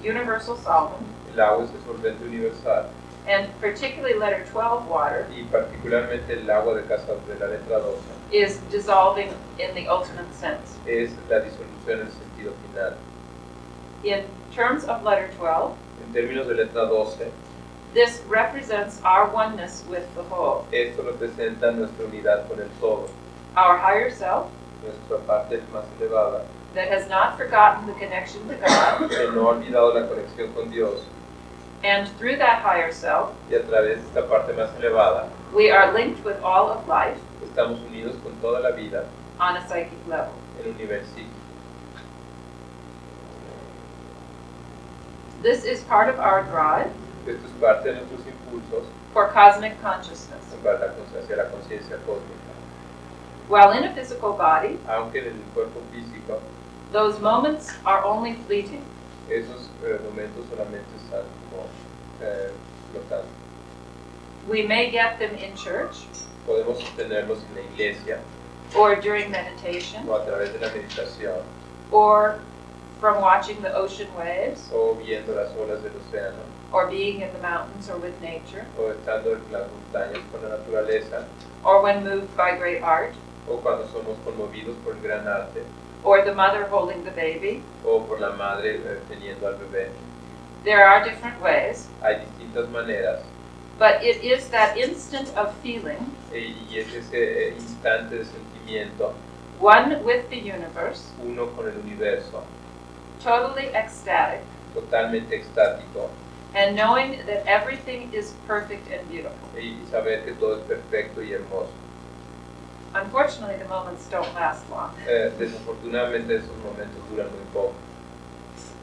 universal solvent, El agua es el solvente universal and particularly letter 12 water y particularmente el agua de casa de la letra 12 is dissolving in the ultimate sense. es la disolución en el sentido final. In terms of letter 12, En términos de letra 12, this represents our oneness with the whole, esto representa nuestra unidad con el todo, our higher self nuestra parte más elevada, that has not forgotten the connection to God, que no ha olvidado la conexión con Dios, and through that higher self, y a través de esta parte más elevada, we are linked with all of life estamos unidos con toda la vida on a psychic level. en un nivel psíquico. This is part of our drive Esto es parte de nuestros impulsos for cosmic consciousness. hacia la conciencia cósmica. While in a physical body, Aunque en el cuerpo físico, those moments are only fleeting. esos momentos solamente están como flotando. We may get them in church Podemos obtenerlos en la iglesia or during meditation o a través de la meditación or from watching the ocean waves o viendo las olas del océano or being in the mountains or with nature o estando en las montañas con la naturaleza or when moved by great art o cuando somos conmovidos por el gran arte or the mother holding the baby. o por la madre teniendo al bebé. There are different ways, Hay distintas maneras but it is that instant of feeling, y es ese instante de sentimiento, one with the universe, uno con el universo, totally ecstatic, totalmente extático and knowing that everything is perfect and beautiful. y saber que todo es perfecto y hermoso. Unfortunately, the moments don't last long. Desafortunadamente esos momentos duran muy poco.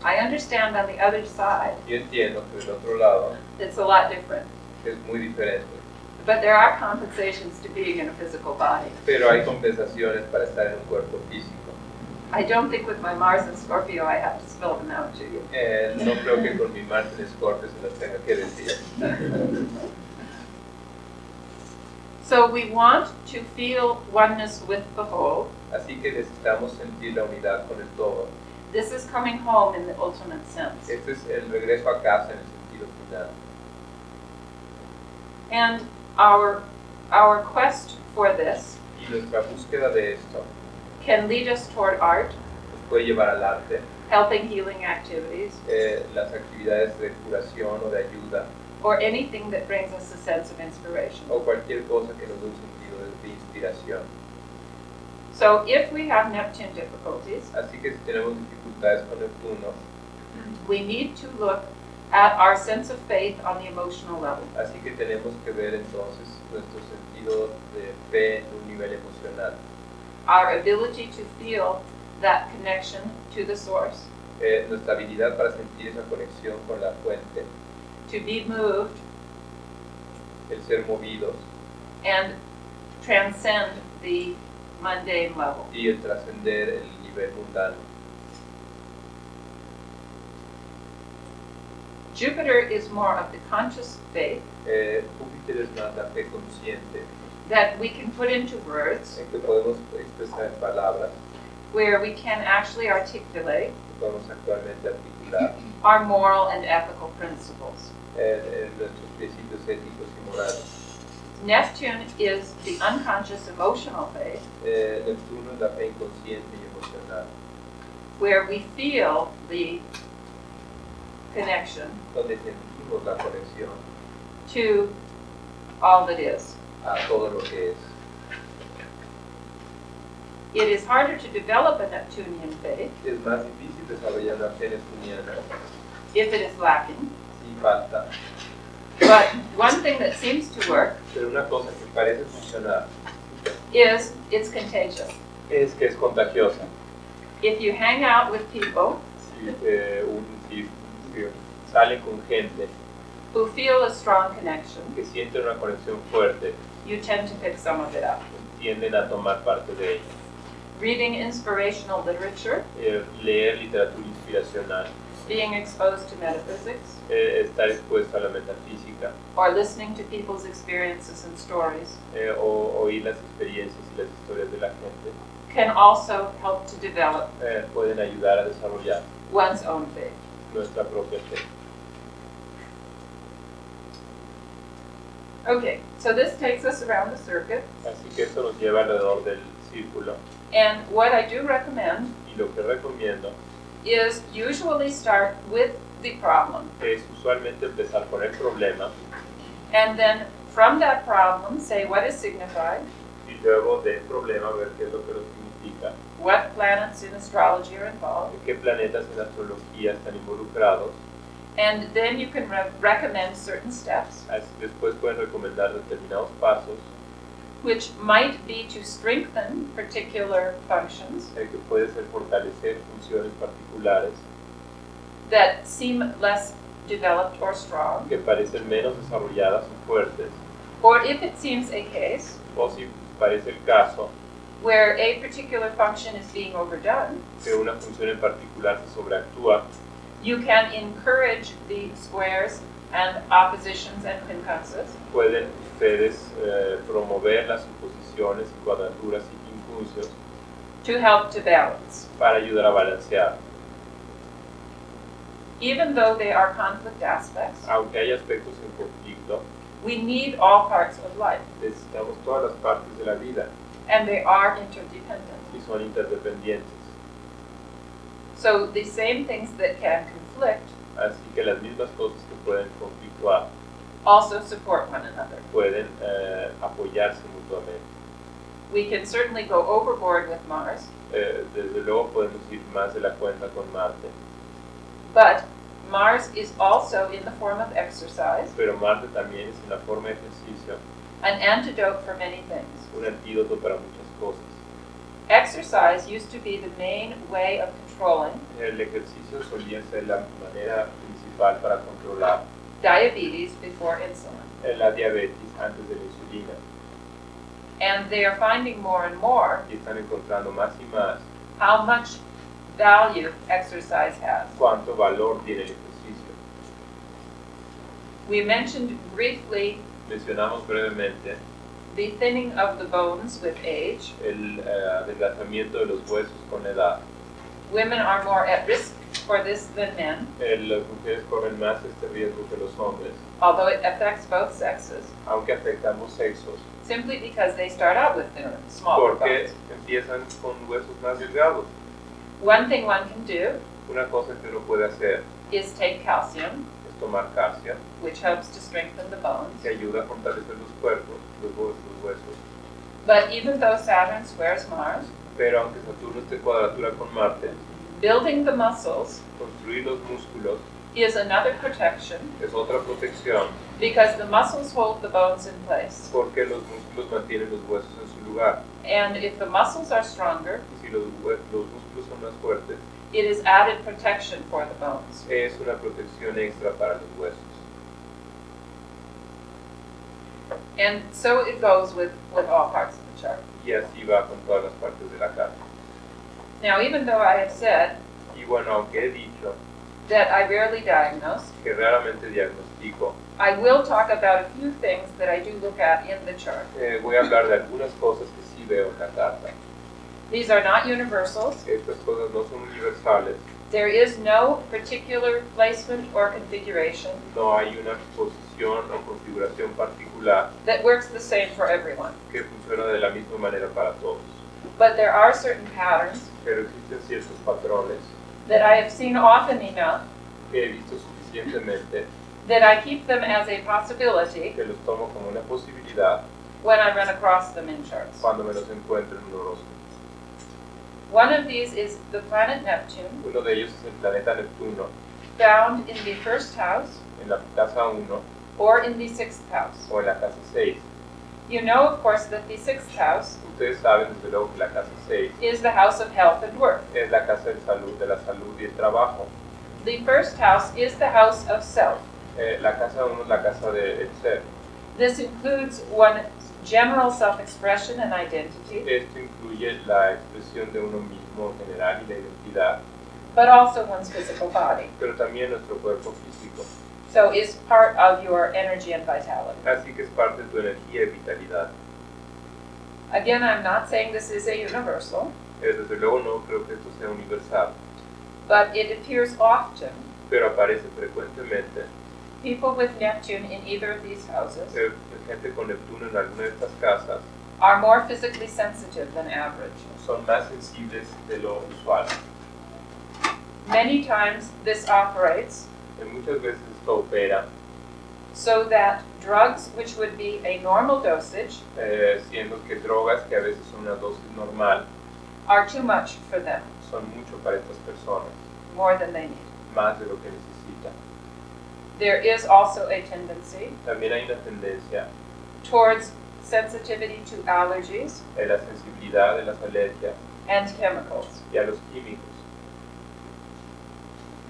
I understand on the other side, Yo entiendo que del otro lado it's a lot different. es muy diferente, But there are compensations to being in a physical body. pero hay compensaciones para estar en un cuerpo físico. I don't think with my Mars and Scorpio I have to spell them out to you. No creo que con mi Marte en Escorpio se las tenga que decir. So we want to feel oneness with the whole. Así que necesitamos sentir la unidad con el todo. This is coming home in the ultimate sense. Este es el regreso a casa en el sentido final. And our quest for this Y nuestra búsqueda de esto can lead us toward art, nos puede llevar al arte, helping healing activities, las actividades de curación o de ayuda, or anything that brings us a sense of inspiration. o cualquier cosa que nos dé un sentido de inspiración. So if we have Neptune difficulties, Así que si tenemos dificultades con Neptuno, we need to look at our sense of faith on the emotional level. así que tenemos que ver entonces nuestro sentido de fe en un nivel emocional, Our ability to feel that connection to the source, nuestra habilidad para sentir esa conexión con la fuente, to be moved el ser movidos and transcend the mundane level. y el trascender el nivel mundano. Jupiter is more of the conscious faith Júpiter es más la fe consciente, that we can put into words, en que podemos expresar en palabras, where we can actually articulate que podemos actualmente articular our moral and ethical principles. nuestros principios éticos y morales. Neptune is the unconscious emotional faith, Neptuno es la fe inconsciente y emocional, where we feel the connection donde sentimos la conexión to all that is. a todo lo que es. It is harder to develop a Neptunian faith Es más difícil desarrollar una fe neptuniana if it is lacking, si falta. but one thing that seems to work Pero una cosa que parece funcionar is it's contagious. es que es contagiosa. If you hang out with people Si salen con gente who feel a strong connection, que sienten una conexión fuerte, you tend to pick some of it up. tienden a tomar parte de ella. Reading inspirational literature, Leer literatura inspiracional, being exposed to metaphysics, estar expuesto a la metafísica, or listening to people's experiences and stories o oír las experiencias y las historias de la gente, can also help to develop pueden ayudar a desarrollar one's own faith. nuestra propia fe. Okay, so this takes us around the circuit, Así que esto nos lleva alrededor del círculo, and what I do recommend y lo que recomiendo is usually start with the problem, es usualmente empezar con el problema and then from that problem say what is signified, y luego del problema ver qué es lo que lo significa, what planets in astrology are involved, qué planetas en astrología están involucrados. and then you can recommend certain steps, Después pueden recomendar determinados pasos which might be to strengthen particular functions que puede ser fortalecer funciones particulares that seem less developed or strong, que parecen menos desarrolladas o fuertes, or if it seems a case o si parece el caso where a particular function is being overdone, que una función en particular se sobreactúa, you can encourage the squares and oppositions and quincunxes pueden ustedes promover las oposiciones, cuadraturas y incuncios to help to balance. para ayudar a balancear. Even though they are conflict aspects, Aunque hay aspectos en conflicto, we need all parts of life, necesitamos todas las partes de la vida and they are interdependent. y son interdependientes. So the same things that can conflict Así que las mismas cosas que pueden conflictuar also support one another. pueden apoyarse mutuamente. We can certainly go overboard with Mars, Desde luego podemos ir más de la cuenta con Marte, but Mars is also in the form of exercise, pero Marte también es una forma de ejercicio, an antidote for many things. un antídoto para muchas cosas. Exercise used to be the main way of controlling El ejercicio solía ser la manera principal para controlar diabetes before insulin. la diabetes antes de la insulina, And they are finding more and more y están encontrando más y más how much value exercise has. cuánto valor tiene el ejercicio. We mentioned briefly Mencionamos brevemente the thinning of the bones with age. el adelgazamiento de los huesos con la edad. Women are more at risk for this than men, Las mujeres corren más este riesgo que los hombres, although it affects both sexes, aunque afecta a ambos sexos, simply because they start out with thinner, smaller porque bones. empiezan con huesos más delgados. One thing one can do Una cosa que uno puede hacer is take calcium, es tomar calcio, which helps to strengthen the bones. que ayuda a fortalecer los cuerpos, los huesos. But even though Saturn squares Mars, Pero aunque Saturno esté en cuadratura con Marte, building the muscles construir los músculos is another protection es otra protección, because the muscles hold the bones in place. porque los músculos mantienen los huesos en su lugar. And if the muscles are stronger, Y si los músculos son más fuertes, it is added protection for the bones. es una protección extra para los huesos. And so it goes with all parts of the chart. Y así va con todas las partes de la carta. Now, even though I have said Y bueno, aunque he dicho that I rarely diagnose, que raramente diagnostico, I will talk about a few things that I do look at in the chart. voy a hablar de algunas cosas que sí veo en la carta. These are not universals. Estas cosas no son universales, There is no particular placement or configuration no hay una posición o configuración particular that works the same for everyone. que funciona de la misma manera para todos. But there are certain patterns Pero existen ciertos patrones that I have seen often enough que he visto suficientemente that I keep them as a possibility que los tomo como una posibilidad when I run across them in charts. cuando me los encuentro en un horóscopo. One of these is the planet Neptune, Uno de ellos es el planeta Neptuno, found in the first house en la casa 1 or in the sixth house. o en la casa 6. You know, of course, that the sixth house Ustedes saben desde luego que la casa 6 is the house of health and work. es la casa de la salud y el trabajo. The first house is the house of self. La casa 1 es la casa del ser. This includes one's general self-expression and identity, Esto incluye la expresión de uno mismo general y la identidad, but also one's physical body. pero también nuestro cuerpo físico. So is part of your energy and vitality. Así que es parte de tu energía y vitalidad. Again, I'm not saying this is a universal, Desde luego no creo que esto sea universal, but it appears often. pero aparece frecuentemente. People with Neptune in either of these houses Gente con Neptuno en alguna de estas casas are more physically sensitive than average. son más sensibles de lo usual. Many times this operates Muchas veces esto opera so that drugs which would be a normal dosage siendo que drogas que a veces son una dosis normal are too much for them, son mucho para estas personas, more than they need. más de lo que necesitan. There is also a tendency También hay una tendencia towards sensitivity to allergies en la sensibilidad de las alergias and chemicals. y a los químicos.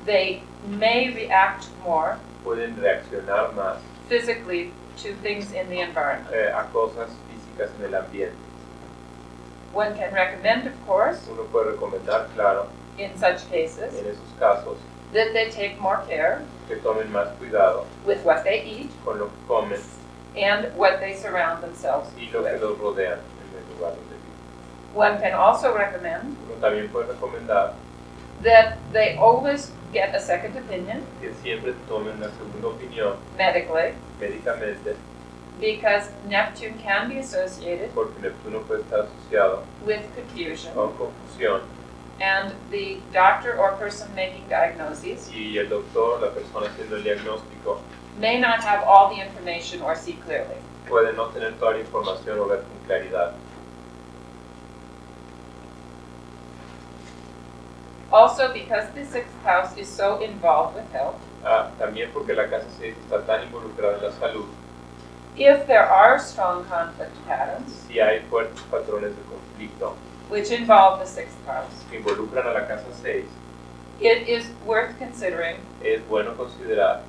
They may react more Pueden reaccionar más physically to things in the environment. a cosas físicas en el ambiente. One can recommend, of course, Uno puede recomendar, claro, in such cases, en esos casos, that they take more care que tomen más cuidado with what they eat con lo que comen and what they surround themselves y lo que with. los rodean en el lugar donde viven. One can also recommend Uno también puede recomendar that they always get a second opinion que siempre tomen una segunda opinión medically, médicamente, because Neptune can be associated porque Neptuno puede estar asociado with confusion, con confusión and the doctor or person making diagnoses y el doctor, la persona haciendo el diagnóstico, may not have all the information or see clearly. puede no tener toda la información o ver con claridad. Also, because the sixth house is so involved with health, También porque la casa 6 está tan involucrada en la salud, if there are strong conflict patterns si hay fuertes patrones de conflicto which involve the sixth house, que involucran a la casa 6, it is worth considering es bueno considerar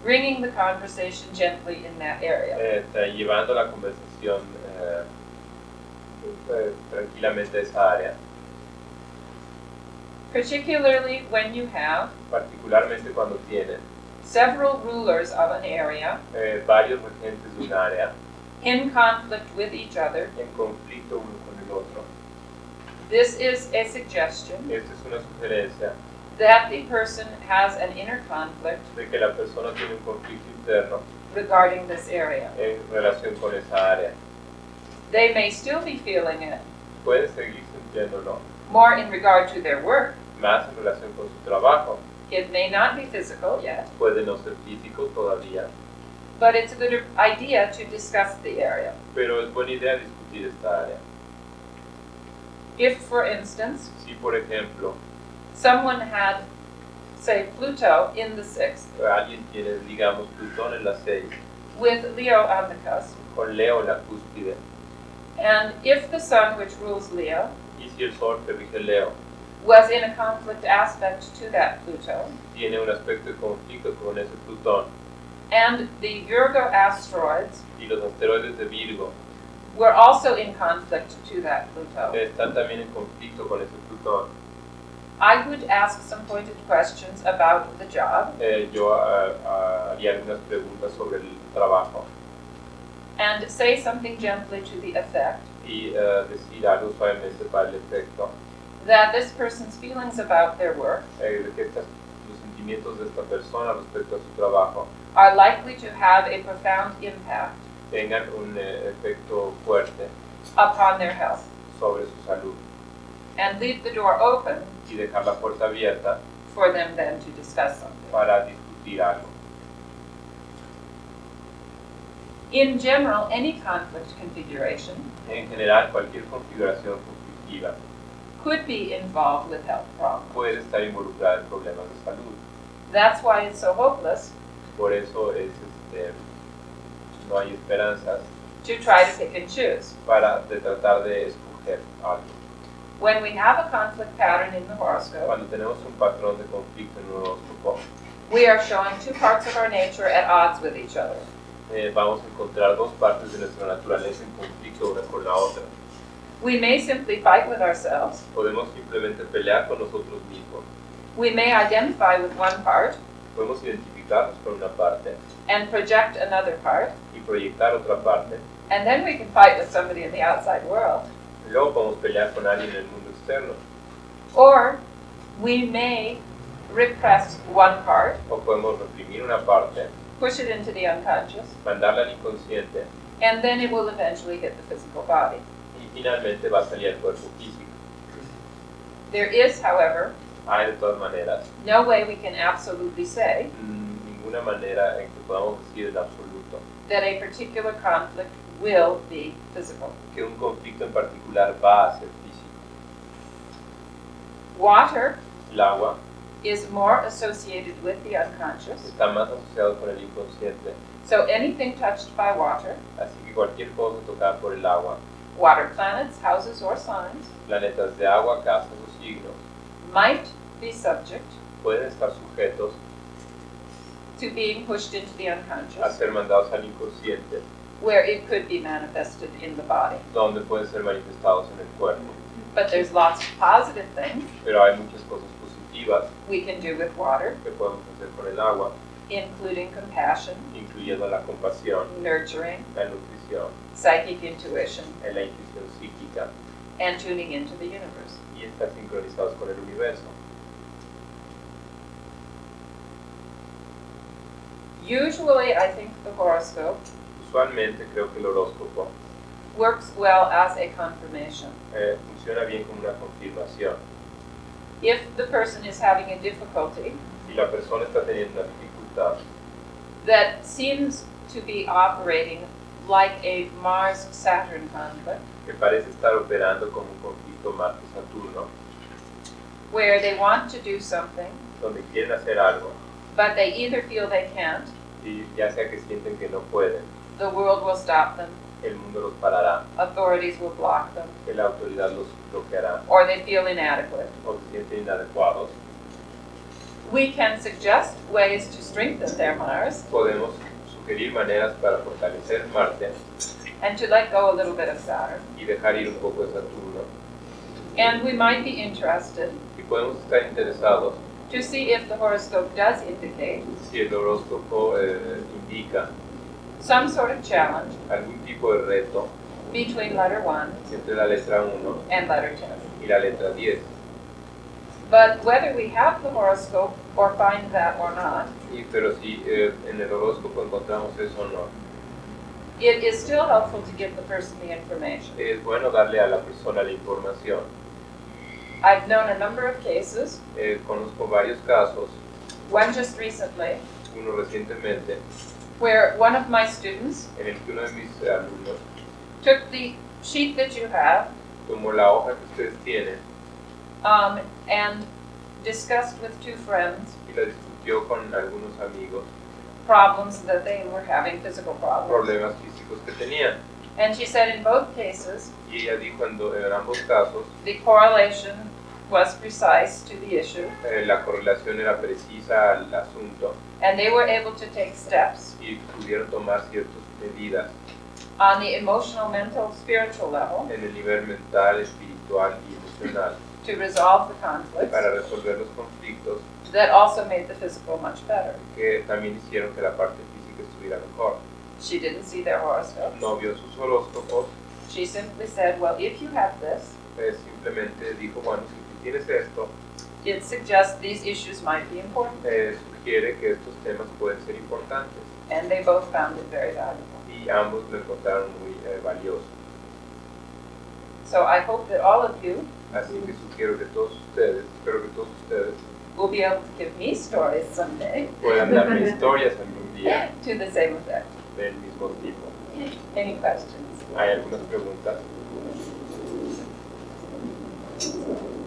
bringing the conversation gently in that area. llevando la conversación tranquilamente a esa área, Particularly when you have particularmente cuando tienen several rulers of an area varios regentes de un área in conflict with each other. en conflicto uno con el otro. This is a suggestion Esta es una sugerencia that the person has an inner conflict de que la persona tiene un conflicto interno regarding this area. en relación con esa área. They may still be feeling it Puede seguir sintiéndolo more in regard to their work. más en relación con su trabajo. It may not be physical yet, Puede no ser físico todavía, but it's a good idea to discuss the area. pero es buena idea discutir esta área. If, for instance, Si, por ejemplo, someone had, say, Pluto in the sixth alguien tiene, digamos, Plutón en la 6, with Leo on the cusp, con Leo en la cúspide, and if the sun, which rules Leo, y si el Sol que rige Leo was in a conflict aspect to that Pluto, tiene un aspecto de conflicto con ese Plutón, and the Virgo asteroids y los asteroides de Virgo were also in conflict to that Pluto, están también en conflicto con ese Plutón, I would ask some pointed questions about the job yo haría algunas preguntas sobre el trabajo and say something gently to the effect y decir algo suavemente para el efecto that this person's feelings about their work de que los sentimientos de esta persona respecto a su trabajo are likely to have a profound impact tengan un efecto fuerte upon their health, sobre su salud and leave the door open y dejar la puerta abierta for them then to discuss something. para discutir algo. In general, any conflict configuration En general, cualquier configuración conflictiva could be involved with health problems. puede estar involucrada en problemas de salud. That's why it's so hopeless Por eso no hay esperanzas to try to pick and choose. para tratar de escoger algo. When we have a conflict pattern in the horoscope, Cuando tenemos un patrón de conflicto en un horóscopo, we are showing two parts of our nature at odds with each other. Vamos a encontrar dos partes de nuestra naturaleza en conflicto una con la otra. We may simply fight with ourselves. Podemos simplemente pelear con nosotros mismos. We may identify with one part Podemos identificarnos con una parte and project another part, y proyectar otra parte. and then we can fight with somebody in the outside world. Luego podemos pelear con alguien en el mundo externo. Or we may repress one part, O podemos reprimir una parte, push it into the unconscious, mandarla al inconsciente and then it will eventually hit the physical body. y finalmente va a salir al cuerpo físico. There is, however, Hay de todas maneras no way we can absolutely say ninguna manera en que podamos decir en absoluto that a particular conflict will be physical. que un conflicto en particular va a ser físico. Water El agua is more associated with the unconscious, está más asociado con el inconsciente, so anything touched by water, así que cualquier cosa tocada por el agua, water planets, houses, or signs, planetas de agua, casas o signos, might be subject pueden estar sujetos to being pushed into the a unconscious, ser mandados al inconsciente, where it could be manifested in the body. donde pueden ser manifestados en el cuerpo. But there's lots of positive things Pero hay muchas cosas positivas we can do with water, que podemos hacer con el agua, including compassion, incluyendo la compasión, nurturing, la nutrición, psychic intuition, la intuición psíquica and tuning into the universe. y estar sincronizados con el universo. Usually, I think the horoscope Usualmente creo que el horóscopo works well as a confirmation. funciona bien como una confirmación. If the person is having a difficulty Si la persona está teniendo una dificultad that seems to be operating like a Mars-Saturn conflict, que parece estar operando como un conflicto Marte-Saturno, where they want to do something, donde quieren hacer algo but they either feel they can't, y ya sea que sienten que no pueden, the world will stop them, el mundo los parará, authorities will block them, que la autoridad los bloqueará or they feel inadequate. o se sienten inadecuados. We can suggest ways to strengthen their Mars Podemos sugerir maneras para fortalecer Marte and to let go a little bit of Saturn. y dejar ir un poco de Saturno. And we might be interested Y podemos estar interesados to see if the horoscope does indicate si el horóscopo indica some sort of challenge algún tipo de reto between letter 1 entre la letra 1 and letter 10. y la letra 10. But whether we have the horoscope or find that or not, Pero si en el horóscopo encontramos eso o no, it is still helpful to give the person the information. es bueno darle a la persona la información. I've known a number of cases, Conozco varios casos, one just recently, uno recientemente, where one of my students en el que uno de mis alumnos took the sheet that you have tomó la hoja que ustedes tienen and discussed with two friends y la discutió con algunos amigos, problems that they were having, physical problems. problemas físicos que tenían. And she said in both cases, Y ella dijo en ambos casos, the correlation was precise to the issue, la correlación era precisa al asunto and they were able to take steps y pudieron tomar ciertas medidas on the emotional, mental, spiritual level en el nivel mental, espiritual y emocional to resolve the conflicts para resolver los conflictos that also made the physical much better. que también hicieron que la parte física estuviera mejor. She didn't see their horoscopes. No vio sus horóscopos, She simply said, well, if you have this, simplemente dijo, bueno, si tienes esto, it suggests these issues might be important. sugiere que estos temas pueden ser importantes. And they both found it very valuable. Y ambos lo encontraron muy valioso. So I hope that all of you Así que sugiero que todos ustedes, espero que todos ustedes will be able to give me stories someday puedan darme historias algún día to the same effect. del mismo tipo. Any questions? ¿Hay algunas preguntas?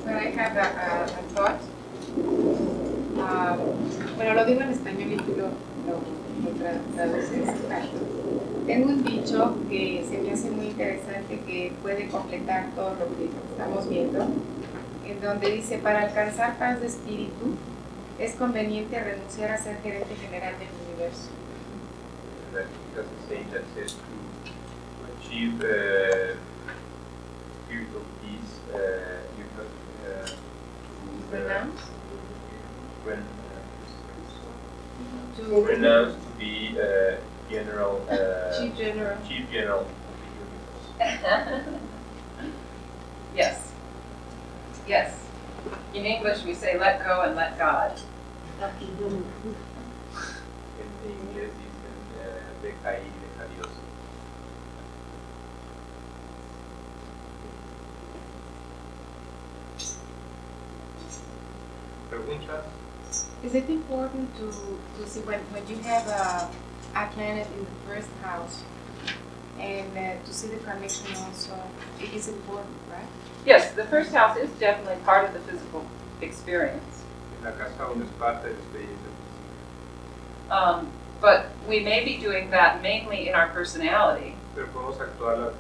Well, I have a thought. Bueno, lo digo en español y tú lo traduces. Tengo un dicho que se me hace muy interesante que puede completar todo lo que estamos viendo, en donde dice, para alcanzar paz de espíritu, es conveniente renunciar a ser gerente general del universo. That's a saying that says to achieve spiritual peace, you have to renounce to be general. Chief General. Chief General. Yes. Yes. In English we say let go and let God. En inglés dicen deja ir, deja Dios. ¿Preguntas? Is it important to see when you have a planet in the first house and to see the connection also? It is important, right? Yes, the first house is definitely part of the physical experience. En la casa uno es parte de la experiencia física. But we may be doing that mainly in our personality. Pero podemos actuar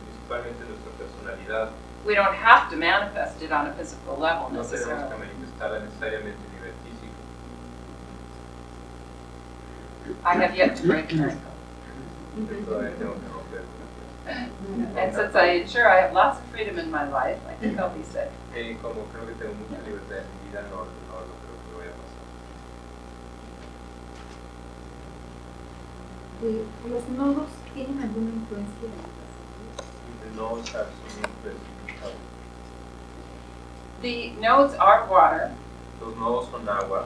principalmente en nuestra personalidad. We don't have to manifest it on a physical level No tenemos que necessarily. manifestarla necesariamente a nivel físico. I have yet to break an ankle. Todavía tengo que romper. And since I ensure I have lots of freedom in my life, I think I'll be safe. Como creo que tengo mucha libertad en mi vida, no creo que vaya a pasar. ¿Los nodos tienen alguna influencia en las The nodes have some influence. The nodes are water, Los nodos son agua,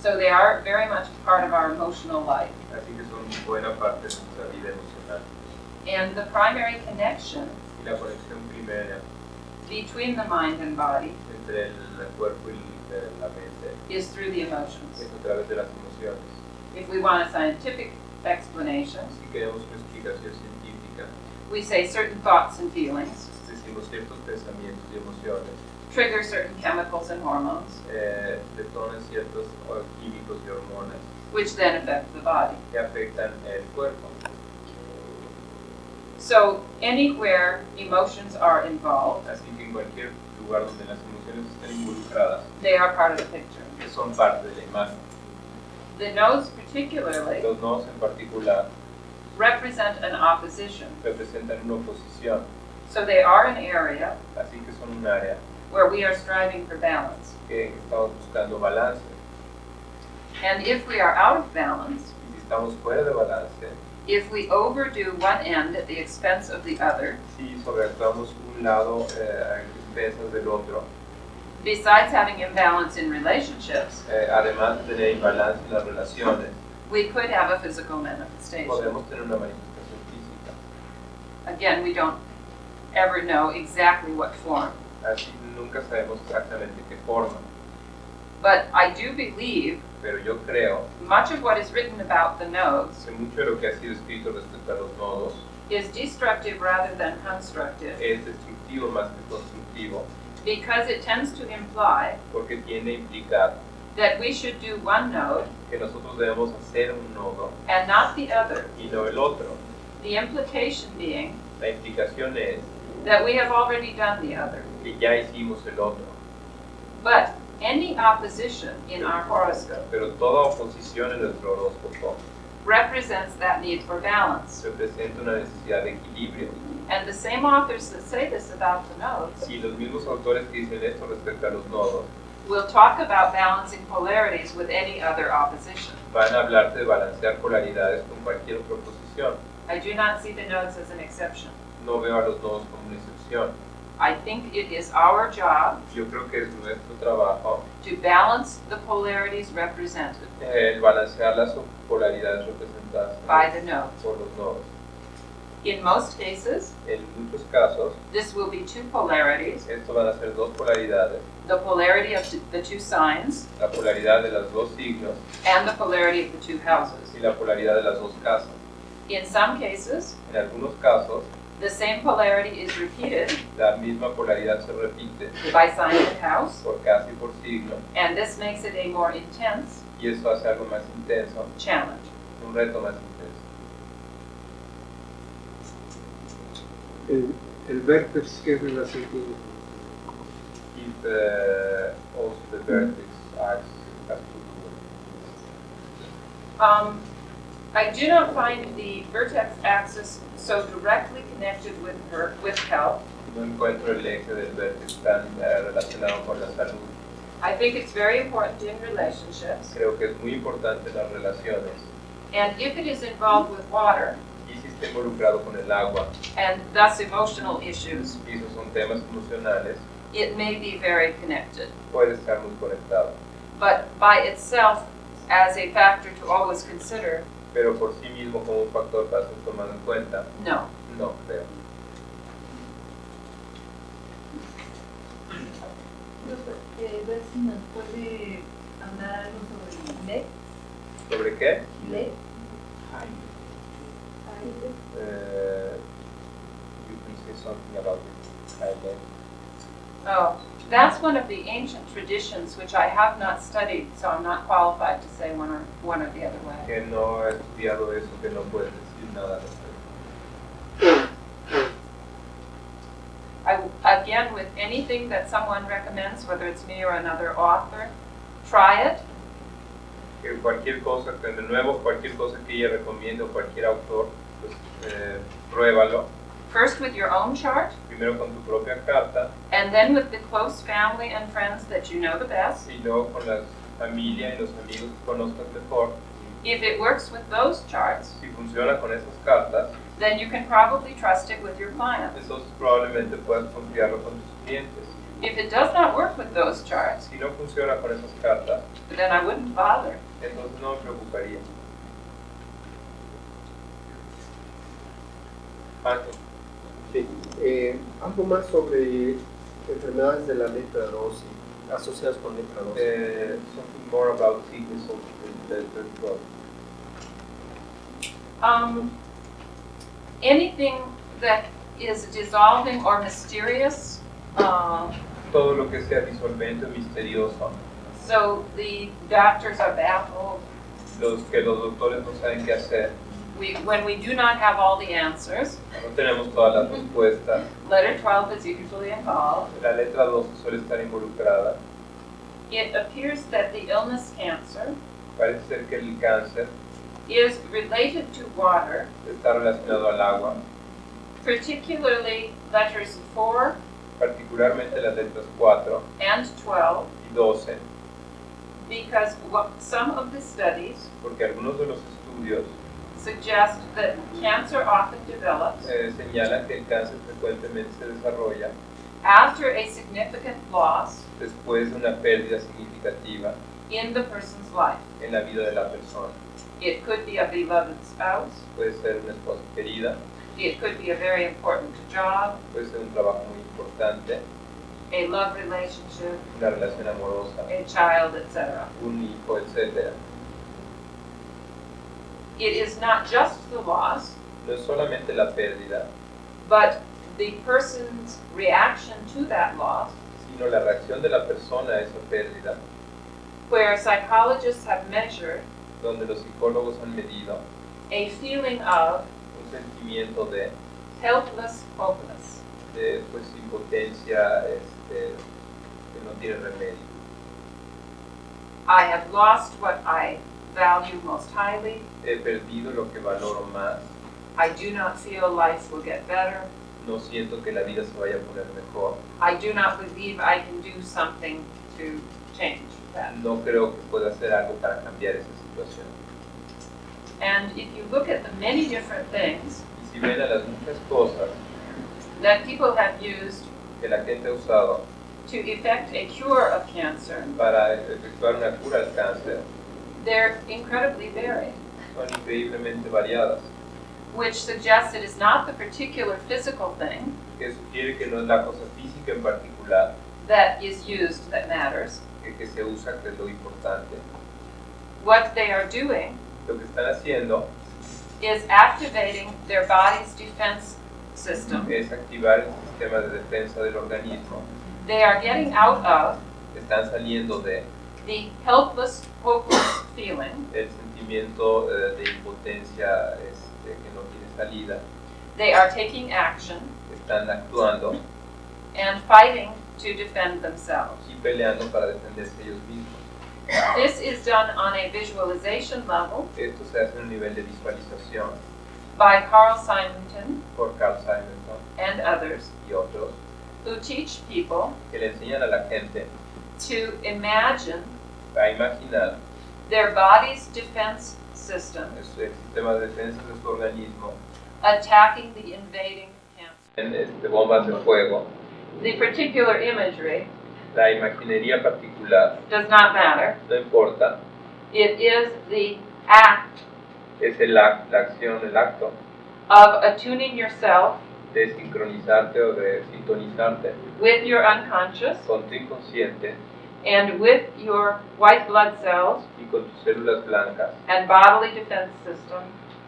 so they are very much part of our emotional life. así que son buena parte de nuestra vida emocional. And the primary connection Y la conexión primera between the mind and body entre el cuerpo y la mente is through the emotions. es a través de las emociones. If we want a scientific explanation, Si queremos una explicación científica, we say certain thoughts and feelings decimos ciertos pensamientos y emociones trigger certain chemicals and hormones, detonan ciertos químicos y hormonas which then affect the body. que afectan el cuerpo. So anywhere emotions are involved, Así que en cualquier lugar donde las emociones estén involucradas, they are part of the picture. son parte de la imagen. The nodes particularly Los nodos en particular represent an opposition. representan una oposición, So they are an area así que son un área where we are striving for balance. que estamos buscando balance. And if we are out of balance, Y si estamos fuera de balance, if we overdo one end at the expense of the other, si sobreactuamos un lado a expensas del otro, besides having imbalance in relationships, además de tener imbalance en las relaciones, we could have a physical manifestation. podemos tener una manifestación física. Again, we don't ever know exactly what form. Así nunca sabemos exactamente qué forma, But I do believe pero yo creo much of what is written about the nodes que mucho de lo que ha sido escrito respecto a los nodos is destructive rather than constructive, es destructivo más que constructivo, because it tends to imply porque tiende a implicar that we should do one node que nosotros debemos hacer un nodo and not the other. y no el otro. The implication being La implicación es that we have already done the other. que ya hicimos el otro, But any opposition in our horoscope pero toda oposición en nuestro horóscopo represents that need for balance. representa una necesidad de equilibrio. And the same authors that say this about the nodes Si los mismos autores que dicen esto respecto a los nodos will talk about balancing polarities with any other opposition. van a hablarte de balancear polaridades con cualquier otra oposición. I do not see the nodes as an exception. No veo a los nodos como una excepción. I think it is our job Yo creo que es nuestro trabajo to balance the polarities represented el balancear las polaridades representadas by the nodes. por los nodos. In most cases, En muchos casos, this will be two polarities, esto van a ser dos polaridades, the polarity of the two signs la polaridad de los dos signos and the polarity of the two houses. y la polaridad de las dos casas. In some cases, En algunos casos, the same polarity is repeated la misma polaridad se repite by sign and house, por casa y por signo, and this makes it a more intense y eso hace algo más intenso, challenge. un reto más intenso. El vértex, ¿qué relación tiene? If also the vertex acts as I do not find the vertex axis so directly connected with health. no encuentro el eje del vértex tan relacionado con la salud. I think it's very important in relationships, Creo que es muy importante en las relaciones, and if it is involved with water, y si está involucrado con el agua, and thus emotional issues, y esos son temas emocionales, it may be very connected. puede estar muy conectado. But by itself, as a factor to always consider, Pero por sí mismo como un factor para ser tomado en cuenta, no. no creo. Ver si nos puede hablar algo sobre LED. ¿Sobre qué? LED. You can say something about it. Oh, that's one of the ancient traditions which I have not studied, so I'm not qualified to say one or the other way. Que no he estudiado eso, que no puedes decir nada al respecto. Again, with anything that someone recommends, whether it's me or another author, try it. Que cualquier cosa, que de nuevo, cualquier cosa que ella recomiende o cualquier autor, pues pruébalo. First with your own chart, Primero con tu propia carta, and then with the close family and friends that you know the best. y luego con la familia y los amigos que conozcas mejor. If it works with those charts, Si funciona con esas cartas, then you can probably trust it with your clients. entonces probablemente puedas confiarlo con tus clientes. If it does not work with those charts, Si no funciona con esas cartas, then I wouldn't bother. entonces no me preocuparía. Antes, Sí. Algo más sobre enfermedades de la letra 12, asociadas con letra 12. something more about sickness of the letter 12. Anything that is dissolving or mysterious, Todo lo que sea disolvente o misterioso, so the doctors are baffled. los doctores no saben qué hacer, When we do not have all the answers, no tenemos todas las respuestas, letter 12 is usually involved. la letra 12 suele estar involucrada. It appears that the illness cancer Parece ser que el cáncer is related to water, está relacionado al agua, particularly letters 4 particularmente las letras 4 and 12, y 12, because some of the studies porque algunos de los estudios suggest that cancer often develops señalan que el cáncer frecuentemente se desarrolla after a significant loss después de una pérdida significativa in the person's life. en la vida de la persona. It could be a beloved spouse, Puede ser una esposa querida, it could be a very important job, puede ser un trabajo muy importante, a love relationship, una relación amorosa, a child, etc. un hijo, etc. It is not just the loss, No es solamente la pérdida, but the person's reaction to that loss, sino la reacción de la persona a esa pérdida, where psychologists have measured donde los psicólogos han medido a feeling of un sentimiento de helpless, hopeless. pues, impotencia que no tiene remedio. I have lost what I value most highly. He perdido lo que valoro más, I do not feel life will get better. no siento que la vida se vaya a poner mejor, I do not believe I can do something to change that. no creo que pueda hacer algo para cambiar esa situación. And if you look at the many different things Y si ven a las muchas cosas that people have used que la gente ha usado to effect a cure of cancer, para efectuar una cura al cáncer, they're incredibly varied, son increíblemente variadas, which suggests it is not the particular physical thing que sugiere que no es la cosa física en particular that is used that matters. que se usa, que es lo importante. What they are doing Lo que están haciendo is activating their body's defense system. Es activar el sistema de defensa del organismo. They are getting out of Están saliendo de the helpless, hopeless feeling. el sentimiento de impotencia que no tiene salida. They are taking action Están actuando and fighting to defend themselves. y peleando para defenderse ellos mismos. This is done on a visualization level Esto se hace en un nivel de visualización by Carl Simonton por Carl Simonton and others y otros who teach people que le enseñan a la gente to imagine a imaginar their body's defense system el sistema de defensa de su organismo attacking the invading cancer. en bombas de fuego. The particular imagery La imaginería particular does not matter. no importa, It is the act es la acción, el acto of attuning yourself de sincronizarte o de sintonizarte with your unconscious con tu inconsciente and with your white blood cells y con tus células blancas and bodily defense system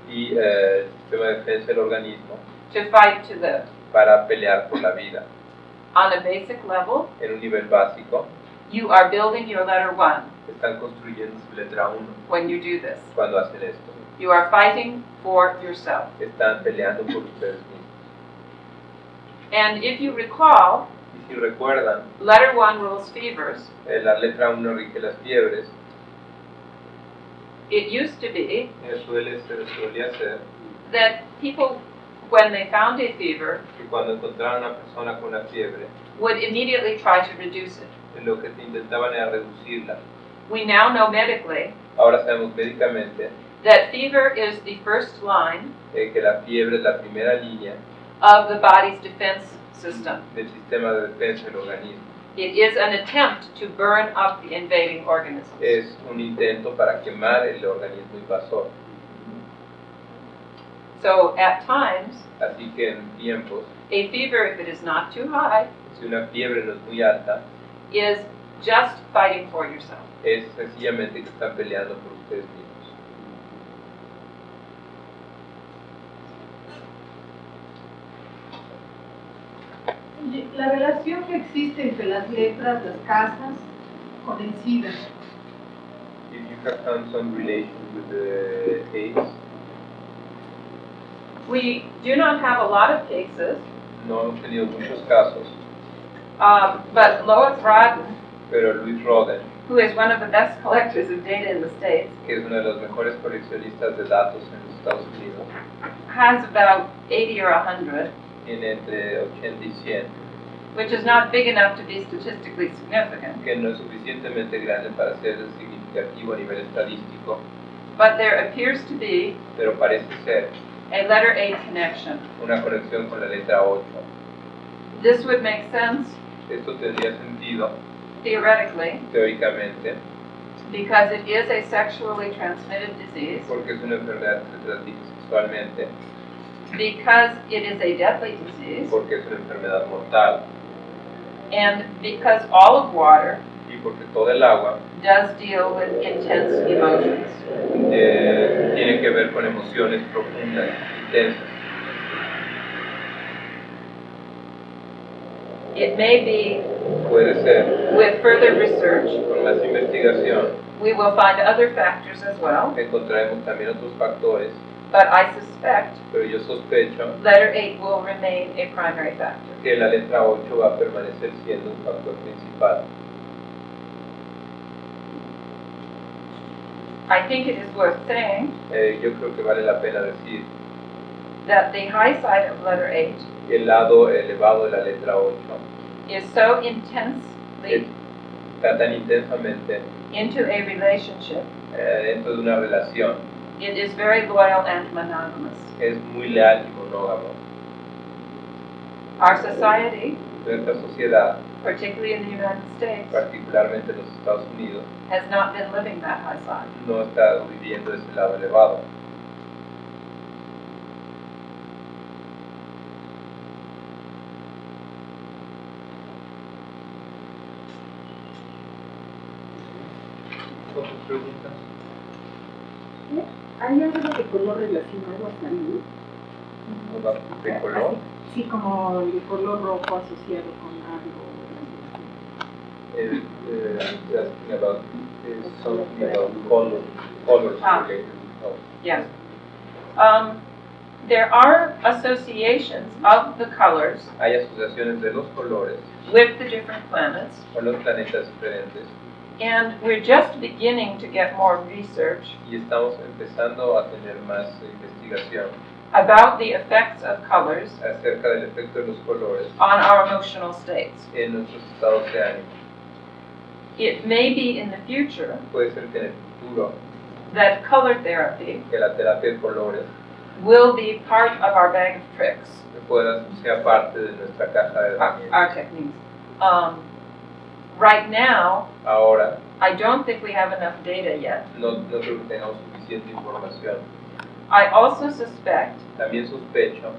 y el sistema de defensa del organismo to fight to live. para pelear por la vida. On a basic level, En un nivel básico, you are building your letter 1 están construyendo su letra 1 when you do this. cuando hacen esto. You are fighting for yourself. Están peleando por ustedes mismos. And if you recall, Y si recuerdan, letter 1 rules fevers. la letra 1 rige las fiebres. It used to be Solía ser that people, when they found a fever, que cuando encontraban a una persona con una fiebre, would immediately try to reduce it. lo que intentaban era reducirla. We now know medically Ahora sabemos médicamente that fever is the first line que la fiebre es la primera línea of the body's defense system. del sistema de defensa del organismo. It is an attempt to burn up the invading organisms. Es un intento para quemar el organismo invasor. So at times, Así que en tiempos, a fever, if it is not too high, si una fiebre no es muy alta, is just fighting for yourself. es sencillamente que están peleando por ustedes mismos. La relación que existe entre las letras, las casas, con el SIDA. If you have found some relation with the AIDS, We do not have a lot of cases, no hemos tenido muchos casos, but Lois Rodden, pero Luis Roden, who is one of the best collectors of data in the States, que es uno de los mejores coleccionistas de datos en los Estados Unidos, has about 80 or 100, tiene entre 80 y 100, which is not big enough to be statistically significant. que no es suficientemente grande para ser significativo a nivel estadístico, But there appears to be pero parece ser a letter A connection. una conexión con la letra 8. This would make sense Esto tendría sentido, theoretically teóricamente, because it is a sexually transmitted disease, porque es una enfermedad que se transmite sexualmente, because it is a deadly disease, porque es una enfermedad mortal, and because all of water y porque todo el agua does deal with intense emotions. tiene que ver con emociones profundas, intensas. It may be, Puede ser, with further research, con más investigación, we will find other factors as well, encontraremos también otros factores, but I suspect pero yo sospecho letter 8 will remain a primary factor. que la letra 8 va a permanecer siendo un factor principal. I think it is worth saying Yo creo que vale la pena decir that the high side of letter 8 que el lado elevado de la letra 8 is so intensely está tan intensamente into a relationship. dentro de una relación, It is very loyal and monogamous. es muy leal y monógamo. Our society, Nuestra sociedad, particularly in the United States, particularmente en los Estados Unidos, has not been living that high side. no está viviendo ese lado elevado. ¿Otras preguntas? ¿Hay algo de color relacionado a salud? ¿De color? Sí, como el color rojo asociado con algo. Asking about something about colors related. Oh. Yes. There are associations of the colors Hay asociaciones de los colores with the different planets, con los planetas diferentes and we're just beginning to get more research y estamos empezando a tener más investigación about the effects of colors acerca del efecto de los colores on our emotional states. en nuestros estados de ánimo. It may be in the future Puede ser que en el futuro that color therapy que la terapia de colores will be part of our bag of tricks, sea parte de nuestra caja de our herramientas. techniques. Right now, Ahora I don't think we have enough data yet. no creo que tengamos suficiente información. I also suspect También sospecho,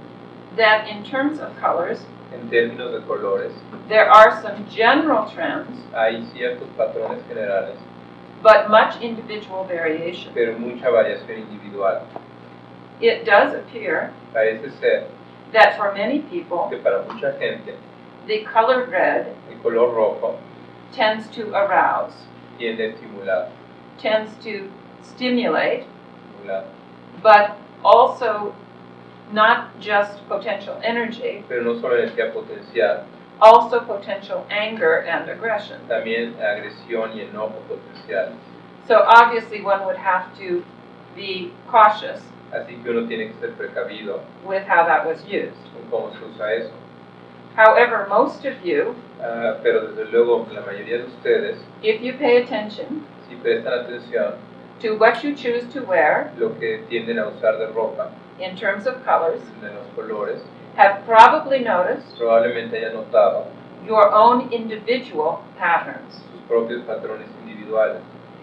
that in terms of colors, en términos de colores, there are some general trends, hay ciertos patrones generales, but much individual variation. pero mucha variación individual. It does appear Parece ser that for many people, que para mucha gente the color red el color rojo tends to arouse, tiende a estimular, tends to stimulate, but also not just potential energy, pero no solo energía potencial, also potential anger and aggression. también agresión y enojo potencial. So obviously one would have to be cautious Así que uno tiene que ser precavido with how that was used. con cómo se usa eso. However, most of you, Pero desde luego la mayoría de ustedes, if you pay attention si prestan atención, to what you choose to wear lo que tienden a usar de ropa, in terms of colors, de los colores, have probably noticed probablemente hayan notado your own individual patterns. sus propios patrones individuales.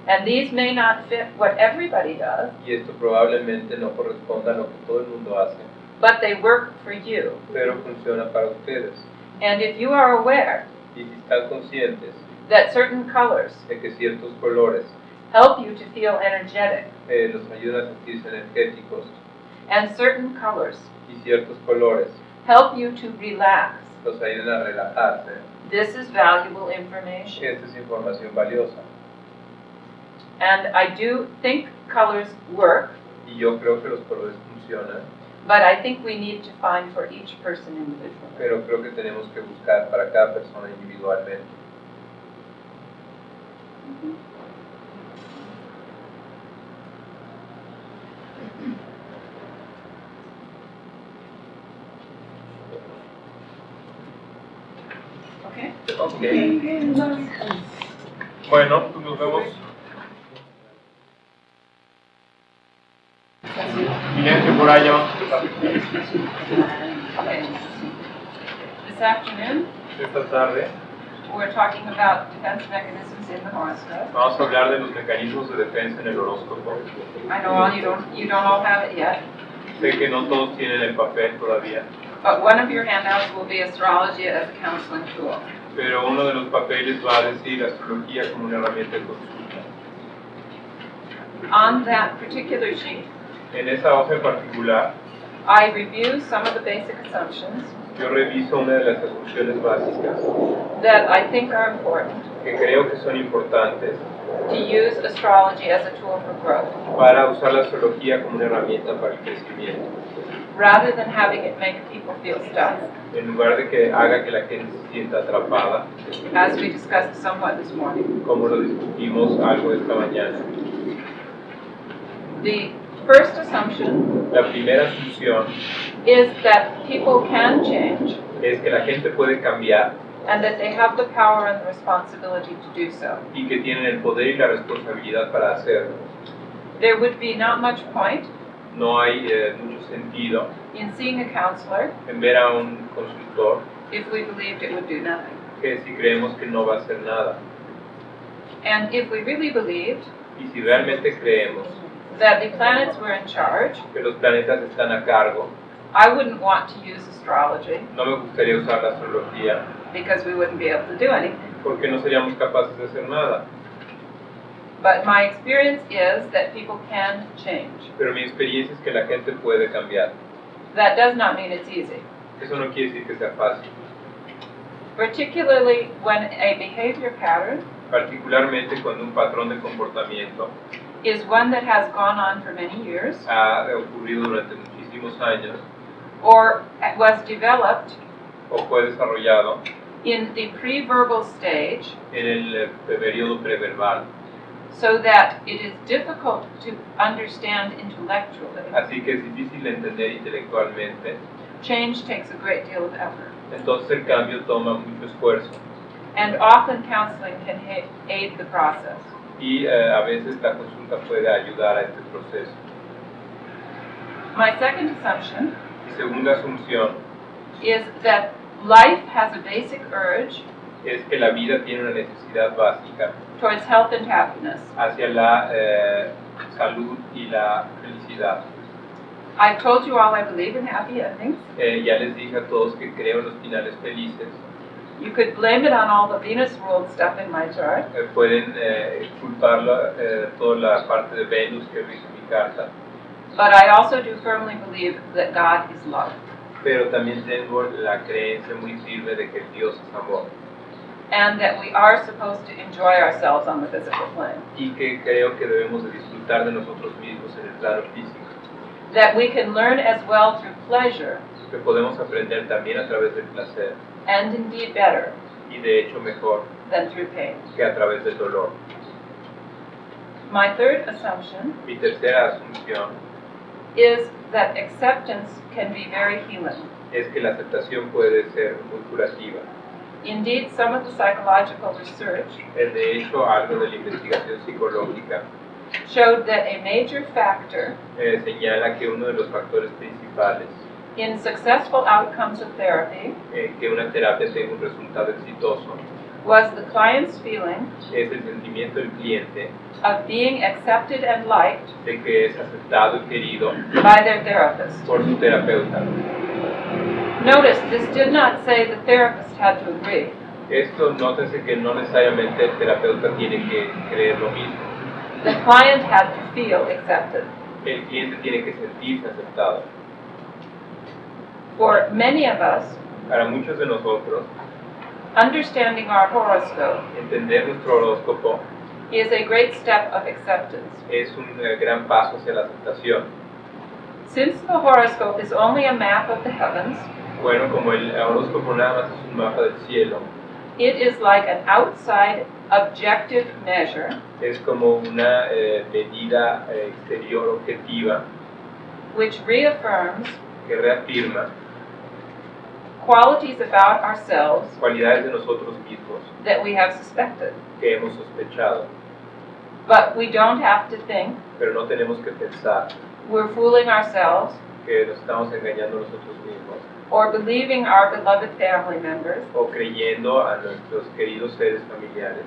And these may not fit what everybody does, Y esto probablemente no corresponda a lo que todo el mundo hace, but they work for you. pero funciona para ustedes. And if you are aware Y si están conscientes that certain colors de que ciertos colores help you to feel energetic, los ayudan a sentirse energéticos and certain colors y ciertos colores help you to relax, los ayudan a relajarse, this is valuable information. esta es información valiosa. And I do think colors work, Y yo creo que los colores funcionan, but I think we need to find for each person individually. pero creo que tenemos que buscar para cada persona individualmente. Okay? Okay. Bueno, pues nos vemos. Silencio por allá. Okay. This afternoon, Esta tarde we're talking about defense mechanisms in the horoscope. vamos a hablar de los mecanismos de defensa en el horóscopo. I know you don't all have it yet, Sé que no todos tienen el papel todavía, but one of your handouts will be astrology as a counseling tool. pero uno de los papeles va a decir astrología como una herramienta de consulta. On that particular sheet, En esa hoja en particular, I review some of the basic assumptions yo reviso una de las asunciones básicas that I think are important que creo que son importantes to use astrology as a tool for growth, para usar la astrología como una herramienta para el crecimiento, rather than having it make people feel stuck, en lugar de que haga que la gente se sienta atrapada, as we discussed somewhat this morning. como lo discutimos algo esta mañana. The first assumption La primera asunción is that people can change es que la gente puede cambiar and that they have the power and the responsibility to do so. y que tienen el poder y la responsabilidad para hacerlo. There would be not much point No hay mucho sentido in seeing a counselor en ver a un consultor if we believed it would do nothing. que si creemos que no va a hacer nada. And if we really believed Y si realmente creemos that the planets were in charge, que los planetas están a cargo, I wouldn't want to use astrology no me gustaría usar la astrología because we wouldn't be able to do anything. porque no seríamos capaces de hacer nada. But my experience is that people can change. Pero mi experiencia es que la gente puede cambiar. That does not mean it's easy. Eso no quiere decir que sea fácil. Particularly when a behavior pattern Particularmente cuando un patrón de comportamiento is one that has gone on for many years ha ocurrido durante muchísimos años or was developed o fue desarrollado in the pre-verbal stage en el periodo preverbal. so that it is difficult to understand intellectually. Así que es difícil de entender intelectualmente. Change takes a great deal of effort. Entonces el cambio toma mucho esfuerzo And often counseling can aid the process. y a veces la consulta puede ayudar a este proceso. My second assumption Mi segunda asunción is that life has a basic urge es que la vida tiene una necesidad básica towards health and happiness. hacia la salud y la felicidad. I've told you all I believe in happy endings. Ya les dije a todos que creo en los finales felices. You could blame it on all the Venus ruled stuff in my chart, Pueden culparlo toda la parte de Venus que rige mi carta, but I also do firmly believe that God is love, pero también tengo la creencia muy firme de que Dios es amor and that we are supposed to enjoy ourselves on the physical plane, y que creo que debemos de disfrutar de nosotros mismos en el plano físico, that we can learn as well through pleasure, que podemos aprender también a través del placer and indeed better y de hecho mejor than through pain. que a través del dolor. My third assumption Mi tercera asunción is that acceptance can be very healing. es que la aceptación puede ser muy curativa. Indeed, some of the psychological research De hecho, algo de la investigación psicológica showed that a major factor señala que uno de los factores principales in successful outcomes of therapy que una terapia tenga un resultado exitoso was the client's feeling es el sentimiento del cliente of being accepted and liked de que es aceptado y querido by their therapist. por su terapeuta. Notice this did not say the therapist had to agree. Esto, nótese que no necesariamente el terapeuta tiene que creer lo mismo. The client had to feel accepted. El cliente tiene que sentirse aceptado. For many of us, Para muchos de nosotros, understanding our horoscope entender nuestro horóscopo is a great step of acceptance. es un gran paso hacia la aceptación. Since the horoscope is only a map of the heavens, Bueno, como el horóscopo nada más es un mapa del cielo, it is like an outside objective measure es como una medida exterior objetiva which reaffirms que reafirma qualities about ourselves cualidades de nosotros mismos that we have suspected. que hemos sospechado, But we don't have to think pero no tenemos que pensar we're fooling ourselves que nos estamos engañando a nosotros mismos or believing our beloved family members, o creyendo a nuestros queridos seres familiares,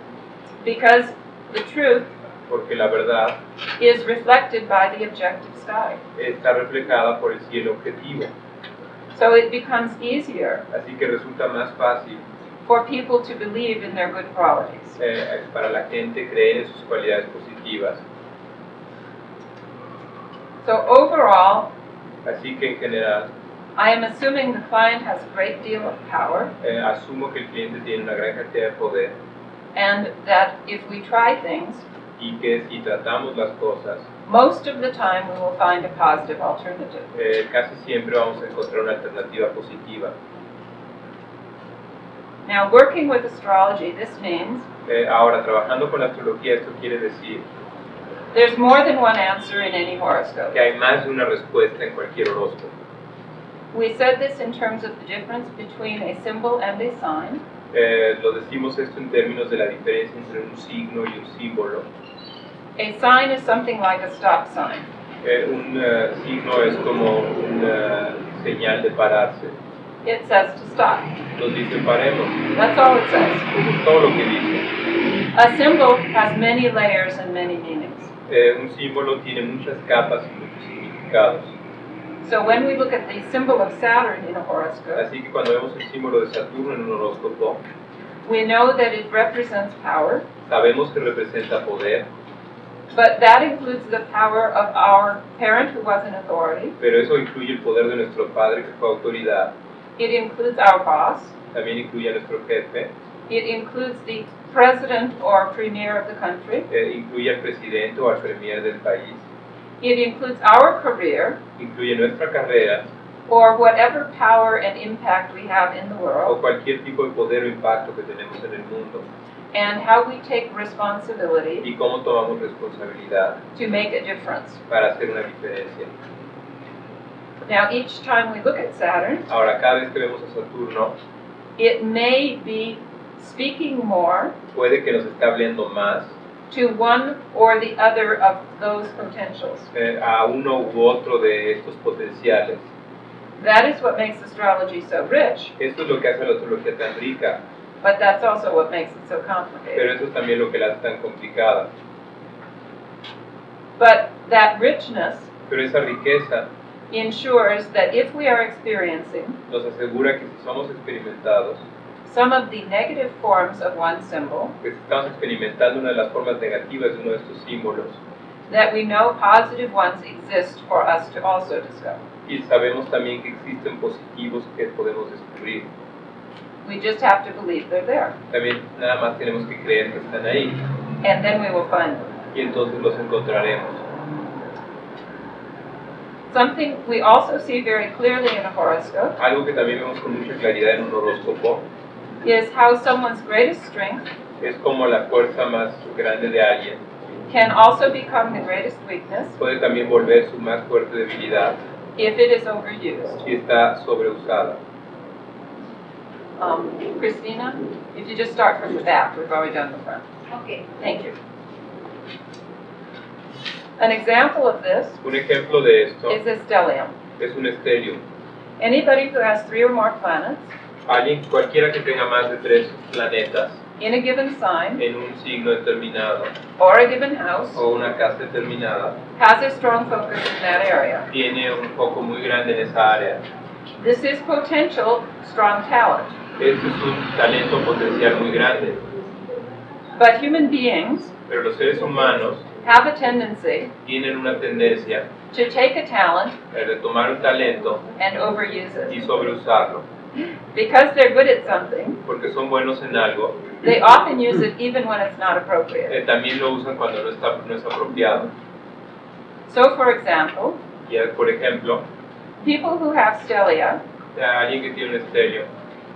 because the truth porque la verdad is reflected by the objective sky. está reflejada por el cielo objetivo, So it becomes easier así que resulta más fácil for people to believe in their good qualities. para la gente creer en sus cualidades positivas. So overall, Así que en general I am assuming the client has a great deal of power, asumo que el cliente tiene una gran cantidad de poder and that if we try things, y que si tratamos las cosas, most of the time we will find a positive alternative. casi siempre vamos a encontrar una alternativa positiva. Now, working with astrology, this means Ahora, trabajando con la astrología, esto quiere decir there's more than one answer in any horoscope. que hay más de una respuesta en cualquier horóscopo. We said this in terms of the difference between a symbol and a sign. Lo decimos esto en términos de la diferencia entre un signo y un símbolo. A sign is something like a stop sign. Un signo es como una señal de pararse. It says to stop. Nos dice paremos. That's all it says. Eso es todo lo que dice. A symbol has many layers and many meanings. Un símbolo tiene muchas capas y muchos significados. So when we look at the symbol of Saturn in a horoscope, Así que cuando vemos el símbolo de Saturno en un horóscopo, we know that it represents power, sabemos que representa poder, But that includes the power of our parent who was an authority. Pero eso incluye el poder de nuestro padre que fue autoridad. It includes our boss. También incluye a nuestro jefe. It includes the president or premier of the country. Incluye al presidente o al premier del país. It includes our career. Incluye nuestra carrera. Or whatever power and impact we have in the O world. cualquier tipo de poder o impacto que tenemos en el mundo. And how we take responsibility Y cómo tomamos responsabilidad to make a difference. para hacer una diferencia. Now, each time we look at Saturn, Ahora, cada vez que vemos a Saturno, it may be speaking more puede que nos esté hablando más to one or the other of those potentials. a uno u otro de estos potenciales. That is what makes astrology so rich, Esto es lo que hace la astrología tan rica, but that's also what makes it so pero complicated. eso es también lo que la hace tan complicada. But that richness Pero esa riqueza ensures that if we are experiencing nos asegura que si somos experimentados, some of the negative forms of one symbol, que si estamos experimentando una de las formas negativas de uno de estos símbolos, that we know positive ones exist for us to also discover. y sabemos también que existen positivos que podemos descubrir. We just have to believe they're there, También nada más tenemos que creer que están ahí, and then we will find them. y entonces los encontraremos. Something we also see very clearly in a horoscope Algo que también vemos con mucha claridad en un horóscopo is how someone's greatest strength es como la fuerza más grande de alguien can also become the greatest weakness puede también volver su más fuerte debilidad if it is overused. si está sobreusada. Christina, if you just start from the back, we've already done the front. Okay. Thank you. An example of this Un ejemplo de esto is a stellium. es un estelium. Anybody who has 3 or more planets Alguien, cualquiera que tenga más de 3 planetas in a given sign en un signo determinado or a given house o una casa determinada has a strong focus in that area. tiene un foco muy grande en esa área. This is potential strong talent. Este es un talento potencial muy grande, But human beings pero los seres humanos have a tendency tienen una tendencia to take a talent de tomar un talento and overuse y it. sobreusarlo. Because they're good at something, Porque son buenos en algo, they often use it even when it's not appropriate. también lo usan cuando no es apropiado. So, for example, Y, por ejemplo, people who have stellia alguien que tiene un estelio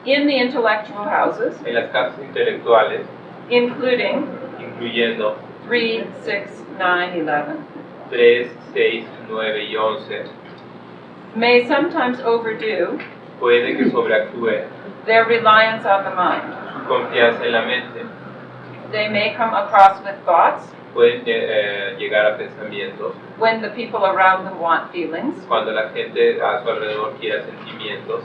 in the intellectual houses, en las casas intelectuales, including incluyendo 3, 6, 9, 11, 3, 6, 9 y 11, may sometimes overdo puede que sobreactúe their reliance on the mind. su confianza en la mente. They may come across with thoughts Pueden llegar a pensamientos when the people around them want feelings. cuando la gente a su alrededor quiera sentimientos.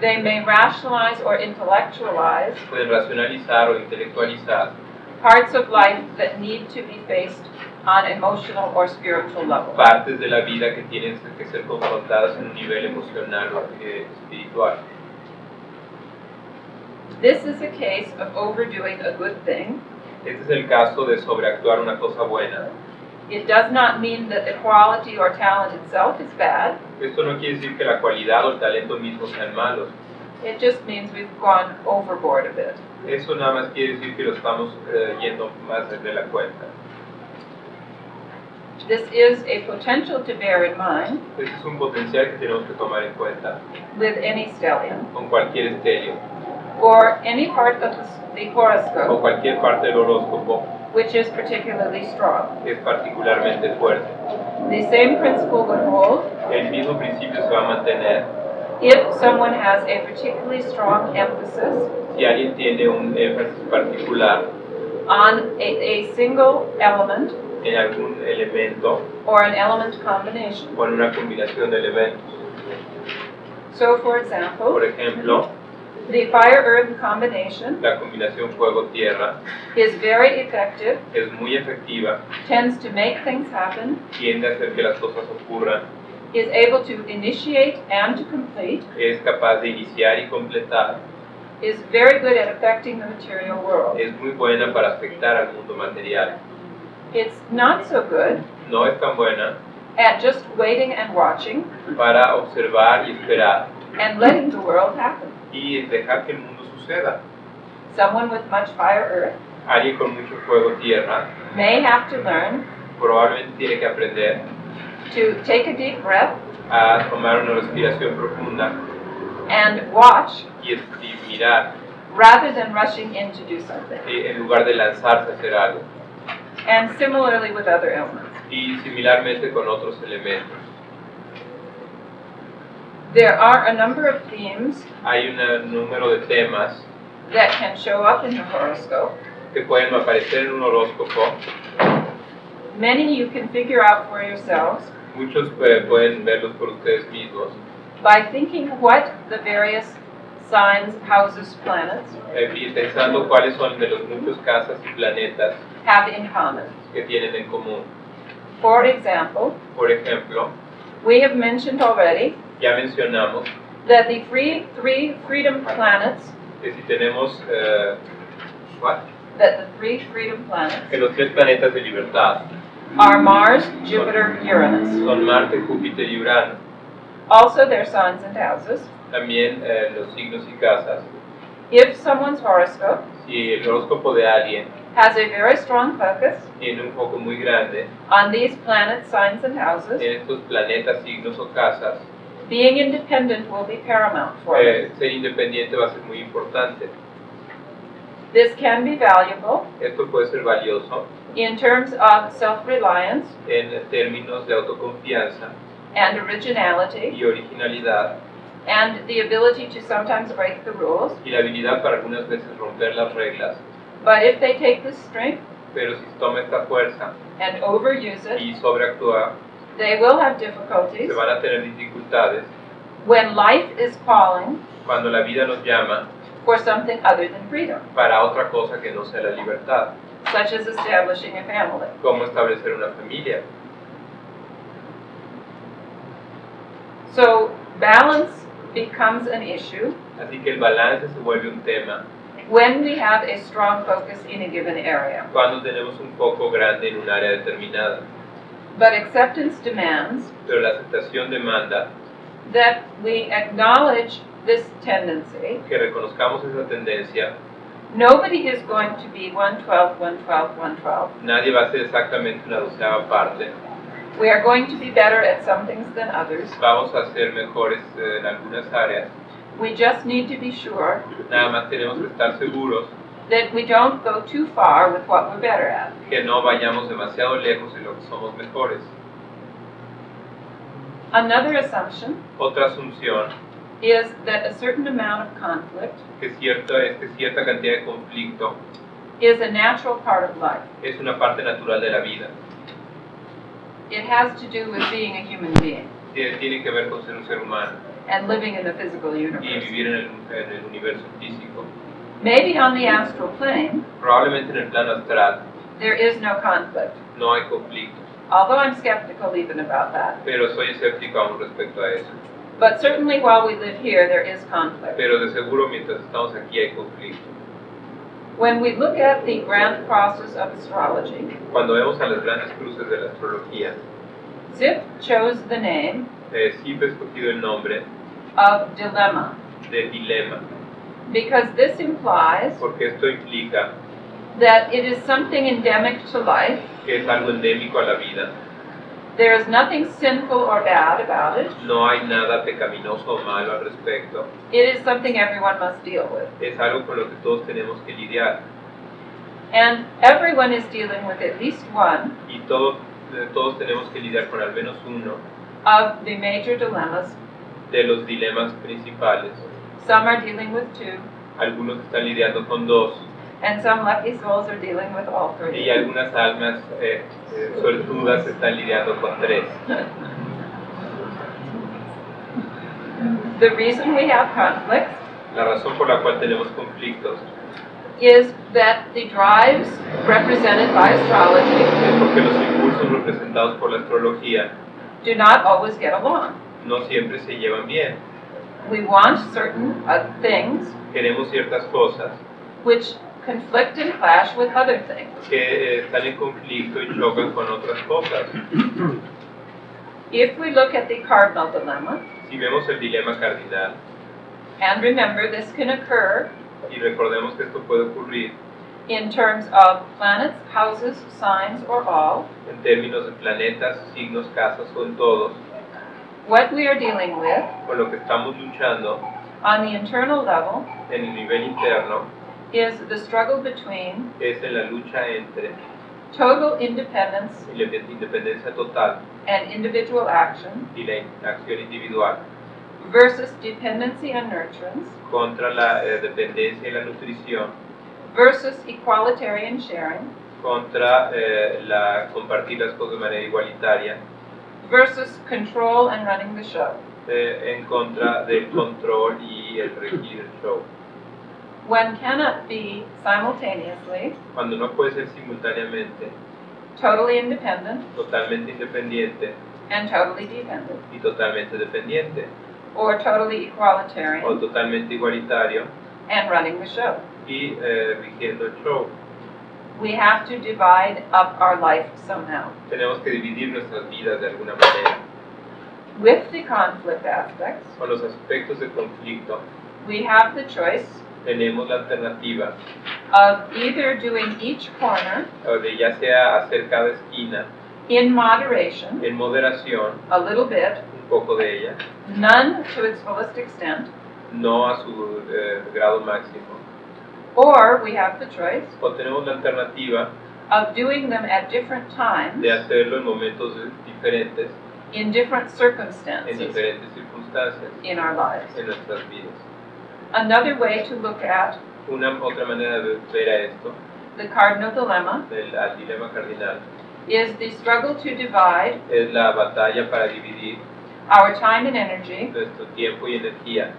They may rationalize or intellectualize Pueden racionalizar o intelectualizar parts of life that need to be faced on emotional or spiritual level. partes de la vida que tienen que ser confrontadas en un nivel emocional o espiritual. This is a case of overdoing a good thing. Este es el caso de sobreactuar una cosa buena. It does not mean that the quality or talent itself is bad. Esto no quiere decir que la cualidad o el talento mismo sean malos. It just means we've gone overboard a bit. Eso nada más quiere decir que lo estamos yendo más de la cuenta. This is a potential to bear in mind Este es un potencial que tenemos que tomar en cuenta with any stellium con cualquier estelio or any part of the o horoscope cualquier parte del horóscopo which is particularly strong. que es particularmente fuerte. The same principle would hold El mismo principio se va a mantener if someone has a particularly strong emphasis si alguien tiene un énfasis particular on a single element en algún elemento or an element combination. o en una combinación de elementos. So, for Por example, ejemplo, the fire-earth combination la combinación fuego-tierra is very effective, es muy efectiva, tends to make things happen, tiende a hacer que las cosas ocurran, is able to initiate and to complete, es capaz de iniciar y completar, is very good at affecting the material world. es muy buena para afectar al mundo material. It's not so good no es tan buena at just waiting and watching para observar y esperar and letting the world happen. y dejar que el mundo suceda. Someone with much fire earth Alguien con mucho fuego tierra may have to learn probablemente tiene que aprender to take a deep breath a tomar una respiración profunda and watch y mirar rather than rushing in to do something. en lugar de lanzarse a hacer algo. And similarly with other elements. Y similarmente con otros elementos. There are a number of themes Hay un número de temas that can show up in the horoscope. que pueden aparecer en un horóscopo. Many you can figure out for yourselves Muchos pueden verlos por ustedes mismos, by thinking what the various signs, houses, planets y pensando cuáles son de los muchos casas y planetas have in common. que tienen en común. For example, Por ejemplo, we have mentioned already ya mencionamos that the three freedom planets, que si tenemos that the three freedom planets que los tres planetas de libertad are Mars, Jupiter, Uranus. son Marte, Júpiter y Urano. Also their signs and houses. También los signos y casas. If someone's horoscope Si el horóscopo de alguien has a very strong focus tiene un foco muy grande on these planets, signs, and houses, en estos planetas, signos o casas, being independent will be paramount for them. ser independiente va a ser muy importante. This can be valuable Esto puede ser valioso in terms of self-reliance en términos de autoconfianza and originality y originalidad and the ability to sometimes break the rules. y la habilidad para algunas veces romper las reglas, But if they take this strength pero si toma esta fuerza and overuse it, y sobreactúa, they will have difficulties se van a tener dificultades when life is calling cuando la vida nos llama for something other than freedom, para otra cosa que no sea la libertad, such as establishing a family. como establecer una familia. So balance becomes an issue Así que el balance se vuelve un tema when we have a strong focus in a given area. cuando tenemos un foco grande en un área determinada, But acceptance demands pero la aceptación demanda that we acknowledge this tendency. que reconozcamos esa tendencia. Nobody is going to be 1/12, 1/12, 1/12. Nadie va a ser exactamente una doceava parte. We are going to be better at some things than others. Vamos a ser mejores en algunas áreas. We just need to be sure Nada más tenemos que estar seguros that we don't go too far with what we're better at. que no vayamos demasiado lejos en lo que somos mejores. Another assumption Otra asunción is that a certain amount of conflict es que cierta cantidad de conflicto is a natural part of life. es una parte natural de la vida. It has to do with being a human being Tiene que ver con ser un ser humano and living in the physical y universe. vivir en el universo físico. Maybe on the astral plane, Probablemente en el plano astral there is no conflict, no hay conflictos, although I'm skeptical even about that. pero soy escéptico aún respecto a eso. But certainly while we live here, there is conflict. Pero de seguro mientras estamos aquí hay conflicto. When we look at the grand crosses of astrology, Cuando vemos a las grandes cruces de la astrología, Zip chose the name siempre he escogido el nombre of dilemma de dilema, because this implies porque esto implica that it is something endemic to life. que es algo endémico a la vida. There is nothing sinful or bad about it. No hay nada pecaminoso o malo al respecto. It is something everyone must deal with. Es algo con lo que todos tenemos que lidiar. And everyone is dealing with at least one Y todos tenemos que lidiar con al menos uno of the major dilemmas. de los dilemas principales. Some are dealing with two, Algunos están lidiando con dos and some lucky souls are dealing with all y three. algunas almas suertudas están lidiando con tres. The reason we have conflicts La razón por la cual tenemos conflictos is that the drives represented by astrology es porque los impulsos representados por la astrología do not always get along. no siempre se llevan bien. We want certain things Queremos ciertas cosas which conflict and clash with other things. que están en conflicto y chocan con otras cosas. If we look at the cardinal dilemma, Si vemos el dilema cardinal, and remember this can occur y recordemos que esto puede ocurrir in terms of planets, houses, signs, or all, en términos de planetas, signos, casas o en todos, what we are dealing with con lo que estamos luchando on the internal level en el nivel interno is the struggle between es en la lucha entre total independence la independencia total and individual action y la acción individual versus dependency and nurturance contra la dependencia y la nutrición, versus equalitarian sharing contra la compartir las cosas de manera igualitaria, versus control and running the show. en contra del control y el regir el show. One cannot be simultaneously Cuando no puede ser simultáneamente totally independent totalmente independiente and totally dependent, y totalmente dependiente, or totally o equalitarian totalmente igualitario and running the show. y rigiendo el show. We have to divide up our life somehow. Tenemos que dividir nuestras vidas de alguna manera. With the conflict aspects, Con los aspectos de conflicto we have the choice tenemos la alternativa of either doing each corner de ya sea hacer cada esquina in moderation, en moderación, a little bit, un poco de ella, none to its fullest extent, no a su grado máximo, or we have the choice o tenemos la alternativa of doing them at different times de hacerlo en momentos diferentes, in different en circumstances diferentes circunstancias in our lives. en nuestras vidas. Another way to look at Una otra manera de ver a esto, the cardinal dilemma al dilema cardinal, is the struggle to divide es la batalla para dividir our time and energy nuestro tiempo y energía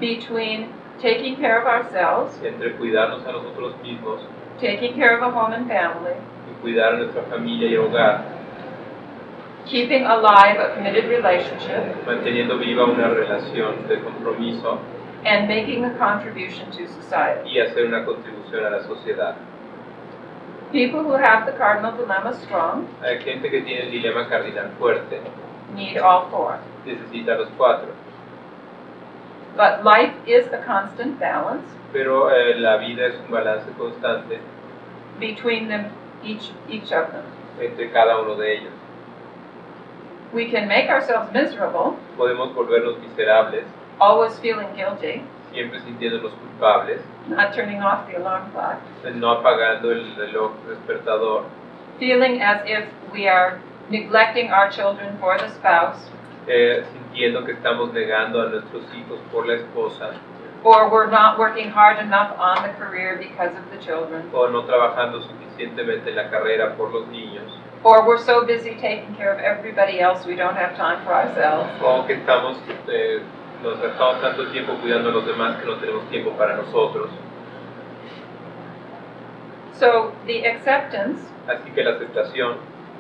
between taking care of ourselves, entre cuidarnos a nosotros mismos taking care of a home and family, y cuidar a nuestra familia y hogar, keeping alive a committed relationship, manteniendo viva una relación de compromiso and making a contribution to society. y hacer una contribución a la sociedad. People who have the cardinal dilemma strong Hay gente que tiene el dilema cardinal fuerte, need all four. necesita los cuatro, But life is a constant balance pero la vida es un balance constante between them, each of them. entre cada uno de ellos. We can make ourselves miserable, Podemos volvernos miserables, always feeling guilty, siempre sintiéndonos culpables, not turning off the alarm clock, no apagando el reloj despertador, feeling as if we are neglecting our children for the spouse, sintiendo que estamos negando a nuestros hijos por la esposa, or we're not working hard enough on the career because of the children, o no trabajando suficientemente en la carrera por los niños, or we're so busy taking care of everybody else we don't have time for ourselves. o que nos gastamos tanto tiempo cuidando a los demás que no tenemos tiempo para nosotros. So the acceptance Así que la aceptación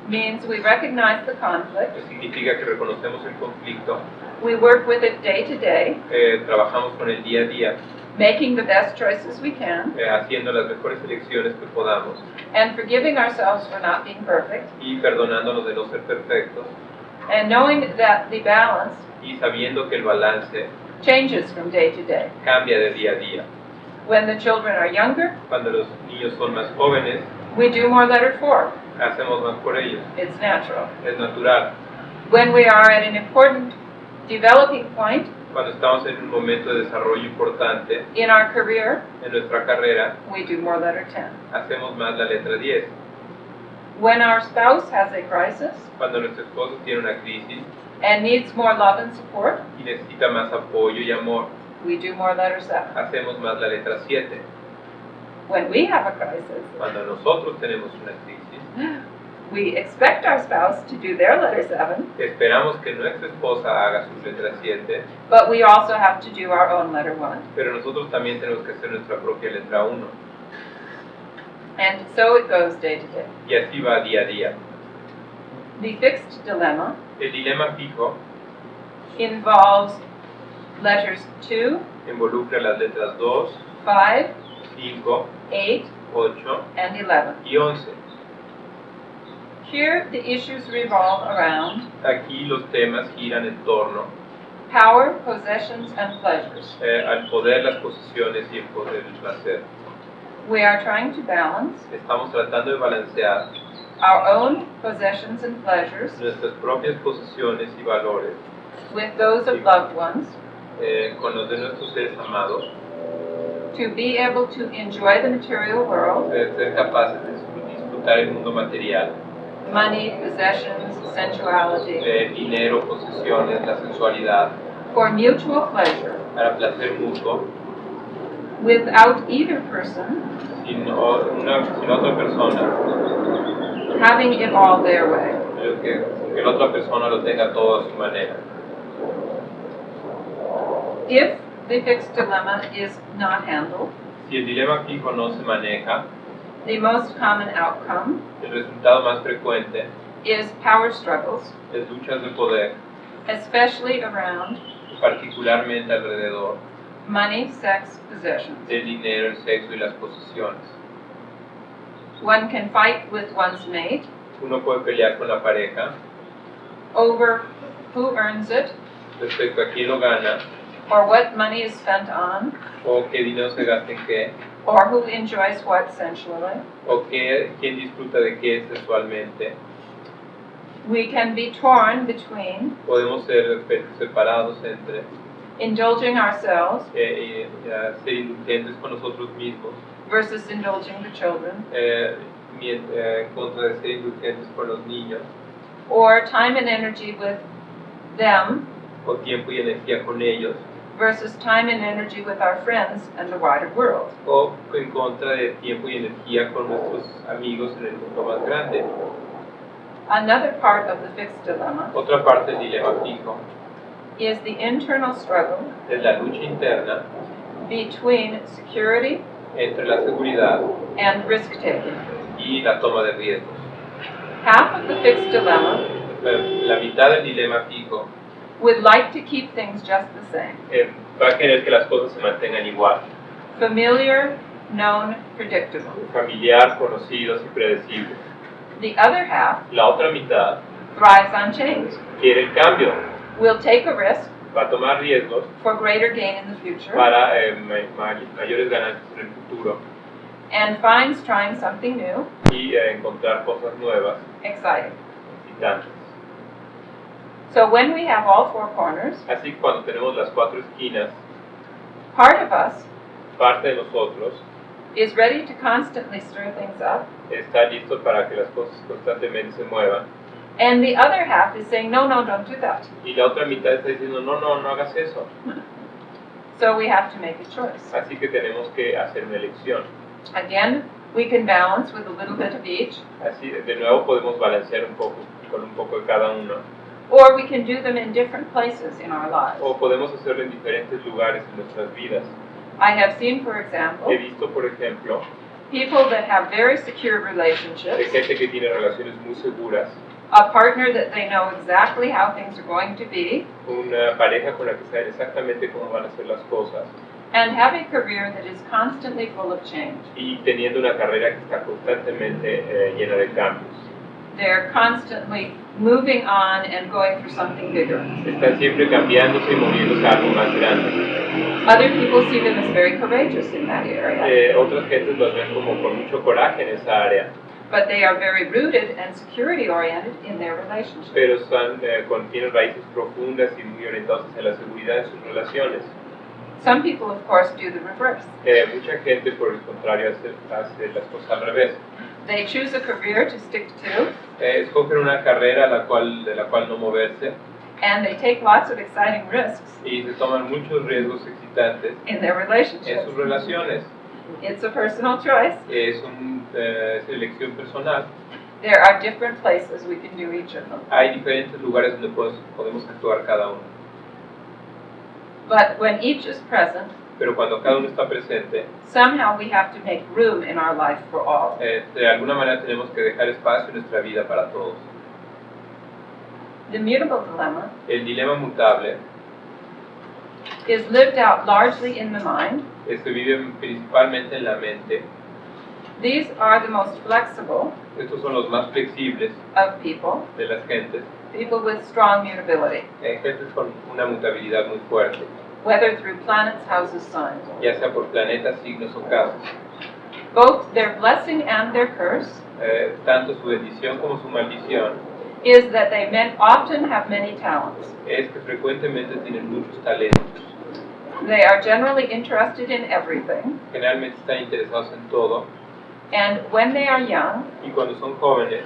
means we recognize the conflict, significa que reconocemos el conflicto, we work with it day to day, trabajamos con el día a día, making the best choices we can, haciendo las mejores elecciones que podamos and forgiving ourselves for not being perfect, y perdonándonos de no ser perfectos and knowing that the balance y sabiendo que el balance changes from day to day. cambia de día a día. When the children are younger, Cuando los niños son más jóvenes, we do more letter 4. hacemos más por ellos, It's natural. es natural. When we are at an important developing point Cuando estamos en un momento de desarrollo importante in our career, en nuestra carrera, we do more letter 10. hacemos más la letra 10. When our spouse has a crisis Cuando nuestro esposo tiene una crisis and needs more love and support, y necesita más apoyo y amor, we do more letter 7. hacemos más la letra 7. When we have a crisis, Cuando nosotros tenemos una crisis, we expect our spouse to do their letter 7, esperamos que nuestra esposa haga su letra 7, but we also have to do our own letter 1. pero nosotros también tenemos que hacer nuestra propia letra 1. And so it goes day to day. Y así va día a día. The fixed dilemma El dilema fijo involves letters 2, involucra las letras 2, 5, 5, 8, 8 and 11. y 11. Here, the issues revolve around Aquí los temas giran en torno power, possessions, and pleasures. al poder, las posesiones y el poder, el placer. We are trying to balance Estamos tratando de balancear our own possessions and pleasures nuestras propias posesiones y valores with those of loved ones con los de nuestros seres amados, to be able to enjoy the material world, ser capaces de disfrutar el mundo material, money, possessions, sensuality, dinero, posesiones, la sensualidad, for mutual pleasure, para placer mutuo, without either person sin otra persona, having it all their way. que la otra persona lo tenga todo a su manera. If the fixed dilemma is not handled, Si el dilema fijo no se maneja, the most common outcome el resultado más frecuente is power struggles, es luchas de poder, especially around particularmente alrededor money, sex, possessions. del dinero, el sexo y las posesiones. One can fight with one's mate Uno puede pelear con la pareja over who earns it respecto a quién lo gana, or what money is spent on o qué dinero se gasta en qué, or who enjoys what sensually. o quién disfruta de qué sexualmente. We can be torn between Podemos ser separados entre indulging ourselves ser indulgentes con nosotros mismos, versus indulging the children, en contra de ser indulgentes con los niños, or time and energy with them o tiempo y energía con ellos, versus time and energy with our friends and the wider world. o en contra de tiempo y energía con nuestros amigos en el mundo más grande. Another part of the fixed dilemma Otra parte del dilema fijo is the internal struggle es la lucha interna between security entre la seguridad and risk-taking. y la toma de riesgos. Half of the fixed dilemma La mitad del dilema fijo would like to keep things just the same. Va a querer que las cosas se mantengan igual. Familiar, known, predictable. Familiar, conocidos y predecibles. The other half La otra mitad thrives on change. quiere el cambio, Will take a risk va a tomar riesgos for greater gain in the future para mayores ganancias en el futuro and finds trying something new y encontrar cosas nuevas, exciting. excitantes. So when we have all four corners, Así que cuando tenemos las cuatro esquinas, part of us parte de nosotros is ready to constantly stir things up, está listo para que las cosas constantemente se muevan, and the other half is saying, no, don't do that. y la otra mitad está diciendo, no hagas eso. So we have to make a choice. Así que tenemos que hacer una elección. Again, we can balance with a little bit of each, Así, de nuevo podemos balancear un poco, con un poco de cada uno, or we can do them in different places in our lives. o podemos hacerlo en diferentes lugares en nuestras vidas. I have seen, for He example, visto, por ejemplo, people that have very secure de relationships, gente que tiene relaciones muy seguras, a partner that they know exactly how things are going to be, una pareja con la que saben exactamente cómo van a ser las cosas, and have a career that is constantly full of change. y teniendo una carrera que está constantemente llena de cambios. They're constantly moving on and going for something bigger. Están siempre cambiándose y moviéndose a algo más grande. Other people see them as very courageous in that area, Otras gentes los ven como con mucho coraje en esa área, but they are very rooted and security oriented in their relationships. pero tienen raíces profundas y muy orientadas hacia la seguridad en sus relaciones. Some people, of course, do the reverse. Mucha gente, por el contrario, hace las cosas al revés. They choose a career to stick to, Escogen una carrera de la cual no moverse, and they take lots of exciting risks y se toman muchos riesgos excitantes in their en relationships. sus relaciones. It's a personal choice. Es elección personal. There are different places we can do each of them. Hay diferentes lugares donde podemos actuar cada uno. But when each is present, Pero cuando cada uno está presente, somehow we have to make room in our life for all. de alguna manera tenemos que dejar espacio en nuestra vida para todos. The mutable dilemma El dilema mutable is lived out largely in the mind Se viven principalmente en la mente. These are the most flexible Estos son los más flexibles of people, de las gentes. people with strong mutability, Gentes con una mutabilidad muy fuerte, whether through planets, houses, signs. ya sea por planetas, signos o casas. Both their blessing and their curse Tanto su bendición como su maldición is that they often have many talents. es que frecuentemente tienen muchos talentos. They are generally interested in everything, Generalmente están interesados en todo and when they are young, y cuando son jóvenes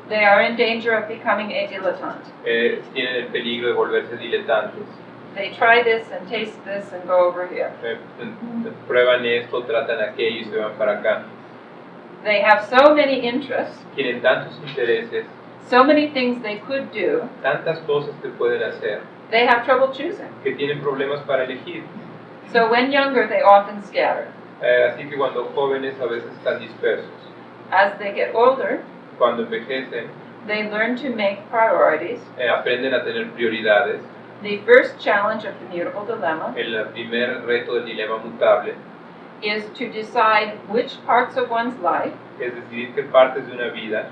they are in danger of becoming a dilettante. Tienen el peligro de volverse diletantes. They try this and taste this and go over here. Prueban esto, tratan aquello y se van para acá. They have so many interests, Tienen tantos intereses, so many things they could do, tantas cosas que pueden hacer, they have trouble choosing. que tienen problemas para elegir. So when younger, they often scatter. Así que cuando jóvenes a veces están dispersos. As they get older, Cuando envejecen, they learn to make priorities. aprenden a tener prioridades. The first challenge of the mutable dilemma El primer reto del dilema mutable is to decide which parts of one's life es decidir qué partes de una vida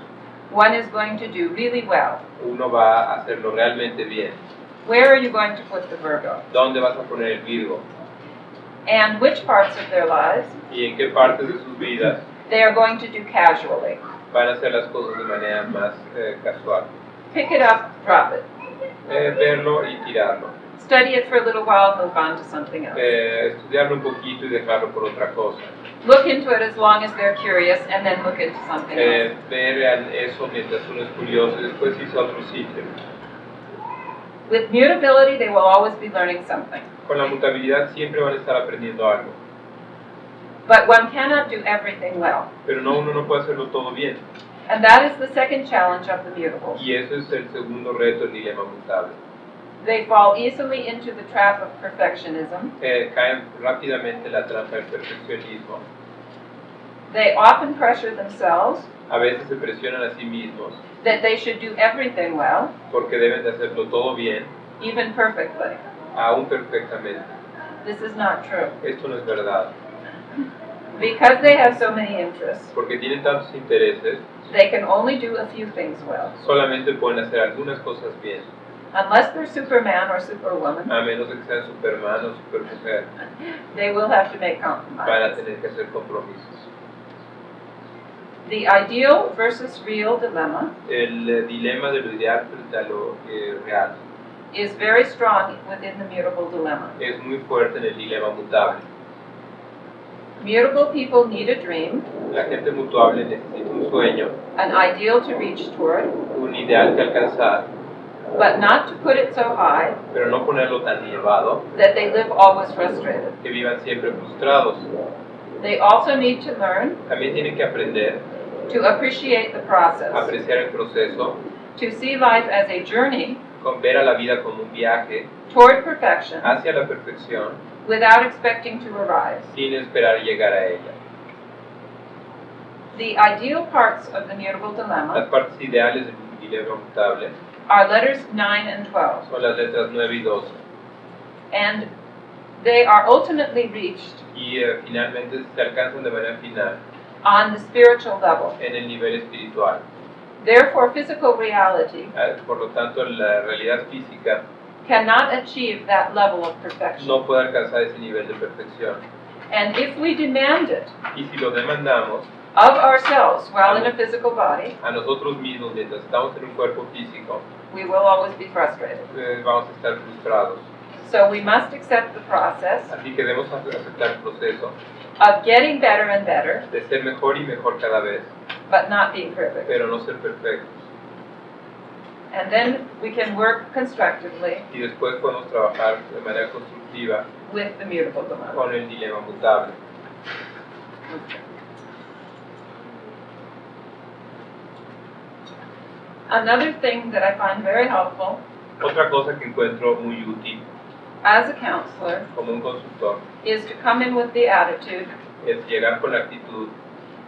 one is going to do really well. uno va a hacerlo realmente bien. Where are you going to put the Virgo? ¿Dónde vas a poner el Virgo? And which parts of their lives ¿Y en qué partes de sus vidas they are going to do casually. van a hacer las cosas de manera más casual? Pick it up, drop it. Verlo y tirarlo. Study it for a little while, move on to something else. Estudiarlo un poquito y dejarlo por otra cosa. Look into it as long as they're curious, and then look into something else. Ver eso mientras uno es curioso y después irse a otro sitio. With mutability, they will always be learning something. Con la mutabilidad siempre van a estar aprendiendo algo, But one cannot do everything well. pero uno no puede hacerlo todo bien. And that is the second challenge of the mutables. Y eso es el segundo reto del dilema mutable. They fall easily into the trap of perfectionism. Caen rápidamente en la trampa del perfeccionismo. They often pressure themselves A veces se presionan a sí mismos that they should do everything well, porque deben de hacerlo todo bien, even perfectly. aún perfectamente. This is not true. Esto no es verdad, Because they have so many interests, porque tienen tantos intereses, they can only do a few things well. solamente pueden hacer algunas cosas bien, Unless they're Superman or Superwoman, a menos de que sean Superman o Supermujer, they will have to make van a compromises. tener que hacer compromisos. The ideal versus real dilemma El dilema de lo ideal frente a lo real is very strong within the mutable dilemma. es muy fuerte en el dilema mutable. Mutable people need a dream, La gente mutable necesita un sueño, an ideal to reach toward, un ideal que alcanzar, but not to put it so high pero no ponerlo tan elevado that they live always frustrated. que vivan siempre frustrados. They also need to learn También tienen que aprender to appreciate the process, a apreciar el proceso, to see life as a journey con ver a la vida como un viaje toward perfection hacia la perfección without expecting to arrive. sin esperar llegar a ella. The ideal parts of the mutable Las dilemma partes ideales del dilema mutable are letters 9 and 12, son las letras 9 y 12 and they are ultimately reached y finalmente se alcanzan de manera final on the spiritual level. en el nivel espiritual. Therefore, physical reality Por lo tanto, la realidad física cannot achieve that level of perfection. no puede alcanzar ese nivel de perfección. And if we demand it Y si lo demandamos of ourselves while in a physical body, a nosotros mismos mientras estamos en un cuerpo físico, we will always be frustrated. vamos a estar frustrados. So we must accept the process Así que debemos aceptar el proceso of getting better and better, de ser mejor y mejor cada vez, but not being perfect. pero no ser perfectos. And then we can work constructively Y después podemos trabajar de manera constructiva with the mutable dilemma. con el dilema mutable. Another thing that I find very helpful Otra cosa que encuentro muy útil as a counselor como un consultor is to come in with the attitude es llegar con la actitud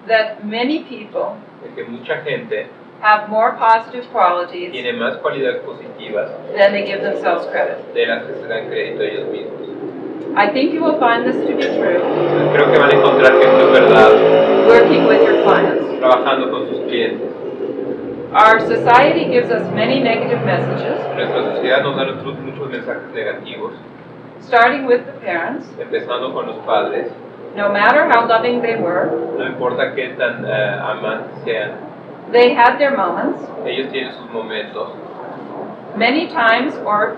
that many people de que mucha gente have more positive qualities tiene más cualidades positivas than they give themselves credit. de las que se dan crédito a ellos mismos. I think you will find this to be true Creo que van a encontrar que esto es verdad working with your clients. trabajando con sus clientes. Our society gives us many negative messages, Nuestra sociedad nos da muchos mensajes negativos, starting with the parents. empezando con los padres. No matter how loving they were, No importa qué tan amantes sean, they had their moments, ellos tienen sus momentos. many times or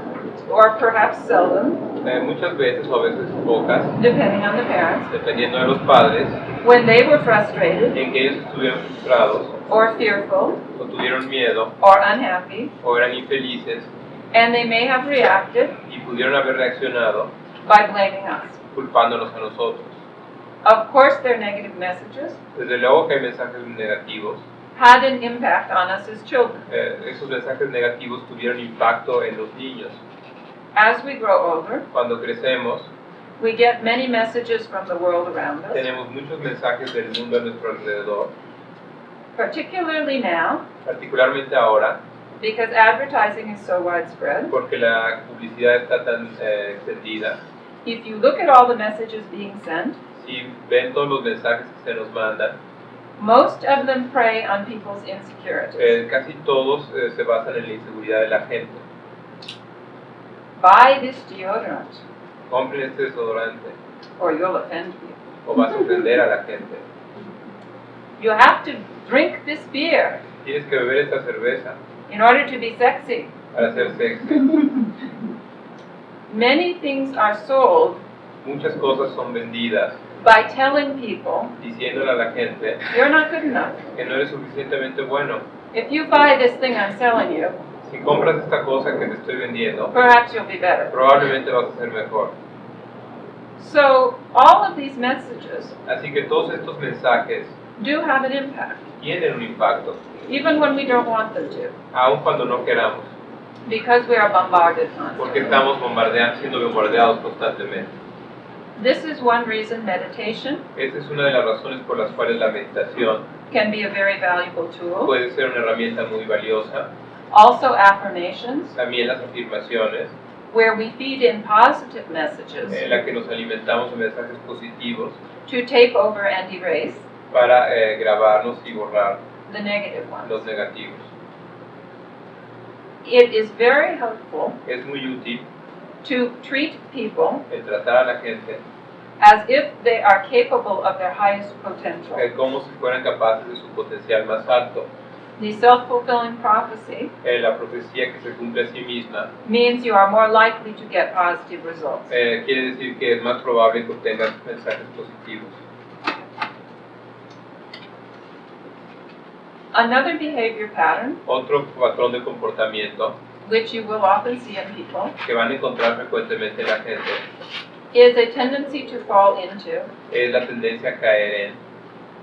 perhaps seldom, Muchas veces o a veces pocas, depending on the parents, dependiendo de los padres, when they were frustrated en que ellos estuvieron frustrados or fearful o tuvieron miedo or unhappy, o eran infelices and they may have reacted y pudieron haber reaccionado by blaming us. culpándonos a nosotros. Of course, their negative messages Desde luego que hay mensajes negativos. had an impact on us as children. Esos mensajes negativos tuvieron impacto en los niños. As we grow older, Cuando crecemos, we get many messages from the world around us, tenemos muchos mensajes del mundo a nuestro alrededor, particularly now particularmente ahora, because advertising is so widespread. porque la publicidad está tan extendida. If you look at all the messages being sent, Si ven todos los mensajes que se nos mandan, most of them prey on people's insecurities. casi todos se basan en la inseguridad de la gente. Buy this deodorant Compren este desodorante or you'll offend people. o vas a ofender a la gente. You have to drink this beer Tienes que beber esta cerveza in order to be sexy. para ser sexy. Many things are sold Muchas cosas son vendidas by telling people diciéndole a la gente you're not good enough. que no eres suficientemente bueno. If you buy this thing I'm selling you, Si compras esta cosa que te estoy vendiendo, perhaps you'll be better. probablemente vas a ser mejor. So all of these messages Así que todos estos mensajes do have an impact, tienen un impacto, even when we don't want them to, aun cuando no queramos, because we are bombarded porque constantly. estamos siendo bombardeados constantemente. This is one reason meditation Esta es una de las razones por las cuales la meditación can be a very valuable tool. puede ser una herramienta muy valiosa. Also affirmations, También las afirmaciones, where we feed in positive messages en la que nos alimentamos de mensajes positivos to take over and erase para grabarnos y borrar the negative ones. los negativos. It is very helpful Es muy útil to treat people el tratar a la gente as if they are capable of their highest potential. como si fueran capaces de su potencial más alto. The self-fulfilling prophecy La profecía que se cumple a sí misma means you are more likely to get positive results. quiere decir que es más probable que obtengas mensajes positivos. Another behavior pattern, Otro patrón de comportamiento which you will often see in people, que van a encontrar frecuentemente en la gente is a tendency to fall into es la tendencia a caer en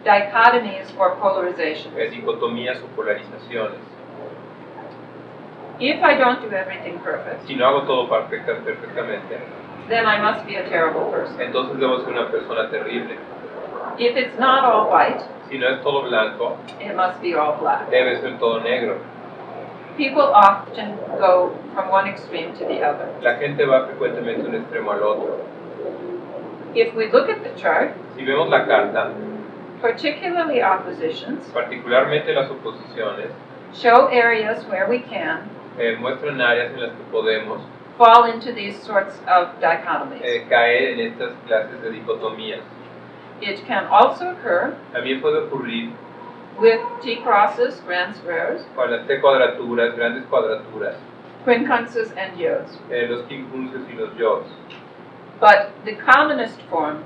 dichotomies or polarizations. dicotomías o polarizaciones. If I don't do everything perfect, Si no hago todo perfectamente, then I must be a terrible person. entonces debo ser una persona terrible. If it's not all white, Si no es todo blanco, it must be all black. debe ser todo negro. People often go from one extreme to the other. La gente va frecuentemente de un extremo al otro. If we look at the chart, Si vemos la carta, particularly oppositions, particularmente las oposiciones, show areas where we can muestran áreas en las que podemos fall into these sorts of dichotomies. caer en estas clases de dicotomías. It can also occur También puede ocurrir with T-crosses, grand squares, con las T cuadraturas, grandes cuadraturas, quincunxes, and yods. los quincuncios y los yods. But the commonest form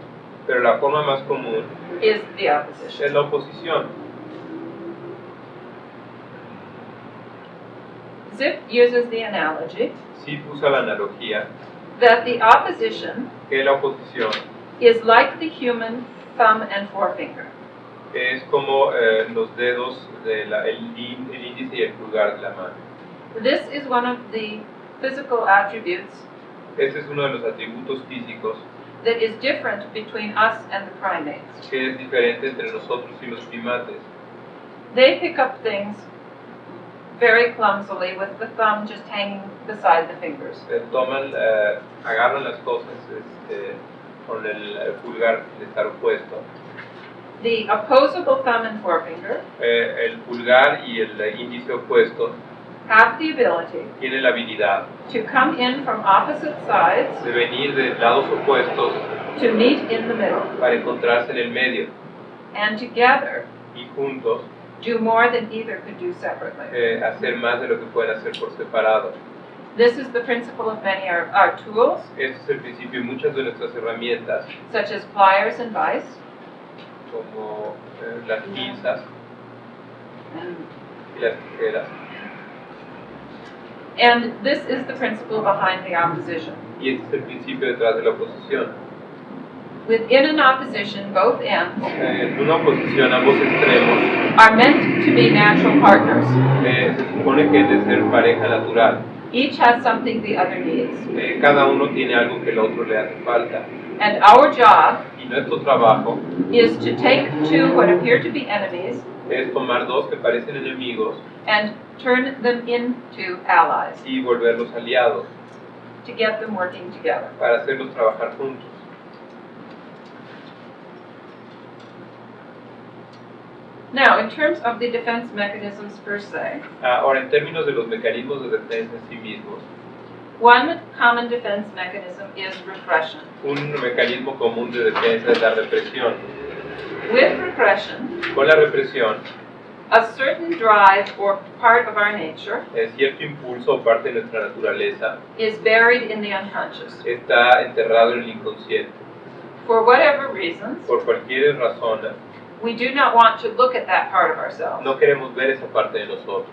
Pero la forma más común is the opposition. es la oposición. Zip uses the analogy Sí usa la analogía that the opposition que la oposición is like the human thumb and forefinger. es como los dedos, el índice y el pulgar de la mano. This is one of the physical attributes Ese es uno de los atributos físicos that is different between us and the primates. que es diferente entre nosotros y los primates. They pick up things very clumsily with the thumb just hanging beside the fingers. Agarran las cosas con el pulgar de estar opuesto. The opposable thumb and forefinger El pulgar y el índice opuesto have the ability tienen la habilidad to come in from opposite sides de venir de lados opuestos to meet in the middle, para encontrarse en el medio and together y juntos do more than either could do separately. hacer más de lo que pueden hacer por separado. This is the principle of many of our tools, Este es el principio de muchas de nuestras herramientas, such as pliers and vise, como las pinzas y las tijeras. and this is the principle behind the opposition. Y este es el principio detrás de la oposición. Within an opposition, both ends En una oposición, ambos extremos are meant to be natural partners. se supone que es de ser pareja natural. Each has something the other needs. Cada uno tiene algo que el otro le hace falta. And our job Y nuestro trabajo is to take two what appear to be enemies es tomar dos que parecen enemigos and turn them into allies, y volverlos aliados to get them working together. para hacerlos trabajar juntos. Now, in terms of the defense mechanisms per se, Ahora, en términos de los mecanismos de defensa en sí mismos, one common defense mechanism is repression. un mecanismo común de defensa es la represión. With repression, Con la represión, a certain drive or part of our nature cierto impulso o parte de nuestra naturaleza is buried in the unconscious. está enterrado en el inconsciente. For whatever reasons, Por cualquier razón, we do not want to look at that part of ourselves. no queremos ver esa parte de nosotros.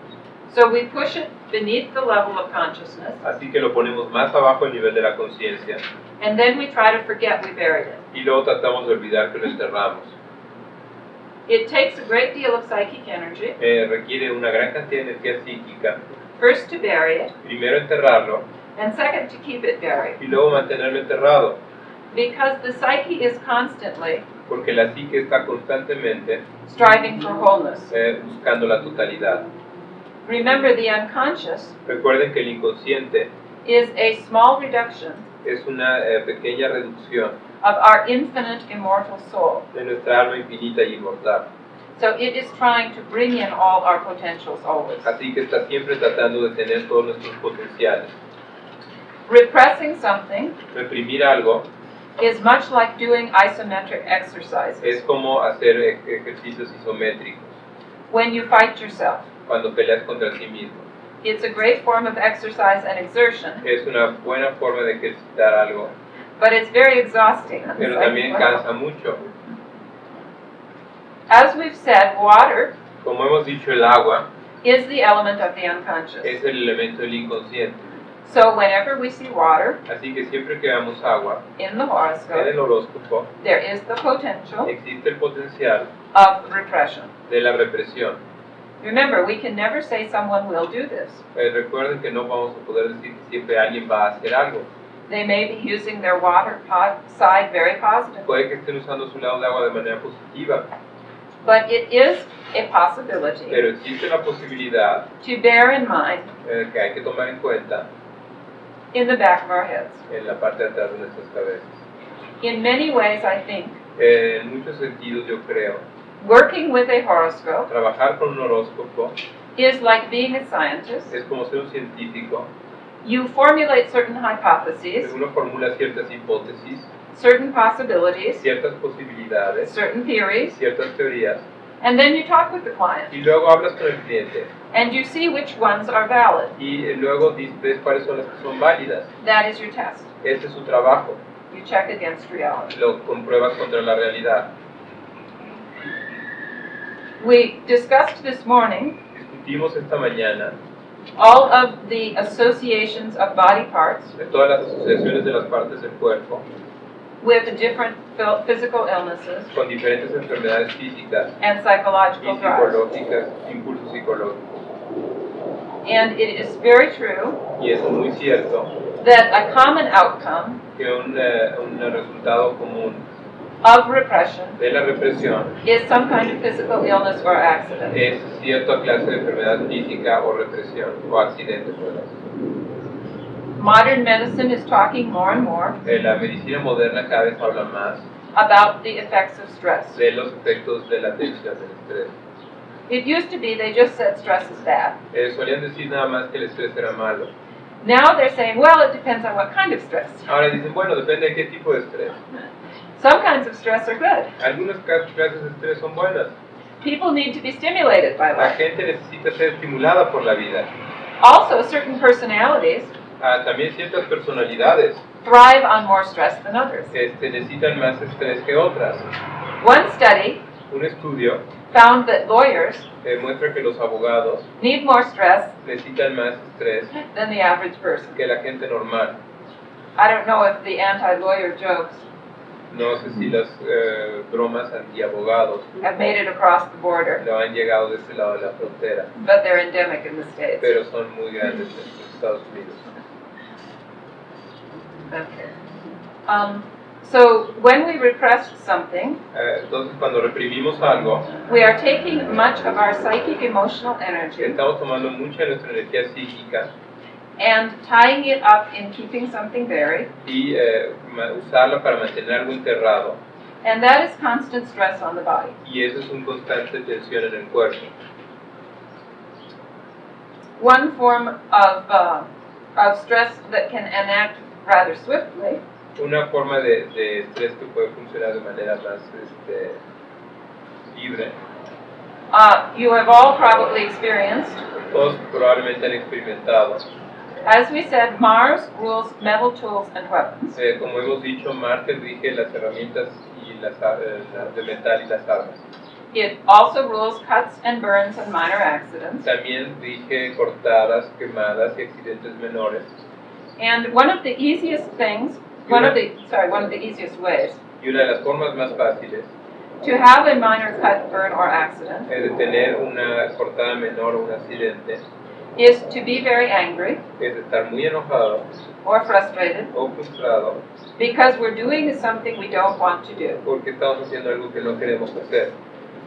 So we push it beneath the level of consciousness, Así que lo ponemos más abajo del nivel de la conciencia and then we try to forget we buried it. y luego tratamos de olvidar que lo enterramos. It takes a great deal of psychic energy, Requiere una gran cantidad de energía psíquica. first to bury it, Primero enterrarlo and second to keep it buried. y luego mantenerlo enterrado. Because the psyche is constantly Porque la psique está constantemente striving for wholeness. buscando la totalidad. Remember, the unconscious Recuerden que el inconsciente is a small reduction es una pequeña reducción of our infinite immortal soul. de nuestra alma infinita y inmortal. So it is trying to bring in all our potentials always. Así que está siempre tratando de tener todos nuestros potenciales. Repressing something Reprimir algo is much like doing isometric exercises. es como hacer ejercicios isométricos When you fight yourself, cuando peleas contra ti mismo. it's a great form of exercise and exertion, Es una buena forma de ejercitar algo, but it's very exhausting. on the pero psychic también level. cansa mucho. As we've said, water Como hemos dicho, el agua is the element of the unconscious. es el elemento del inconsciente. So whenever we see water Así que siempre que veamos agua in the en horoscope, el horóscopo, there is the potential existe el potencial of repression. de la represión. Remember, we can never say someone will do this. Recuerden que no vamos a poder decir que siempre alguien va a hacer algo. They may be using their water side very positively, Puede que estén usando su lado de agua de manera positiva, but it is a possibility pero existe la posibilidad to bear in mind que hay que tomar en cuenta in the back of our heads. en la parte de atrás de nuestras cabezas. In many ways, I think, En muchos sentidos yo creo, working with a horoscope trabajar con un horóscopo is like being a scientist. es como ser un científico. You formulate certain hypotheses, Uno formula ciertas hipótesis, certain possibilities, ciertas posibilidades, certain theories, ciertas teorías, and then you talk with the client, y luego hablas con el cliente and you see which ones are valid. y luego ves cuáles son las que son válidas. That is your test. Ese es su trabajo, You check against reality. lo compruebas contra la realidad. We discussed this morning Discutimos esta mañana all of the associations of body parts de todas las asociaciones de las partes del cuerpo with different physical illnesses con diferentes enfermedades físicas and y psychological drives. psicológicas, impulsos psicológicos. And it is very true Y es muy cierto that a common outcome que un resultado común of repression de la represión is some kind of physical illness or accident. es cierta clase de enfermedad física o represión o accidente. Modern medicine is talking more and more La medicina moderna cada vez habla más about the effects of stress. de los efectos de la tensión del estrés. It used to be they just said stress is bad. Solían decir nada más que el estrés era malo. Now they're saying, well, it depends on what kind of stress. Ahora dicen, bueno, depende de qué tipo de estrés. Some kinds of stress are good. Algunas clases de estrés son buenas. People need to be stimulated by La life. gente necesita ser estimulada por la vida. Also, certain personalities También ciertas personalidades thrive on more stress than others. necesitan más estrés que otras. One study Un estudio found that lawyers muestra que los abogados need more stress necesitan más estrés than the average person. que la gente normal. I don't know if the anti-lawyer jokes No sé si las bromas anti-abogados have made it across the border, no han llegado de este lado de la frontera, but they're endemic in the States. pero son muy grandes en los Estados Unidos. Okay. So when we repress something, Entonces, cuando reprimimos algo, we are taking much of our psychic emotional energy estamos tomando mucha de nuestra energía psíquica and tying it up in keeping something buried, y usarla para mantener algo enterrado. and that is constant stress on the body. Y eso es un constante tensión en el cuerpo. One form of stress that can enact rather swiftly Una forma de estrés que puede funcionar de manera más libre. you have all probably experienced. Todos probablemente han experimentado. As we said, Mars rules metal tools and weapons. Como hemos dicho, Marte rige las herramientas y las de metal y las armas. It also rules cuts and burns and minor accidents. También rige cortadas, quemadas y accidentes menores. And one of the easiest things, one of the easiest ways Y una de las formas más fáciles to have a minor cut, burn, or accident de tener una cortada menor o un accidente is to be very angry es estar muy enojado or frustrated o frustrado because we're doing something we don't want to do. porque estamos haciendo algo que no queremos hacer.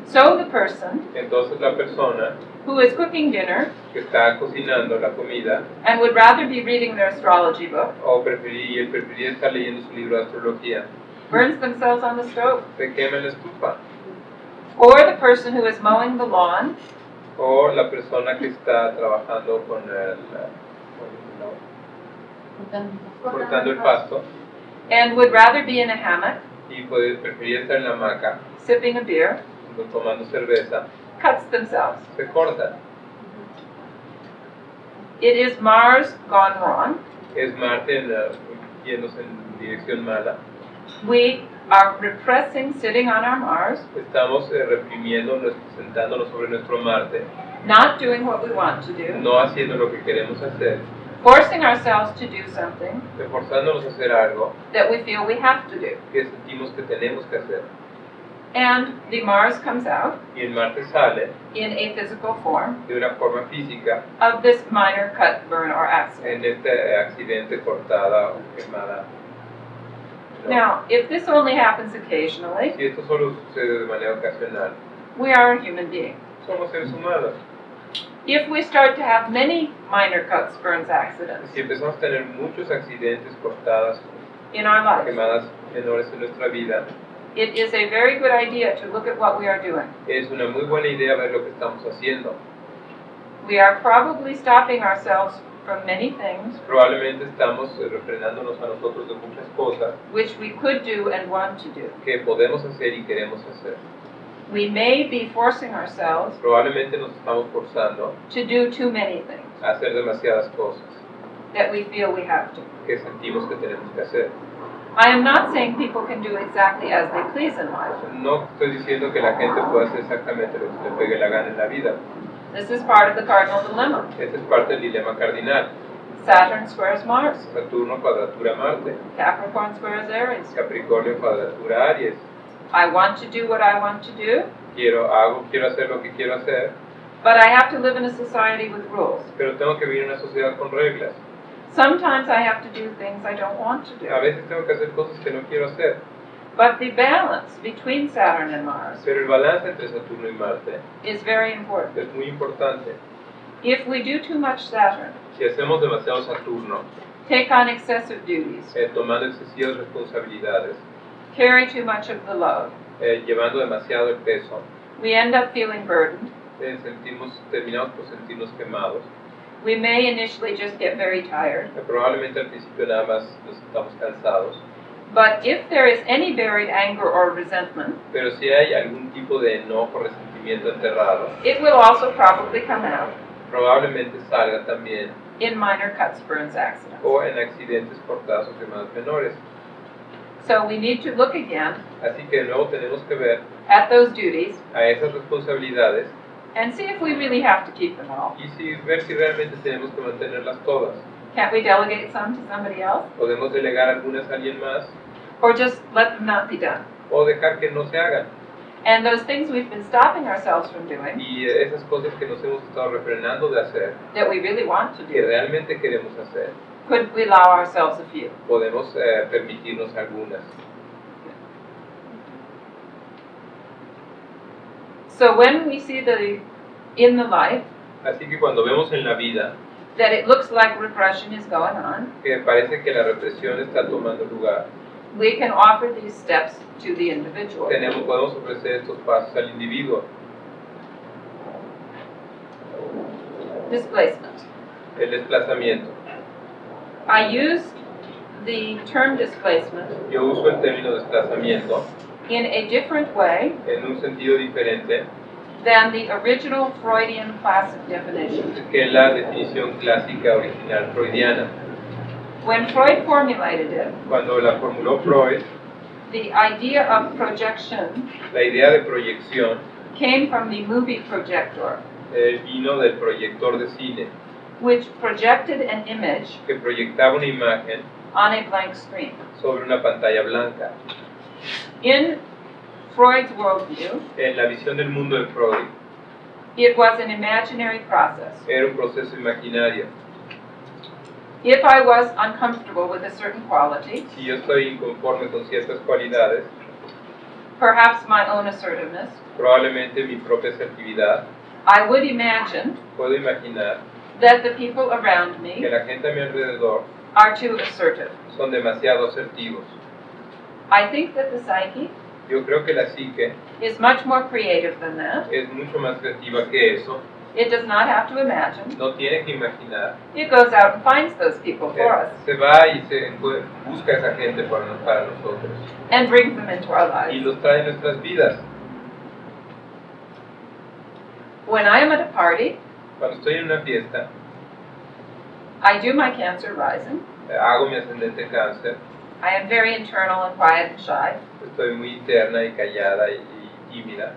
So the person Entonces la persona who is cooking dinner que está cocinando la comida and would rather be reading their astrology book preferiría estar leyendo su libro de astrología burns themselves on the stove. se quema en la estufa. Or the person who is mowing the lawn O la persona que está trabajando cortando el pasto and would rather be in a hammock y preferiría estar en la hamaca sipping a beer tomando cerveza, cuts themselves. se corta. It is Mars gone wrong. Es Marte yéndose en dirección mala. We are repressing sitting on our Mars, Estamos reprimiendo, sentándonos sobre nuestro Marte, not doing what we want to do, no haciendo lo que queremos hacer, forcing ourselves to do something forzándonos a hacer algo that we feel we have to do. que sentimos que tenemos que hacer. And the Mars comes out Y el Marte sale in a physical form de una forma física of this minor cut, burn, or accident. en este accidente, cortada o quemada. ¿No? Now, if this only happens occasionally, Si esto solo sucede de manera ocasional, we are a human being. somos seres humanos. If we start to have many minor cuts, burns, accidents Si empezamos a tener muchos accidentes, cortadas, in our lives, quemadas menores en nuestra vida, it is a very good idea to look at what we are doing. es una muy buena idea ver lo que estamos haciendo. We are probably stopping ourselves from many things Probablemente estamos refrenándonos a nosotros de muchas cosas which we could do and want to do. que podemos hacer y queremos hacer. We may be forcing ourselves Probablemente nos estamos forzando to do too many things a hacer demasiadas cosas that we feel we have to. que sentimos que tenemos que hacer. I am not saying people can do exactly as they please in life. No estoy diciendo que la gente pueda hacer exactamente lo que se le pegue la gana en la vida. This is part of the cardinal dilemma. Este es parte del dilema cardinal. Saturn squares Mars, Saturno cuadratura Marte, Capricorn squares Aries. Capricornio cuadratura Aries. I want to do what I want to do, Quiero hacer lo que quiero hacer, but I have to live in a society with rules. pero tengo que vivir en una sociedad con reglas. Sometimes I have to do things I don't want to do. A veces tengo que hacer cosas que no quiero hacer. But the balance between Saturn and Mars Pero el balance entre Saturno y Marte is very important. es muy importante. If we do too much Saturn, Si hacemos demasiado Saturno, take on excessive duties, tomando excesivas responsabilidades, carry too much of the load, llevando demasiado el peso, we end up feeling burdened. terminamos por sentirnos quemados. We may initially just get very tired. Probablemente al principio nada más nos estamos cansados, But if there is any buried anger or resentment, pero si hay algún tipo de enojo, resentimiento enterrado, it will also probably come out probablemente salga también in minor cuts, burns, accidents. o en accidentes, cortados o quemados menores. So we need to look again Así que de nuevo tenemos que ver at those duties a esas responsabilidades and see if we really have to keep them all. y ver si realmente tenemos que mantenerlas todas. Can't we delegate some to somebody else? Podemos delegar algunas a alguien más Or just let them not be done? o dejar que no se hagan. And those things we've been stopping ourselves from doing, Y esas cosas que nos hemos estado refrenando de hacer, that we really want to que do, realmente queremos hacer, could we allow ourselves a few? podemos permitirnos algunas. So when we see in the life Así que cuando vemos en la vida that it looks like repression is going on, que parece que la represión está tomando lugar, we can offer these steps to the individual. podemos ofrecer estos pasos al individuo. Displacement. El desplazamiento. I use the term displacement Yo uso el término desplazamiento in a different way en un sentido diferente than the original Freudian classic definition. que la definición clásica original freudiana. When Freud formulated it, Cuando la formuló Freud, the idea of projection la idea de proyección came from the movie projector, vino del proyector de cine, which projected an image que proyectaba una imagen on a blank screen. sobre una pantalla blanca. In Freud's worldview, En la visión del mundo de Freud, it was an imaginary process. era un proceso imaginario. If I was uncomfortable with a certain quality, Si yo estoy inconforme con ciertas cualidades, perhaps my own assertiveness, probablemente mi propia asertividad, I would imagine puedo imaginar that the people around que me la gente a mi alrededor are too assertive. son demasiado asertivos. I think that the psyche Yo creo que la psique is much more creative than that. es mucho más creativa que eso. It does not have to imagine. No tiene que imaginar. It goes out and finds those people for us Se va y busca a esa gente para nosotros and brings them into our y lives. los trae en nuestras vidas. When I am at a party, Cuando estoy en una fiesta, I do my Cancer rising. hago mi ascendente cáncer, I am very internal and quiet and shy, estoy muy interna y callada y tímida,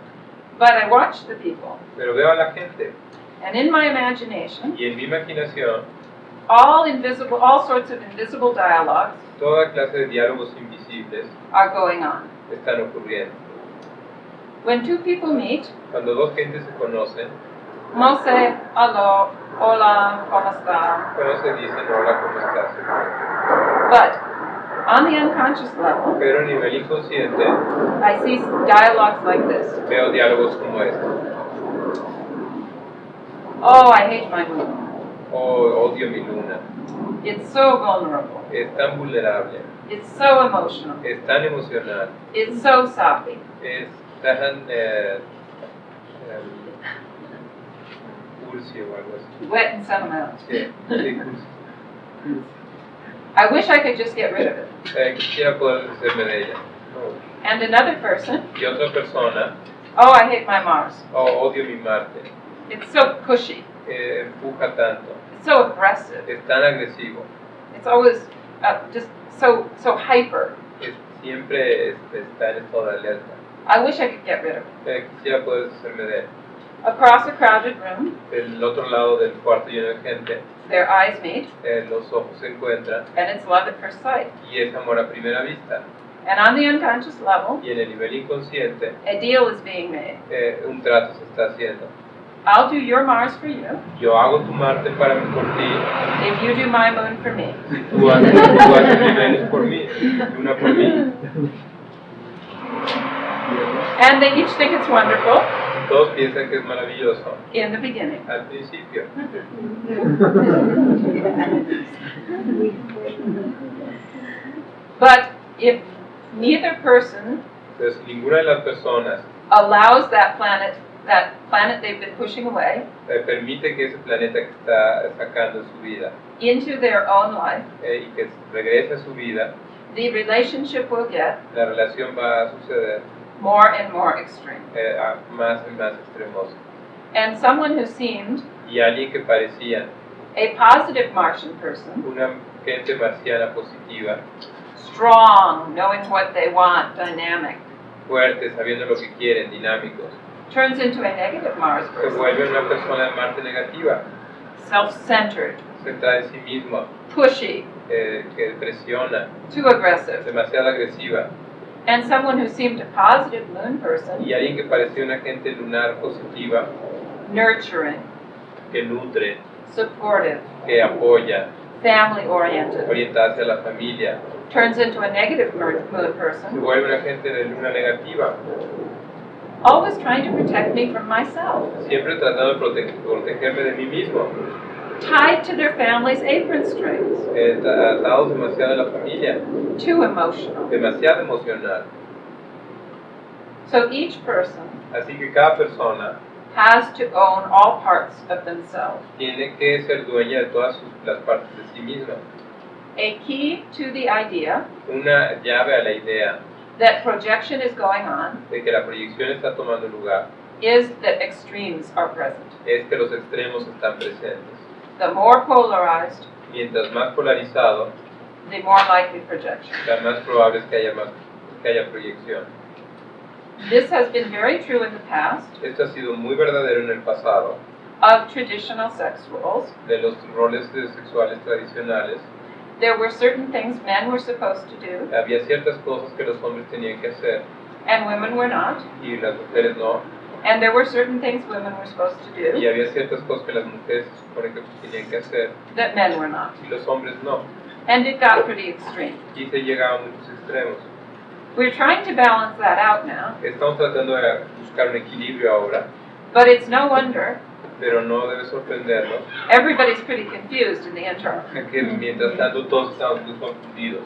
but I watch the people. pero veo a la gente And in my imagination, y en mi imaginación all sorts of invisible dialogues toda clase de diálogos invisibles are going on. están ocurriendo. When two people meet, Cuando dos gentes se conocen, no sé, aló, hola, ¿cómo está? bueno, se dicen hola, ¿cómo estás? But on the unconscious level, Pero a nivel inconsciente I see dialogues like this. veo diálogos como este. Oh, I hate my moon. Oh, odio mi luna. It's so vulnerable. Es tan vulnerable, It's so emotional. es tan emocional, It's so soppy. es tan cursi o algo así. Wet and sentimental. Sí, sí, cursi. I wish I could just get rid of it. Quisiera poder deshacerme de ella. And another person, Y otra persona, oh, I hate my Mars. oh, odio mi Marte. It's so pushy. Empuja tanto, It's so aggressive. es tan agresivo, It's always just so hyper. siempre está en estado de alerta. I wish I could get rid of it. Quisiera poder deshacerme de él. Across a crowded room, Del otro lado del cuarto lleno de gente, their eyes meet, los ojos se encuentran and it's love at first sight. y es amor a primera vista. And on the unconscious level, Y en el nivel inconsciente, a deal is being made. un trato se está haciendo. I'll do your Mars for you Yo hago tu Marte por ti, if you do my moon for me. tú haces mi Venus por mí, Luna por mí. And they each think it's wonderful Todos piensan que es maravilloso in the beginning. al principio. But if neither person Entonces, ninguna de las personas allows that planet they've been pushing away, permite que ese planeta que está sacando en su vida into their own life, y que regrese a su vida, the relationship will get la relación va a suceder more and more extreme. a más y más extremosa. And someone who seemed Y alguien que parecía a positive Martian person, una gente marciana positiva, strong, knowing what they want, dynamic, fuerte, sabiendo lo que quieren, dinámicos, turns into a negative Mars se person, vuelve una persona de Marte negativa, self-centered, centrada en sí misma, pushy, que presiona, too aggressive. demasiado agresiva. And someone who seemed a positive moon person, Y alguien que parecía una gente lunar positiva, nurturing, que nutre, supportive, que apoya, family-oriented, orientada hacia la familia, turns into a negative moon se person, vuelve una gente de luna negativa, always trying to protect me from myself, siempre tratando de protegerme de mí mismo, tied to their family's apron strings, atados demasiado a la familia, too emotional. demasiado emocional. So each person Así que cada persona has to own all parts of themselves. tiene que ser dueña de todas las partes de sí misma. A key to the idea Una llave a la idea that projection is going on de que la proyección está tomando lugar is that extremes are present. es que los extremos están presentes. The more polarized, Mientras más polarizado, the more likely projection. la más probable es que haya proyección. This has been very true in the past Esto ha sido muy verdadero en el pasado of traditional sex roles. de los roles sexuales tradicionales. There were certain things men were supposed to do Había ciertas cosas que los hombres tenían que hacer and women were not. y las mujeres no. And there were certain things women were supposed to Y do había ciertas cosas que las mujeres se supone que tenían que hacer that men were not. y los hombres no. And it got pretty extreme. Y se llegaba a muchos extremos. We're trying to balance that out now, Estamos tratando de buscar un equilibrio ahora, but it's no wonder pero no debe sorprendernos everybody's pretty confused in the interim. que mientras tanto todos estamos muy confundidos.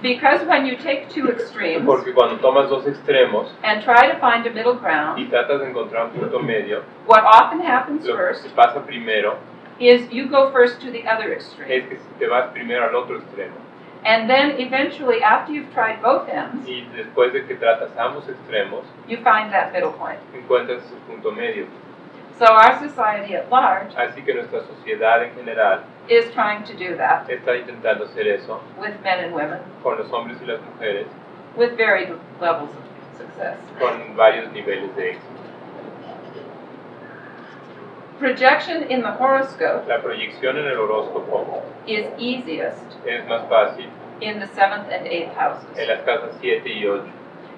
Because when you take two extremes Porque cuando tomas dos extremos and try to find a middle y ground, tratas de encontrar un punto medio, what often happens lo que first pasa primero is you go first to the other extreme. es que te vas primero al otro extremo. And then eventually, after you've tried both ends, Y después de que tratas ambos extremos, you find that middle point. encuentras ese punto medio. So our society at large Así que nuestra sociedad en general is trying to do that está intentando hacer eso with men and women con los hombres y las mujeres, with varied levels of success. con varios niveles de éxito. Projection in the horoscope La proyección en el horóscopo is easiest es más fácil in the 7th and 8th en houses. las casas 7 y 8.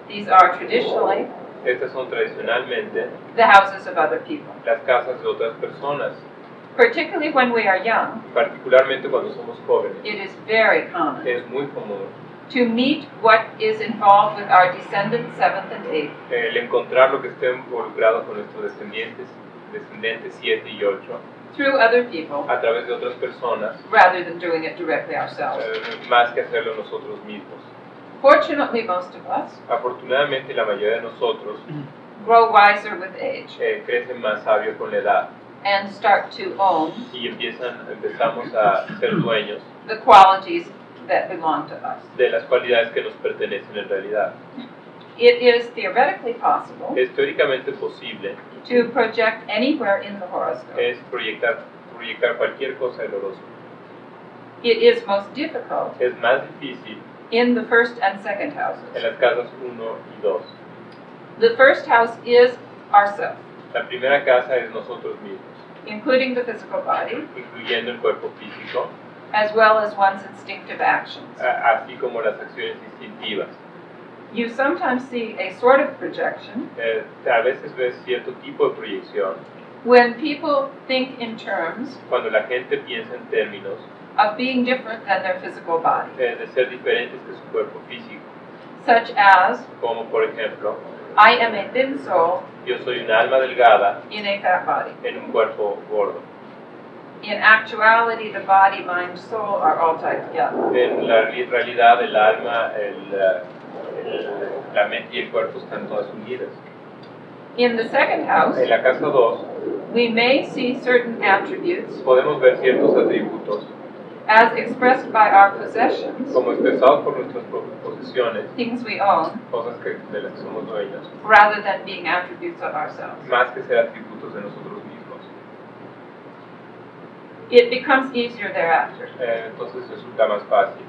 These are traditionally Estas son tradicionalmente the houses of other people. las casas de otras personas, Particularly when we are young, particularmente cuando somos jóvenes. it is very common Es muy común to meet what is involved with our descendants 7th and 8th el encontrar lo que esté involucrado con nuestros descendientes 7 y 8, through other people a través de otras personas, rather than doing it directly ourselves. más que hacerlo nosotros mismos. Fortunately, most of us Afortunadamente, la mayoría de nosotros grow wiser with age crecen más sabios con la edad and start to own y empezamos a ser dueños the qualities that belong to us. de las cualidades que nos pertenecen en realidad. It is theoretically possible Es teóricamente posible to project anywhere in the horoscope. es proyectar cualquier cosa del horóscopo. It is most difficult Es más difícil in the first and second en houses. las casas 1 y 2. The first house is ourself, La primera casa es nosotros mismos, including the physical body, incluyendo el cuerpo físico, as well as one's instinctive actions. así como las acciones instintivas. You sometimes see a sort of projection A veces ves cierto tipo de proyección when people think in terms cuando la gente piensa en términos of being different than their physical body, de ser diferentes que su cuerpo físico, such as como por ejemplo I am a thin soul Yo soy un alma delgada in a fat body. en un cuerpo gordo. In actuality, the body, mind, soul are all tied together. En la realidad, el alma, la mente y el cuerpo están todas unidas. In the second house, En la casa 2 we may see certain attributes podemos ver ciertos atributos as expressed by our possessions, como expresados por nuestras posesiones, things we own, cosas de las que somos dueños, rather than being attributes of ourselves. más que ser atributos de nosotros mismos. It becomes easier thereafter. Entonces resulta más fácil.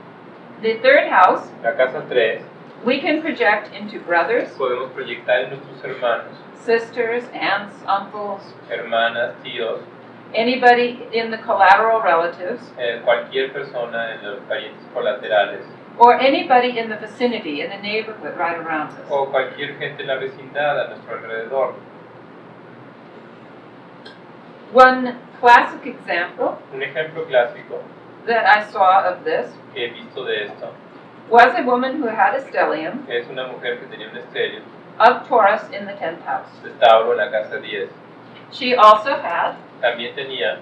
The third house, La casa 3 we can project into brothers, podemos proyectar en nuestros hermanos, sisters, aunts, uncles, hermanas, tíos, anybody in the collateral relatives, cualquier persona en los parientes colaterales or anybody in the vicinity, in the neighborhood right around us. o cualquier gente en la vecindad a nuestro alrededor. One classic example Un ejemplo clásico that I saw of this que he visto de esto was a woman who had a stellium es una mujer que tenía un estéreo of Taurus in the 10th house. de Tauro en la casa 10. She also had También tenía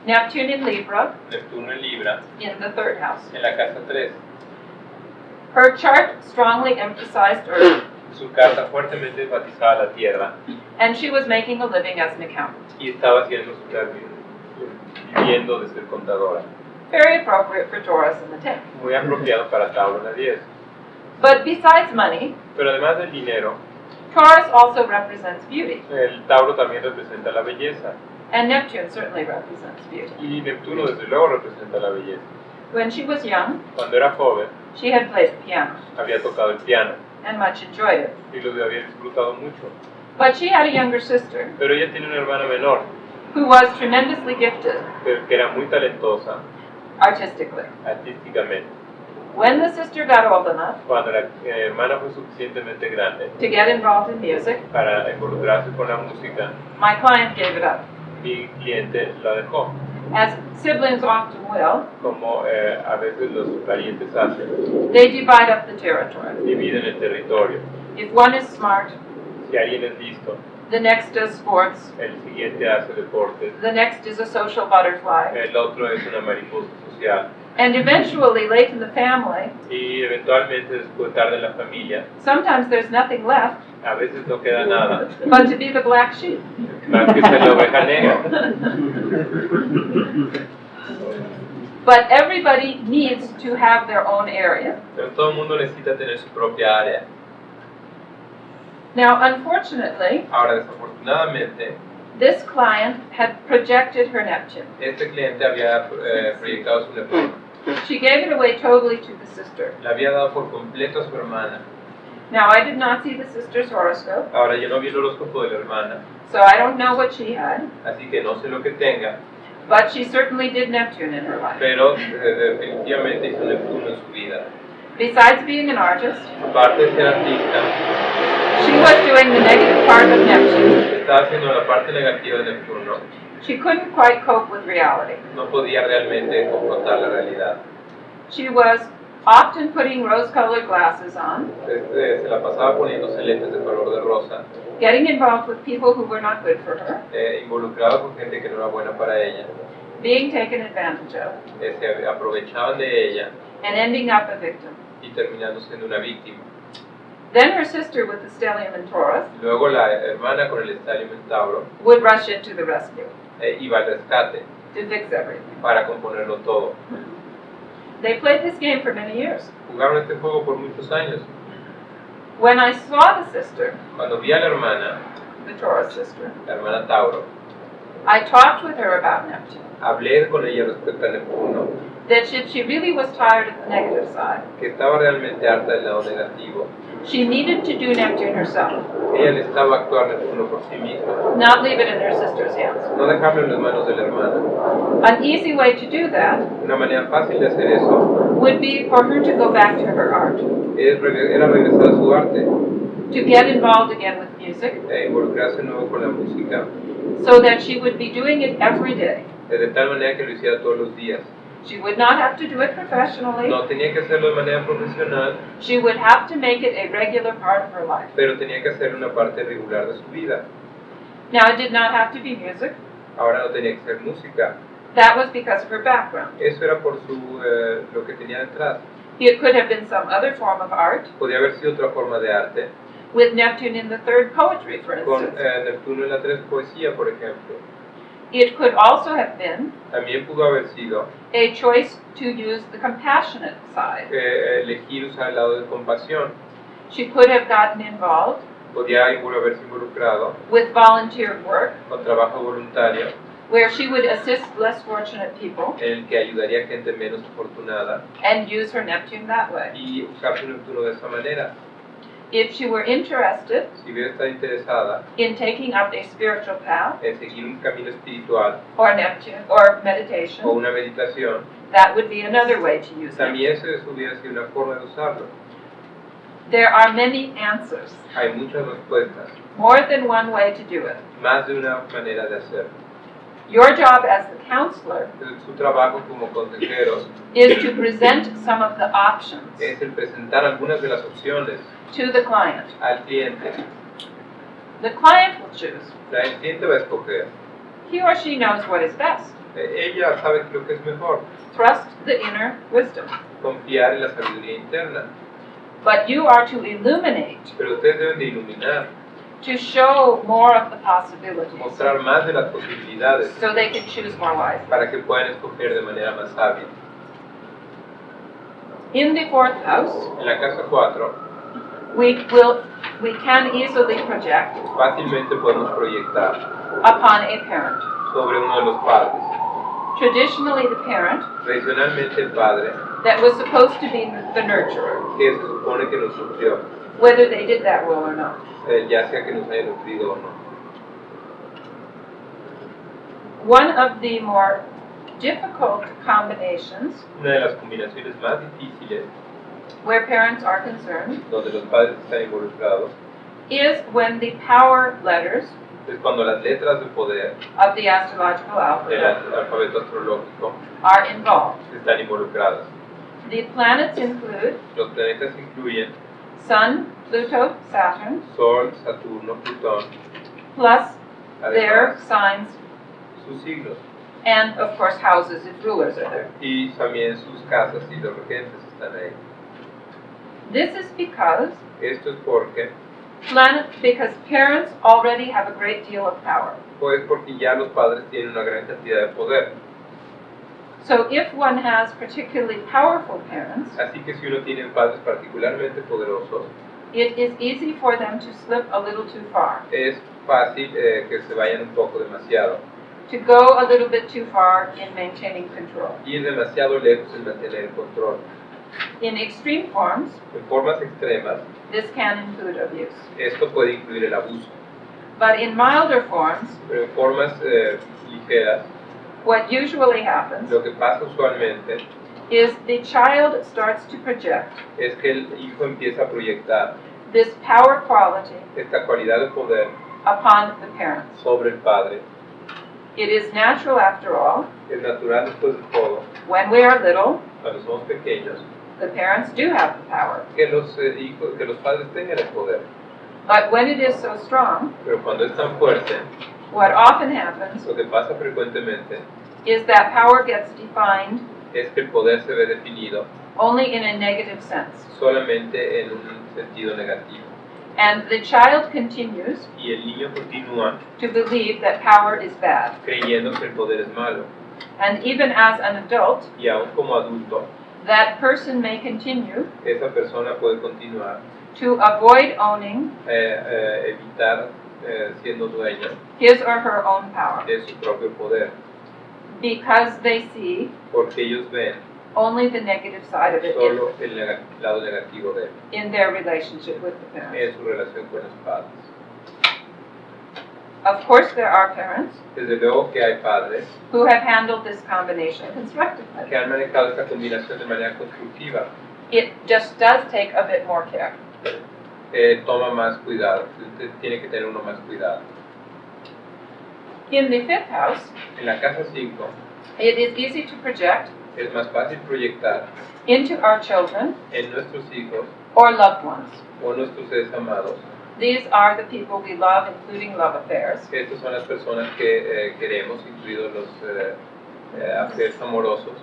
Neptune in Libra Neptuno en Libra in the 3rd house. en la casa 3. Her chart strongly emphasized Earth, Su carta fuertemente enfatizaba la Tierra and she was making a living as an accountant. y estaba viviendo de ser contadora. Very appropriate for Taurus in the 10th. Muy apropiado para Tauro en la 10. But besides money, Pero además del dinero, Taurus also represents beauty, el Tauro también representa la belleza and Neptune certainly represents beauty. y Neptuno desde luego representa la belleza. When she was young, Cuando era joven she had played the piano había tocado el piano and much enjoyed it. y lo había disfrutado mucho. But she had a younger sister Pero ella tiene una hermana menor, who was tremendously gifted pero que era muy talentosa artistically. artísticamente. When the sister got old enough Cuando la hermana fue suficientemente grande to get involved in music, para involucrarse con la música, my client gave it up, mi cliente la dejó, as siblings often will. como a veces los parientes hacen, They divide up the territory. dividen el territorio. If one is smart, Si alguien es listo, the next does sports, el siguiente hace deportes, the next is a social butterfly, el otro es una mariposa social. and eventually, late in the family, Y eventualmente después tarde en la familia, sometimes there's nothing left a veces no queda nada, but to be the black sheep. más que ser la oveja negra. But everybody needs to have their own area. Pero todo el mundo necesita tener su propia área. Now, unfortunately, Ahora, desafortunadamente, this client had projected her Neptune. este cliente había proyectado su Neptuno. She gave it away totally to the sister. Le había dado por completo a su hermana. Now, I did not see the sister's horoscope, Ahora, yo no vi el horóscopo de la hermana, so I don't know what she had, así que no sé lo que tenga, but she certainly did Neptune in her life. pero definitivamente hizo Neptuno en su vida. Besides being an artist, Aparte de ser artista, she was doing the negative part of Neptune. estaba haciendo la parte negativa de Neptuno. She couldn't quite cope with reality. No podía realmente confrontar la realidad. She was often putting rose-colored glasses on, Se la pasaba poniéndose lentes de color de rosa, getting involved with people who were not good for her, involucrada con gente que no era buena para ella, being taken advantage of, se aprovechaban de ella and ending up a victim. y terminando siendo una víctima. Then her sister with the stellium in Taurus Luego la hermana con el estadio en Tauro would rush into the rescue iba al rescate to fix everything. para componerlo todo. They played this game for many years. Jugaron este juego por muchos años. When I saw the sister, Cuando vi a la hermana sister, la hermana Tauro, I talked with her about Neptune. hablé con ella respecto a Neptuno, That if she really was tired of the negative side, que estaba realmente harta del lado negativo. she needed to do Neptune herself, Ella necesitaba actuar Neptuno por sí misma, not leave it in her sister's hands. no dejarlo en las manos de la hermana. An easy way to do that Una manera fácil de hacer eso would be for her to go back to her art, era regresar a su arte, to get involved again with music, involucrarse de nuevo con la música, so that she would be doing it every day, de tal manera que lo hiciera todos los días, She would not have to do it professionally. No tenía que hacerlo de manera profesional, She would have to make it a regular part of her life. pero tenía que hacerlo una parte regular de su vida. Now, it did not have to be music. Ahora no tenía que ser música. That was because of her background. Eso era por lo que tenía detrás. It could have been some other form of art, Podía haber sido otra forma de arte, with Neptune in the third, poetry, for con instance. Neptuno en la 3, poesía, por ejemplo. It could also have been También pudo haber sido a choice to use the compassionate side. elegir usar el lado de compasión. She could have gotten involved Podía haberse involucrado with volunteer work, con trabajo voluntario, where she would assist less fortunate people en el que ayudaría a gente menos afortunada and use her Neptune that way. y usar su Neptuno de esa manera. If she were interested Si hubiera estado interesada in taking up a spiritual path en seguir un camino espiritual or Neptune or o meditation, una meditación, that would be another way to use it. también eso hubiera sido una forma de usarlo. There are many answers, Hay muchas respuestas, more than one way to do it. más de una manera de hacerlo. Your job as the counselor Su trabajo como consejero is to present some of the options es el presentar algunas de las opciones to the client. al cliente. The client will choose. El cliente va a escoger. He or she knows what is best. Ella sabe lo que es mejor, Trust the inner wisdom. confiar en la sabiduría interna. But you are to illuminate, Pero ustedes deben de iluminar, to show more of the possibilities, mostrar más de las posibilidades so they can choose more wisely. para que puedan escoger de manera más sabia. In the fourth house, En la casa 4, we can easily project fácilmente podemos proyectar upon a parent. sobre uno de los padres. Traditionally, the parent Tradicionalmente el padre, that was supposed to be the nurturer, que se supone que nos nutrió, whether they did that well or not. ya sea que nos haya nutrido o no. One of the more difficult combinations Una de las combinaciones más difíciles where parents are concerned donde los padres están involucrados is when the power letters es cuando las letras de poder of the astrological del alphabet alfabeto astrológico are involved. están involucradas. The planets include Los planetas incluyen Sun, Pluto, Saturn, Sol, Saturno, Plutón, plus their además signs, sus signos and of course houses if rulers are there. y también sus casas y los regentes están ahí. This is because Esto es porque parents already have a great deal of power. pues porque ya los padres tienen una gran cantidad de poder. So if one has particularly powerful parents, Así que si uno tiene padres particularmente poderosos, it is easy for them to slip a little too far, es fácil que se vayan un poco demasiado, to go a little bit too far in maintaining control. ir demasiado lejos en mantener el control. In extreme forms, En formas extremas, this can include abuse. esto puede incluir el abuso, But in milder forms, pero en formas ligeras, what usually happens lo que pasa usualmente is the child starts to project es que el hijo empieza a proyectar this power quality esta cualidad de poder upon the parents. sobre el padre. It is natural, after all, Es natural después de todo, when we are little, cuando somos pequeños, the parents do have the power. que los padres tengan el poder. But when it is so strong, Pero cuando es tan fuerte, what often happens lo que pasa frecuentemente is that power gets defined es que el poder se ve definido only in a negative sense. solamente en un sentido negativo. And the child continues Y el niño continúa to believe that power is bad. creyendo que el poder es malo. And even as an adult, Y aún como adulto, that person may continue esa persona puede continuar to avoid owning evitar siendo dueño his or her own power de su propio poder, because they see porque ellos ven only the negative side of it solo el lado negativo de él in their relationship with the parents. en su relación con los padres. Of course, there are parents Desde luego que hay padres who have handled this combination constructively. que han manejado esta combinación de manera constructiva. It just does take a bit more care. Toma más cuidado, tiene que tener uno más cuidado. In the fifth house, En la casa 5 it is easy to project Es más fácil proyectar into our children en nuestros hijos or loved ones. o nuestros seres amados. These are the people we love, including love affairs. Estas son las personas que queremos, incluidos los affairs amorosos.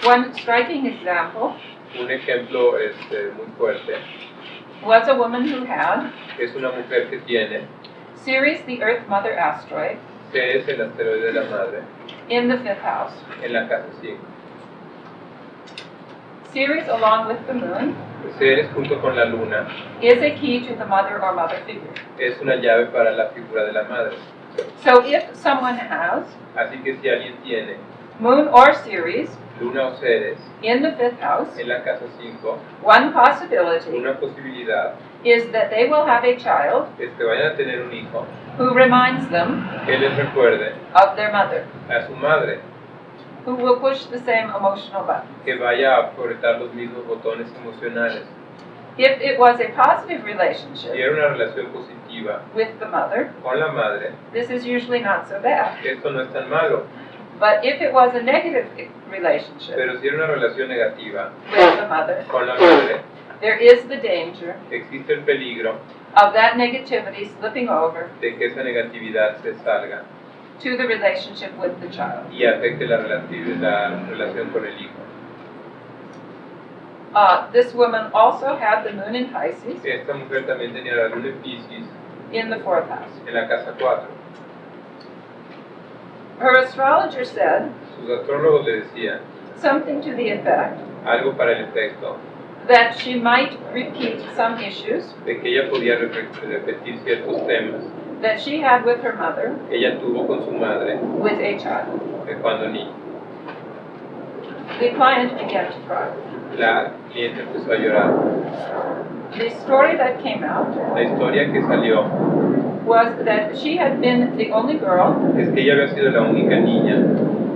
One striking example Un ejemplo muy fuerte was a woman who had es una mujer que tiene Ceres, the Earth Mother asteroid, Ceres, el asteroide de la madre, in the 5th house. en la casa 5. Ceres, along with the moon, Ceres junto con la luna is a key to the mother or mother figure. es una llave para la figura de la madre. So if someone has Así que si alguien tiene moon or Ceres luna o Ceres in the 5th house, en la casa 5, one possibility una posibilidad is that they will have a child es que vayan a tener un hijo who reminds them que les recuerde of their mother, a su madre, who will push the same emotional button. que vaya a apretar los mismos botones emocionales. If it was a positive Si relationship era una relación positiva with the mother, con la madre, this is usually not so bad. esto no es tan malo. But if it was a negative relationship Pero si era una relación negativa with the mother, con la madre, there is the danger existe el peligro of that negativity slipping over de que esa negatividad se salga to the relationship with the child. y afecte la relación con el hijo. This woman also had the moon in Pisces Esta mujer también tenía la luna en Piscis in the 4th house. en la casa 4. Her astrologer said Sus astrólogos le decían something to the effect algo para el efecto that she might repeat some issues de que ella podía repetir ciertos temas that she had with her mother que ella tuvo con su madre with a child. cuando niña. The client began to cry. La cliente empezó a llorar. The story that came out La historia que salió was that she had been the only girl es que ella había sido la única niña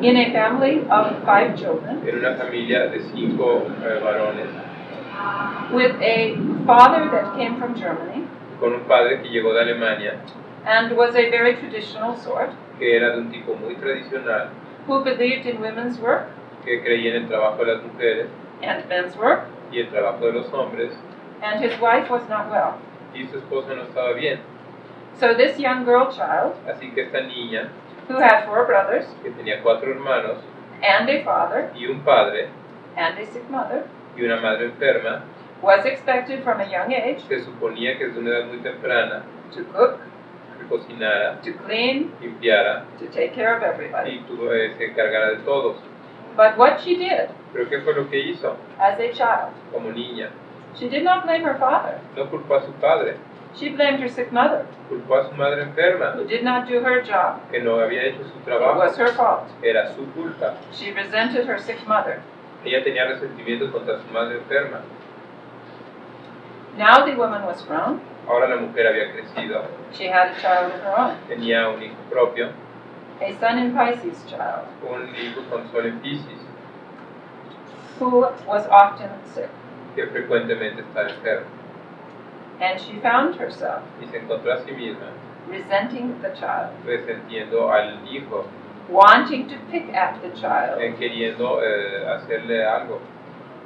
in a family of 5 children en una familia de 5 varones, with a father that came from Germany con un padre que llegó de Alemania, and was a very traditional sort, que era de un tipo muy tradicional, who believed in women's work que creía en el trabajo de las mujeres and men's work, y el trabajo de los hombres, and his wife was not well. y su esposa no estaba bien. So this young girl child, Así que esta niña, who had 4 brothers que tenía 4 hermanos and a father y un padre and a sick mother, y una madre enferma, was expected from a young age se suponía que desde una edad muy temprana to cook, que cocinara, to clean, limpiara to take care of everybody. y se encargara de todos. But what she did ¿Pero qué fue lo que hizo as a child, como niña? she did not blame her father. No culpó a su padre, She blamed her sick mother, culpó a su madre enferma, who did not do her job. que no había hecho su It trabajo, was her fault. era su culpa. She resented her sick mother. Ella tenía resentimientos contra su madre enferma. Now the woman was grown. Ahora la mujer había crecido, She had a child of her own, tenía un hijo propio, a Sun in Pisces child, un hijo con sol en Piscis, who was often sick. que frecuentemente está enfermo, And she found herself y se encontró a sí misma resenting the child, resentiendo al hijo, wanting to pick at the child. queriendo hacerle algo.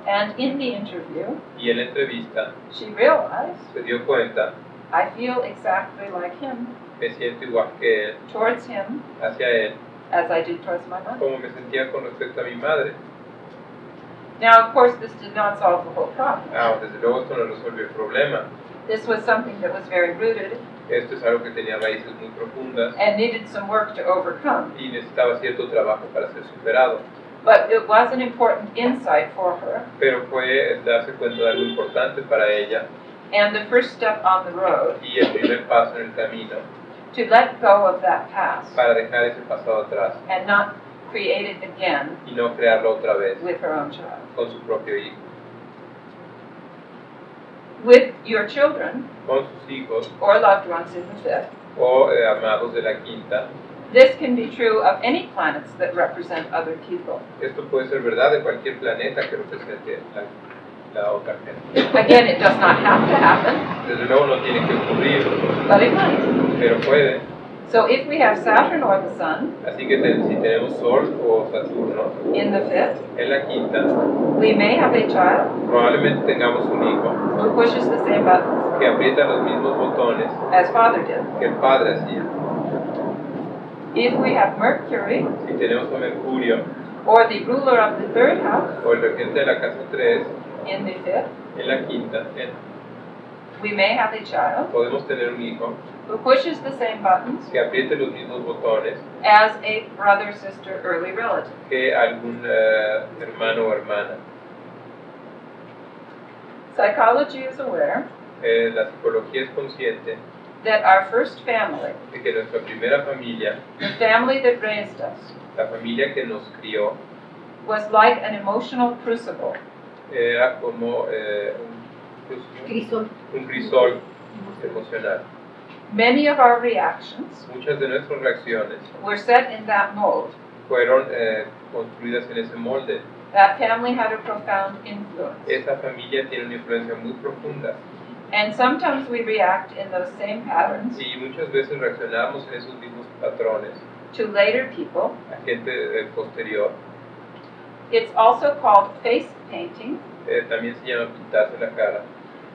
And in the interview, Y en la entrevista she realized, se dio cuenta, I feel exactly like him, me siento igual que él, towards him, hacia él, as I did towards my mother. como me sentía con respecto a mi madre. Now, of course, this did not solve the whole problem. Desde luego esto no resolvió el problema. This was something that was very rooted Esto es algo que tenía raíces muy profundas and needed some work to overcome. y necesitaba cierto trabajo para ser superado. But it was an important insight for her, Pero fue darse cuenta de algo importante para ella and the first step on the road y el primer paso en el camino to let go of that past para dejar ese pasado atrás and not create it again y no crearlo otra vez with her own child. con su propio hijo. With your children Con sus hijos or loved ones in the 5th, o amados de la quinta. this can be true of any planets that represent other people. Esto puede ser verdad de cualquier planeta que represente la otra gente. Again, it does not have to happen, Desde luego no tiene que ocurrir, but it might. pero puede. So if we have Saturn or the Sun Así que si tenemos Sol o Saturno in the fifth, en la quinta, we may have a child probablemente tengamos un hijo who pushes the same buttons que aprieta los mismos botones as father did. que el padre hacía. If we have Mercury Si tenemos a Mercurio or the ruler of the third house o el regente de la casa 3 in the fifth, en la quinta, we may have a child podemos tener un hijo who pushes the same buttons que apriete los mismos botones as a brother, sister, early relative. que algún hermano o hermana. Psychology is aware La psicología es consciente that our first family, de que nuestra primera familia, the family that raised us, la familia que nos crió, was like an emotional crucible. era como un crisol emocional. Many of our reactions Muchas de nuestras reacciones were set in that mold. fueron construidas en ese molde. That family had a profound influence. Esa familia tiene una influencia muy profunda And sometimes we react in those same patterns y muchas veces reaccionamos en esos mismos patrones to later people. a gente posterior. It's also called face painting, También se llama pintarse la cara.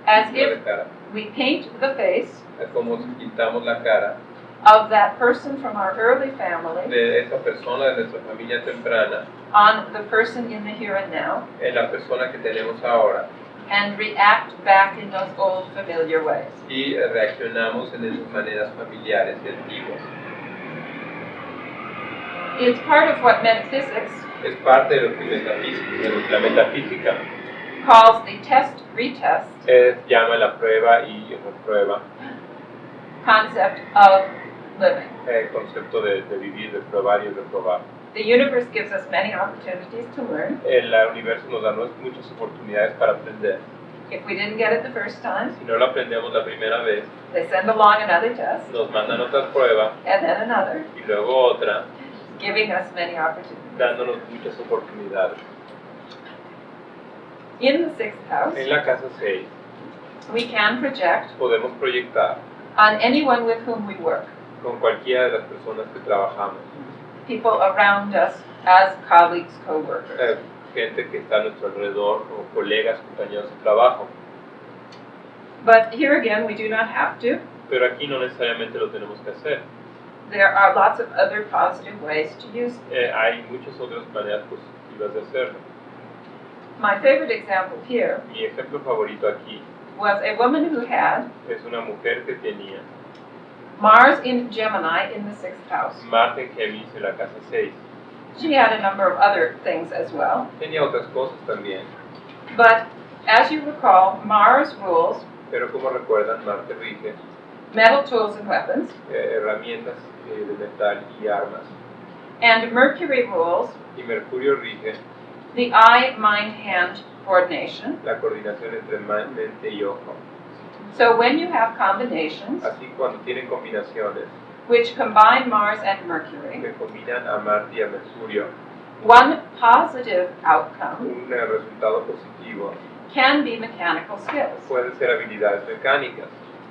as pintar if la cara. we paint the face Es como si pintamos la cara of that person from our early family de esa persona de nuestra familia temprana on the person in the here and now, en la persona que tenemos ahora and react back in those old familiar ways. y reaccionamos en esas maneras familiares y antiguas. It's part of what metaphysics Es parte de lo que la metafísica calls the test-retest llama la prueba y reprueba, concept of living. el concepto de vivir, de probar y reprobar. The universe gives us many opportunities to learn. El universo nos da muchas oportunidades para aprender. If we didn't get it the first time, Si no lo aprendemos la primera vez, they send along another test, nos mandan otra prueba and then another, y luego otra, giving us many opportunities. dándonos muchas oportunidades. In the sixth house, En la casa 6 we can project podemos proyectar on anyone with whom we work, con cualquiera de las personas que trabajamos, people around us as colleagues, co-workers. gente que está a nuestro alrededor o colegas, compañeros de trabajo. But here again, we do not have to. Pero aquí no necesariamente lo tenemos que hacer. There are lots of other positive ways to use it. Hay muchas otras maneras positivas de hacerlo. My favorite example here Mi ejemplo favorito aquí was a woman who had es una mujer que tenía Mars in Gemini in the sixth house. Marte en Géminis en la casa 6. She had a number of other things as well. Tenía otras cosas también, But as you recall, Mars rules pero como recuerdan, Marte rige metal tools and weapons, herramientas de metal y armas. and Mercury rules Y Mercurio rige the eye, mind, hand coordination. la coordinación entre mente y ojo. So when you have combinations Así cuando tienen combinaciones which combine Mars and Mercury, que combinan a Marte y a Mercurio, one positive outcome un resultado positivo can be mechanical skills. pueden ser habilidades mecánicas.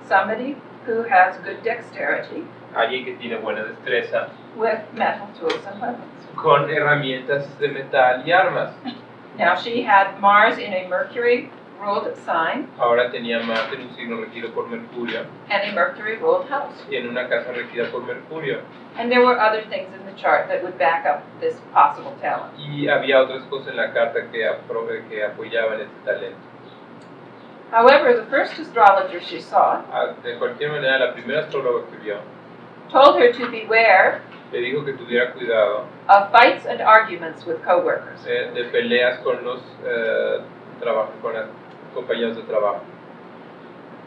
Somebody who has good dexterity Alguien que tiene buena destreza with metal tools and weapons. con herramientas de metal y armas. Now she had Mars in a Mercury ruled sign Ahora tenía Marte en un signo regido por Mercurio and a Mercury ruled house. y en una casa regida por Mercurio. And there were other things in the chart that would back up this possible talent. Y había otras cosas en la carta que apoyaban este talento. However, the first astrologer she saw De cualquier manera, la primera astróloga que vio told her to beware le dijo que tuviera cuidado of fights and arguments with coworkers. de peleas con los compañeros de trabajo.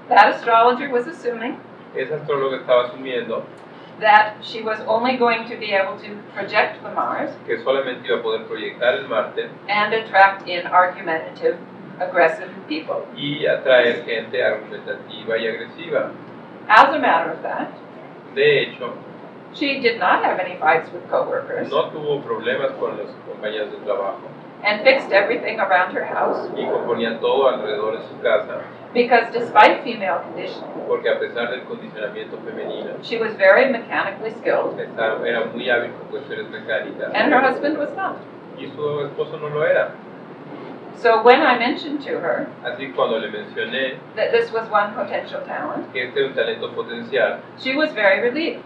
That astrologer was assuming Esa astróloga estaba asumiendo that she was only going to be able to project the Mars que solamente iba a poder proyectar el Marte and attract in argumentative, aggressive people. y atraer gente argumentativa y agresiva. As a matter of fact, De hecho, she did not have any fights with coworkers no tuvo problemas con los compañeros de trabajo and fixed everything around her house y componía todo alrededor de su casa Because despite female conditioning, porque a pesar del condicionamiento femenino, she was very mechanically skilled, era muy hábil con cuestiones mecánicas, and her husband was not. y su esposo no lo era. So when I mentioned to her Así cuando le mencioné that this was one potential talent, que este era un talento potencial, she was very relieved,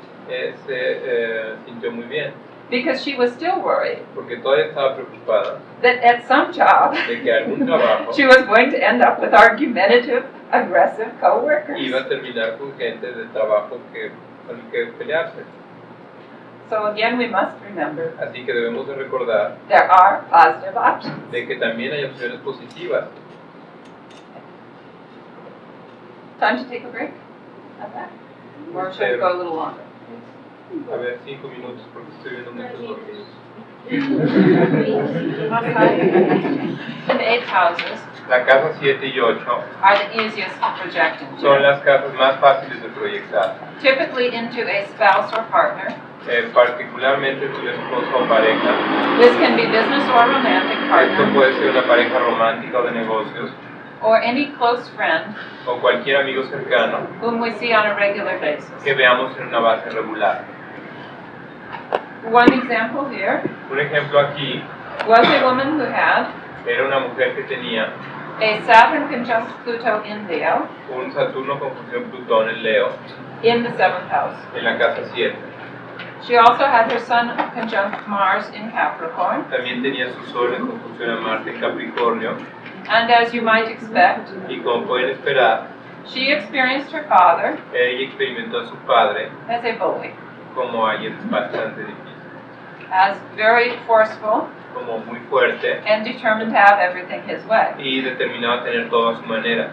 se sintió muy bien, because she was still worried porque todavía estaba preocupada that at some job de que algún trabajo she was going to end up with argumentative, aggressive co-workers. iba a terminar con gente del trabajo con el que pelearse. So again, we must remember Así que debemos de recordar there are positive options. de que también hay opciones positivas. Time to take a break? At that? Or should we go a little longer? A ver, 5 minutos porque estoy viendo muchos dormidos. The 8 houses La casa 7 y 8 are the easiest to project into. son las casas más fáciles de proyectar, Typically into a spouse or partner. particularmente tu esposo o pareja. This can be business or romantic Esto partner, puede ser una pareja romántica o de negocios, or any close friend o cualquier amigo cercano whom we see on a regular basis. que veamos en una base regular. One example here Un ejemplo aquí was a woman who had era una mujer que tenía a Saturn conjunct Pluto in Leo un Saturno conjunción Plutón en Leo in the 7th house. en la casa 7. She also had her Sun conjunct Mars in Capricorn, También tenía su Sol en conjunción a Marte en Capricornio and as you might expect, y como pueden esperar, she experienced her father ella experimentó a su padre as a bully, como alguien bastante difícil, as very forceful como muy fuerte and determined to have everything his way. y determinado a tener todo a su manera.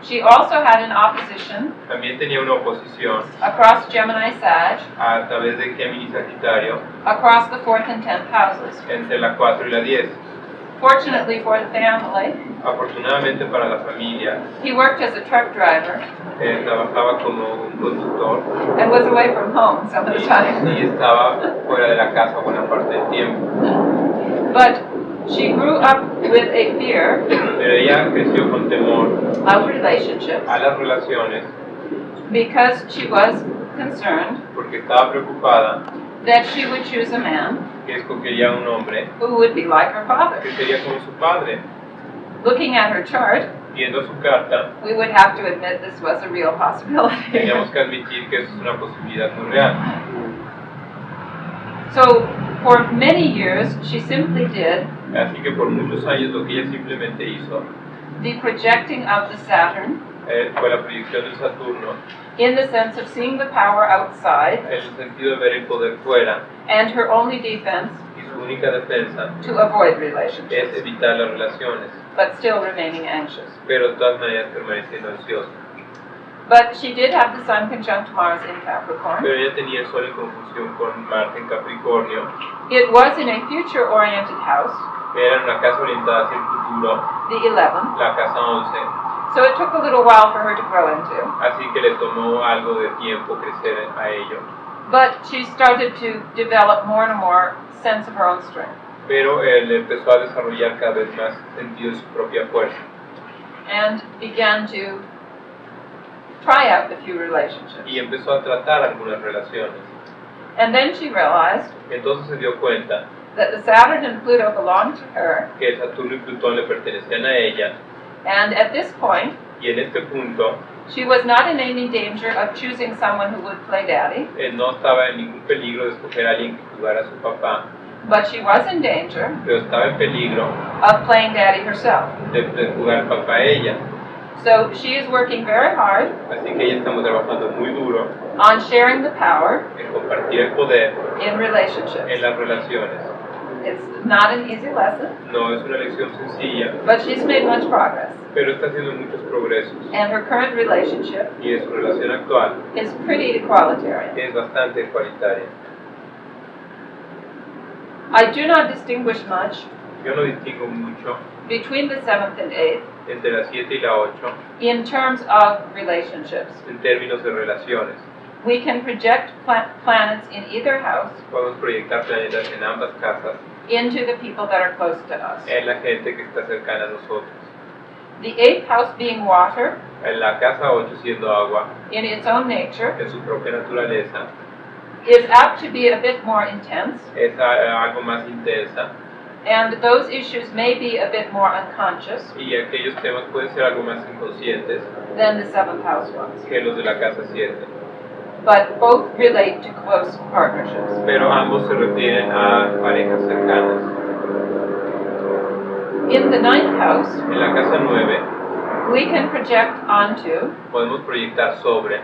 She also had an opposition También tenía una oposición across Gemini Sag, a través de Géminis Sagitario across the 4th and 10th houses. entre la 4 y la 10. Fortunately for the family, Afortunadamente para la familia, he worked as a truck driver trabajaba como un conductor and was away from home some of the time. y estaba fuera de la casa buena parte del tiempo. But she grew up with a fear Pero ella creció con temor of relationships a las relaciones because she was concerned porque estaba preocupada that she would choose a man que escogería un hombre who would be like her father. que sería como su padre. Looking at her chart, Viendo su carta, we would have to admit this was a real possibility. teníamos que admitir que eso es una posibilidad muy real. So, for many years, she simply did Así que por muchos años lo que ella simplemente hizo the projecting of the Saturn fue la proyección del Saturno in the sense of seeing the power outside, en el sentido de ver el poder fuera and her only defense y su única defensa to avoid es relationships, evitar las relaciones, but still remaining anxious. pero de todas maneras permaneciendo ansiosa. But she did have the Sun conjunct Mars in Capricorn. Pero ella tenía el Sol en conjunción con Marte en Capricornio, It was in a future-oriented house, era una casa orientada hacia el futuro, the 11th, la casa 11, so it took a little while for her to grow into. así que le tomó algo de tiempo crecer a ello. But she started to develop more and more sense of her own strength. Pero él empezó a desarrollar cada vez más sentido de su propia fuerza And began to try out a few relationships. y empezó a tratar algunas relaciones. And then she realized Entonces se dio cuenta that the Saturn and Pluto belonged to her, que el Saturno y Plutón le pertenecían a ella and at this point, y en este punto she was not in any danger of choosing someone who would play daddy, no estaba en ningún peligro de escoger a alguien que jugara a su papá, but she was in danger pero estaba en peligro of playing daddy herself. de jugar papá a ella. So she is working very hard Así que ella estamos trabajando muy duro on sharing the power en compartir el poder in relationships. en las relaciones. It's not an easy lesson, No es una lección sencilla, but she's made much progress. pero está haciendo muchos progresos And her current relationship y de su relación actual is pretty equalitarian. es bastante igualitaria. I do not distinguish much Yo no distingo mucho between the 7th and 8th entre la 7 y la 8 in terms of relationships. en términos de relaciones. We can project planets in either house Podemos proyectar planetas en ambas casas into the people that are close to us. en la gente que está cercana a nosotros. The 8th house being water En la casa 8 siendo agua, in its own nature en su propia naturaleza, is apt to be a bit more intense, es algo más intensa and those issues may be a bit more unconscious y aquellos temas pueden ser algo más inconscientes than the 7th house ones. que los de la casa 7. But both relate to close partnerships. Pero ambos se refieren a parejas cercanas. In the 9th house, En la casa 9 we can project onto podemos proyectar sobre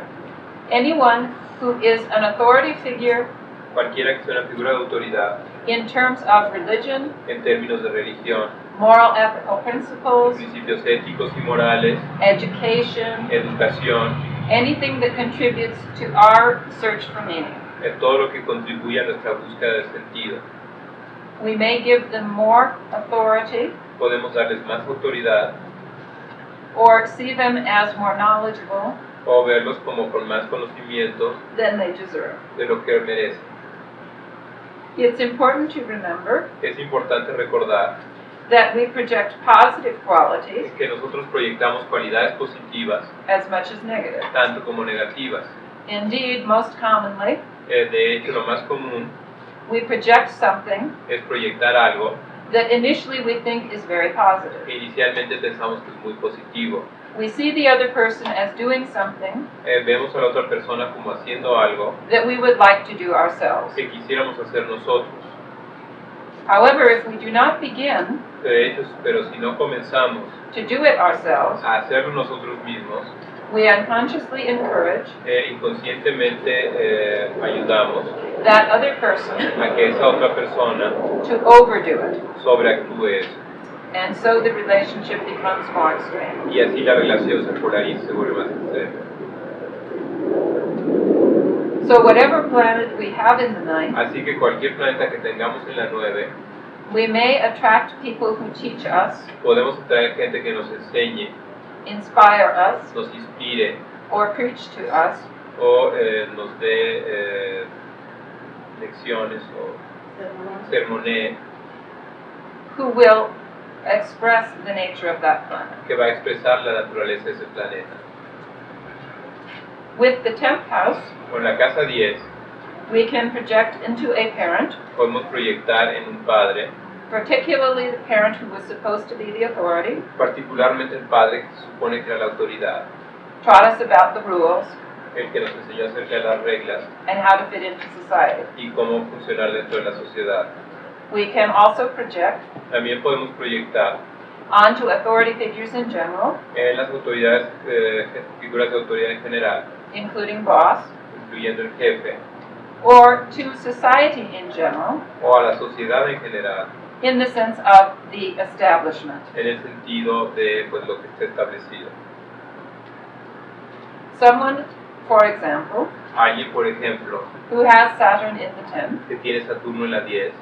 anyone who is an authority figure cualquiera que sea una figura de autoridad in terms of religion, en términos de religión, moral ethical principles, principios éticos y morales, education, educación, anything that contributes to our search for meaning. en todo lo que contribuye a nuestra búsqueda de sentido. We may give them more authority Podemos darles más autoridad or see them as more knowledgeable o verlos como con más conocimiento than they deserve. de lo que merecen. It's important to remember Es importante recordar that we project positive qualities que nosotros proyectamos cualidades positivas as much as negative. tanto como negativas. Indeed, most commonly, De hecho, lo más común we project something es proyectar algo that initially we think is very positive. que inicialmente pensamos que es muy positivo. We see the other person as doing something Vemos a la otra persona como haciendo algo that we would like to do ourselves. que quisiéramos hacer nosotros. However, if we do not begin De hecho, pero si no comenzamos to do it ourselves, a hacerlo nosotros mismos, we unconsciously encourage inconscientemente ayudamos that other person a que esa otra persona to overdo it. sobreactúe eso. And so the relationship becomes more extreme. Y así la relación se polariza, se vuelve más extrema. So whatever planet we have in the ninth, Así que cualquier planeta que tengamos en la 9, we may attract people who teach us, podemos atraer gente que nos enseñe, inspire us, nos inspire or preach to us, o nos dé lecciones o sermonee, who will express the nature of that planet. que va a expresar la naturaleza de ese planeta. With the 10th house, Con la casa 10 we can project into a parent, podemos proyectar en un padre, particularly the parent who was supposed to be the authority, particularmente el padre que se supone que era la autoridad, taught us about the rules el que nos enseñó acerca de las reglas and how to fit into society. y cómo funcionar dentro de la sociedad. We can also project También podemos proyectar onto authority figures in general, en las autoridades, figuras de autoridad en general, including boss, incluyendo el jefe, or to society in general, o a la sociedad en general, in the sense of the establishment. en el sentido de pues, lo que está establecido. Someone, for example, Alguien, por ejemplo, who has Saturn in the 10th, que tiene Saturno en la 10,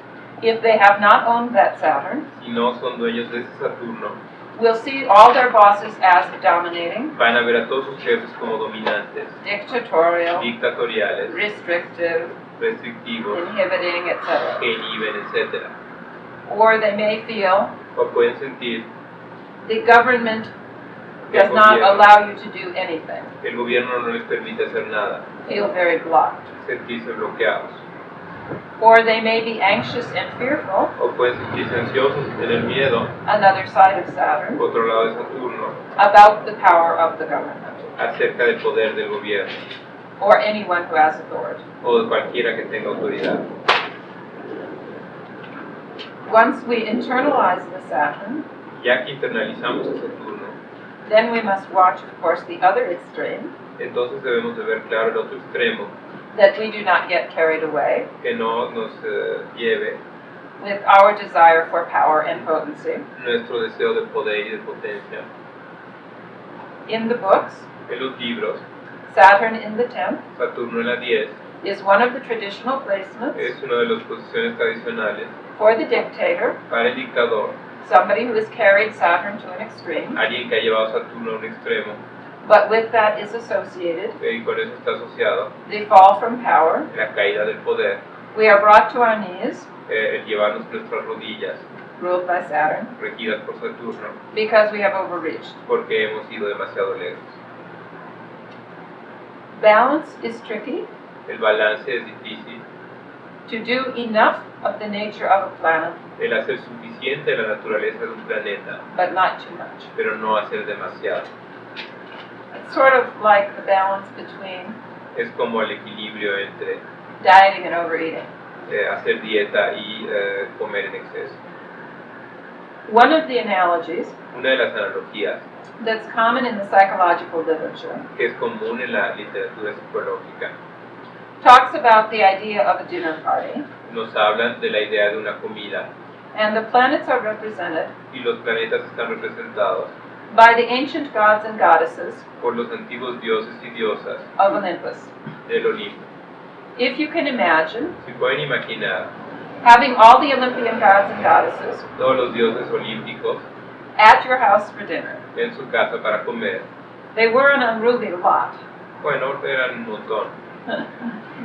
if they have not owned that Saturn, si no son dueños de ese Saturno, will see all their bosses as dominating, van a ver a todos sus jefes como dominantes, dictatorial, dictatoriales, restrictive, restrictivos, inhibiting, etc. que inhiben, etc. Or they may feel O pueden sentir the government que does not allow you to do anything, el gobierno no les permite hacer nada, feel very blocked. sentirse bloqueados. Or they may be anxious and fearful, O pueden sentirse ansiosos y tener miedo, another side of Saturn, otro lado de Saturno, about the power of the government, acerca del poder del gobierno, or anyone who has authority. o de cualquiera que tenga autoridad. Once we internalize the Saturn, Ya que internalizamos a Saturno, then we must watch, of course, the other extreme, entonces debemos de ver claro el otro extremo, that we do not get carried away que no nos lleve with our desire for power and potency. nuestro deseo de poder y de potencia. In the books, En los libros, Saturn in the 10th Saturno en la 10 is one of the traditional placements es una de las posiciones tradicionales for the dictator, para el dictador, somebody who has carried Saturn to an extreme, alguien que ha llevado Saturno a un extremo, but with that is associated y con eso está asociado the fall from power. la caída del poder, We are brought to our knees, el llevarnos nuestras rodillas, ruled by Saturn, regidas por Saturno, because we have overreached. porque hemos ido demasiado lejos. Balance is tricky. El balance es difícil. To do enough of the nature of a planet, El hacer suficiente de la naturaleza de un planeta, but not too much. pero no hacer demasiado. It's sort of like the balance between Es como el equilibrio entre dieting and overeating. hacer dieta y comer en exceso. One of the analogies Una de las analogías that's common in the psychological literature que es común en la literatura psicológica talks about the idea of a dinner party, nos hablan de la idea de una comida and the planets are represented y los planetas están representados by the ancient gods and goddesses por los antiguos dioses y diosas of Olympus. del Olimpo. If you can imagine Si pueden imaginar having all the Olympian gods and goddesses todos los dioses olímpicos at your house for dinner, en su casa para comer, they were an unruly lot. bueno, eran un montón.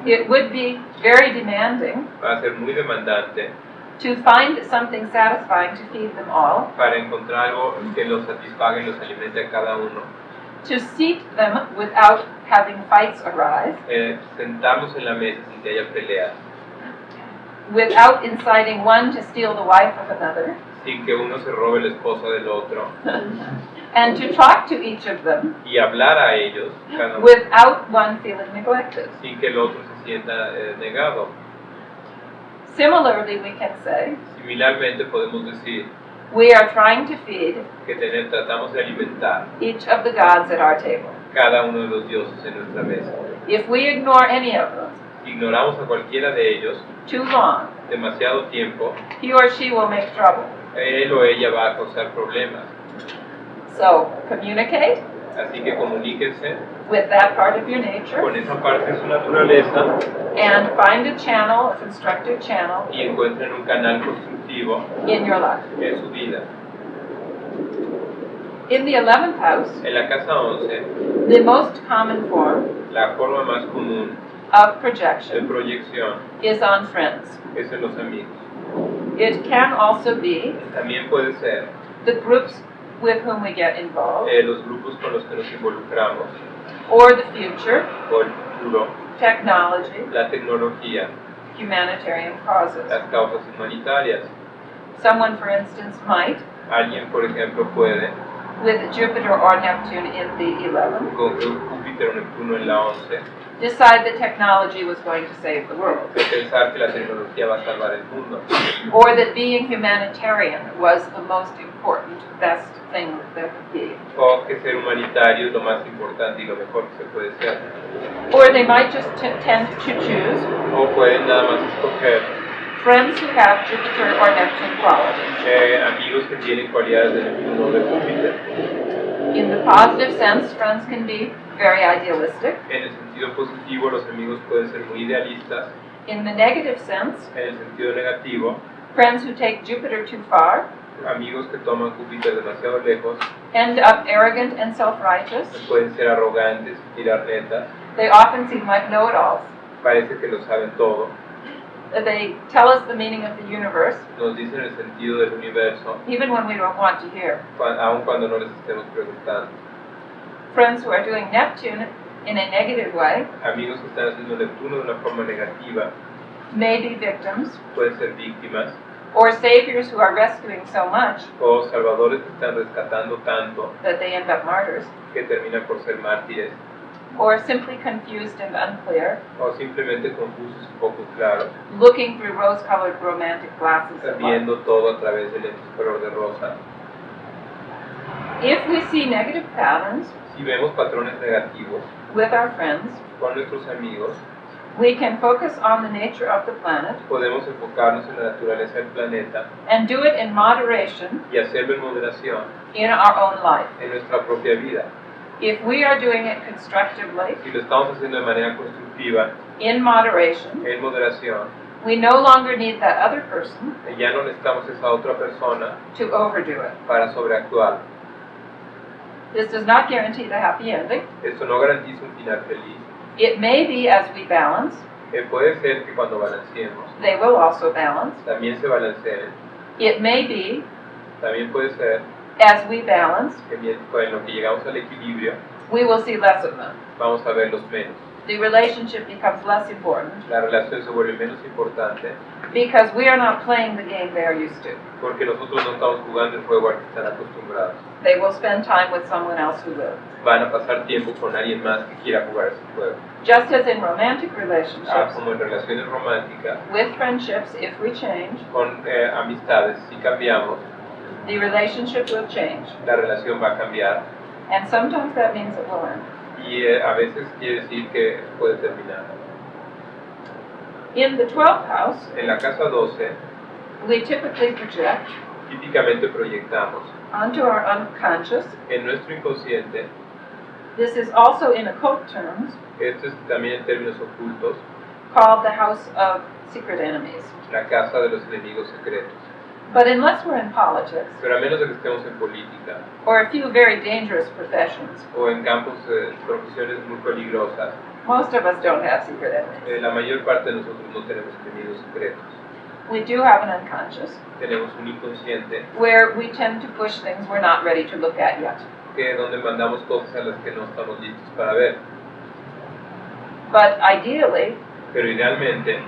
It would be very demanding Va a ser muy demandante to find something satisfying to feed them all, para encontrar algo que los satisfaga y los alimente a cada uno. to seat them without having fights arise, Sentarlos en la mesa sin que haya peleas, without inciting one to steal the wife of another, sin que uno se robe la esposa del otro, and to talk to each of them y hablar a ellos, cada uno, without one feeling neglected. sin que el otro se sienta negado. Similarly, we can say, Similarmente podemos decir we are trying to feed que tratamos de alimentar each of the gods at our table. cada uno de los dioses en nuestra mesa. If we ignore any of them Si ignoramos a cualquiera de ellos too long, demasiado tiempo, he or she will make trouble. él o ella va a causar problemas. So, communicate Así que comuníquense with that part of your nature con esa parte de su naturaleza and find a channel, a constructive channel y encuentren un canal constructivo in your life. en su vida. In the 11th house, En la casa 11, the most common form la forma más común of de projection proyección is on friends. es en los amigos. It can also be También puede ser the groups with whom we get involved, los grupos con los que nos involucramos, or the future, o el futuro, technology, la tecnología, humanitarian causes. las causas humanitarias. Someone, for instance, might, Alguien, por ejemplo, puede, with Jupiter or Neptune in the 11th, con Júpiter o Neptuno en la 11, decide that technology was going to save the world, de pensar que la tecnología va a salvar el mundo, or that being humanitarian was the most important, best thing that there could be. o que ser humanitario es lo más importante y lo mejor que se puede ser. Or they might just tend to choose O pueden nada más escoger friends who have Jupiter or Neptune qualities. amigos que tienen cualidades de Neptuno o de Júpiter. In the positive sense, friends can be very idealistic. En el sentido positivo, los amigos pueden ser muy idealistas. In the negative sense, En el sentido negativo, friends who take Jupiter too far amigos que toman Júpiter demasiado lejos end up arrogant and self-righteous. pueden ser arrogantes y tirar netas. They often seem like know-it-alls. Parece que lo saben todo. They tell us the meaning of the universe, Nos dicen el sentido del universo, even when we don't want to hear. aun cuando no les estemos preguntando. Friends who are doing Neptune in a negative way Amigos que están haciendo Neptuno de una forma negativa may be victims, pueden ser víctimas, or saviors who are rescuing so much o salvadores que están rescatando tanto that they end up martyrs, que terminan por ser mártires, or simply confused and unclear, o simplemente confusos y poco claros, looking through rose-colored romantic glasses at life. viendo todo a través del lentes color de rosa. If we see negative patterns Si vemos patrones negativos with our friends, con nuestros amigos, we can focus on the nature of the planet podemos enfocarnos en la naturaleza del planeta and do it in moderation y hacerlo en moderación in our own life. en nuestra propia vida. If we are doing it constructively, Si lo estamos haciendo de manera constructiva, in moderation, en moderación, we no longer need that other person ya no necesitamos esa otra persona to overdo it. para sobreactuar. This does not guarantee the happy ending. Esto no garantiza un final feliz. It may be as we balance, Puede ser que cuando balanceemos they will also balance, también se balanceen, It may be, También puede ser as we balance, que en lo que llegamos al equilibrio, we will see less of them. vamos a verlos menos. The relationship becomes less important La relación se vuelve menos importante because we are not playing the game they are used to. porque nosotros no estamos jugando el juego al que están acostumbrados. They will spend time with someone else who will. Van a pasar tiempo con alguien más que quiera jugar ese juego. Just as in romantic relationships, Como en relaciones románticas, with friendships, if we change, con amistades, si cambiamos, the relationship will change. la relación va a cambiar And sometimes that means it will end. y a veces quiere decir que puede terminar. In the 12th house, En la casa 12, we typically project típicamente proyectamos onto our unconscious. en nuestro inconsciente, This is also in occult terms esto es también en términos ocultos, called the house of secret enemies. la casa de los enemigos secretos. But unless we're in politics, Pero a menos de que estemos en política or a few very dangerous professions, o en campos de profesiones muy peligrosas, most of us don't have secret enemies. la mayor parte de nosotros no tenemos enemigos secretos. We do have an unconscious, Tenemos un inconsciente where we tend to push things we're not ready to look at yet. que es donde mandamos cosas a las que no estamos listos para ver. But ideally, Pero idealmente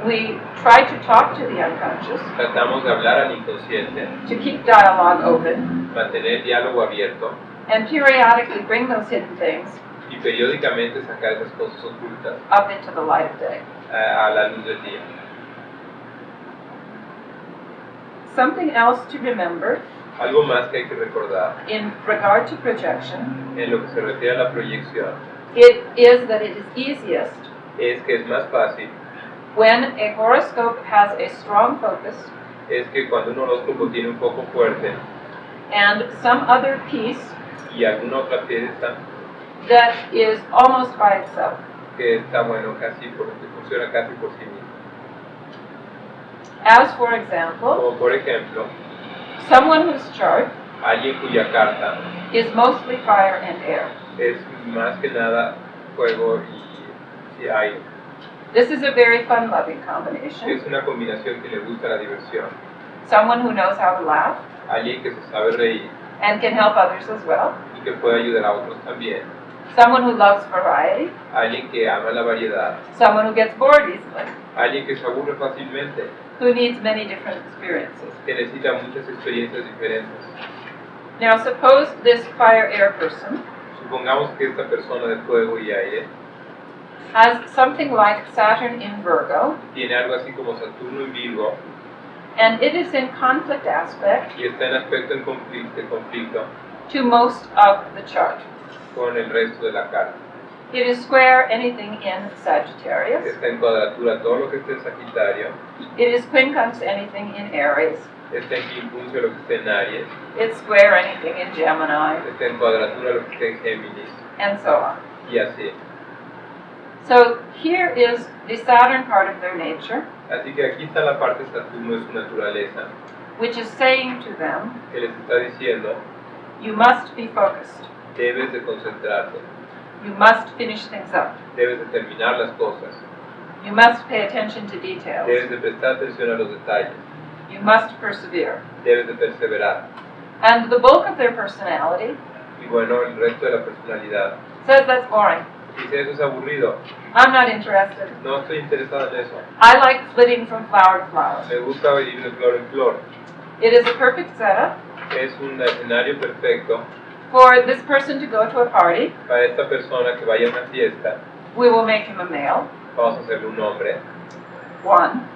we try to talk to the unconscious, tratamos de hablar al inconsciente, to keep dialogue open, mantener diálogo abierto and periodically bring those hidden things y periódicamente sacar esas cosas ocultas up into the light of day. a la luz del día. Something else to remember Algo más que hay que recordar in regard to projection, en lo que se refiere a la proyección it is that it is easiest es que es más fácil, when a horoscope has a strong focus es que cuando un horóscopo tiene un foco fuerte and some other piece y alguna otra pieza that is almost by itself. que está bueno casi que funciona casi por sí mismo. As for example, Como por ejemplo, someone whose chart alguien cuya carta is mostly fire and air. es más que nada fuego y aire. This is a very fun-loving combination. Es una combinación que le gusta la diversión. Someone who knows how to laugh Alguien que se sabe reír and can help others as well. y que puede ayudar a otros también. Someone who loves variety. Alguien que ama la variedad. Someone who gets bored easily. Alguien que se aburre fácilmente. Who needs many different experiences. Que necesita muchas experiencias diferentes. Now suppose this fire-air person Supongamos que esta persona de fuego y aire has something like Saturn in Virgo, tiene algo así como Saturno en Virgo and it is in conflict aspect y está en aspecto en conflicto to most of the chart. con el resto de la carta. It is square anything in Sagittarius. Está en cuadratura todo lo que esté en Sagitario, It is quincunx anything in Aries. está en quincuncio lo que esté en Aries, It's square anything in Gemini, está en cuadratura lo que esté en Géminis and so on. y así. So here is the Saturn part of their nature, Así que aquí está la parte de Saturno de su naturaleza, which is saying to them, que les está diciendo, you must be focused. debes de concentrarte, You must finish things up. debes de terminar las cosas, You must pay attention to details. debes de prestar atención a los detalles, You must persevere. debes de perseverar. And the bulk of their personality Y bueno, el resto de la personalidad says that's boring. dice, eso es aburrido, I'm not interested. no estoy interesado en eso, I like flitting from flower to flower. me gusta ir de flor en flor. It is a perfect setup Es un escenario perfecto for this person to go to a party. para esta persona que vaya a una fiesta. We will make him a male. Vamos a hacerle un hombre, Juan.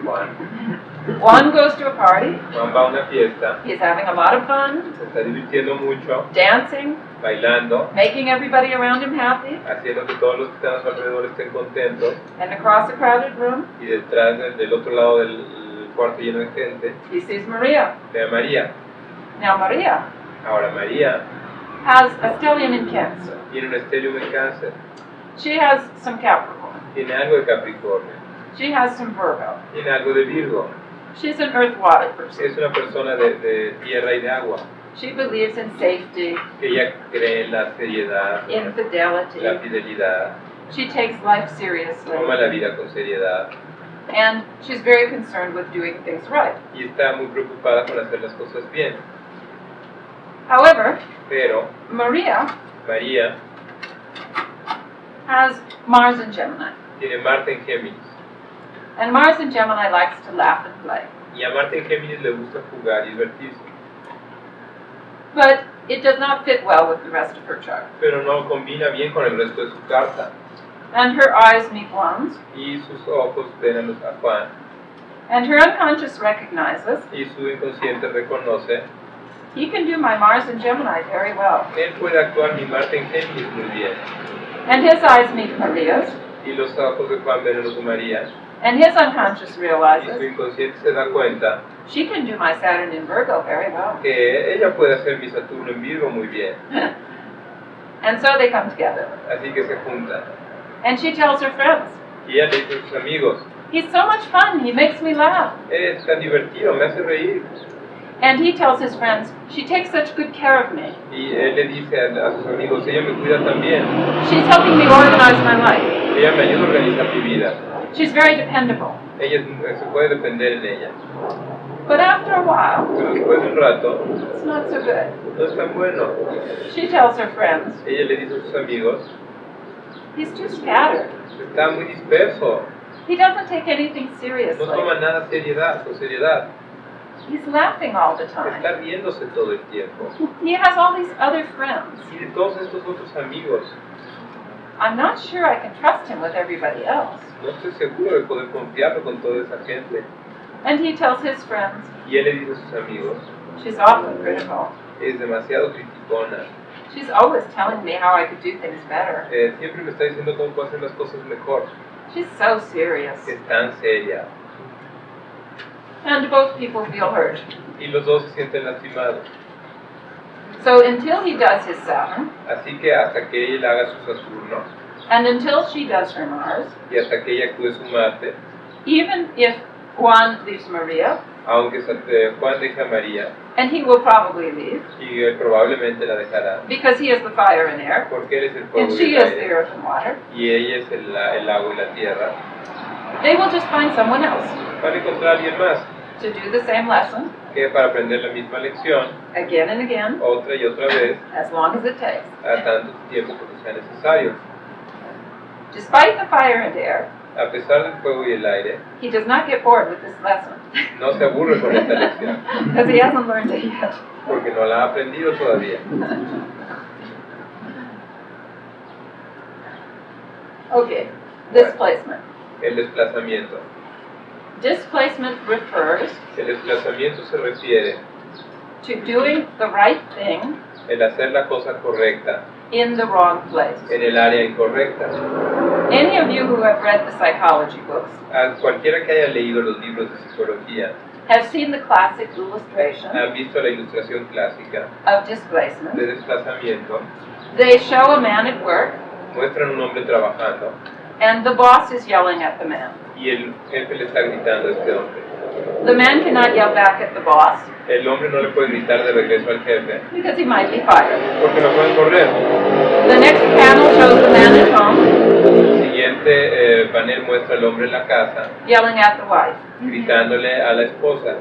Juan. Juan goes to a party. Juan va a una fiesta, He's having a lot of fun, se está divirtiendo mucho, dancing, bailando, making everybody around him happy. haciendo que todos los que están a su alrededor estén contentos. And across a crowded room, Y detrás del otro lado del cuarto lleno de gente, he sees Maria. ve a María. Now Maria Ahora María has a stellium in Cancer. tiene un estelium en Cáncer, She has some Capricorn. tiene algo de Capricornio, She has some Virgo. tiene algo de Virgo. She's an earth-water person. Es una persona de tierra y de agua, She believes in safety, que ella cree en la seriedad, infidelity. la fidelidad, She takes life seriously. toma la vida con seriedad. And she's very concerned with doing things right. Y está muy preocupada con hacer las cosas bien. However, Pero Maria María has Mars in Gemini. tiene Marte en Géminis. And Mars in Gemini likes to laugh and play. Y a Marte en Géminis le gusta jugar y divertirse. But it does not fit well with the rest of her chart. Pero no combina bien con el resto de su carta. And her eyes meet Juan's. Y sus ojos ven a Juan. And her unconscious recognizes, Y su inconsciente reconoce. he can do my Mars in Gemini very well. Él puede actuar mi Marte en Géminis muy bien. And his eyes meet Maria's. Y los ojos de Juan ven a los de María. And his unconscious Y su realizes, inconsciente se da cuenta she can do my Saturn in Virgo very well. que ella puede hacer mi Saturno en Virgo muy bien. And so they come together. Así que se juntan. And she tells her friends, Y ella le dice a sus amigos, he's so much fun, he makes me laugh. es tan divertido, me hace reír. And he tells his friends, she takes such good care of me. Y él le dice a sus amigos, ella me cuida también. She's helping me organize my life. Ella me ayuda a organizar mi vida. She's very dependable. Se puede depender en ella. But after a while, Pero después de un rato, it's not so good. no es tan bueno. She tells her friends, Ella le dice a sus amigos, he's too scattered. está muy disperso, He doesn't take anything no seriously. toma nada con seriedad. He's laughing all the Está time. riéndose todo el tiempo. He has all these other friends. Y de todos estos otros amigos, I'm not sure I can trust him with everybody else. no estoy seguro de poder confiarlo con toda esa gente. And he tells his friends, Y él le dice a sus amigos, she's awfully critical. es demasiado criticona. She's always telling me how I could do things better. Siempre me está diciendo cómo puedo hacer las cosas mejor. She's so serious. Es tan seria. And both people feel hurt. Y los dos se sienten lastimados. So until he does his Saturn, Así que hasta que él haga su Saturno, and until she does her Mars, y hasta que ella actúe su Marte, even if Juan leaves Maria, aunque Juan deje a María, and he will probably leave, y él probablemente la dejará, because he is the fire and air, porque él es el fuego and y she el is the aire, earth and water, y ella es el agua y la tierra, they will just find someone else van a encontrar a alguien más to do the same lesson que para aprender la misma lección, again and again, otra y otra vez, as long as it takes. a tanto tiempo como sea necesario. Despite the fire and air, A pesar del fuego y el aire, he does not get bored with this lesson, no se aburre con esta lección, because he hasn't learned it yet. porque no la ha aprendido todavía. Okay, displacement. El desplazamiento. Displacement refers El desplazamiento se refiere to doing the right thing el hacer la cosa correcta in the wrong place. en el área incorrecta. Any of you who have read the psychology books A cualquiera que haya leído los libros de psicología have seen the classic illustration han visto la ilustración clásica of displacement. de desplazamiento. They show a man at work, Muestran un hombre trabajando and the boss is yelling at the man. y el jefe le está gritando a este hombre. The man cannot yell back at the boss El hombre no le puede gritar de regreso al jefe because he might be fired. porque lo pueden correr. The next panel shows the man at home El siguiente panel muestra al hombre en la casa yelling at the wife. gritándole a la esposa.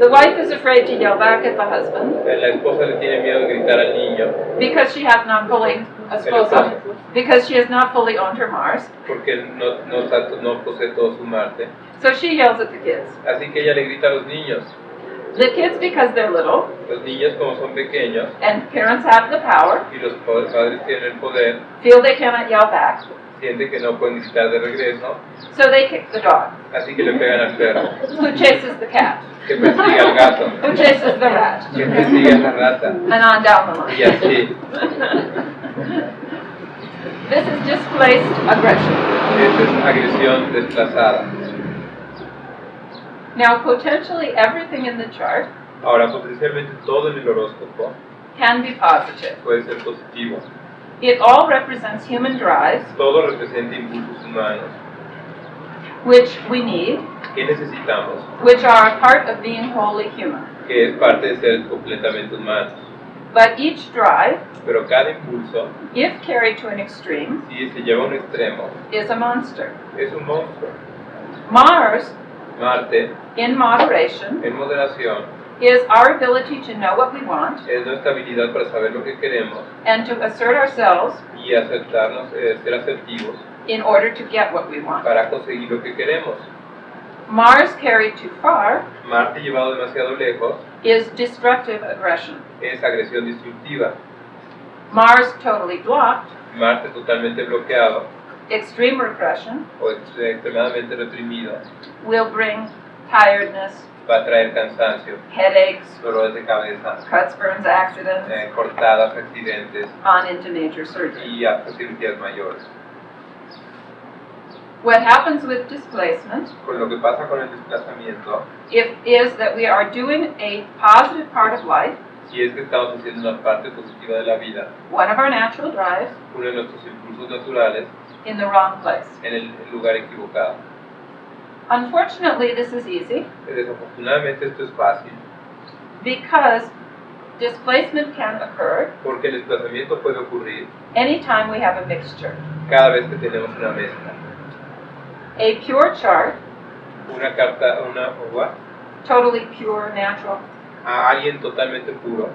The wife is afraid to yell back at the husband La esposa le tiene miedo de gritar al niño because she has not fully owned her Mars. porque no posee todo su Marte. So she yells at the kids. Así que ella le grita a los niños. The kids, because they're little Los niños, como son pequeños and parents have the power, y los padres tienen el poder, feel they cannot yell back, sienten que no pueden gritar de regreso, so they kick the dog, así que le pegan al perro, who chases the cat, que persigue al gato, who chases the rat, que persigue a la rata, and on down the y así. line. This is displaced aggression. Esa es agresión desplazada. Now, potentially everything in the chart Ahora, potencialmente todo en el horóscopo can be positive. puede ser positivo. It all represents human drives, Todo representa impulsos humanos. which we need, ¿Qué necesitamos? which are a part of being wholly human. Que es parte de ser completamente humanos. But each drive, Pero cada impulso, if carried to an extreme, si se lleva a un extremo, is a monster. es un monstruo. Mars, Marte, in moderation, en moderación, is our ability to know what we want es nuestra habilidad para saber lo que queremos and to assert ourselves y aceptarnos, ser asertivos in order to get what we want. para conseguir lo que queremos. Mars carried too far Marte llevado demasiado lejos is destructive aggression. es agresión destructiva. Mars totally blocked, Marte totalmente bloqueado extreme repression, o extremadamente reprimido will bring tiredness, va a traer cansancio, headaches, dolores de cabeza, cuts, burns, accidents, cortadas, accidentes on into major surgery. y hasta cirugías mayores. What happens with displacement Con lo que pasa con el desplazamiento, is that we are doing a positive part of life, si es que estamos haciendo una parte positiva de la vida, one of our natural drives, uno de nuestros impulsos naturales, in the wrong place. en el lugar equivocado. Unfortunately, this is easy Desafortunadamente esto es fácil, because displacement can occur porque el desplazamiento puede ocurrir anytime we have a mixture. cada vez que tenemos una mezcla. A pure chart, Una carta, what? totally pure, natural A alguien totalmente puro,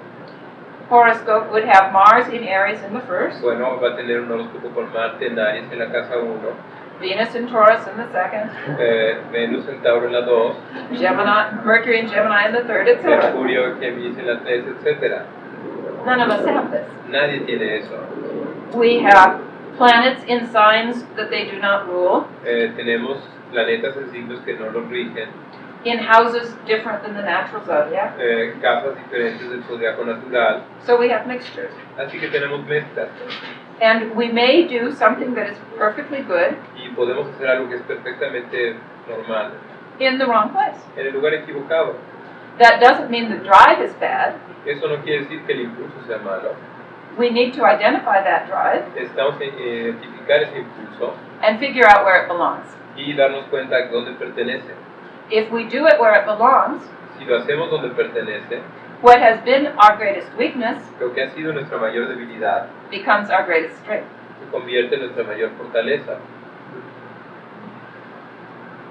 horoscope would have Mars in Aries in the first, bueno, va a tener un horóscopo con Marte en Aries en la casa 1, Venus in Taurus in the second, Venus en Tauro en la 2, Gemini, Mercury in Gemini in the third, etc. Mercurio en Géminis en la 3, etc. None of us have this. Nadie tiene eso. We have planets in signs that they do not rule, Tenemos planetas en signos que no los rigen, in houses different than the natural zodiac, casas diferentes del zodiaco natural, so we have mixtures. así que tenemos mezclas And we may do something that is perfectly good y podemos hacer algo que es perfectamente normal in the wrong place. en el lugar equivocado. That doesn't mean the drive is bad. Eso no quiere decir que el impulso sea malo. We need to identify that drive Necesitamos identificar ese impulso and figure out where it belongs. y darnos cuenta de dónde pertenece. If we do it where it belongs, Si lo hacemos donde pertenece, what has been our greatest weakness lo que ha sido nuestra mayor debilidad becomes our greatest strength. se convierte en nuestra mayor fortaleza.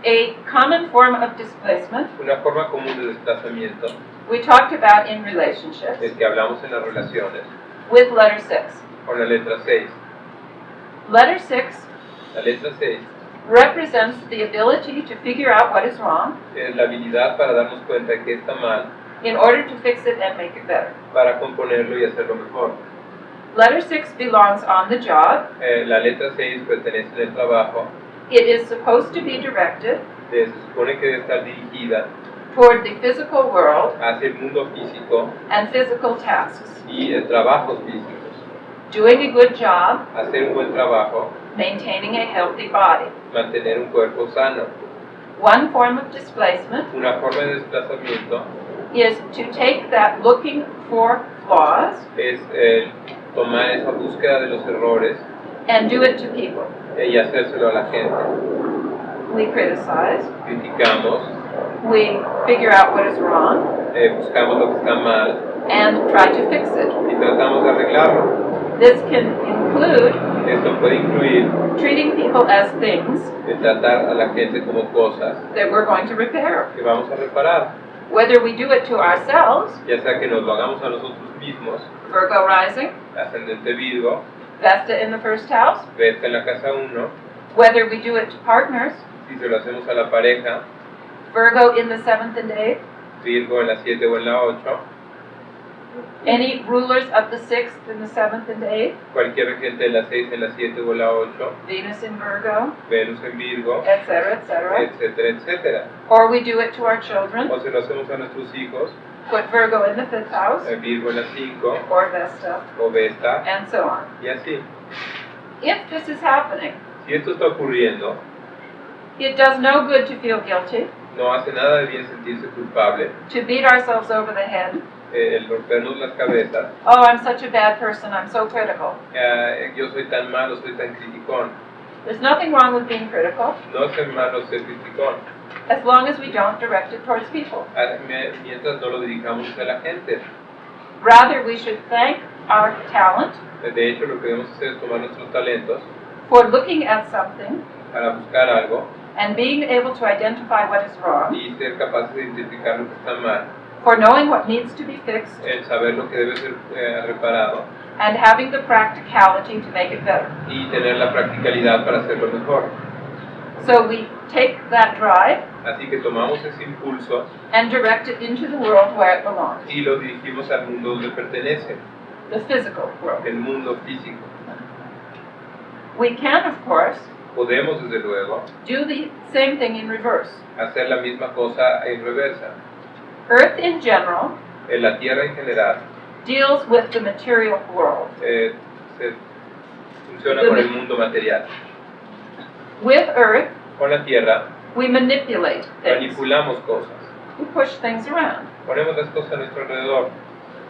A common form of displacement Una forma común de desplazamiento we talked about in relationships del que hablamos en las relaciones with letter 6. con la letra 6. Letter 6 La letra 6 represents the ability to figure out what is wrong es la habilidad para darnos cuenta de que está mal, in order to fix it and make it better. para componerlo y hacerlo mejor. Letter 6 belongs on the job. La letra 6 pertenece en el trabajo, It is supposed to be directed se supone que debe estar dirigida toward the physical world hacia el mundo físico and physical tasks. y trabajos físicos. Doing a good job, Hacer un buen trabajo, maintaining a healthy body. mantener un cuerpo sano. One form of displacement Una forma de desplazamiento is to take that looking for flaws es tomar esa búsqueda de los errores and do it to people. Y hacérselo a la gente. We criticize, Criticamos, we figure out what is wrong, buscamos lo que está mal and try to fix it. y tratamos de arreglarlo. This can include Esto puede incluir treating people as things tratar a la gente como cosas that we're going to repair. que vamos a reparar, Whether we do it to ourselves, ya sea que nos lo hagamos a nosotros mismos, Virgo rising, ascendente Virgo, Vesta in the first house, Vesta en la casa 1, whether we do it to partners, si se lo hacemos a la pareja, Virgo in the 7th and 8th, Virgo en la 7 o en la 8, any rulers of the 6th and the 7th and 8th, cualquier regente de la 6 en la 7 o en la 8, Venus in Virgo, Venus en Virgo, etc., etcétera, etcétera. or we do it to our children, O si lo hacemos a nuestros hijos, put Virgo in the 5th house, Virgo en la 5 or Vesta, o Vesta, and so on. y así. If this is happening, Si esto está ocurriendo, it does no good to feel guilty, no hace nada de bien sentirse culpable, to beat ourselves over the head. el rompernos las cabezas. Oh, I'm such a bad person, I'm so critical. Yo soy tan malo, soy tan criticón. There's nothing wrong with being critical, No es malo ser criticón, as long as we don't direct it towards people. mientras no lo dirijamos a la gente. Rather, we should thank our talent De hecho, lo que debemos hacer es tomar nuestros talentos for looking at something para buscar algo and being able to identify what is wrong, y ser capaces de identificar lo que está mal, for knowing what needs to be fixed, el saber lo que debe ser reparado and having the practicality to make it better. y tener la practicalidad para hacerlo mejor. So we take that drive Así que tomamos ese impulso and direct it into the world where it belongs, y lo dirigimos al mundo donde pertenece, the physical world. el mundo físico. We can, of course, Podemos, desde luego, do the same thing in reverse. hacer la misma cosa en reversa. Earth in general En la Tierra en general deals with the material world. se funciona con el mundo material. With Earth, Con la Tierra we manipulate things. manipulamos cosas, We push things around. ponemos las cosas a nuestro alrededor.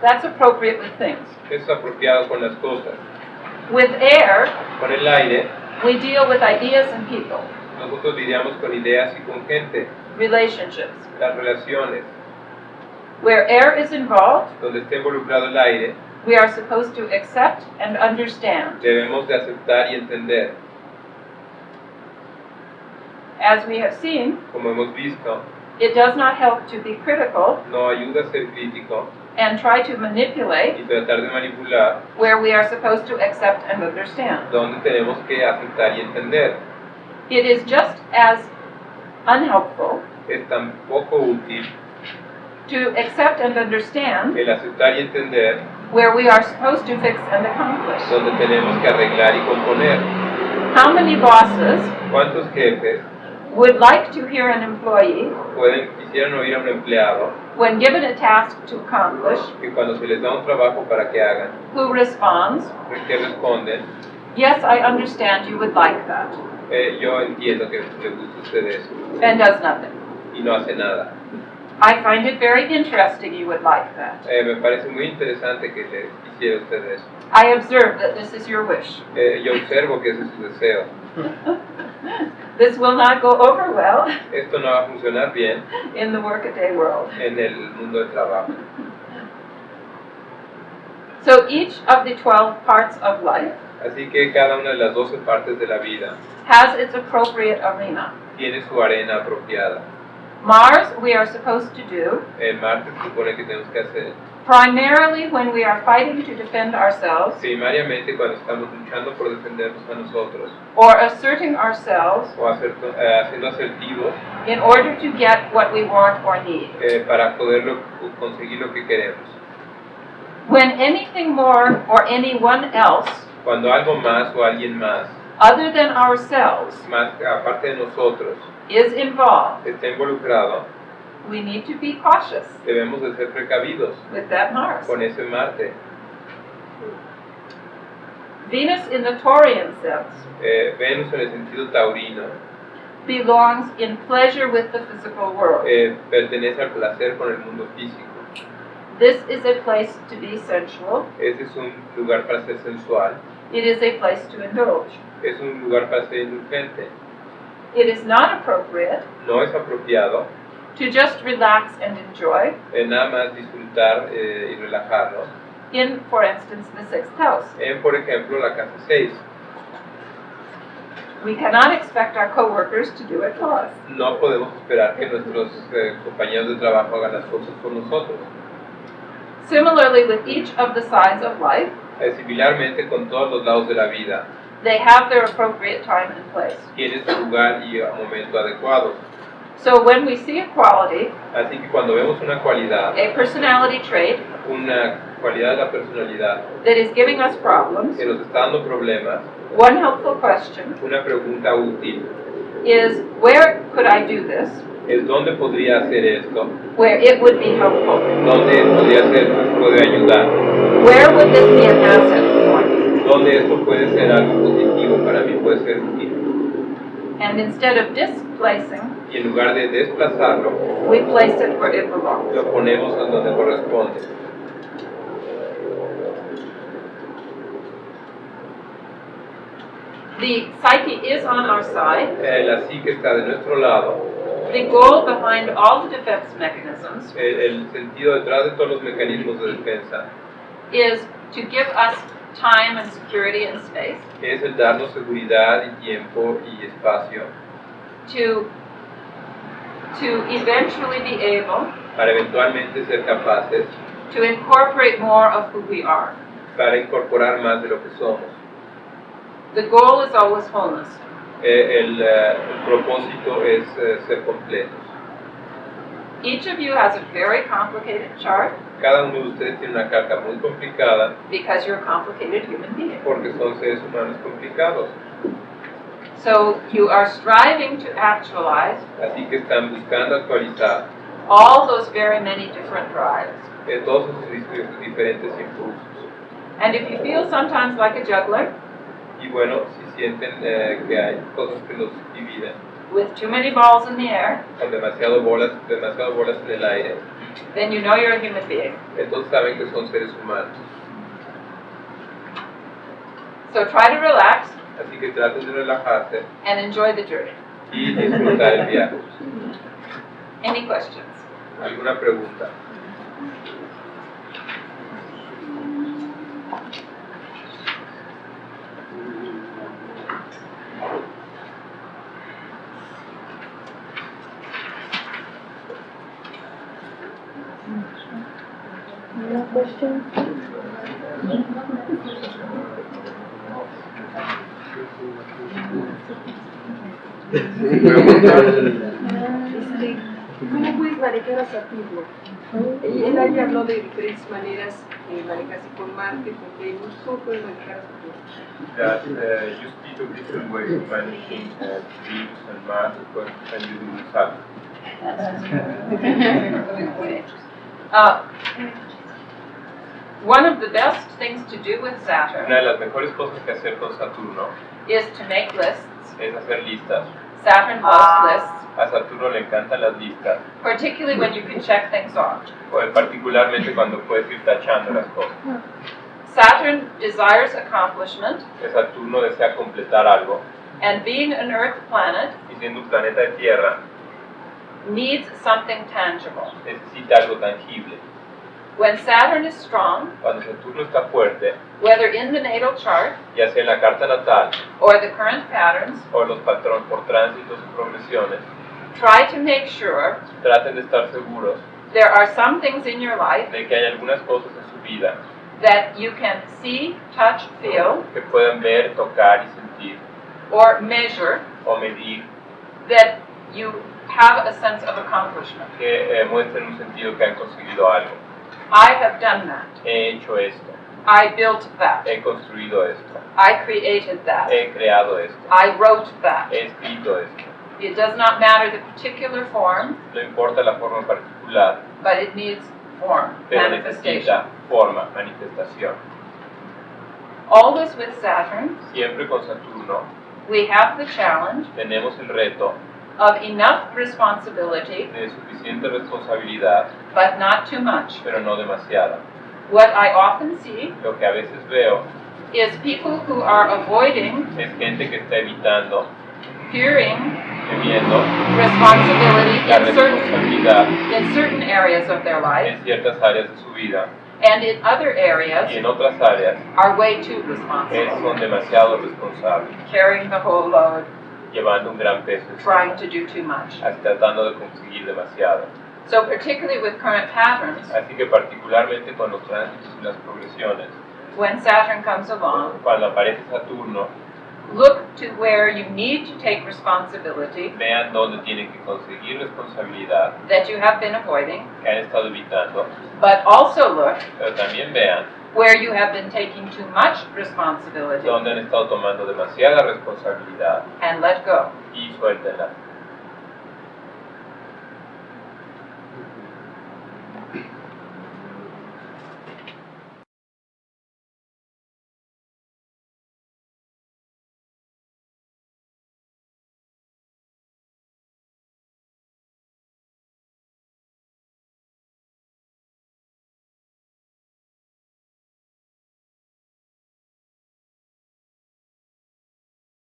That's appropriate with things. Es apropiado con las cosas. With air, Con el aire, we deal with ideas and people, nosotros lidiamos con ideas y con gente, relationships. las relaciones. Where air is involved, Donde esté involucrado el aire, we are supposed to accept and understand. debemos de aceptar y entender. As we have seen, Como hemos visto, it does not help to be critical no ayuda a ser crítico and try to manipulate y tratar de manipular where we are supposed to accept and understand. donde tenemos que aceptar y entender. It is just as unhelpful Es tan poco útil to accept and understand el aceptar y entender where we are supposed to fix and accomplish. donde tenemos que arreglar y componer. How many bosses ¿Cuántos jefes would like to hear an employee, quisieran oír a un empleado when given a task to accomplish, que cuando se les da un trabajo para que hagan, who responds, que responden, "Yes, I understand you would like that," yo entiendo que le gusta a usted eso, and does nothing? y no hace nada? I find it very interesting you would like that. Me parece muy interesante que le quisiera a usted eso. I observe that this is your wish. Yo observo que ese es su deseo. This will not go over well Esto no va a funcionar bien in the workaday world. en el mundo del trabajo. So each of the 12 parts of life Así que cada una de las 12 partes de la vida has its appropriate arena. tiene su arena apropiada. Mars, we are supposed to do El Marte se supone que tenemos que hacer primarily when we are fighting to defend ourselves primariamente cuando estamos luchando por defendernos a nosotros or asserting ourselves o siendo asertivos in order to get what we want or need. para poder conseguir lo que queremos. When anything more or anyone else Cuando algo más o alguien más, other than ourselves aparte de nosotros, is involved, está involucrado, we need to be cautious debemos de ser precavidos with that Mars. con ese Marte. Venus in the Taurian sense Venus en el sentido taurino belongs in pleasure with the physical world. pertenece al placer con el mundo físico. This is a place to be sensual. Ese es un lugar para ser sensual, It is a place to indulge. es un lugar para ser indulgente. It is not appropriate No es apropiado to just relax and enjoy nada más disfrutar y relajarnos in, for instance, the sixth house. en, por ejemplo, la casa 6. We cannot expect our coworkers to do it for us. No podemos esperar que nuestros compañeros de trabajo hagan las cosas por nosotros. Similarly, with each of the sides of life, Similarmente, con todos los lados de la vida, they have their appropriate time and place. tiene su lugar y momento adecuado. So when we see a quality, Así que cuando vemos una cualidad, a personality trait una cualidad de la personalidad that is giving us problems, que nos está dando problemas, one helpful question una pregunta útil is, where could I do this? es ¿dónde podría hacer esto? Where it would be helpful. ¿Dónde podría ser, puede ayudar? Where would this be an asset for me? ¿Dónde esto puede ser algo positivo para mí, puede ser útil? And instead of displacing, Y en lugar de desplazarlo, we place it where it belongs. lo ponemos en donde corresponde. The psyche is on our side. La psique está de nuestro lado. The goal behind all the defense mechanisms El sentido detrás de todos los mecanismos de defensa is to give us time and security and space es el darnos seguridad y tiempo y espacio to eventually be able para eventualmente ser capaces to incorporate more of who we are. para incorporar más de lo que somos. The goal is always wholeness. El propósito es ser completos. Each of you has a very complicated chart Cada uno de ustedes tiene una carta muy complicada because you're a complicated human being. porque son seres humanos complicados. So you are striving to actualize Así que están buscando actualizar all those very many different drives. todos esos diferentes impulsos. And if you feel sometimes like a juggler Y bueno, si sienten que hay cosas que los dividen, with too many balls in the air, con demasiadas bolas en el aire, then you know you're a human being. entonces saben que son seres humanos. So try to relax Así que traten de relajarse and enjoy the journey. y disfrutar el viaje. Any questions? ¿Alguna pregunta? Una cuestión. ¿Cómo puedes manejar a Saturno? Él ahí habló de diferentes maneras de manejarse con Marte, con Venus. ¿Cómo puedes manejar a Saturno? That you speak of different ways of managing Venus and Mars when you do Saturn. One of the best things to do with Saturn Una de las mejores cosas que hacer con Saturno is to make lists. es hacer listas. Saturn loves lists, A Saturno le encantan las listas, particularly when you can check things off. particularmente cuando puedes ir tachando las cosas. Saturn desires accomplishment, Saturno desea completar algo and being an Earth planet y siendo un planeta de tierra needs something tangible. necesita algo tangible. When Saturn is strong, Cuando Saturno está fuerte, whether in the natal chart ya sea en la carta natal or the current patterns, o los patrones por tránsitos y progresiones, try to make sure traten de estar seguros there are some things in your life de que hay algunas cosas en su vida that you can see, touch, feel, que puedan ver, tocar y sentir or measure o medir that you have a sense of accomplishment. que muestren un sentido que han conseguido algo. I have done that. He hecho esto, I built that. he construido esto, I created that. he creado esto, I wrote that. he escrito esto. It does not matter the particular form, No importa la forma particular, but it needs form, pero manifestation. necesita forma, manifestación. Always with Saturn, Siempre con Saturno we have the challenge tenemos el reto of enough responsibility, de suficiente responsabilidad, but not too much. pero no demasiada. What I often see Lo que a veces veo is people who are avoiding, es gente que está evitando, fearing temiendo responsibility la in responsabilidad certain areas of their life, en ciertas áreas de su vida and in other y areas en otras áreas are way too responsible, son demasiado responsables, carrying the whole load, llevando un gran peso, trying to do too much. tratando de conseguir demasiado. So particularly with current patterns, Así que particularmente con los tránsitos y las progresiones, when Saturn comes along, cuando aparece Saturno, look to where you need to take responsibility vean dónde tienen que conseguir responsabilidad that you have been avoiding, que han estado evitando, but also look pero también vean where you have been taking too much responsibility dónde han estado tomando demasiada responsabilidad and let go. y suéltenla.